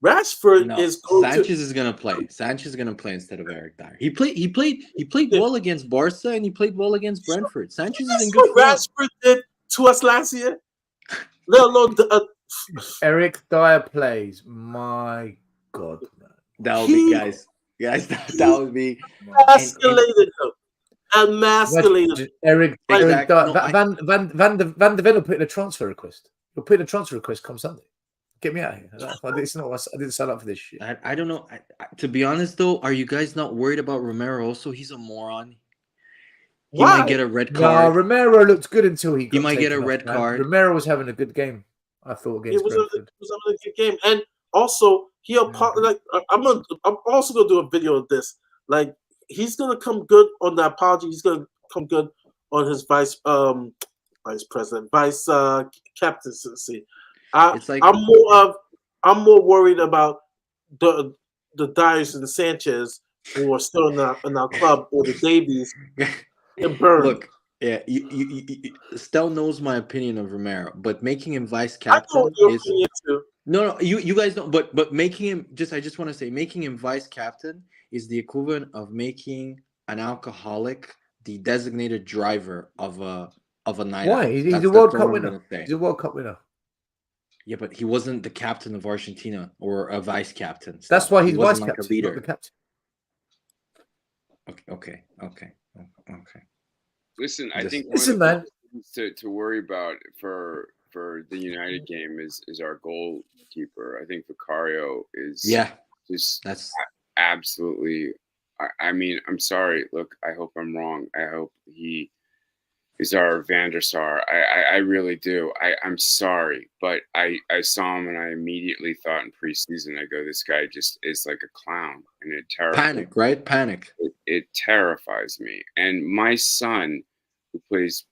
Rashford No, is going Sanchez is gonna play. Sanchez is gonna play instead of Eric Dyer. He played well against Barca and he played well against Brentford. Sanchez is in good what form. Rashford did to us last year. Let alone Eric Dyer plays. My God, man. That would be guys. That would be Emasculated him. Emasculated him. Eric Exactly. Dyer. No, Van de Ven will put in a transfer request. He'll put in a transfer request come Sunday. Get me out of here. I didn't sign up for this shit. I don't know. To be honest, though, are you guys not worried about Romero? Also, he's a moron. He Why? might get a red No, card. Romero looked good until he got might get taken a off, red man. card. Romero was having a good game, I thought, against Brentford. It was having a good game, and also like I'm also gonna do a video of this. Like he's gonna come good on the apology. He's gonna come good on his vice captaincy. It's like I'm more worried about the Dyers and the Sanchez who are still in our club, or the Davies and Burn. Look, yeah, Stel knows my opinion of Romero, but making him vice captain is no. You guys don't. But making him I just want to say, making him vice captain is the equivalent of making an alcoholic the designated driver of a night. Why? Out. He's a World Cup winner. He's a World Cup winner. Yeah, but he wasn't the captain of Argentina or a vice captain. That's why he's vice like captain, a leader. not the captain. Okay. Listen, I think man. To worry about for the United game is our goalkeeper. I think Vicario is that's absolutely. I mean, I'm sorry. Look, I hope I'm wrong. I hope he is our Van der Sar. I really do. I'm sorry, but I saw him and I immediately thought in preseason, I go, this guy just is like a clown, and it terrifies panic, right? Panic. It terrifies me. And my son, who plays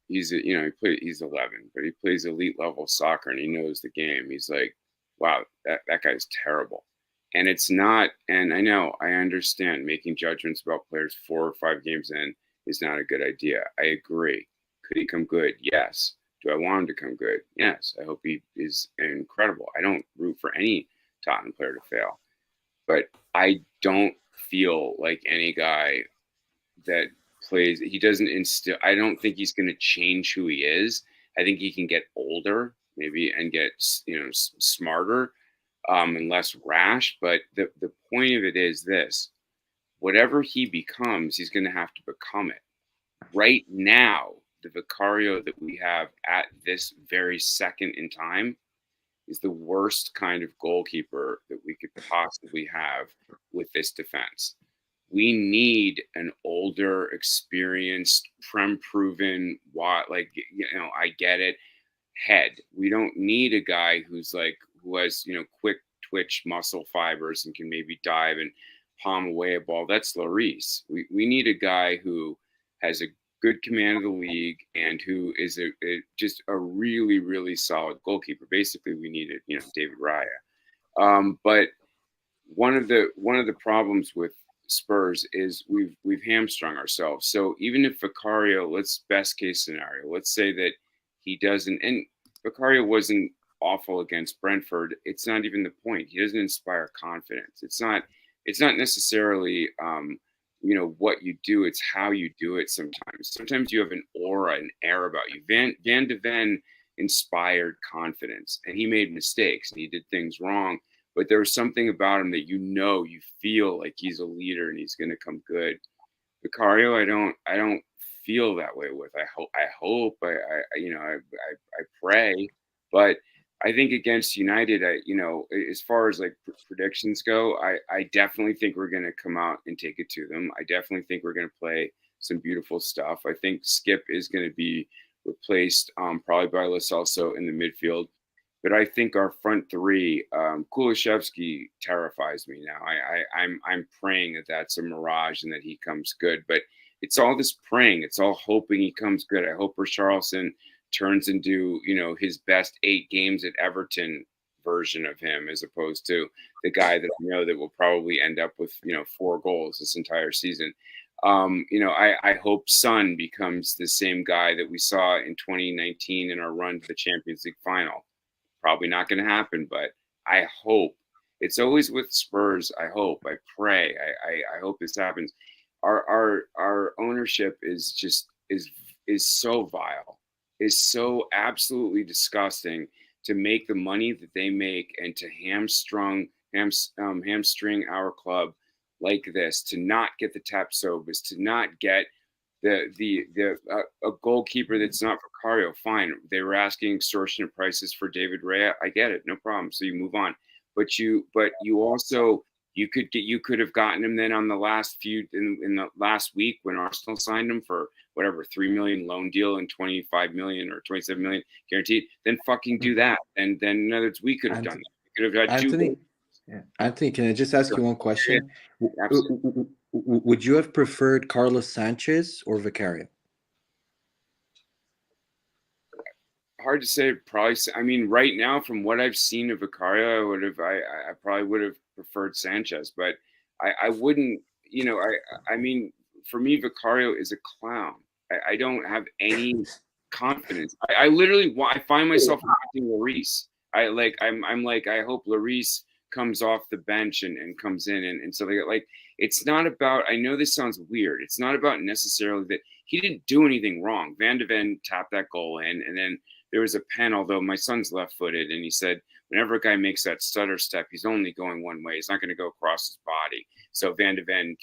he's 11, but he plays elite level soccer and he knows the game. He's like, wow, that guy's terrible. And it's not. And I understand making judgments about players 4 or 5 games in is not a good idea. I agree. Could he come good? Yes. Do I want him to come good? Yes. I hope he is incredible. I don't root for any Tottenham player to fail, but I don't feel like any guy that plays, he doesn't instill. I don't think he's going to change who he is. I think he can get older, maybe, and get smarter and less rash. But the point of it is this: whatever he becomes, he's going to have to become it. Right now, the Vicario that we have at this very second in time is the worst kind of goalkeeper that we could possibly have with this defense. We need an older, experienced, proven, I get it, head. We don't need a guy who has, quick twitch muscle fibers and can maybe dive and palm away a ball. That's Lloris. We need a guy who has a good command of the league and who is just a really, really solid goalkeeper. Basically, we needed, David Raya. But one of the problems with Spurs is we've hamstrung ourselves. So even if Vicario, let's best case scenario, let's say that he doesn't, and Vicario wasn't awful against Brentford. It's not even the point. He doesn't inspire confidence. It's not necessarily what you do, it's how you do it. Sometimes you have an aura, an air about you. Van de Ven inspired confidence, and he made mistakes and he did things wrong, but there was something about him that you feel like he's a leader and he's going to come good. Vicario, I don't feel that way with. I hope I pray, but I think against United, as far as like predictions go, I definitely think we're going to come out and take it to them. I definitely think we're going to play some beautiful stuff. I think Skip is going to be replaced probably by Lo Celso in the midfield. But I think our front three, Kulusevski terrifies me now. I'm praying that that's a mirage and that he comes good. But it's all this praying. It's all hoping he comes good. I hope Richarlison turns into, his best 8 games at Everton version of him, as opposed to the guy that I know that will probably end up with, 4 goals this entire season. I hope Son becomes the same guy that we saw in 2019 in our run to the Champions League final. Probably not going to happen, but I hope It's always with Spurs. I hope, I pray, I hope this happens. Our ownership is just is so vile, is so absolutely disgusting to make the money that they make and to hamstring our club like this, to not get the Tapsobas, to not get a goalkeeper that's not Vicario. Fine, they were asking extortionate prices for David Rea. I get it, no problem. So you move on, but you also you could have gotten him then on the last few in the last week when Arsenal signed him for whatever 3 million loan deal and 25 million or 27 million guaranteed. Then fucking do that, and then in other words, we could have done that. We could have had Anthony, Anthony, can I just ask you one question? Absolutely. Would you have preferred Carlos Sanchez or Vicario? Hard to say. Probably. I mean, right now, from what I've seen of Vicario, I probably would have preferred Sanchez, but I wouldn't. You know, I mean, for me, Vicario is a clown. I don't have any confidence. I literally, I find myself watching Lloris. I'm like, I hope Lloris comes off the bench and comes in and so like it's not about, I know this sounds weird, it's not about necessarily that he didn't do anything wrong. Van de Ven tapped that goal in, and then there was a pen, although my son's left-footed, and he said whenever a guy makes that stutter step, he's only going one way, he's not going to go across his body. So Van de Ven,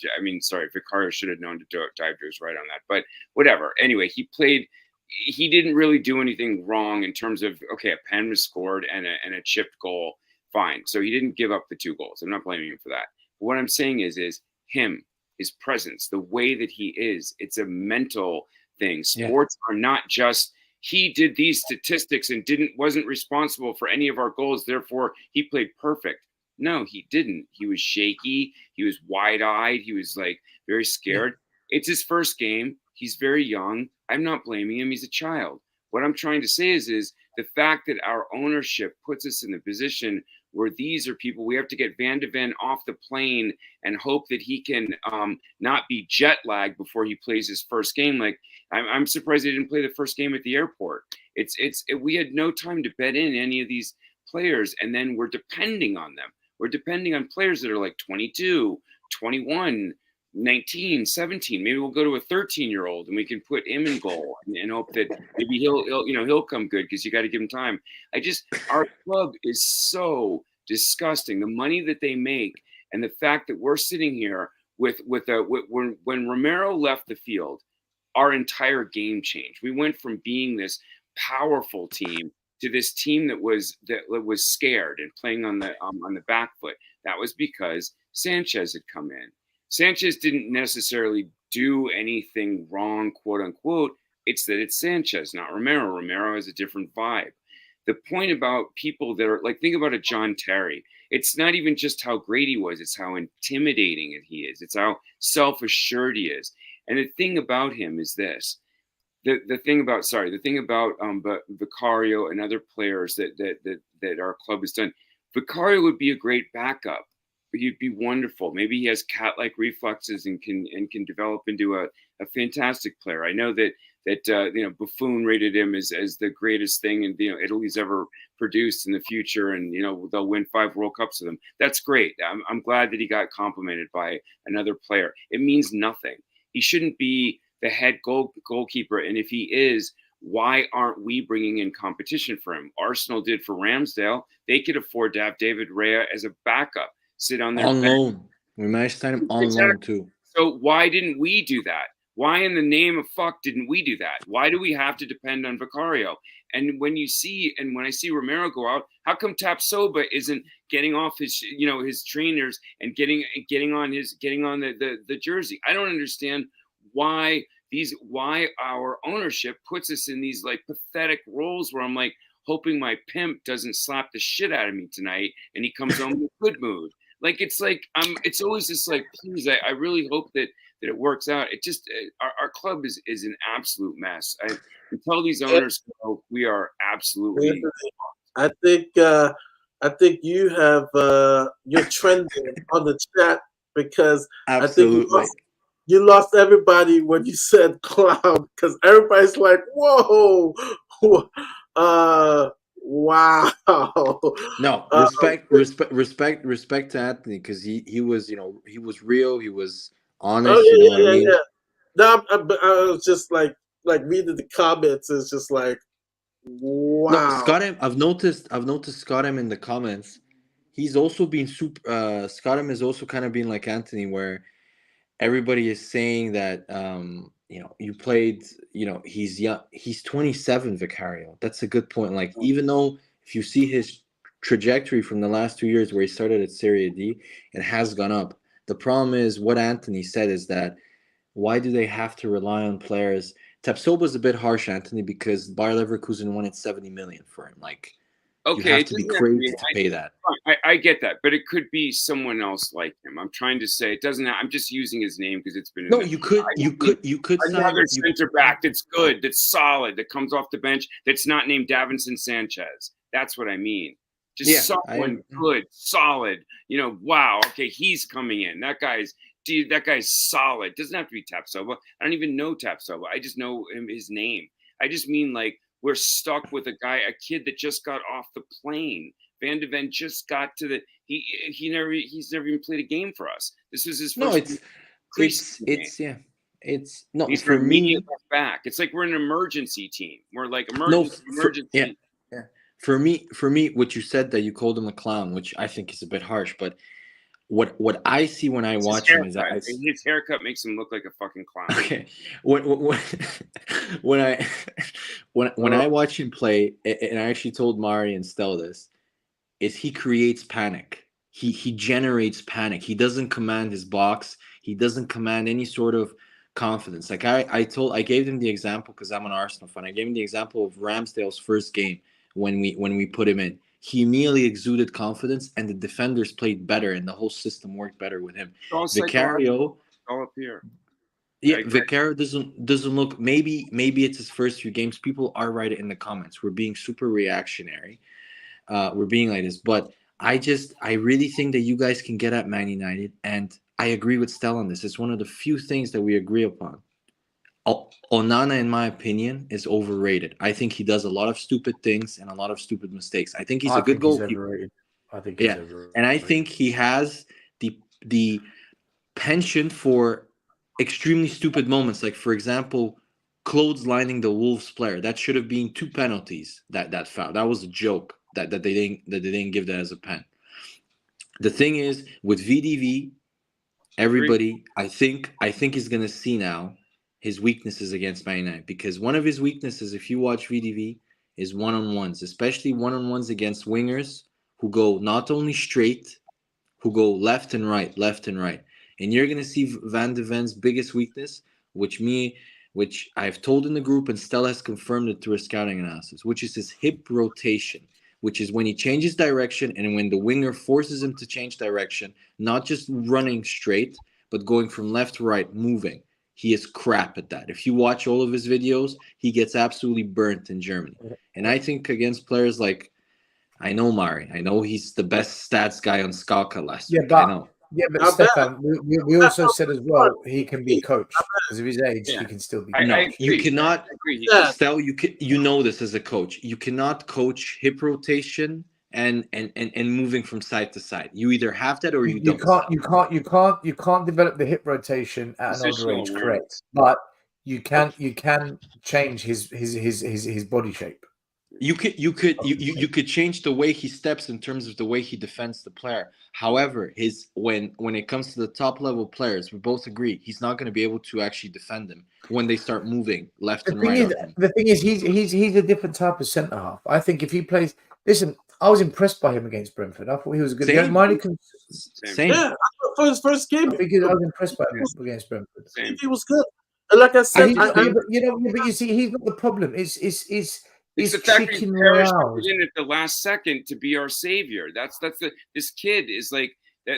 Vicario should have known to dive to his right on that, but whatever. Anyway, he didn't really do anything wrong in terms of, okay, a pen was scored and a chipped goal. Fine. So he didn't give up the 2 goals. I'm not blaming him for that. But what I'm saying is him, his presence, the way that he is, it's a mental thing. Sports are not just, he did these statistics and wasn't responsible for any of our goals, therefore he played perfect. No, he didn't. He was shaky. He was wide-eyed. He was like very scared. It's his first game. He's very young. I'm not blaming him. He's a child. What I'm trying to say is the fact that our ownership puts us in the position where these are people, we have to get Van de Ven off the plane and hope that he can not be jet lagged before he plays his first game. Like, I'm surprised he didn't play the first game at the airport. We had no time to bet in any of these players, and then we're depending on them. We're depending on players that are like 22, 21, 19, 17. Maybe we'll go to a 13-year-old and we can put him in goal and hope that maybe he'll come good, because you got to give him time. Our club is so disgusting. The money that they make and the fact that we're sitting here when Romero left the field, our entire game changed. We went from being this powerful team to this team that was scared and playing on the back foot. That was because Sanchez had come in. Sanchez didn't necessarily do anything wrong, quote unquote. It's that it's Sanchez, not Romero. Romero has a different vibe. The point about people that are like, think about a John Terry. It's not even just how great he was. It's how intimidating he is. It's how self-assured he is. And the thing about him is this. The thing about Vicario and other players that our club has done, Vicario would be a great backup. He'd be wonderful. Maybe he has cat-like reflexes and can develop into a fantastic player. I know that Buffon rated him as the greatest thing in Italy's ever produced in the future, and they'll win 5 World Cups with him. That's great. I'm glad that he got complimented by another player. It means nothing. He shouldn't be the head goalkeeper, and if he is, why aren't we bringing in competition for him? Arsenal did for Ramsdale. They could afford to have David Rea as a backup. Sit on their on loan. We managed to sign him on loan too. So why didn't we do that? Why in the name of fuck didn't we do that? Why do we have to depend on Vicario? And when I see Romero go out, how come Tapsoba isn't getting off his trainers and getting on the jersey? I don't understand why our ownership puts us in these like pathetic roles where I'm like hoping my pimp doesn't slap the shit out of me tonight and he comes home in a good mood. Like it's always just like, please, I really hope that it works out. It just our club is an absolute mess. Until these owners go, we are absolutely. I think you have you're trending on the chat because absolutely. I think you lost everybody when you said clown, because everybody's like, whoa, Wow. No, respect to Anthony, because he was, he was real, he was honest. Oh You know what I yeah. mean? No, I was just like reading the comments. It's just like, No, wow. Scott M. I've noticed Scott M in the comments. He's also been super. Scott M has also kind of been like Anthony, where everybody is saying that you played, he's young, he's 27, Vicario. That's a good point. Like, even though if you see his trajectory from the last 2 years where he started at Serie D, it has gone up. The problem is what Anthony said is that why do they have to rely on players? Tapsoba's a bit harsh, Anthony, because Bayer Leverkusen wanted 70 million for him. Like, you Okay, have it to be doesn't have to crazy be. to pay that. I get that, but it could be someone else like him. I'm trying to say it doesn't. I'm just using his name because it's been. No, you could another sign center back that's good, that's solid, that comes off the bench, that's not named Davinson Sanchez. That's what I mean. Just someone good, solid. Wow. Okay, he's coming in. That guy's solid. Doesn't have to be Tapsoba. I don't even know Tapsoba. I just know his name. I just mean like we're stuck with a kid that just got off the plane. Van de Ven just got to the. He's never even played a game for us. This was his first. It's no He's for me back. It's like we're an emergency team. We're like emergency. Yeah. For me, what you said that you called him a clown, which I think is a bit harsh, but what I see when I watch him is that his haircut makes him look like a fucking clown. Okay, when I watch him play, and I actually told Mari and Stella this, is he creates panic. He generates panic. He doesn't command his box. He doesn't command any sort of confidence. Like I gave him the example because I'm an Arsenal fan. I gave him the example of Ramsdale's first game when we put him in. He immediately exuded confidence, and the defenders played better, and the whole system worked better with him. Vicario, all up here. Yeah, Vicario doesn't look. Maybe it's his first few games. People are right in the comments. We're being super reactionary. We're being like this, but I really think that you guys can get at Man United, and I agree with Stella on this. It's one of the few things that we agree upon. Onana, in my opinion, is overrated. I think he does a lot of stupid things and a lot of stupid mistakes. I think he's a good goalkeeper. I think he's overrated. And I think he has the penchant for extremely stupid moments. Like, for example, clotheslining the Wolves player. That should have been 2 penalties. That foul. That was a joke. That they didn't give that as a pen. The thing is, with VDV, everybody, I think is gonna see now his weaknesses against Man United, because one of his weaknesses, if you watch VDV, is one-on-ones, especially one-on-ones against wingers who go not only straight, who go left and right. And you're gonna see Van de Ven's biggest weakness, which I've told in the group, and Stella has confirmed it through a scouting analysis, which is his hip rotation, which is when he changes direction and when the winger forces him to change direction, not just running straight, but going from left to right, moving. He is crap at that. If you watch all of his videos, he gets absolutely burnt in Germany. And I think against players like, I know Mari, I know he's the best stats guy on Skalka last week. I know. Yeah, but Stefan, we also said as well he can be coached because of his age. He can still be. You cannot. Stel, you know this as a coach. You cannot coach hip rotation and moving from side to side. You either have that or you don't. You can't develop the hip rotation at an older age, correct? But you can change his body shape. You could change the way he steps in terms of the way he defends the player. However, when it comes to the top level players, we both agree he's not going to be able to actually defend them when they start moving left and right. The thing is, he's a different type of centre half. I think if he plays, listen, I was impressed by him against Brentford. I thought he was a good. Same. Yeah, for his first game, I was impressed by him against Brentford. He was good. And like I said, but you see, he's not the problem. It's the fact that he parachuted in at the last second to be our savior. This kid is like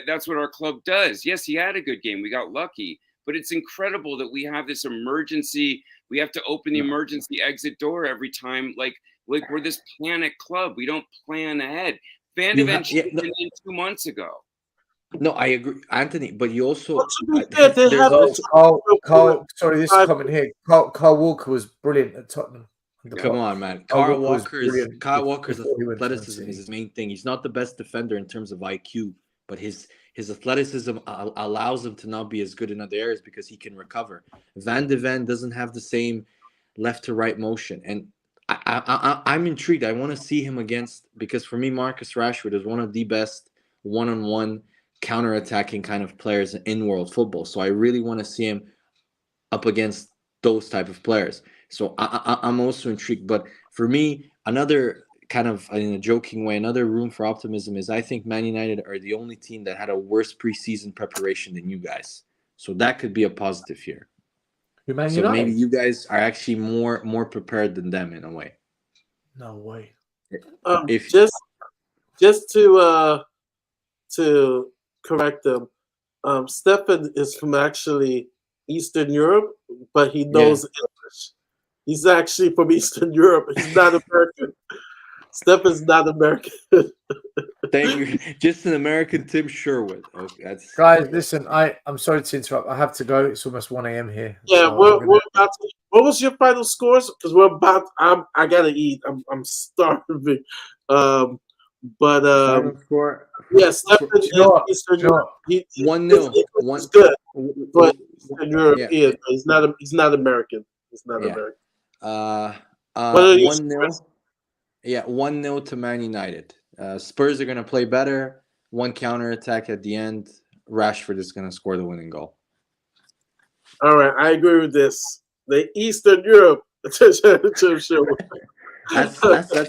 that's what our club does. Yes, he had a good game. We got lucky, but it's incredible that we have this emergency. We have to open the emergency exit door every time. Like we're this panic club. We don't plan ahead. Van de Ven should have been in 2 months ago. No, I agree, Anthony. But you also Carl. Sorry, this comment here. Carl Walker was brilliant at Tottenham. Come on, man. Kyle Walker's athleticism is his main thing. He's not the best defender in terms of IQ, but his athleticism allows him to not be as good in other areas because he can recover. Van de Ven doesn't have the same left to right motion, and I'm intrigued. I want to see him against, because for me, Marcus Rashford is one of the best one-on-one counter-attacking kind of players in world football. So I really want to see him up against those type of players. So I'm also intrigued. But for me, another kind of, in a joking way, another room for optimism is I think Man United are the only team that had a worse preseason preparation than you guys. So that could be a positive here. So maybe you guys are actually more prepared than them in a way. No way. If just to correct them, Stefan is from actually Eastern Europe, but he knows English. He's actually from Eastern Europe. He's not American. Stefan's not American. Thank you. Just an American Tim Sherwood. Okay, guys, listen, I'm sorry to interrupt. I have to go. It's almost 1 a.m. here. Yeah, so we're about to, what was your final scores? Because we're about. I gotta eat. I'm starving. Final score. Yes, Stefan is Eastern Europe. 1-0. It's good, but Eastern European. He's not American. He's not American. 1-0. Yeah, 1-0 to Man United. Spurs are going to play better. One counter attack at the end. Rashford is going to score the winning goal. All right, I agree with this. The Eastern Europe. That's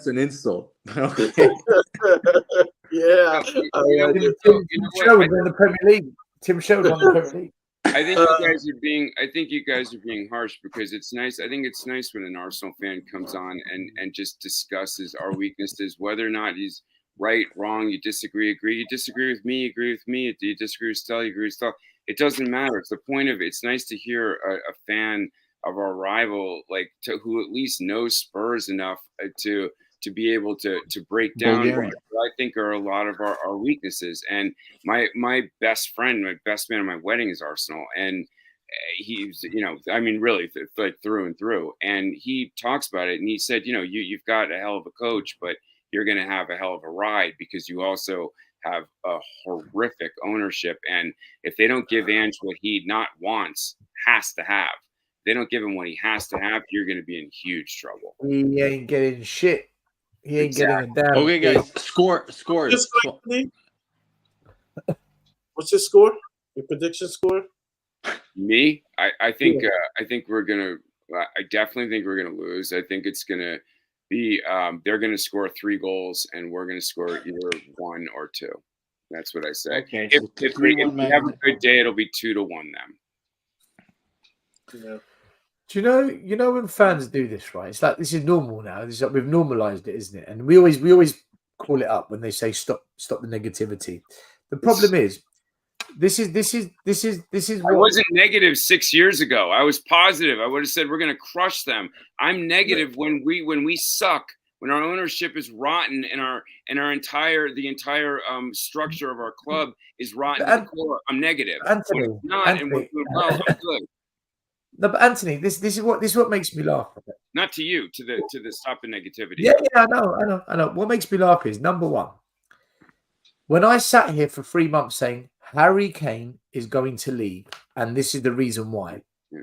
an insult. Okay. Yeah. Tim Sherwood on the Premier League. Tim Sherwood on the Premier League. I think you guys are being harsh, because it's nice. I think it's nice when an Arsenal fan comes on and just discusses our weaknesses, whether or not he's right, wrong, you disagree, agree. You disagree with me, agree with me. Do you disagree with Stella, you agree with Stella? It doesn't matter. It's the point of it. It's nice to hear a fan of our rival, who at least knows Spurs enough to be able to break down what I think are a lot of our weaknesses. And my best friend, my best man at my wedding is Arsenal, and he's really through and through. And he talks about it, and he said, you've got a hell of a coach, but you're going to have a hell of a ride, because you also have a horrific ownership. And if they don't give Ange what he not wants, has to have, they don't give him what he has to have, you're going to be in huge trouble. He ain't getting shit. He ain't getting a damn. Okay, guys, scores. What's your score? Your prediction score? Me? I think we're gonna. I definitely think we're gonna lose. I think it's gonna be. They're gonna score 3 goals, and we're gonna score either 1 or 2. That's what I say. Okay, if we have a good day, it'll be 2-1 them. Yeah. Do you know when fans do this, right? It's like, this is normal now. This is like, we've normalized it, isn't it? And we always call it up when they say stop the negativity. The problem is, this is I wasn't negative 6 years ago. I was positive. I would have said we're going to crush them. I'm negative when we suck, when our ownership is rotten, and the entire structure of our club is rotten to the core. I'm negative. Anthony, when it's not, and we're doing well, I'm good. No, but Anthony, this is what makes me laugh. Not to you, to the stop the negativity. Yeah, I know. What makes me laugh is, number one, when I sat here for 3 months saying Harry Kane is going to leave, and this is the reason why. Yeah.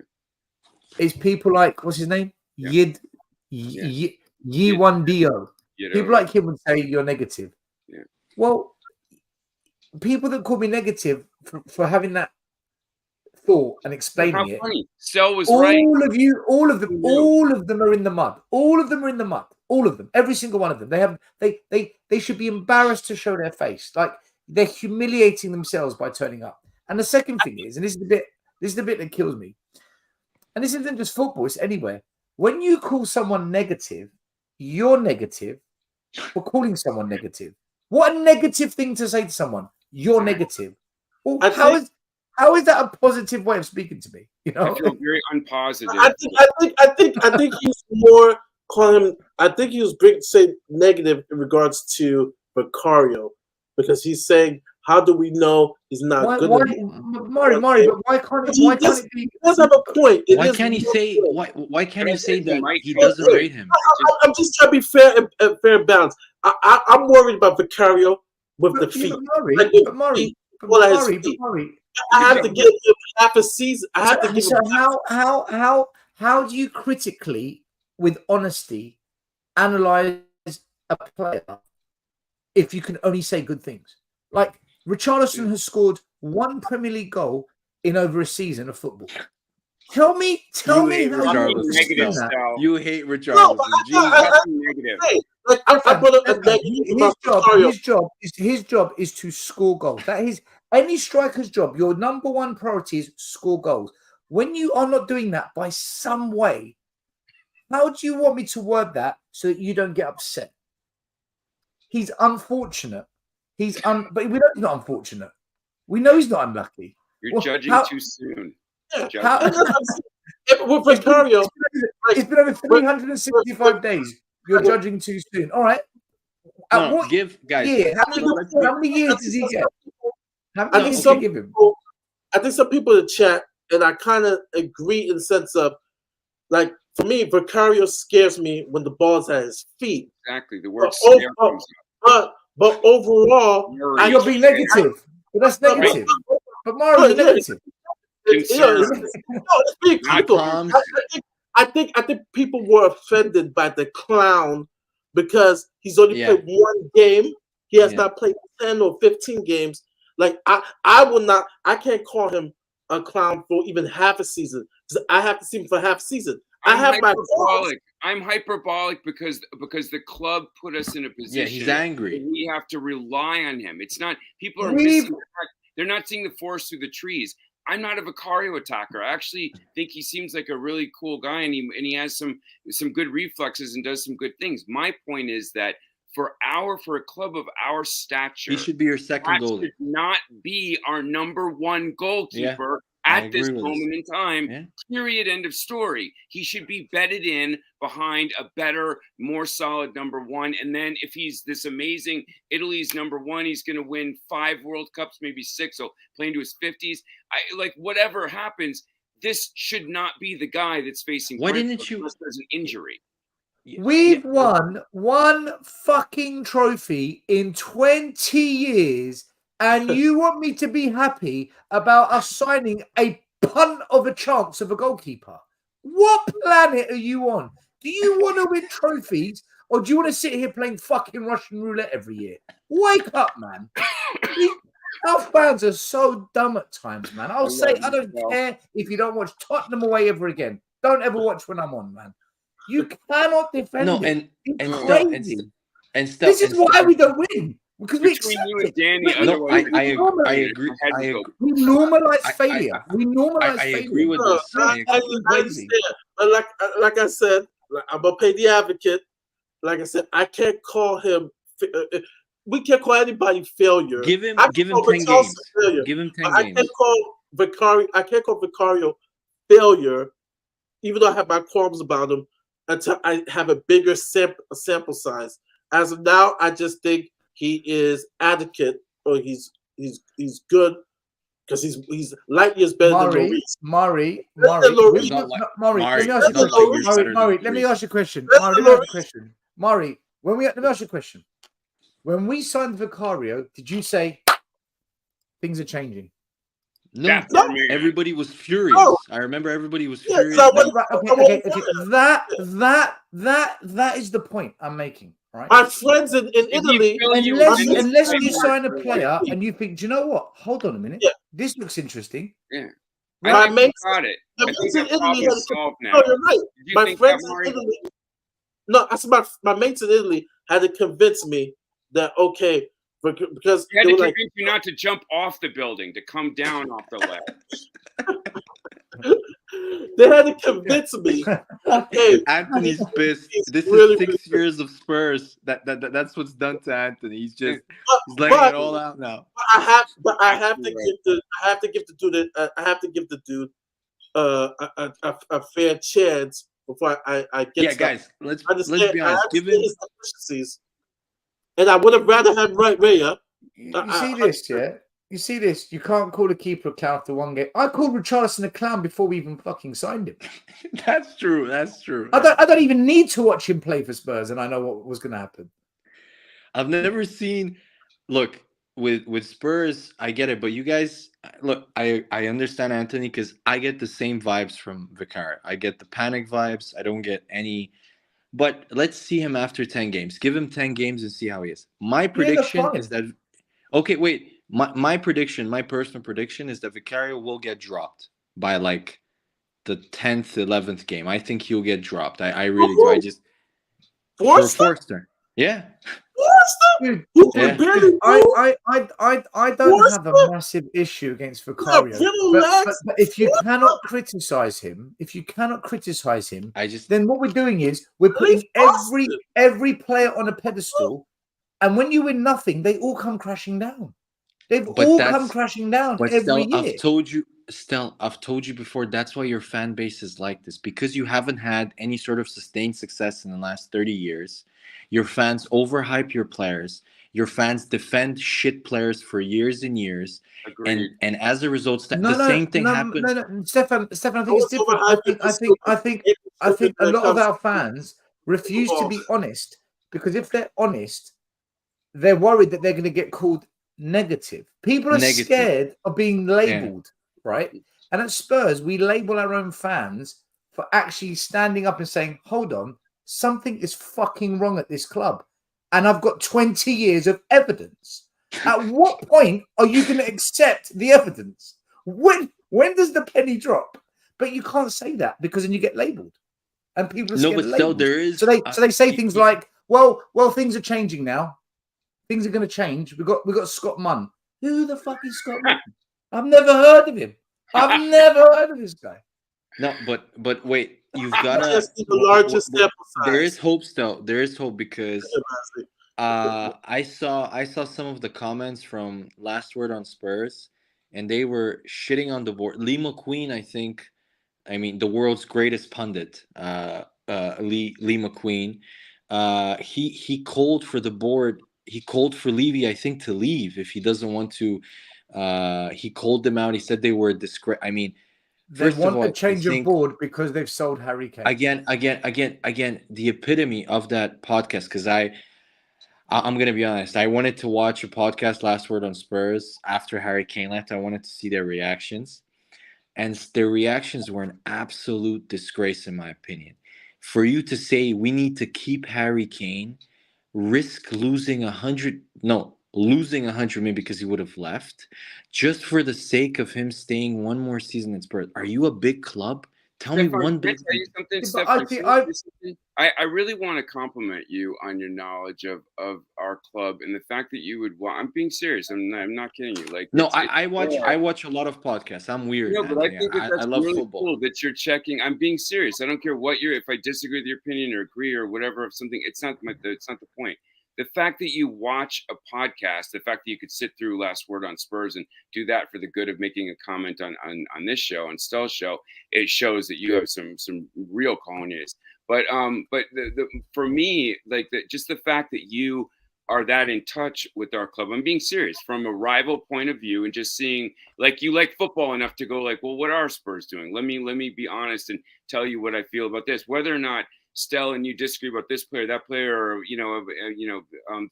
It's people like, what's his name? Yeah. Yiwandio. People like him would say you're negative. Yeah. Well, people that call me negative for having that thought and explaining it. Sel was right. All of them are in the mud. All of them are in the mud. All of them. Every single one of them. They should be embarrassed to show their face. Like, they're humiliating themselves by turning up. And the second thing is, and this is the bit that kills me, and this isn't just football, it's anywhere. When you call someone negative, you're negative for calling someone negative. What a negative thing to say to someone. You're negative. Well, how is that a positive way of speaking to me? You know, I feel very unpositive. I think he's more calling him. I think he was saying negative in regards to Vicario, because he's saying How do we know he's not good enough? Murray, but why can't it be? He does have a point. Why can't he say? Why can't you say that he doesn't rate him? I'm just trying to be fair and fair and balanced. I'm worried about Vicario with the feet. But Murray, I have to give him half a season. I have to give him. How do you critically, with honesty, analyze a player if you can only say good things? Like Richarlison has scored 1 Premier League goal in over a season of football. Tell me how you negative that. style. You hate Richarlison. No, negative. Like I put up a negative. His job is to score goals. That is any striker's job. Your number one priority is score goals. When you are not doing that by some way, how do you want me to word that so that you don't get upset? He's unfortunate. But we know he's not unfortunate. We know he's not unlucky. You're judging too soon. With Vicario, it's been over 365 days. You're judging too soon. All right. No, what give guys. year? How many years does he get? How many years do you give him? I think some people in the chat, and I kind of agree in the sense of, like, for me, Vicario scares me when the ball's at his feet. Exactly. The word scare comes up. But overall, you're being negative. But that's negative. But Mario, you're negative. I think people were offended by the clown because he's only played 1 game. He has not played 10 or 15 games. Like I can't call him a clown for even half a season because I have to see him for half a season. I'm hyperbolic because the club put us in a position. Yeah, he's angry. We have to rely on him. It's not people are missing the fact. They're not seeing the forest through the trees. I'm not a Vicario attacker. I actually think he seems like a really cool guy, and he has some good reflexes and does some good things. My point is that for a club of our stature, he should be your second goalie. Should not be our number 1 goalkeeper at this moment in time. Yeah. Period. End of story. He should be bedded in behind a better, more solid number 1. And then if he's this amazing Italy's number 1, he's going to win 5 World Cups, maybe 6. So play into his 50s. Whatever happens, this should not be the guy that's facing. Why didn't you? Unless there's an injury. We've won 1 fucking trophy in 20 years. And you want me to be happy about us signing a punt of a chance of a goalkeeper? What planet are you on? Do you want to win trophies or do you want to sit here playing fucking Russian roulette every year? Wake up, man. Our fans are so dumb at times, man. I'll say I don't care if you don't watch Tottenham away ever again. Don't ever watch when I'm on, man. You cannot defend it. It's crazy. This is why we don't win. Because we accept it. I agree. We normalize failure. I agree with this. I understand. But like I said, I'm gonna play the advocate. Like I said, I can't call him. We can't call anybody failure. Give him 10 games. Give him 10 games. I can't call Vicario failure, even though I have my qualms about him, until I have a bigger sample size. As of now, I just think he is adequate, or he's good because he's light years better than Lloris. Murray. Let me ask you a question. Murray, let me ask you a question. When we signed Vicario, did you say things are changing? No, everybody was furious. No. I remember everybody was furious. Okay. That is the point I'm making. Right. My friends in Italy, unless you sign a player and you think, do you know what? Hold on a minute. Yeah. This looks interesting. Yeah. My mates got it. in Italy. No, you're right. My friends in Italy. No, I said my mates in Italy had to convince me that because they had to convince you not to jump off the building, to come down off the ledge. They had to convince me. Hey, Anthony's pissed. This is 6 years of Spurs. That's what's done to Anthony. He's laying it all out now. I have to give the dude a fair chance before I get. Yeah, guys, let's be honest. Give him. And I would have rather had Raya. You see this, yeah? You see this? You can't call a keeper a clown after one game. I called Richarlison a clown before we even fucking signed him. That's true. That's true. I don't even need to watch him play for Spurs, and I know what was going to happen. I've never seen. Look, with Spurs, I get it, but you guys, look, I understand Anthony because I get the same vibes from Vicario. I get the panic vibes. I don't get any. But let's see him after 10 games. Give him 10 games and see how he is. My prediction is that. Okay, wait. My prediction, my personal prediction is that Vicario will get dropped by like the 10th, 11th game. I think he'll get dropped. I really do. I just Forster. Yeah. Dude, I don't have a massive issue against Vicario. But if you cannot criticize him, then what we're doing is we're putting every player on a pedestal, and when you win nothing, they all come crashing down. They've all come crashing down every year. I've told you before, that's why your fan base is like this, because you haven't had any sort of sustained success in the last 30 years. Your fans overhype your players. Your fans defend shit players for years and years. And as a result, the same thing happens. No, Stefan, I think it's different. I think a lot of our fans refuse to be honest, because if they're honest, they're worried that they're going to get called negative. People are scared of being labeled, right? And at Spurs, we label our own fans for actually standing up and saying, hold on, something is fucking wrong at this club. And I've got 20 years of evidence. At what point are you going to accept the evidence? When does the penny drop? But you can't say that, because then you get labeled. And people are scared of labels. There is, so they say things like, well, things are changing now. Things are going to change. We got Scott Munn. Who the fuck is Scott Munn? I've never heard of him. I've never heard of this guy. No, but wait, you've got to. The largest sample size. There is hope still. There is hope because I saw some of the comments from Last Word on Spurs, and they were shitting on the board. Lee McQueen, I mean, the world's greatest pundit, Lee McQueen. He called for the board. He called for Levy, I think, to leave if he doesn't want to. He called them out. He said they were a disgrace. I mean, they want a change of board because they've sold Harry Kane. Again, the epitome of that podcast. Because I'm gonna be honest. I wanted to watch a podcast, Last Word on Spurs, after Harry Kane left. I wanted to see their reactions, and their reactions were an absolute disgrace, in my opinion. For you to say we need to keep Harry Kane, risk losing 100 million because he would have left, just for the sake of him staying one more season at Spurs. Are you a big club? Tell me one big. I really want to compliment you on your knowledge of our club and the fact that you would. I'm being serious. I'm not kidding you. Like, no, I watch a lot of podcasts. I'm weird. No, but I think I love really football. Cool that you're checking. I'm being serious. I don't care what if I disagree with your opinion or agree or whatever of something. It's not the point. The fact that you watch a podcast, the fact that you could sit through Last Word on Spurs and do that for the good of making a comment on this show, on Stell's show, it shows that you have some real cojones. But for me, like just the fact that you are that in touch with our club, I'm being serious from a rival point of view, and just seeing like you like football enough to go like, well, what are Spurs doing? Let me be honest and tell you what I feel about this, whether or not Stell and you disagree about this player, that player, or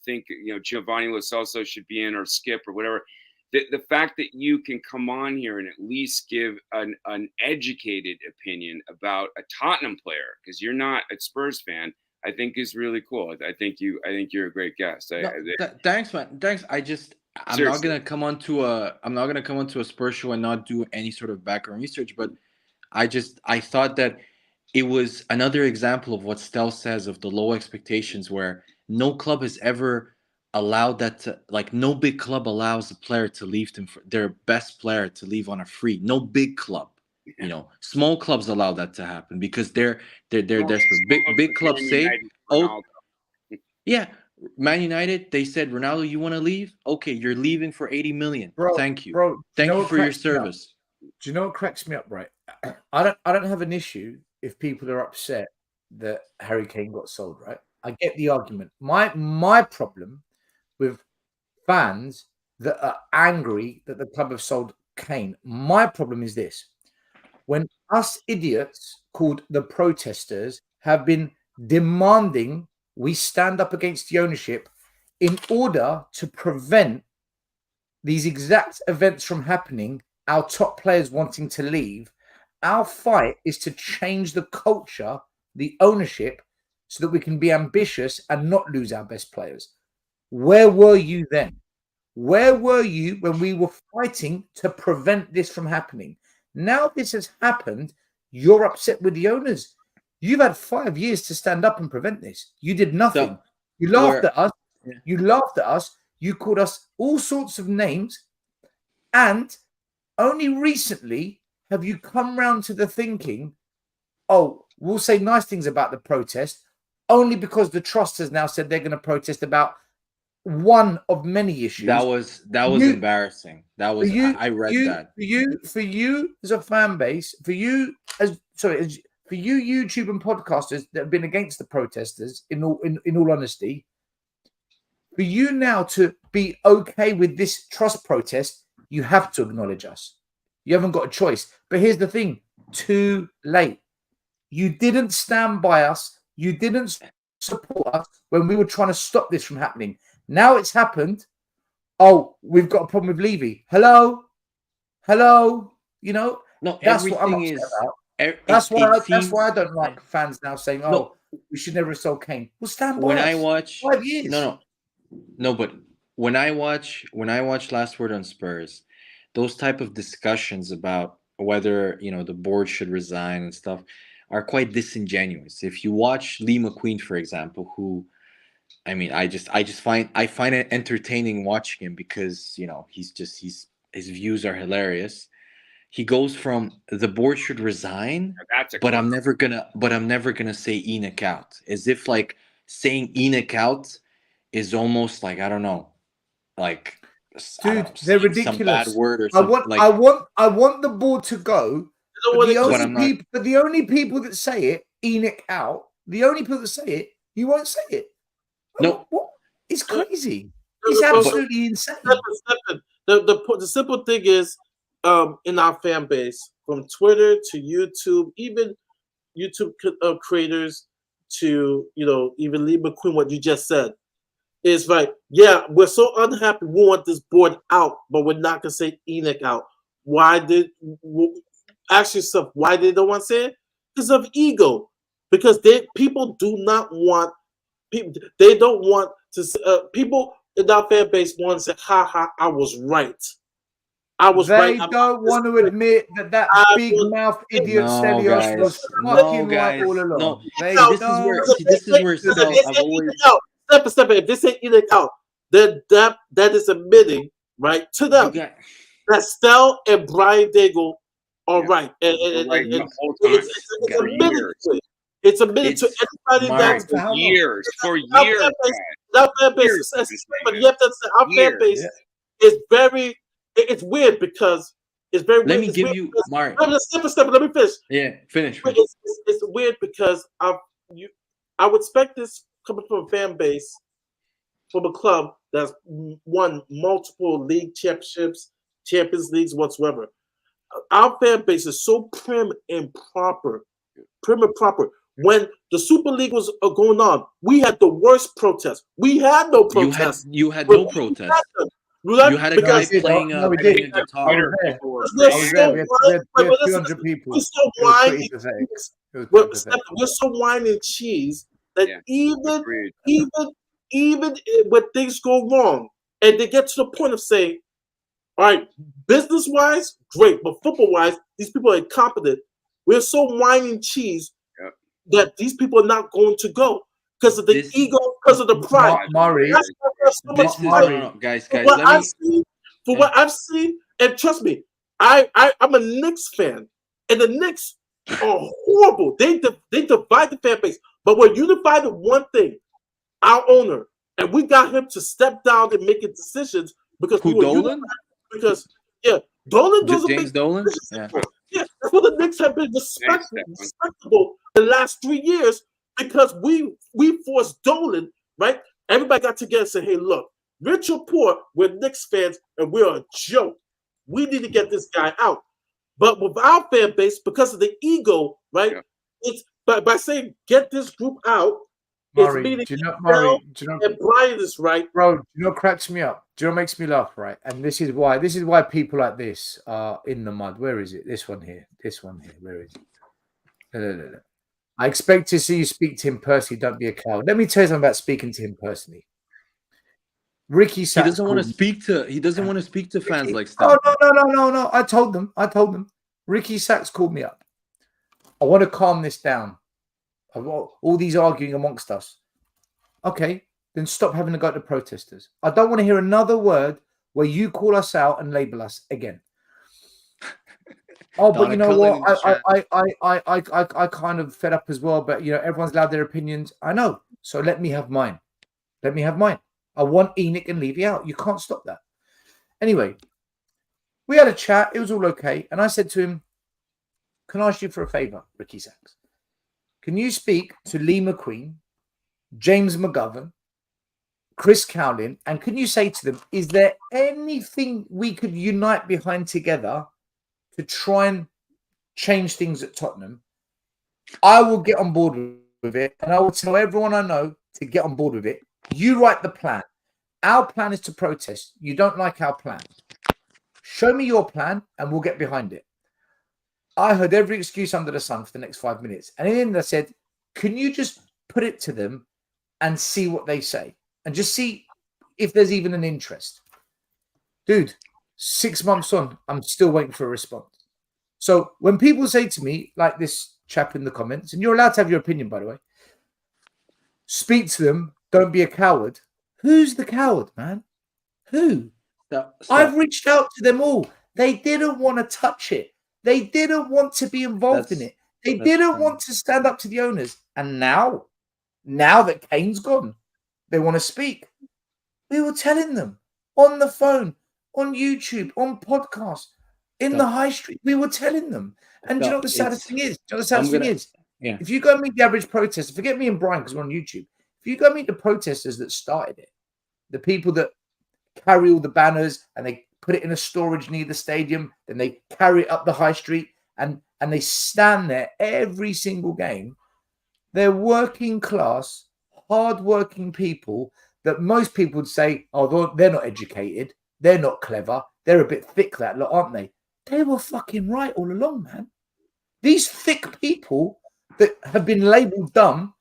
think Giovanni Lo Celso should be in, or Skip, or whatever. The fact that you can come on here and at least give an educated opinion about a Tottenham player, because you're not a Spurs fan, I think is really cool. I think you're a great guest. Thanks, man. Thanks. I'm not gonna come onto a Spurs show and not do any sort of background research, but I thought that it was another example of what Stell says of the low expectations, where no club has ever allowed that to, like, no big club allows a player to leave them for their best player to leave on a free. No big club, small clubs allow that to happen because they're desperate. Big clubs say, Man United, they said, Ronaldo, you want to leave? Okay, you're leaving for 80 million. Thank you. Bro, thank you for your service. Do you know what cracks me up, right? I don't have an issue if people are upset that Harry Kane got sold, right? I get the argument. My problem with fans that are angry that the club have sold Kane. My problem is this: when us idiots called the protesters have been demanding we stand up against the ownership in order to prevent these exact events from happening, our top players wanting to leave, our fight is to change the culture, the ownership, so that we can be ambitious and not lose our best players. Where were you then? Where were you when we were fighting to prevent this from happening? Now this has happened, you're upset with the owners. You've had 5 years to stand up and prevent this. You did nothing. So, you laughed at us. Yeah. You laughed at us. You called us all sorts of names. And only recently have you come round to the thinking, oh, we'll say nice things about the protest, only because the trust has now said they're going to protest about one of many issues. That was embarrassing. That was I read that. For you as a fan base, for you YouTube and podcasters that have been against the protesters, in all honesty, for you now to be okay with this trust protest, you have to acknowledge us. You haven't got a choice. But here's the thing: too late. You didn't stand by us. You didn't support us when we were trying to stop this from happening. Now it's happened. Oh, we've got a problem with Levy. Hello. You know, no, that's what I'm upset about. That's why I don't like fans now saying, "Oh, no, we should never have sold Kane." Well, stand by. When us. I watch 5 years. No, but when I watch Last Word on Spurs, those type of discussions about whether the board should resign and stuff are quite disingenuous. If you watch Lee McQueen, for example, who, I mean, I find it entertaining watching him because his views are hilarious. He goes from the board should resign, but I'm never gonna say Enoch out, as if like saying Enoch out is almost like, I don't know, like, dude, they're ridiculous. Some bad word or something. I want the board to go. But the only people that say it, Enoch out. The only people that say it, you won't say it. No, what? It's crazy. It's absolutely insane. The simple thing is, in our fan base, from Twitter to YouTube, even YouTube creators to even Lee McQueen, what you just said, is like, yeah, we're so unhappy. We want this board out, but we're not gonna say Enoch out. Ask yourself why they don't want to say it? Because of ego. Because people do not want people. They don't want to. People in our fan base want to say, "Ha ha, I was right. I was right." They don't want to admit that big mouth idiot Stelios was fucking right all along. This is where Steph, I've always step. If they say Enoch out, then that is admitting right to them that Stel and Brian Daigle are right. And the whole time. It's admitted to anybody that for years. Our fan base, but you have to say our fan base is very. It's weird because it's very. Let weird. me give you Mark. Let me finish. Yeah, finish. It's weird because I would expect this coming from a fan base, from a club that's won multiple league championships, Champions Leagues, whatsoever. Our fan base is so prim and proper. When the Super League was going on, we had the worst protest. We had no protest. You had no protest. You had a guy playing a guitar. We had 200 people. We're so wine and cheese that even when things go wrong and they get to the point of saying, all right, business-wise, great, but football-wise, these people are incompetent. We're so wine and cheese that these people are not going to go because of the ego, because of the pride. Guys, what I've seen, and trust me, I'm a Knicks fan, and the Knicks are horrible. They divide the fan base, but we're unified in one thing: our owner, and we got him to step down and make decisions because Dolan? Because Dolan doesn't James Dolan. Yeah, that's what the Knicks have been respectable the last 3 years because we forced Dolan, right? Everybody got together and said, hey, look, rich or poor, we're Knicks fans and we're a joke. We need to get this guy out. But with our fan base, because of the ego, right? Yeah. It's by saying get this group out. Murray, do you know, and Brian is right, bro? Do you know what cracks me up? Do you know what makes me laugh, right? And this is why people like this are in the mud. Where is it? This one here. Where is it? No. I expect to see you speak to him personally. Don't be a coward. Let me tell you something about speaking to him personally. Ricky Sacks. He doesn't want to speak to fans like Stan. Oh no. I told them. Ricky Sacks called me up. I want to calm this down. All these arguing amongst us. Okay, then stop having to go to protesters. I don't want to hear another word where you call us out and label us again. Oh, but you know what? I kind of fed up as well. But you know, everyone's allowed their opinions. I know. So let me have mine. I want Enoch and Levy out. You can't stop that. Anyway, we had a chat. It was all okay. And I said to him, can I ask you for a favor, Ricky Sacks? Can you speak to Lee McQueen, James McGovern, Chris Cowlin, and can you say to them, is there anything we could unite behind together to try and change things at Tottenham? I will get on board with it, and I will tell everyone I know to get on board with it. You write the plan. Our plan is to protest. You don't like our plan. Show me your plan, and we'll get behind it. I heard every excuse under the sun for the next 5 minutes. And in the end, I said, can you just put it to them and see what they say? And just see if there's even an interest. Dude, 6 months on, I'm still waiting for a response. So when people say to me, like this chap in the comments, and you're allowed to have your opinion, by the way, speak to them, don't be a coward. Who's the coward, man? Who? Stop. I've reached out to them all. They didn't want to touch it. They didn't want to be involved in it. They didn't want to stand up to the owners. And now that Kane's gone, they want to speak. We were telling them on the phone, on YouTube, on podcasts, in the high street. We were telling them. And do you know what the saddest thing is? Yeah. If you go meet the average protester, forget me and Brian because we're on YouTube. If you go meet the protesters that started it, the people that carry all the banners and they put it in a storage near the stadium, then they carry it up the high street and they stand there every single game. They're working class, hard-working people that most people would say, oh, they're not educated, they're not clever, they're a bit thick, that lot, aren't they? They were fucking right all along, man. These thick people that have been labelled dumb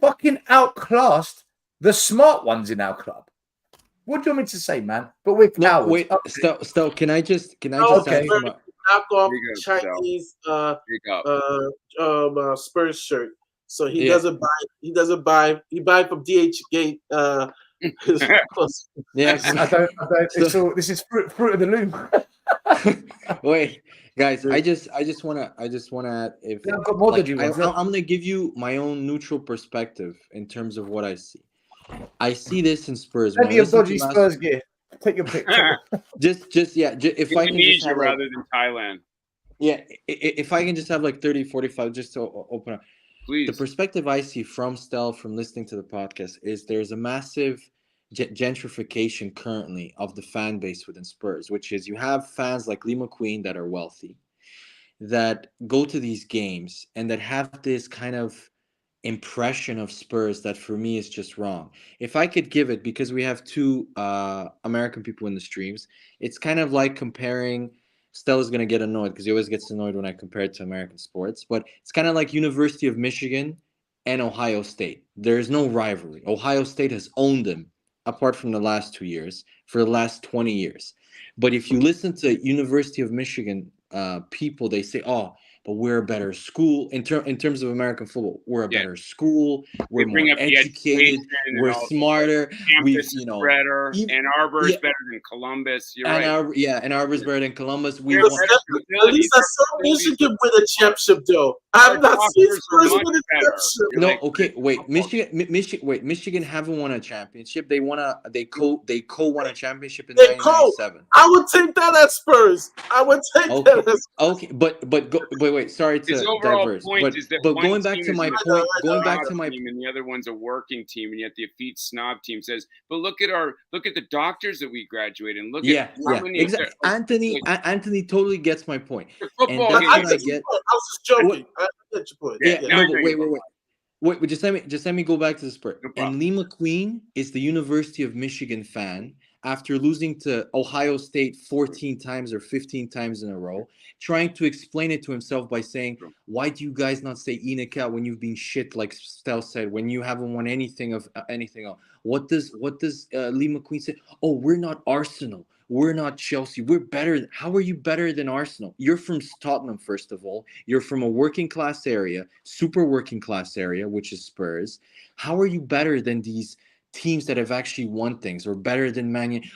fucking outclassed the smart ones in our club. What do you want me to say, man? But we're cowards. Wait, Stel, can I just okay. Knock off Chinese Spurs shirt. So he doesn't buy he buy from DH Gate Yes. I don't this is fruit of the loom. Wait, guys, I just wanna add if I've got more than you. I'm gonna give you my own neutral perspective in terms of what I see. I see this in Spurs. Plenty of dodgy Spurs gear. Take your pick. If I can just have rather than Thailand. Yeah, if I can just have like 30, 45 just to open up. Please. The perspective I see from Stel, from listening to the podcast, is there's a massive gentrification currently of the fan base within Spurs, which is you have fans like Lee McQueen that are wealthy, that go to these games and that have this kind of impression of Spurs that for me is just wrong. If I could give it, because we have two American people in the streams, it's kind of like comparing. Stella's going to get annoyed because he always gets annoyed when I compare it to American sports, but it's kind of like University of Michigan and Ohio State. There's no rivalry. Ohio State has owned them, apart from the last 2 years, for the last 20 years. But if you listen to University of Michigan people, they say, oh, but we're a better school in terms of American football. We're a better school. We're more educated. We're smarter. We've, better. Ann Arbor is better than Columbus. You're right. Ann Arbor's better than Columbus. At least I saw Michigan win a championship, though. I'm not seeing Spurs win a championship. No, okay, wait. Michigan haven't won a championship. They co-won a championship in 1997. I would take that as Spurs. I would take that as Spurs. Okay, but wait. wait. Sorry His to overall diverse, point is that but one going back team to is my a point, going back snob to my team and the other one's a working team, and yet the effete snob team says, "But look at the doctors that we graduated, and look at how many exactly. Anthony totally gets my point, the and football that's game." what I get. I was just joking. I get your point. Yeah, Yeah, no, no, I but know wait, you. but just let me go back to the Spurs. No And problem. Lee McQueen is the University of Michigan fan after losing to Ohio State 14 times or 15 times in a row, trying to explain it to himself by saying, "Why do you guys not say Inika when you've been shit?" Like Stel said, when you haven't won anything of anything else. What does Lee McQueen say? Oh, we're not Arsenal. We're not Chelsea. We're better. How are you better than Arsenal? You're from Tottenham, first of all. You're from a working class area, super working class area, which is Spurs. How are you better than these teams that have actually won things, or better than Man United?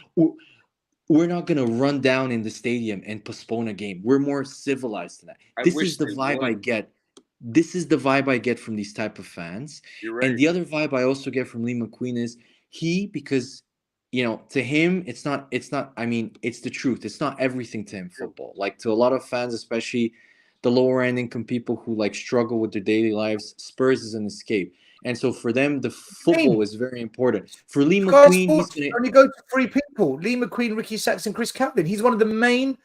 We're not going to run down in the stadium and postpone a game. We're more civilized than that. This is the vibe I get. This is the vibe I get from these type of fans. You're right. And the other vibe I also get from Lee McQueen is because to him, it's not, I mean, it's the truth. It's not everything to him, football. Like, to a lot of fans, especially the lower end income people who like struggle with their daily lives, Spurs is an escape. And so for them, the football is very important. For Lee McQueen, he's going to only go to 3 people: Lee McQueen, Ricky Saxon, Chris Calvin. He's one of the main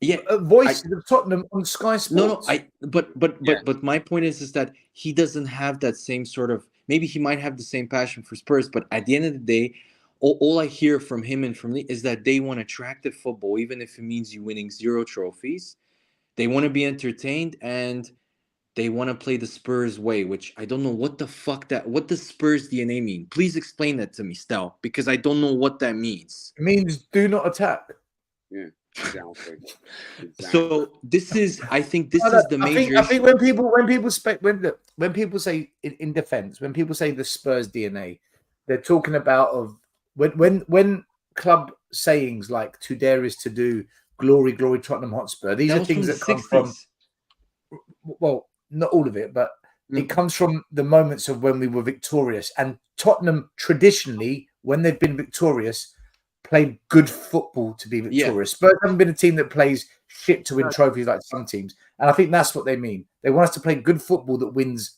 voices of Tottenham on Sky Sports. But my point is that he doesn't have that same sort of, maybe he might have the same passion for Spurs, but at the end of the day, all I hear from him and from Lee is that they want attractive football, even if it means you winning 0 trophies. They want to be entertained, and they want to play the Spurs way, which I don't know what does Spurs DNA mean? Please explain that to me, Stel, because I don't know what that means. It means do not attack. Yeah, exactly. So I think this is the major issue. I think when people say in defense, when people say the Spurs DNA, they're talking about when club sayings like "to dare is to do," "glory, glory, Tottenham Hotspur." These are things that come from. Well, not all of it, but it comes from the moments of when we were victorious. And Tottenham traditionally, when they've been victorious, played good football to be victorious. Spurs haven't been a team that plays shit to win trophies like some teams. And I think that's what they mean. They want us to play good football that wins,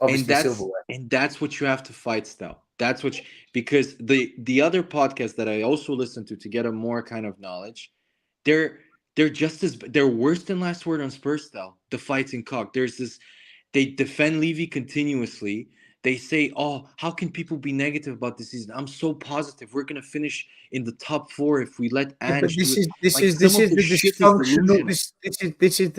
obviously, silverware. And that's what you have to fight, Stel. That's what because the other podcast that I also listen to get a more kind of knowledge, they're worse than Last Word on Spurs, Stel. The fights in cock. There's this. They defend Levy continuously. They say, "Oh, how can people be negative about this season? I'm so positive. We're gonna finish in the top 4 if we let Ange." This is the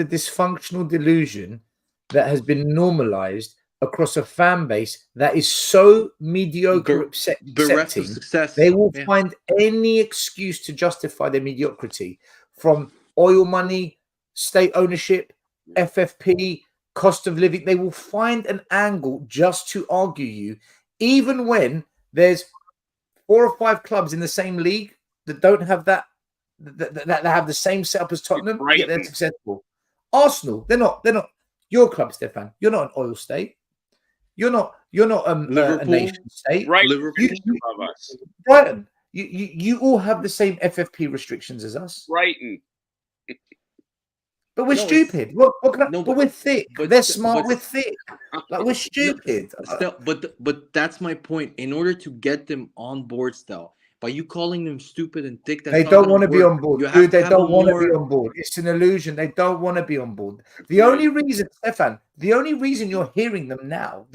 dysfunctional delusion that has been normalized across a fan base that is so mediocre, bereft of success. They will find any excuse to justify their mediocrity, from oil money, state ownership, FFP, cost of living. They will find an angle just to argue you, even when there's 4 or 5 clubs in the same league that don't have that have the same setup as Tottenham, yet they're successful. Arsenal, they're not your club, Stefan. You're not an oil state. You're not a nation state. Right. Brighton. You all have the same FFP restrictions as us. Brighton. But we're stupid. But we're thick. They're smart. We're thick. Like, we're stupid. But that's my point. In order to get them on board, Stel, by you calling them stupid and thick, they don't want to be on board. Dude, they don't want to be on board. It's an illusion. They don't want to be on board. The only reason, Stefan, you're hearing them now,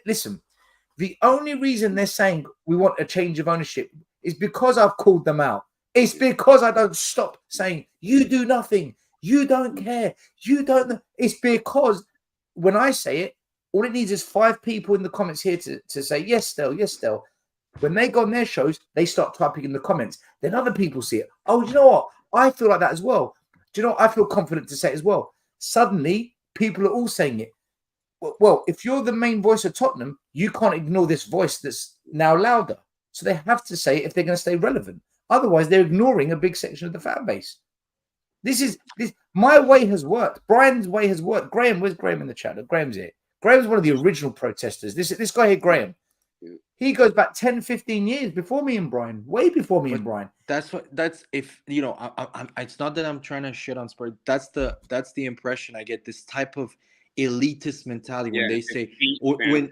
listen, the only reason they're saying we want a change of ownership is because I've called them out. It's because I don't stop saying you do nothing. You don't care. You don't. It's because when I say it, all it needs is 5 people in the comments here to say, yes, Stel, yes, Stel. When they go on their shows, they start typing in the comments. Then other people see it. Oh, do you know what? I feel like that as well. Do you know what? I feel confident to say it as well. Suddenly, people are all saying it. Well, if you're the main voice of Tottenham, you can't ignore this voice that's now louder. So they have to say it if they're going to stay relevant. Otherwise, they're ignoring a big section of the fan base. My way has worked. Brian's way has worked. Graham, where's Graham in the chat? Graham's here. Graham's one of the original protesters. This guy here, Graham. He goes back 10, 15 years before me and Brian, way before me and Brian. That's if you know. It's not that I'm trying to shit on Spurs. That's the impression I get. This type of elitist mentality when they say when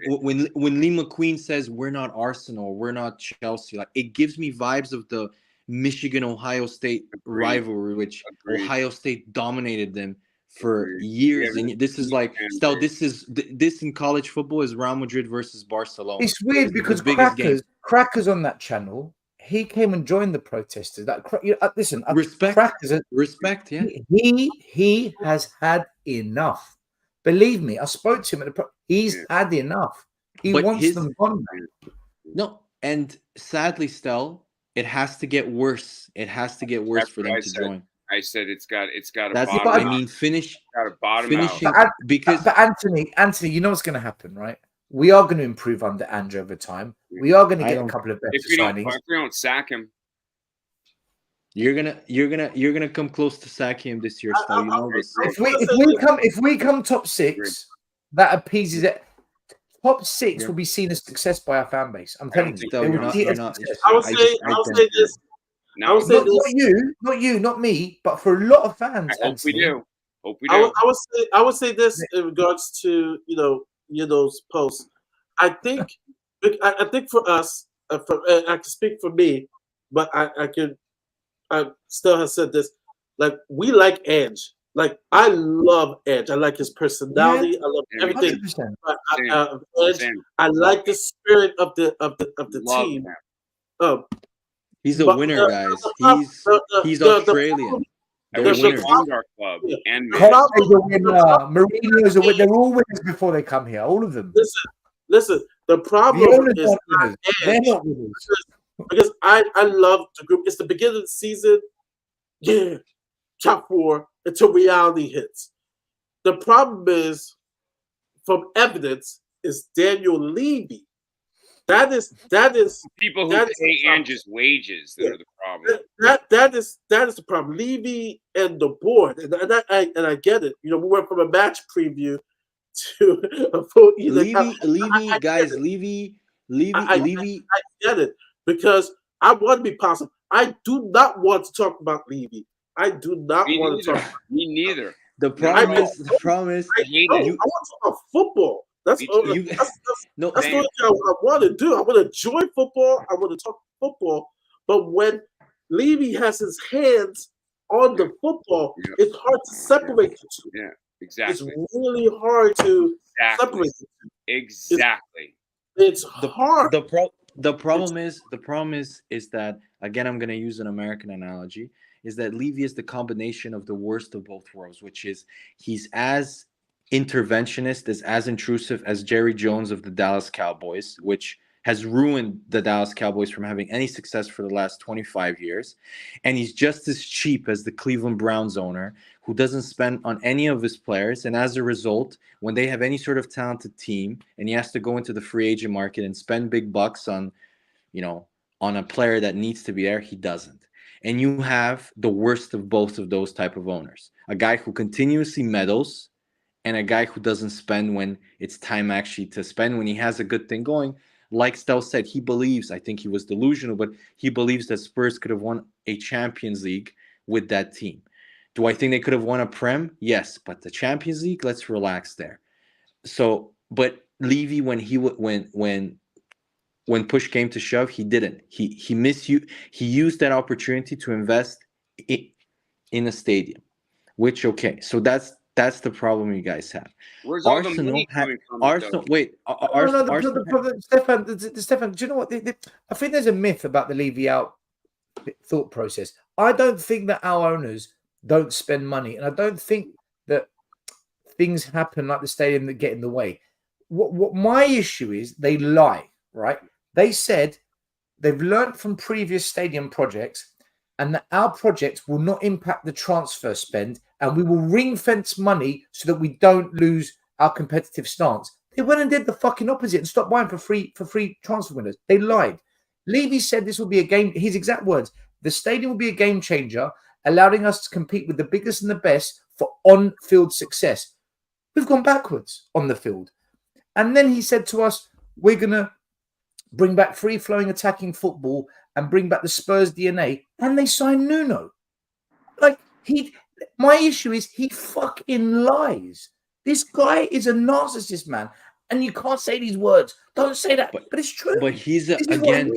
Lee McQueen says we're not Arsenal, we're not Chelsea. Like it gives me vibes of the Michigan Ohio State rivalry, which Ohio State dominated them for years. And this is like still this in college football is Real Madrid versus Barcelona. It's weird because Crackers on that channel, he came and joined the protesters. Listen, respect. Yeah, he has had enough. Believe me, I spoke to him. He's had enough. He wants them gone. No, and sadly, still, it has to get worse. It has to get worse for them to join. I said it's got to bottom out. I mean, finishing out. But Anthony, you know what's going to happen, right? We are going to improve under Andrew over time. We are going to get a couple of better signings. If we don't sack him, you're gonna come close to sacking him this year. So you know this. If we come top 6, that appeases it. Top 6 will be seen as success by our fan base. I'm telling you. I would say this. Not you, not me, but for a lot of fans. I hope we do. I would say this in regards to those posts. I think for us, I can speak for me, but I still have said this. Like we like Edge. Like I love Edge. I like his personality. Yeah. I love everything. Edge. I like the spirit of the team. He's a winner, guys. He's Australian. Club and Mourinho is a winner. They're all winners before they come here. All of them. Listen. The problem is they're not winners. Because I love the group. It's the beginning of the season. Yeah, top 4 until reality hits. The problem is, from evidence, is Daniel Levy. That is people who pay Andrew's wages that are the problem. That is the problem. Levy and the board, and I get it. We went from a match preview to a full. Levy. I get it because I want to be positive. I do not want to talk about Levy. I do not want to talk. Me neither. The problem is. I want to talk about football. That's the only thing I want to do. I want to enjoy football. I want to talk football. But when Levy has his hands on the football, it's hard to separate the two. Yeah, exactly. It's really hard to separate the two. Exactly. It's hard. The problem is that, again, I'm going to use an American analogy, is that Levy is the combination of the worst of both worlds, which is he's as interventionist, is as intrusive as Jerry Jones of the Dallas Cowboys, which has ruined the Dallas Cowboys from having any success for the last 25 years. And he's just as cheap as the Cleveland Browns owner, who doesn't spend on any of his players. And as a result, when they have any sort of talented team and he has to go into the free agent market and spend big bucks on a player that needs to be there, he doesn't. And you have the worst of both of those type of owners. A guy who continuously meddles and a guy who doesn't spend when it's time actually to spend, when he has a good thing going. Like Stel said, he believes, I think he was delusional, but he believes that Spurs could have won a Champions League with that team. Do I think they could have won a Prem? Yes, but the Champions League, let's relax there. So, but Levy, when push came to shove, he didn't. He used that opportunity to invest in a stadium, which, okay, so that's the problem you guys have. Where's Arsenal? Stefan, do you know what? I think there's a myth about the Levy out thought process. I don't think that our owners don't spend money, and I don't think that things happen like the stadium that get in the way. What my issue is, they lie, right? They said they've learned from previous stadium projects and that our projects will not impact the transfer spend, and we will ring fence money so that we don't lose our competitive stance. They went and did the fucking opposite and stopped buying for free transfer windows. They lied. Levy said this will be a game, his exact words, the stadium will be a game changer, allowing us to compete with the biggest and the best for on-field success. We've gone backwards on the field. And then he said to us, we're going to bring back free-flowing attacking football, and bring back the Spurs DNA, and they sign Nuno. Like, my issue is he fucking lies. This guy is a narcissist, man. And you can't say these words. Don't say that. But it's true. But he's This is what again.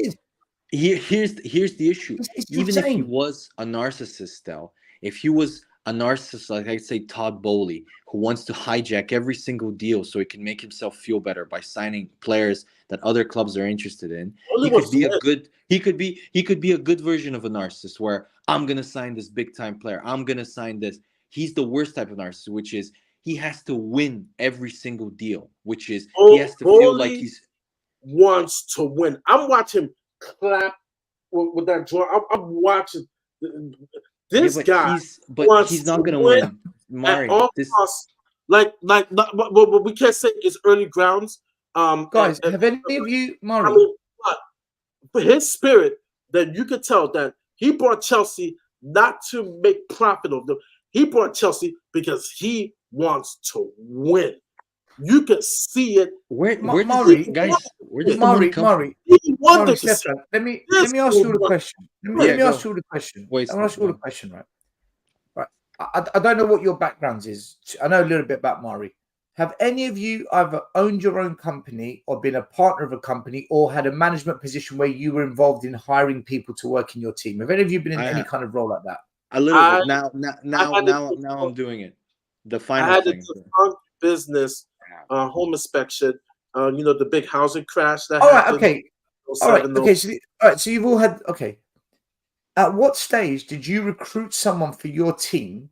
he is. Here's the issue. It's Even if he insane. was a narcissist, still, if he was a narcissist, like I'd say Todd Bowley, who wants to hijack every single deal so he can make himself feel better by signing players that other clubs are interested in, he could be a good. He could be a good version of a narcissist where I'm gonna sign this big time player. I'm gonna sign this. He's the worst type of narcissist, which is he has to win every single deal, which is he has to feel like he's wants to win. I'm watching clap with that draw. I'm watching this guy. He's not going to win. Mari, this costs. But we can't say it's early grounds. Guys, have any of you, Mari? For his spirit, that you could tell that he brought Chelsea not to make profit of them. He brought Chelsea because he wants to win. You can see it. Where Mari, Stefan, let me ask you the question. Let me ask you the question. Wait, I'm ask you the question, right? Right. I don't know what your backgrounds is. I know a little bit about Mari. Have any of you either owned your own company or been a partner of a company or had a management position where you were involved in hiring people to work in your team? Have any of you been in any kind of role like that? A little bit. Now I'm doing it. The final I had thing. a business, home inspection. The big housing crash that happened. Okay. All right. Okay. So you've all had. Okay. At what stage did you recruit someone for your team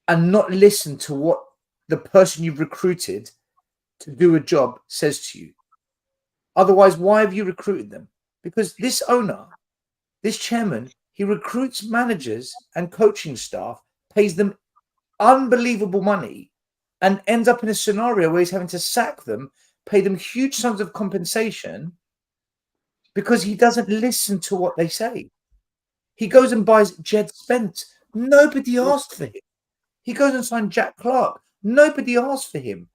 and not listen to what the person you've recruited to do a job says to you? Otherwise, why have you recruited them? Because this owner, this chairman, he recruits managers and coaching staff, pays them unbelievable money, and ends up in a scenario where he's having to sack them, pay them huge sums of compensation because he doesn't listen to what they say. He goes and buys Jed Spence. Nobody asked for him. He goes and signs Jack Clark. Nobody asked for him.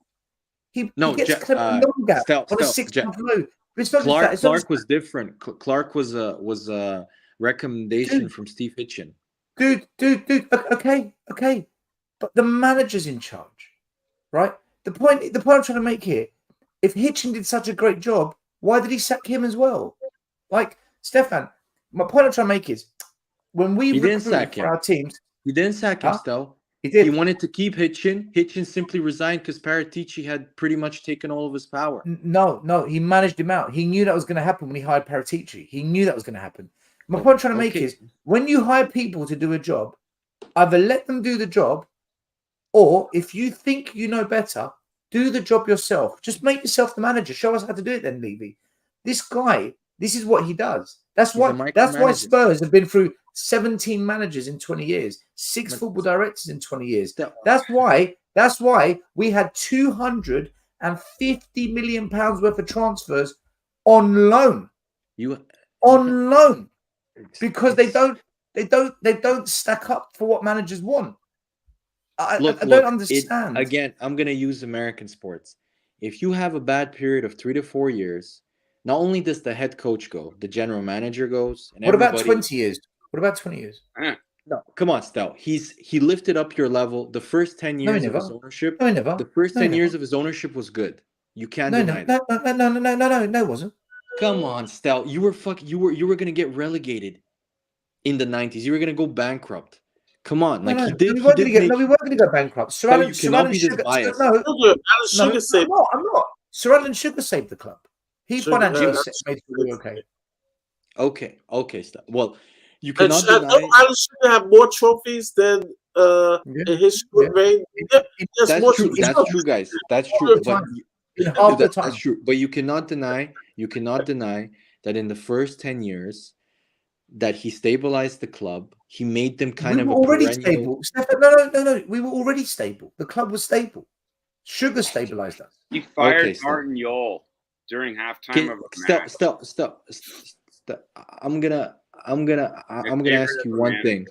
He gets Clement Longap on a 6-month loan. Clark was different. Clark was a recommendation from Steve Hitchen. Dude. Okay. But the manager's in charge, right? The point I'm trying to make here, if Hitchen did such a great job, why did he sack him as well? Like, Stefan, my point I'm trying to make is, when we recruited for our teams... He didn't sack him, Stel. He did. He wanted to keep Hitchen. Hitchen simply resigned because Paratici had pretty much taken all of his power. No, he managed him out. He knew that was going to happen when he hired Paratici. He knew that was going to happen. My point I'm trying to make is, when you hire people to do a job, either let them do the job, or if you think you know better, do the job yourself. Just make yourself the manager. Show us how to do it then, Levy. This guy, this is what he does. That's why Spurs have been through 17 managers in 20 years, 6 football directors in 20 years. That's why we had 250 million pounds worth of transfers on loan. On loan. Because they don't stack up for what managers want. I don't understand. Again, I'm going to use American sports. If you have a bad period of 3 to 4 years, not only does the head coach go, the general manager goes. And what about 20 years? What about 20 years? No, come on, Stel. He lifted up your level. The first 10 years of his ownership. No, he never. The first 10 years of his ownership was good. You can't deny that. No, it wasn't. Come on, Stel. You were gonna get relegated in the 90s. You were gonna go bankrupt. Come on, we weren't gonna go bankrupt. Sir Alan Sugar saved. No, I'm not. Sir Alan Sugar saved the club. He financially made it okay. Okay, Stel. Well, you cannot deny. Alan Sugar have more trophies than in his reign. That's true. That's true, guys. That's true. That's true. But you cannot deny that in the first 10 years that he stabilized the club. He made them already stable. No. We were already stable. The club was stable. Sugar stabilized us. He fired Martin Yole during halftime of a match. Stop. I'm gonna ask you one thing.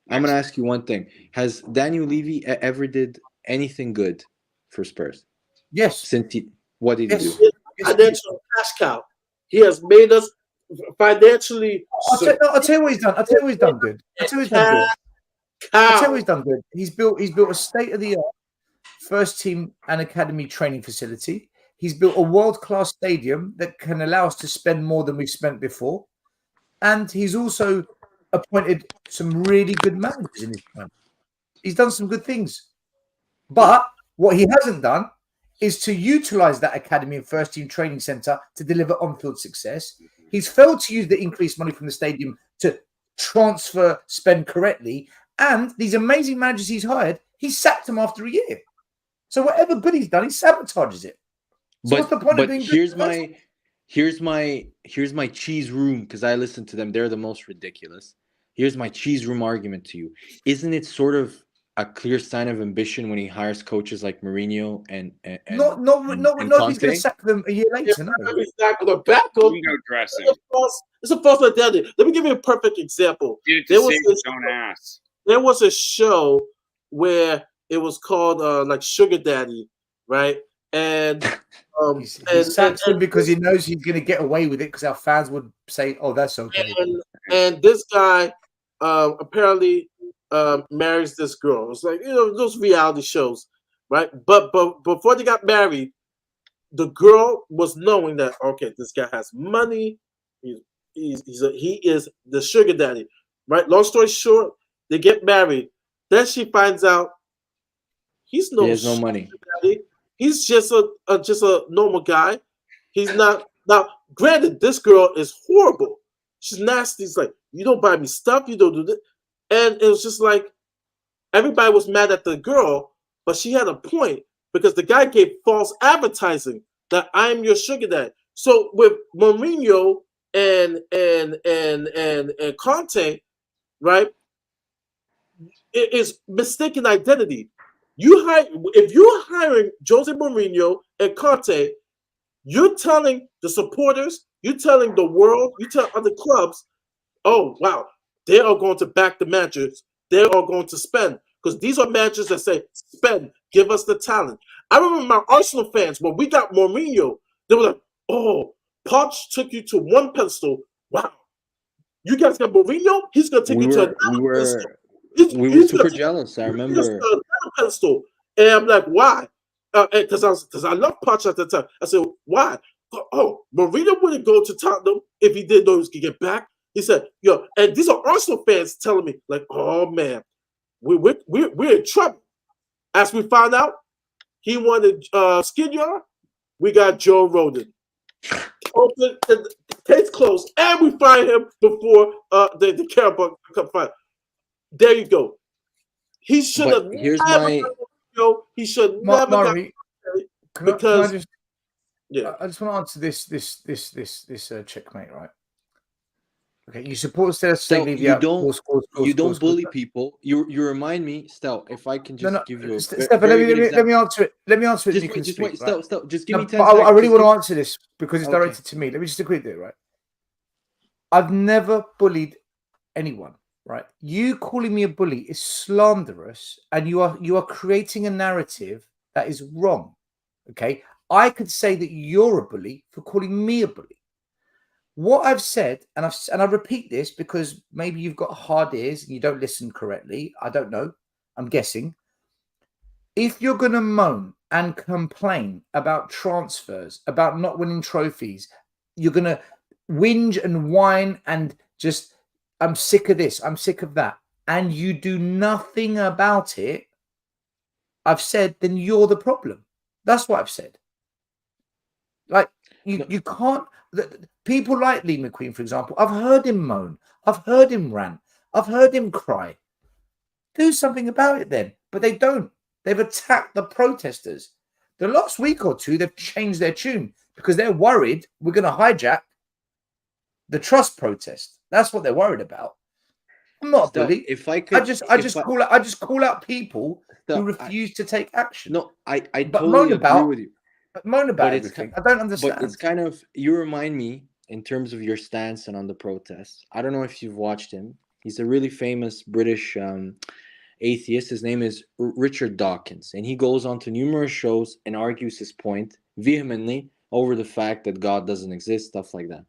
I'm gonna ask you one thing. Has Daniel Levy ever did anything good for Spurs? Yes. What did he do? Financial cash cow. He has made us financially. I'll tell you what he's done. I'll tell you what he's done good. I'll tell you what he's done good. I'll tell you what he's done good. He's built a state-of-the-art first team and academy training facility. He's built a world-class stadium that can allow us to spend more than we've spent before. And he's also appointed some really good managers in his time. He's done some good things. But what he hasn't done is to utilize that academy and first team training center to deliver on-field success. He's failed to use the increased money from the stadium to transfer spend correctly. And these amazing managers he's hired, he sacked them after a year. So whatever good he's done, he sabotages it. So what's the point of being good? Here's my cheese room, because I listen to them. They're the most ridiculous. Here's my cheese room argument to you. Isn't it sort of a clear sign of ambition when he hires coaches like Mourinho and not if he's going to sack them a year later? No, he's not going to back them. It's a false identity. Let me give you a perfect example. There was a show where it was called like Sugar Daddy, right? And he sacks him because he knows he's going to get away with it because our fans would say, "Oh, that's okay." And this guy apparently marries this girl. It's like, those reality shows, right? But before they got married, the girl was knowing that, okay, this guy has money. He is the sugar daddy, right? Long story short, they get married. Then she finds out he has no money. Daddy. He's just a normal guy. He's not. Now, granted, this girl is horrible. She's nasty. It's like, you don't buy me stuff. You don't do this. And it was just like, everybody was mad at the girl, but she had a point because the guy gave false advertising that I'm your sugar daddy. So with Mourinho and Conte, right? It is mistaken identity. If you're hiring Jose Mourinho and Conte, you're telling the supporters, you're telling the world, you tell other clubs, oh wow, they are going to back the managers. They are going to spend, because these are managers that say, spend, give us the talent. I remember my Arsenal fans, when we got Mourinho, they were like, oh, Poch took you to one pedestal. Wow. You guys got Mourinho? He's going to take you to another pedestal. We were super jealous. I remember. Pedestal. And I'm like, why? Because I love Poch at the time. I said, why? Oh, Mourinho wouldn't go to Tottenham if he didn't know he was going to get back. He said, and these are Arsenal fans telling me, like, oh man, we're in trouble. As we found out, he wanted Skin Yard. We got Joe Roden. Open the case closed, and we find him before the Carabao Cup final. There you go. He should have he should never got because I just want to answer this checkmate, right? Okay, you support Stel. You don't bully people. You remind me, Stel. If I can just give you a Stefan, let me answer it. Let me answer it. Just wait, Stel. Just give me 10 seconds. I really want to answer this because it's directed to me. Let me just quickly do it, right? I've never bullied anyone, right? You calling me a bully is slanderous, and you are creating a narrative that is wrong. Okay, I could say that you're a bully for calling me a bully. What I've said, and I repeat this because maybe you've got hard ears and you don't listen correctly. I don't know. I'm guessing. If you're going to moan and complain about transfers, about not winning trophies, you're going to whinge and whine and just, I'm sick of this, I'm sick of that, and you do nothing about it, I've said, then you're the problem. That's what I've said. Like, you can't... People like Lee McQueen, for example, I've heard him moan. I've heard him rant. I've heard him cry. Do something about it then. But they don't. They've attacked the protesters. The last week or two, they've changed their tune because they're worried we're going to hijack the trust protest. That's what they're worried about. I'm not a bully. If I could, I just call out people who refuse to take action. No, I totally agree with you. Moan about everything. I don't understand. But it's kind of, you remind me in terms of your stance and on the protests. I don't know if you've watched him. He's a really famous British atheist. His name is Richard Dawkins, and he goes on to numerous shows and argues his point vehemently over the fact that God doesn't exist, stuff like that.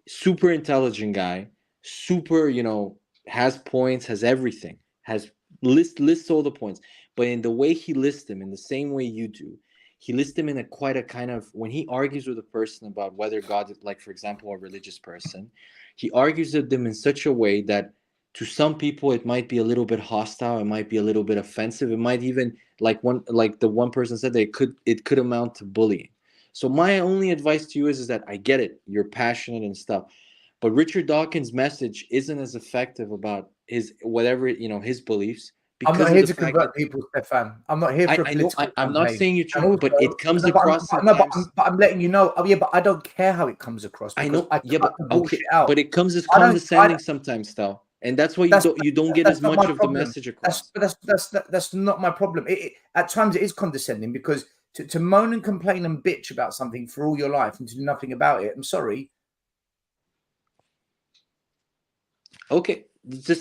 Super intelligent guy, super, has points, has everything, has lists all the points. But in the way he lists them, in the same way you do, he lists them in a quite a kind of, when he argues with a person about whether God is, like, for example, a religious person, he argues with them in such a way that to some people it might be a little bit hostile, it might be a little bit offensive, it might even, like the one person said, that it could amount to bullying. So my only advice to you is that I get it, you're passionate and stuff, but Richard Dawkins' message isn't as effective about his whatever, his beliefs. I'm not here to convert people, Stefan. I'm not here for a political campaign. I'm not saying you're trying, Also, but it comes across but I'm letting you know. Oh yeah, but I don't care how it comes across. I know. Yeah, but okay, but it comes as condescending sometimes, though, and that's why you don't get as much of the message across. That's not my problem. At times it is condescending, because to moan and complain and bitch about something for all your life and to do nothing about it. I'm sorry. Okay.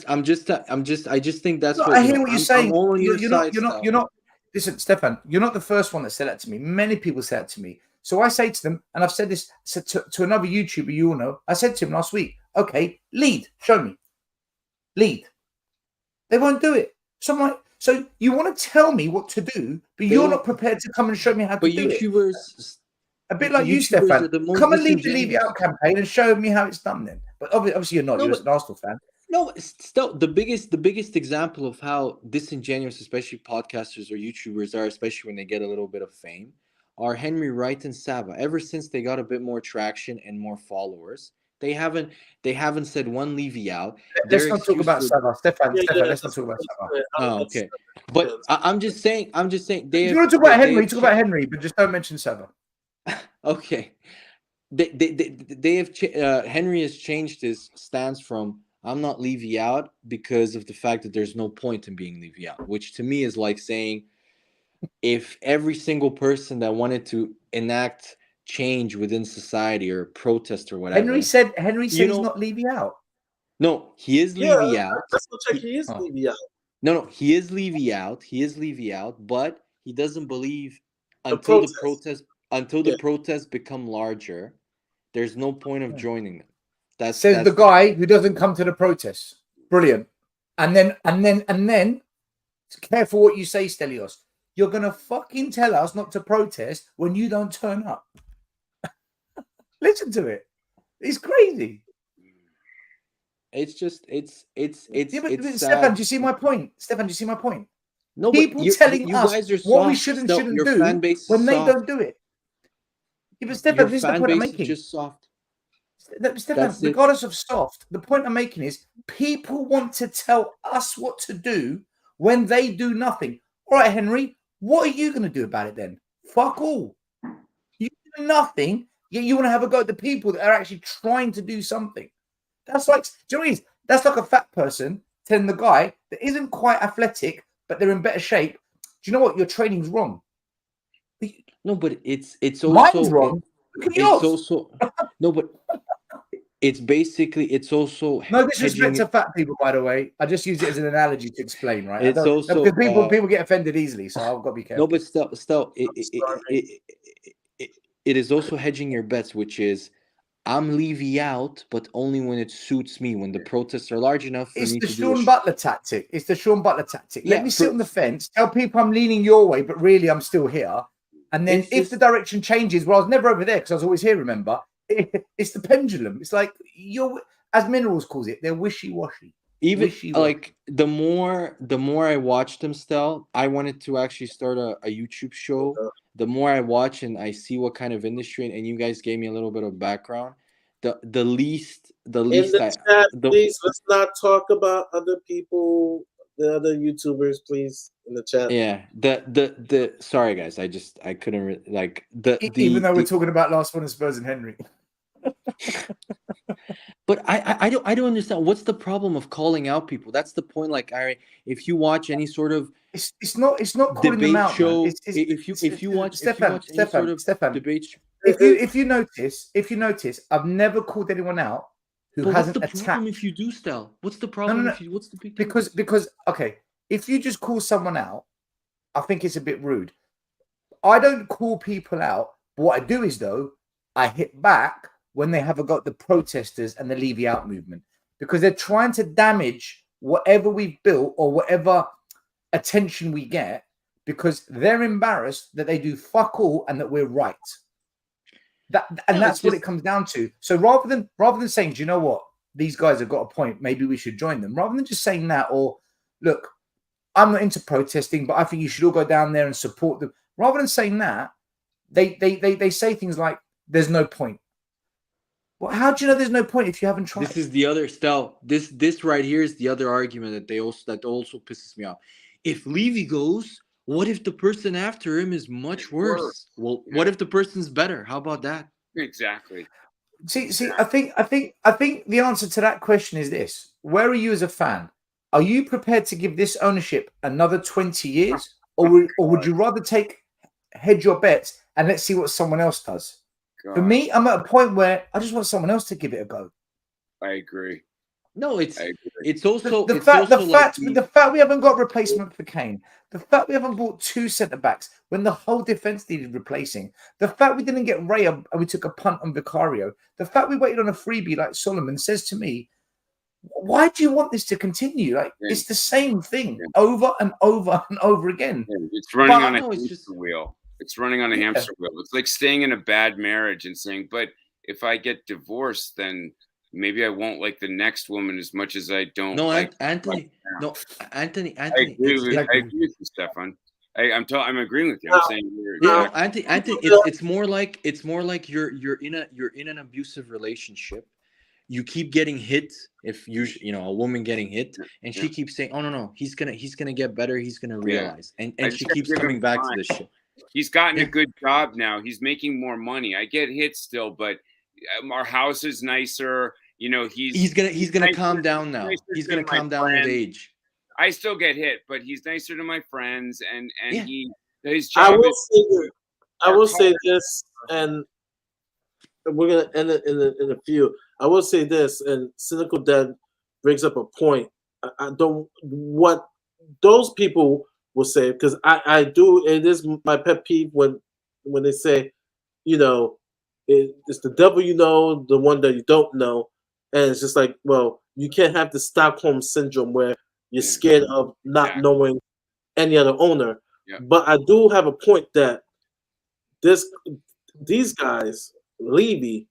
I just think that's I hear what you're saying. You're not. Listen, Stefan, you're not the first one that said that to me. Many people said that to me. So I say to them, and I've said this to another YouTuber, you all know. I said to him last week, okay, lead, show me, lead. They won't do it. So I'm like, so you want to tell me what to do, but you're not prepared to come and show me how to do YouTubers, it. A bit like you, Stefan. Come and lead the Leave It Out campaign and show me how it's done then. But obviously you're not. You're an Arsenal fan. No, still the biggest example of how disingenuous, especially podcasters or YouTubers are, especially when they get a little bit of fame, are Henry Wright and Sava. Ever since they got a bit more traction and more followers, they haven't said one Levy out. Let's not talk about Sava, Stefan. Let's not talk about Sava. Oh, okay. But I'm just saying. If you want to talk about Henry, talk about Henry, but just don't mention Sava. Okay. They have Henry has changed his stance from I'm not Levy out because of the fact that there's no point in being Levy out, which to me is like saying if every single person that wanted to enact change within society or protest or whatever. Henry said he's not Levy out. No, he is Levy out. Let's go check. He is Levy out. No, he is Levy out. He is Levy out, but he doesn't believe until the protests become larger, there's no point of joining them. That's the guy who doesn't come to the protests. Brilliant. And then careful what you say, Stelios. You're gonna fucking tell us not to protest when you don't turn up. Listen to it. It's crazy. It's just it's Stefan, do you see my point? Stefan, do you see my point? No, people telling us what we should and shouldn't do when they don't do it. Yeah, but Stefan, this is the point I'm making. Just soft. Stefan, regardless of soft, the point I'm making is people want to tell us what to do when they do nothing. All right, Henry, what are you going to do about it then? Fuck all. You do nothing, yet you want to have a go at the people that are actually trying to do something. That's like, do you know what it is? That's like a fat person telling the guy that isn't quite athletic, but they're in better shape. Do you know what? Your training's wrong. No, but it's also mine's wrong. It's also no, but it's also no disrespect to fat people, by the way. I just use it as an analogy to explain, right? It's also because people get offended easily, so I've got to be careful. No, but still, it is also hedging your bets, which is I'm Levy out, but only when it suits me. When the protests are large enough for me to do It's the Sean Butler tactic. It's the Sean Butler tactic. Let me sit on the fence, tell people I'm leaning your way, but really I'm still here. And then if the direction changes, well, I was never over there because I was always here, remember? It's the pendulum. It's like as Minerals calls it, they're wishy-washy. Even like the more I watched them still, I wanted to actually start a YouTube show. The more I watch and I see what kind of industry, and you guys gave me a little bit of background. The least in the chat, please let's not talk about other people, the other YouTubers, please, in the chat. Yeah, the sorry guys, I couldn't even though we're talking about last one of Spurs and Henry. But I don't understand what's the problem of calling out people. That's the point. Like, if you watch any sort of it's not calling them out show. If you watch Stefan, debate, if you notice, I've never called anyone out who hasn't attacked. What's the problem if you do, Stel? What's the problem? No. What's the big deal? Because okay, if you just call someone out, I think it's a bit rude. I don't call people out But what I do is, though, I hit back when they have got the protesters and the Levy out movement, because they're trying to damage whatever we've built or whatever attention we get, because they're embarrassed that they do fuck all and that we're right. That's what it comes down to. So rather than saying, do you know what, these guys have got a point, maybe we should join them, rather than just saying that, or look, I'm not into protesting, but I think you should all go down there and support them. Rather than saying that, they say things like, there's no point. Well, how do you know there's no point if you haven't tried? This is the other Stel. This right here is the other argument that also pisses me off. If Levy goes, what if the person after him is much worse? Well, what if the person's better? How about that? Exactly. See, I think the answer to that question is this: where are you as a fan? Are you prepared to give this ownership another 20 years, or would you rather hedge your bets and let's see what someone else does? God. For me, I'm at a point where I just want someone else to give it a go. I agree. No, it's also the fact we haven't got replacement for Kane, the fact we haven't bought 2 centre backs when the whole defence needed replacing, the fact we didn't get Raya and we took a punt on Vicario, the fact we waited on a freebie like Solomon says to me, why do you want this to continue? Like, it's the same thing over and over and over again. It's running on a hamster wheel. It's running on a hamster wheel. It's like staying in a bad marriage and saying, but if I get divorced, then maybe I won't like the next woman as much as I don't. No, like Anthony. Anthony. I agree with you, Stefan. I'm agreeing with you. I'm saying, Anthony. It's more like you're in an abusive relationship. You keep getting hit. If a woman getting hit, and she keeps saying, "Oh no, he's gonna get better. He's gonna realize," and she keeps coming back to this shit. He's gotten a good job now. He's making more money. I get hit still, but our house is nicer. He's gonna calm down now. He's gonna calm down with age. I still get hit, but he's nicer to my friends, and his job. I will say this, and we're gonna end it in a few. I will say this, and Cynical Dad brings up a point. I don't what those people will say, because I do. It is my pet peeve when they say, it's the devil the one that you don't know, and it's just like, well, you can't have the Stockholm syndrome where you're scared of not knowing any other owner. Yeah. But I do have a point that these guys, Levy,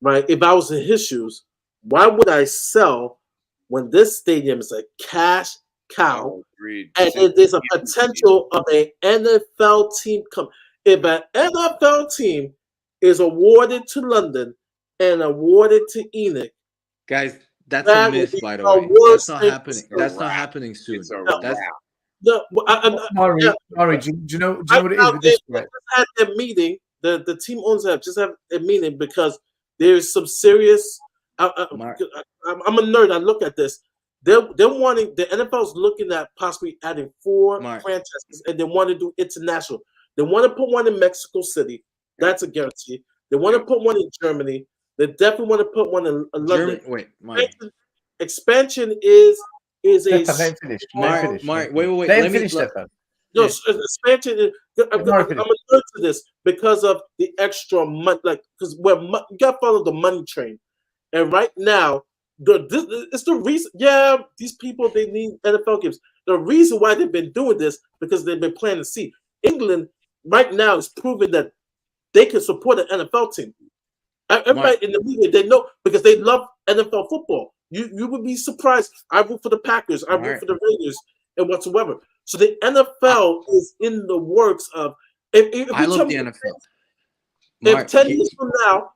right? If I was in his shoes, why would I sell when this stadium is a cash cow, and there's a potential of an NFL team come? If an NFL team is awarded to London and awarded to Enoch, guys, that's a myth, by the way. That's not happening. That's not happening soon. Murray, do you know what it is with this? They just had their meeting. The team owners have just had a meeting because there's some serious. I'm a nerd. I look at this. They're wanting, the NFL's looking at possibly adding 4 franchises, and they want to do international. They want to put one in Mexico City. That's a guarantee. They want to put one in Germany. They definitely want to put one in London. Expansion is a. Wait. Let me finish, Stefan. No, expansion is. I'm a nerd to this because of the extra money. Like, because you got to follow the money train, and right now, it's the reason. Yeah, these people, they need NFL games. The reason why they've been doing this because they've been planning to see England right now is proving that they can support an NFL team. Everybody in the media, they know, because they love NFL football. You would be surprised. I root for the Packers. I root for the Raiders and whatsoever. So the NFL is in the works of. I love the NFL. If 10 years from now,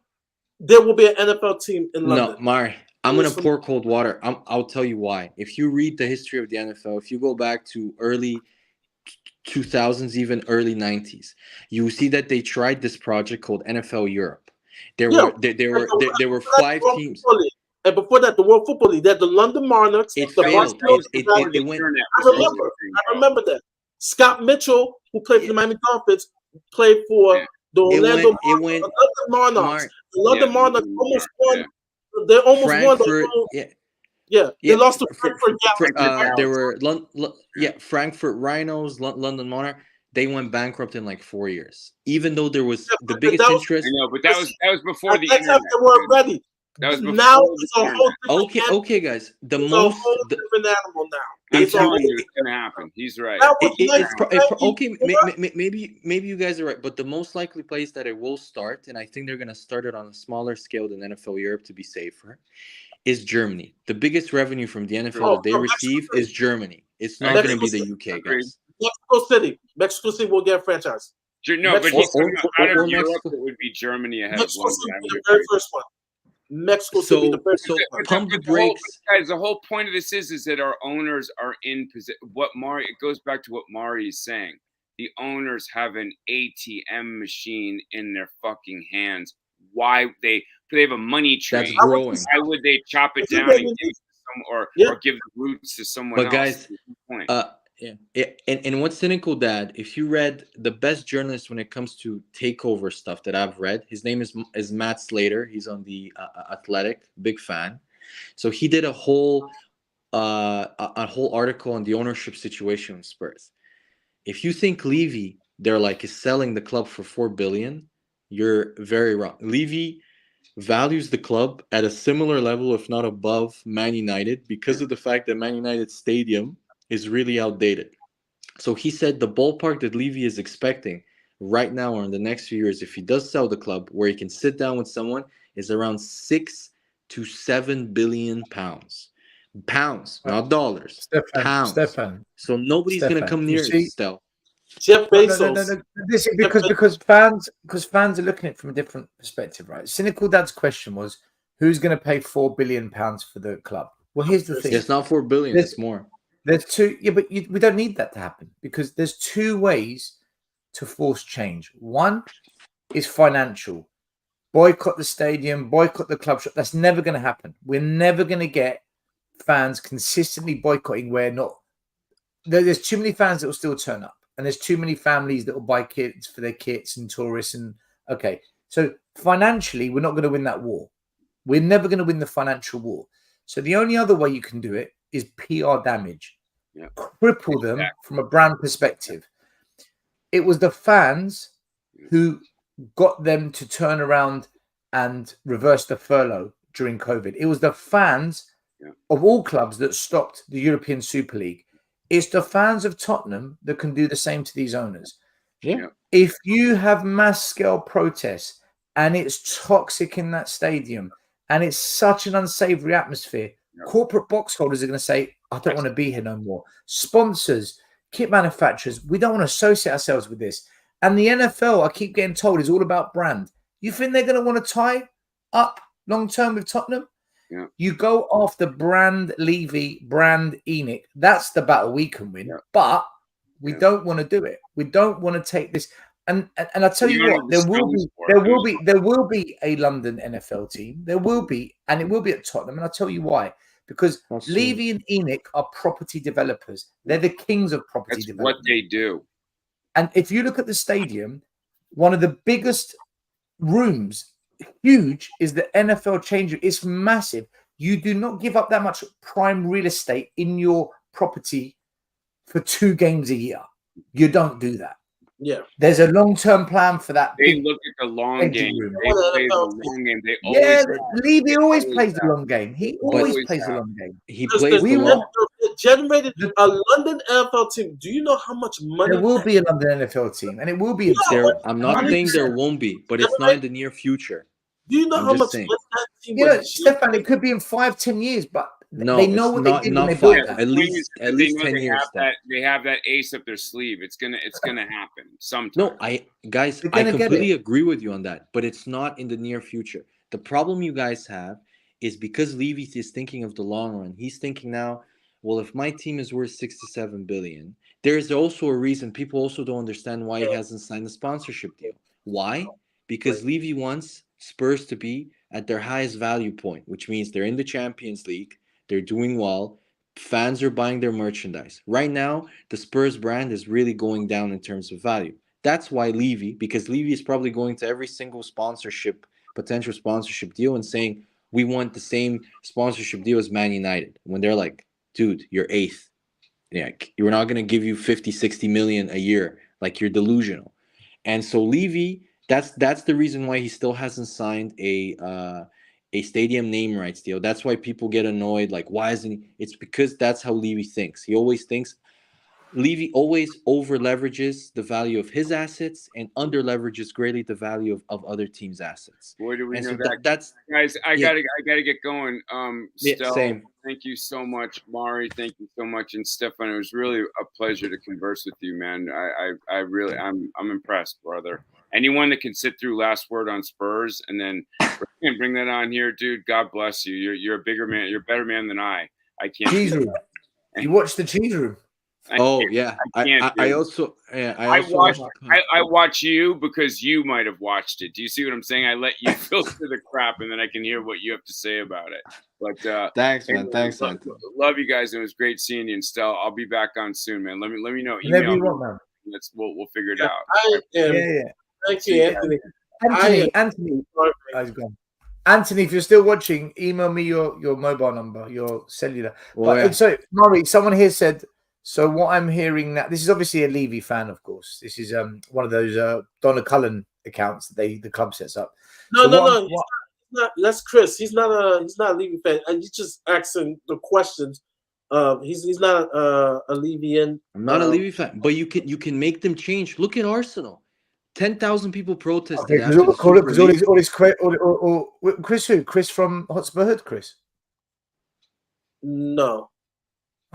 there will be an NFL team in London. No, Mari, I'm going to pour cold water. I'll tell you why. If you read the history of the NFL, if you go back to early 2000s, even early 90s, you see that they tried this project called NFL Europe. There were 5 teams. And before that, the World Football League. They had the London Monarchs. It failed. I remember that. Scott Mitchell, who played for the Miami Dolphins, played for the Orlando Monarchs. The London Monarchs almost won. They almost Frankfurt, won. They lost to Frankfurt. There were Frankfurt Rhinos, London Monarch. they went bankrupt in like 4 years. Even though there was the but biggest that was- interest. I know, but that was before the At that time, internet. they weren't ready. That was before Now the it's a internet. whole different Okay, animal. okay, guys. The It's most a whole different animal now. I'm It's a telling whole you, it's gonna happen. He's right. That was okay, maybe you guys are right, but the most likely place that it will start, and I think they're gonna start it on a smaller scale than NFL Europe to be safer, is Germany. The biggest revenue from the NFL that they receive is Germany. It's not gonna be the UK, guys. Mexico City. Mexico City will get a franchise. No, but he's talking about out of Europe, Mexico. it would be Germany ahead of Mexico London. City I will would be the very agree. first one. Mexico City will be the first So one. pump the But whole- brakes. guys. The whole point of this is that our owners are in position. It goes back to what Mari is saying. The owners have an ATM machine in their fucking hands. Why they have a money train? That's growing. Why would they chop it down and give it to or give the roots to someone But else? guys, Point. and what's cynical, Dad? If you read the best journalist when it comes to takeover stuff that I've read, his name is Matt Slater. He's on the Athletic, big fan. So he did a whole article on the ownership situation with Spurs. If you think Levy, they're like is selling the club for $4 billion, you're very wrong. Levy values the club at a similar level, if not above, Man United because of the fact that Man United Stadium is really outdated. So he said the ballpark that Levy is expecting right now or in the next few years, if he does sell the club, where he can sit down with someone, is around 6 to 7 billion pounds. Pounds, not dollars. Pounds. So nobody's going to come near it, Stel. Jeff Bezos. No. This is because fans are looking at it from a different perspective, right? Cynical Dad's question was, who's going to pay £4 billion for the club? Well, here's the thing. It's not $4 billion. It's more. There's two. Yeah, but we don't need that to happen because there's two ways to force change. One is financial. Boycott the stadium, boycott the club shop. That's never going to happen. We're never going to get fans consistently boycotting where not. There's too many fans that will still turn up. And there's too many families that will buy kits for their kids and tourists. And okay, so financially, we're not going to win that war. We're never going to win the financial war. So the only other way you can do it is PR damage. Yeah. Cripple them from a brand perspective. It was the fans who got them to turn around and reverse the furlough during COVID. It was the fans of all clubs that stopped the European Super League. It's the fans of Tottenham that can do the same to these owners. Yeah. If you have mass scale protests and it's toxic in that stadium and it's such an unsavory atmosphere, corporate box holders are going to say, I don't want to be here no more. Sponsors, kit manufacturers, we don't want to associate ourselves with this. And the NFL, I keep getting told, is all about brand. You think they're going to want to tie up long term with Tottenham? Yeah. You go after brand Levy, brand Enoch. That's the battle we can win. Yeah. But we don't want to do it. We don't want to take this. And I tell you what, there will be a London NFL team. There will be, and it will be at Tottenham. And I'll tell you why. Because Levy and Enoch are property developers. They're the kings of property development. What they do. And if you look at the stadium, one of the biggest rooms, huge, is the NFL change room. It's massive. You do not give up that much prime real estate in your property for 2 games a year. You don't do that. Yeah. There's a long-term plan for that. They look at the long game. Room. They play the long game. They always Levy always plays the long game. He always plays the long game. He plays the long. Generated a London NFL team. Do you know how much money there will be a London NFL team, and it will be? I'm not saying there won't be, but it's not in the near future. Do you know how much money that team? You know, Stefan, it could be in 5-10 years, but they know what they did when they bought that. At least 10 years. They have that ace up their sleeve. It's gonna happen sometime. No, I completely agree with you on that, but it's not in the near future. The problem you guys have is because Levy is thinking of the long run. He's thinking now, well, if my team is worth 6 to 7 billion, there's also a reason people also don't understand why he hasn't signed a sponsorship deal. Why? Because Levy wants Spurs to be at their highest value point, which means they're in the Champions League, they're doing well, fans are buying their merchandise. Right now, the Spurs brand is really going down in terms of value. That's why Levy, because Levy is probably going to every single potential sponsorship deal and saying, we want the same sponsorship deal as Man United. When they're like, dude, you're 8th. Yeah, we're not going to give you 50, 60 million a year Like you're delusional. And so Levy, that's the reason why he still hasn't signed a stadium name rights deal. That's why people get annoyed. Like, why isn't he? It's because that's how Levy thinks. He always thinks Levy always over leverages the value of his assets and under leverages greatly the value of other teams' assets. Boy, do we And know so that. that's Guys, I gotta get going. Yeah, Stell, same. thank you so much. Mari, thank you so much. And Stefan, it was really a pleasure to converse with you, man. I really I'm impressed, brother. Anyone that can sit through Last Word on Spurs and then bring that on here, dude, God bless you. You're a bigger man, you're a better man than I can't Cheese room. You watched the cheese room. Oh yeah, I also watch you because you might have watched it. Do you see what I'm saying? I let you filter the crap, and then I can hear what you have to say about it. But thanks, man. Thanks, Anthony. Love you guys. It was great seeing you. And Stell, I'll be back on soon, man. Let me know. Whenever Email you me. want, man. We'll figure it out. Thank you, Anthony. Anthony. He's gone. Anthony, if you're still watching, email me your mobile number, your cellular. So, Maury, someone here said. So what I'm hearing now, this is obviously a Levy fan, of course. This is one of those Donna Cullen accounts that the club sets up. No. He's not. That's Chris. He's not a Levy fan. And he's just asking the questions. He's not a Levian. I'm not a Levy fan, but you can make them change. Look at Arsenal. 10,000 people protested. Chris who? Chris from Hotspur Hood, Chris? No.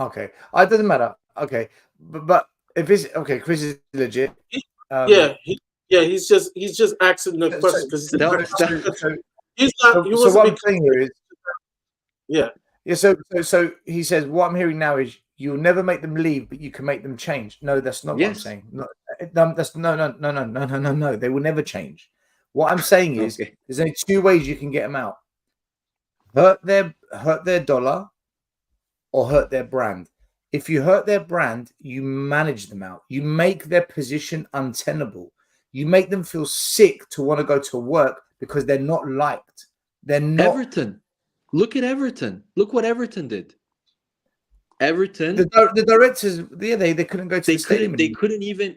Okay, it doesn't matter. Okay, but if it's okay, Chris is legit. He's just asking the question because he's not. So what I'm saying here is, yeah. So he says what I'm hearing now is you'll never make them leave, but you can make them change. No, that's not what I'm saying. No, that's no. They will never change. What I'm saying is there's only two ways you can get them out: hurt their dollar, or hurt their brand. If you hurt their brand, you manage them out. You make their position untenable. You make them feel sick to want to go to work because they're not liked. They're not. Everton. Look at Everton. Look what Everton did. Everton. The directors, they couldn't go to the stadium. They couldn't even.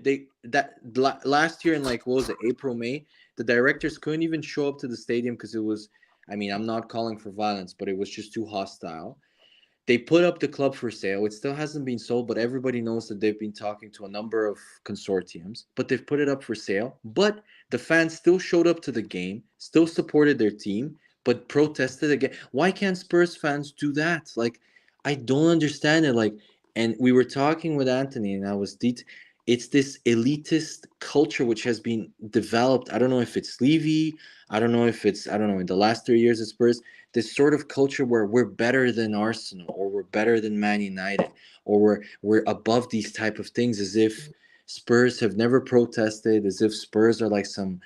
Last year in what was it, April, May, the directors couldn't even show up to the stadium because it was. I mean, I'm not calling for violence, but it was just too hostile. They put up the club for sale. It still hasn't been sold, but everybody knows that they've been talking to a number of consortiums. But they've put it up for sale. But the fans still showed up to the game, still supported their team, but protested again. Why can't Spurs fans do that? I don't understand it. And we were talking with Anthony, and it's this elitist culture which has been developed. I don't know if it's Levy. I don't know in the last 3 years at Spurs, this sort of culture where we're better than Arsenal or we're better than Man United or we're above these type of things, as if Spurs have never protested, as if Spurs are like some,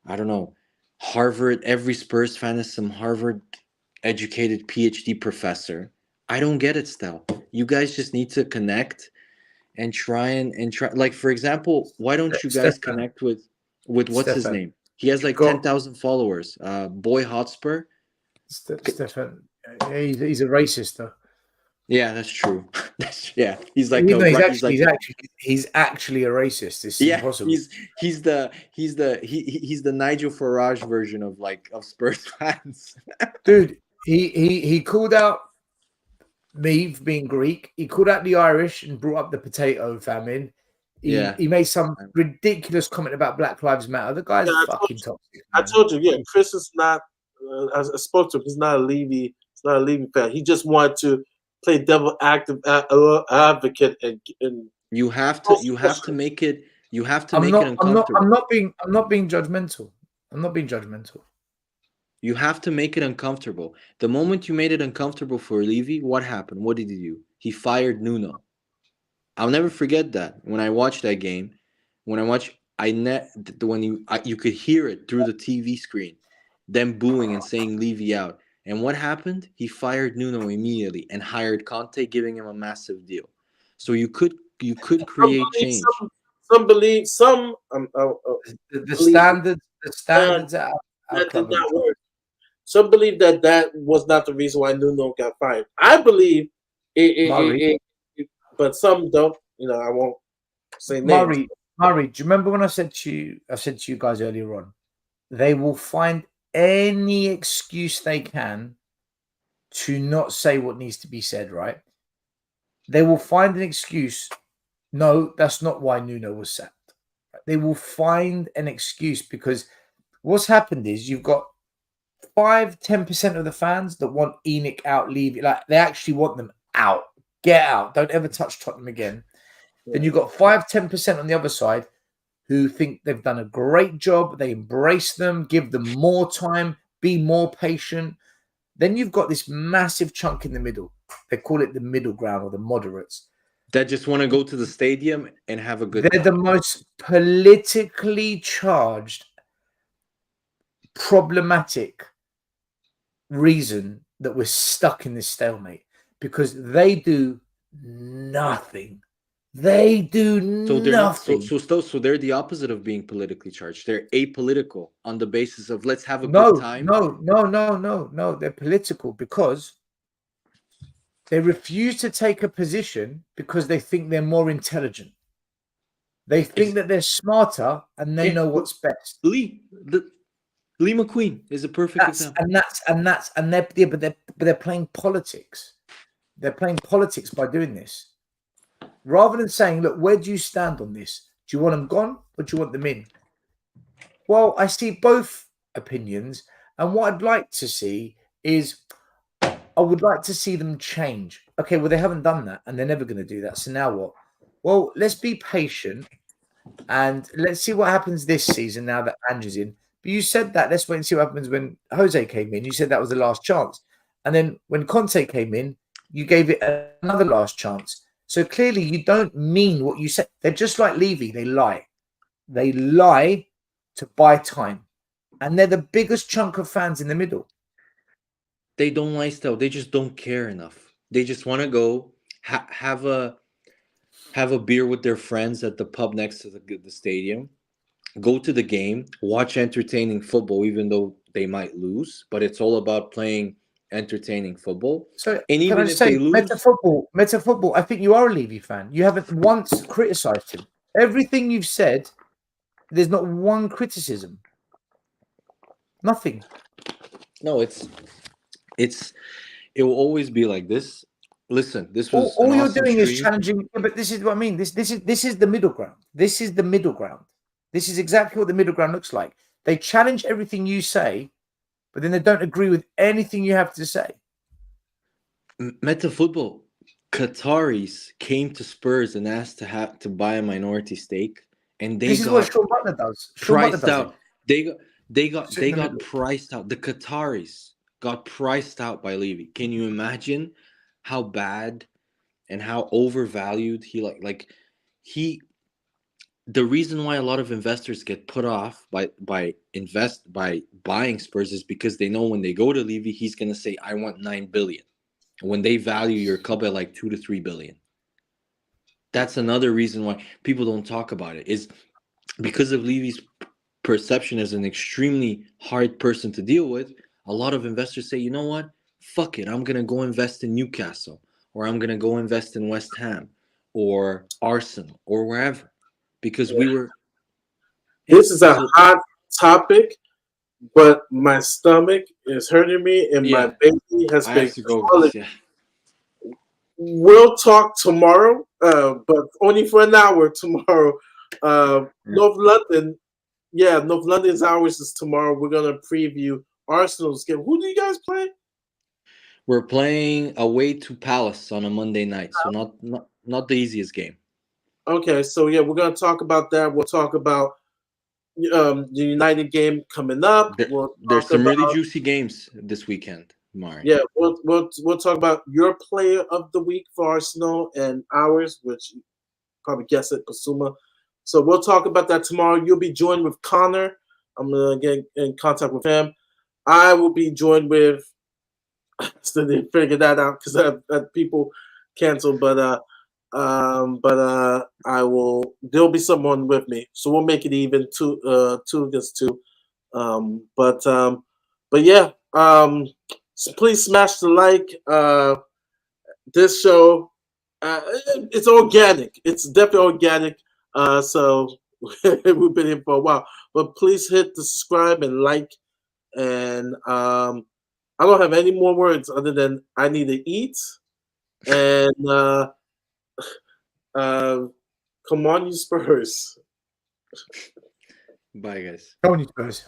I don't know, Harvard, every Spurs fan is some Harvard educated PhD professor. I don't get it still. You guys just need to connect and try. Like, for example, why don't you guys connect with what's his name? He has 10,000 followers. Boy Hotspur. Stefan, he's a racist though. Yeah, that's true. He's like he's actually a racist. It's impossible. He's the Nigel Farage version of Spurs fans. Dude, he called out me for being Greek. He called out the Irish and brought up the potato famine. He made some ridiculous comment about Black Lives Matter. The guy's fucking toxic. I told you, Chris is not. I spoke to him. He's not a Levy. He's not a Levy fan. He just wanted to play devil advocate and you have to make it. You have to make it uncomfortable. I'm not being judgmental. I'm not being judgmental. You have to make it uncomfortable. The moment you made it uncomfortable for Levy, what happened? What did he do? He fired Nuno. I'll never forget that. When I watched that game, you could hear it through the TV screen, them booing and saying Levy out. And what happened? He fired Nuno immediately and hired Conte, giving him a massive deal. So you could create change. Some believe the standards that did not work. Some believe that was not the reason why Nuno got fired. I believe it but some don't. I won't say names. Murray, do you remember when I said to you guys earlier on, they will find any excuse they can to not say what needs to be said, right? They will find an excuse. No, that's not why Nuno was sacked. They will find an excuse because what's happened is you've got 5-10% of the fans that want Enoch out, leave. Like they actually want them out. Get out. Don't ever touch Tottenham again. Then you've got 5-10% on the other side who think they've done a great job. They embrace them, give them more time, be more patient. Then you've got this massive chunk in the middle. They call it the middle ground or the moderates. That just want to go to the stadium and have a good They're the most politically charged, problematic reason that we're stuck in this stalemate because they do nothing. They do nothing. So they're the opposite of being politically charged. They're apolitical on the basis of let's have a good time. No. They're political because they refuse to take a position because they think they're more intelligent. They think that they're smarter and they know what's best. Lee McQueen is a perfect example. But they're playing politics. They're playing politics by doing this. Rather than saying, look, where do you stand on this? Do you want them gone or do you want them in? Well, I see both opinions. And what I'd like to see is I would like to see them change. Okay, well, they haven't done that and they're never going to do that. So now what? Well, let's be patient and let's see what happens this season now that Ange's in. But you said that. Let's wait and see what happens when Jose came in. You said that was the last chance. And then when Conte came in, you gave it another last chance. So clearly you don't mean what you said. They're just like Levy. They lie. They lie to buy time. And they're the biggest chunk of fans in the middle. They don't lie still. They just don't care enough. They just want to go have a beer with their friends at the pub next to the stadium, go to the game, watch entertaining football, even though they might lose. But it's all about playing entertaining football. So and even if they lose, Meta football, I think you are a Levy fan. You haven't once criticized him. Everything you've said, there's not one criticism. Nothing. No, it will always be like this. Listen, this was all you're doing is challenging. But this is what I mean. This is the middle ground. This is the middle ground. This is exactly what the middle ground looks like. They challenge everything you say, but then they don't agree with anything you have to say. Meta football. Qataris came to Spurs and asked to buy a minority stake, and this is what Sean Butler does. Priced out. They got priced out. The Qataris got priced out by Levy. Can you imagine how bad and how overvalued he the reason why a lot of investors get put off by buying Spurs is because they know when they go to Levy, he's going to say, I want 9 billion. When they value your club at like 2 to 3 billion. That's another reason why people don't talk about it, is because of Levy's perception as an extremely hard person to deal with. A lot of investors say, you know what? Fuck it. I'm going to go invest in Newcastle, or I'm going to go invest in West Ham or Arsenal or wherever. Because this is a hot topic, but my stomach is hurting me and my baby has been calling. We'll talk tomorrow, but only for an hour tomorrow. North London's hours is tomorrow. We're gonna preview Arsenal's game. Who do you guys play? We're playing away to Palace on a Monday night, so not the easiest game. Okay, so yeah, we're gonna talk about that. We'll talk about the United game coming up. There's some really juicy games this weekend, Mari. Yeah, we'll talk about your player of the week for Arsenal and ours, which you probably guess it, Bissouma. So we'll talk about that tomorrow. You'll be joined with Connor. I'm gonna get in contact with him. I will be joined with. Still didn't figure that out because I had people canceled, but I will. There'll be someone with me, so we'll make it even two against two. But yeah. So please smash the like. This show, it's organic. It's definitely organic. So We've been here for a while. But please hit the subscribe and like. And I don't have any more words other than I need to eat. And come on, you Spurs. Bye, guys. Come on, you Spurs.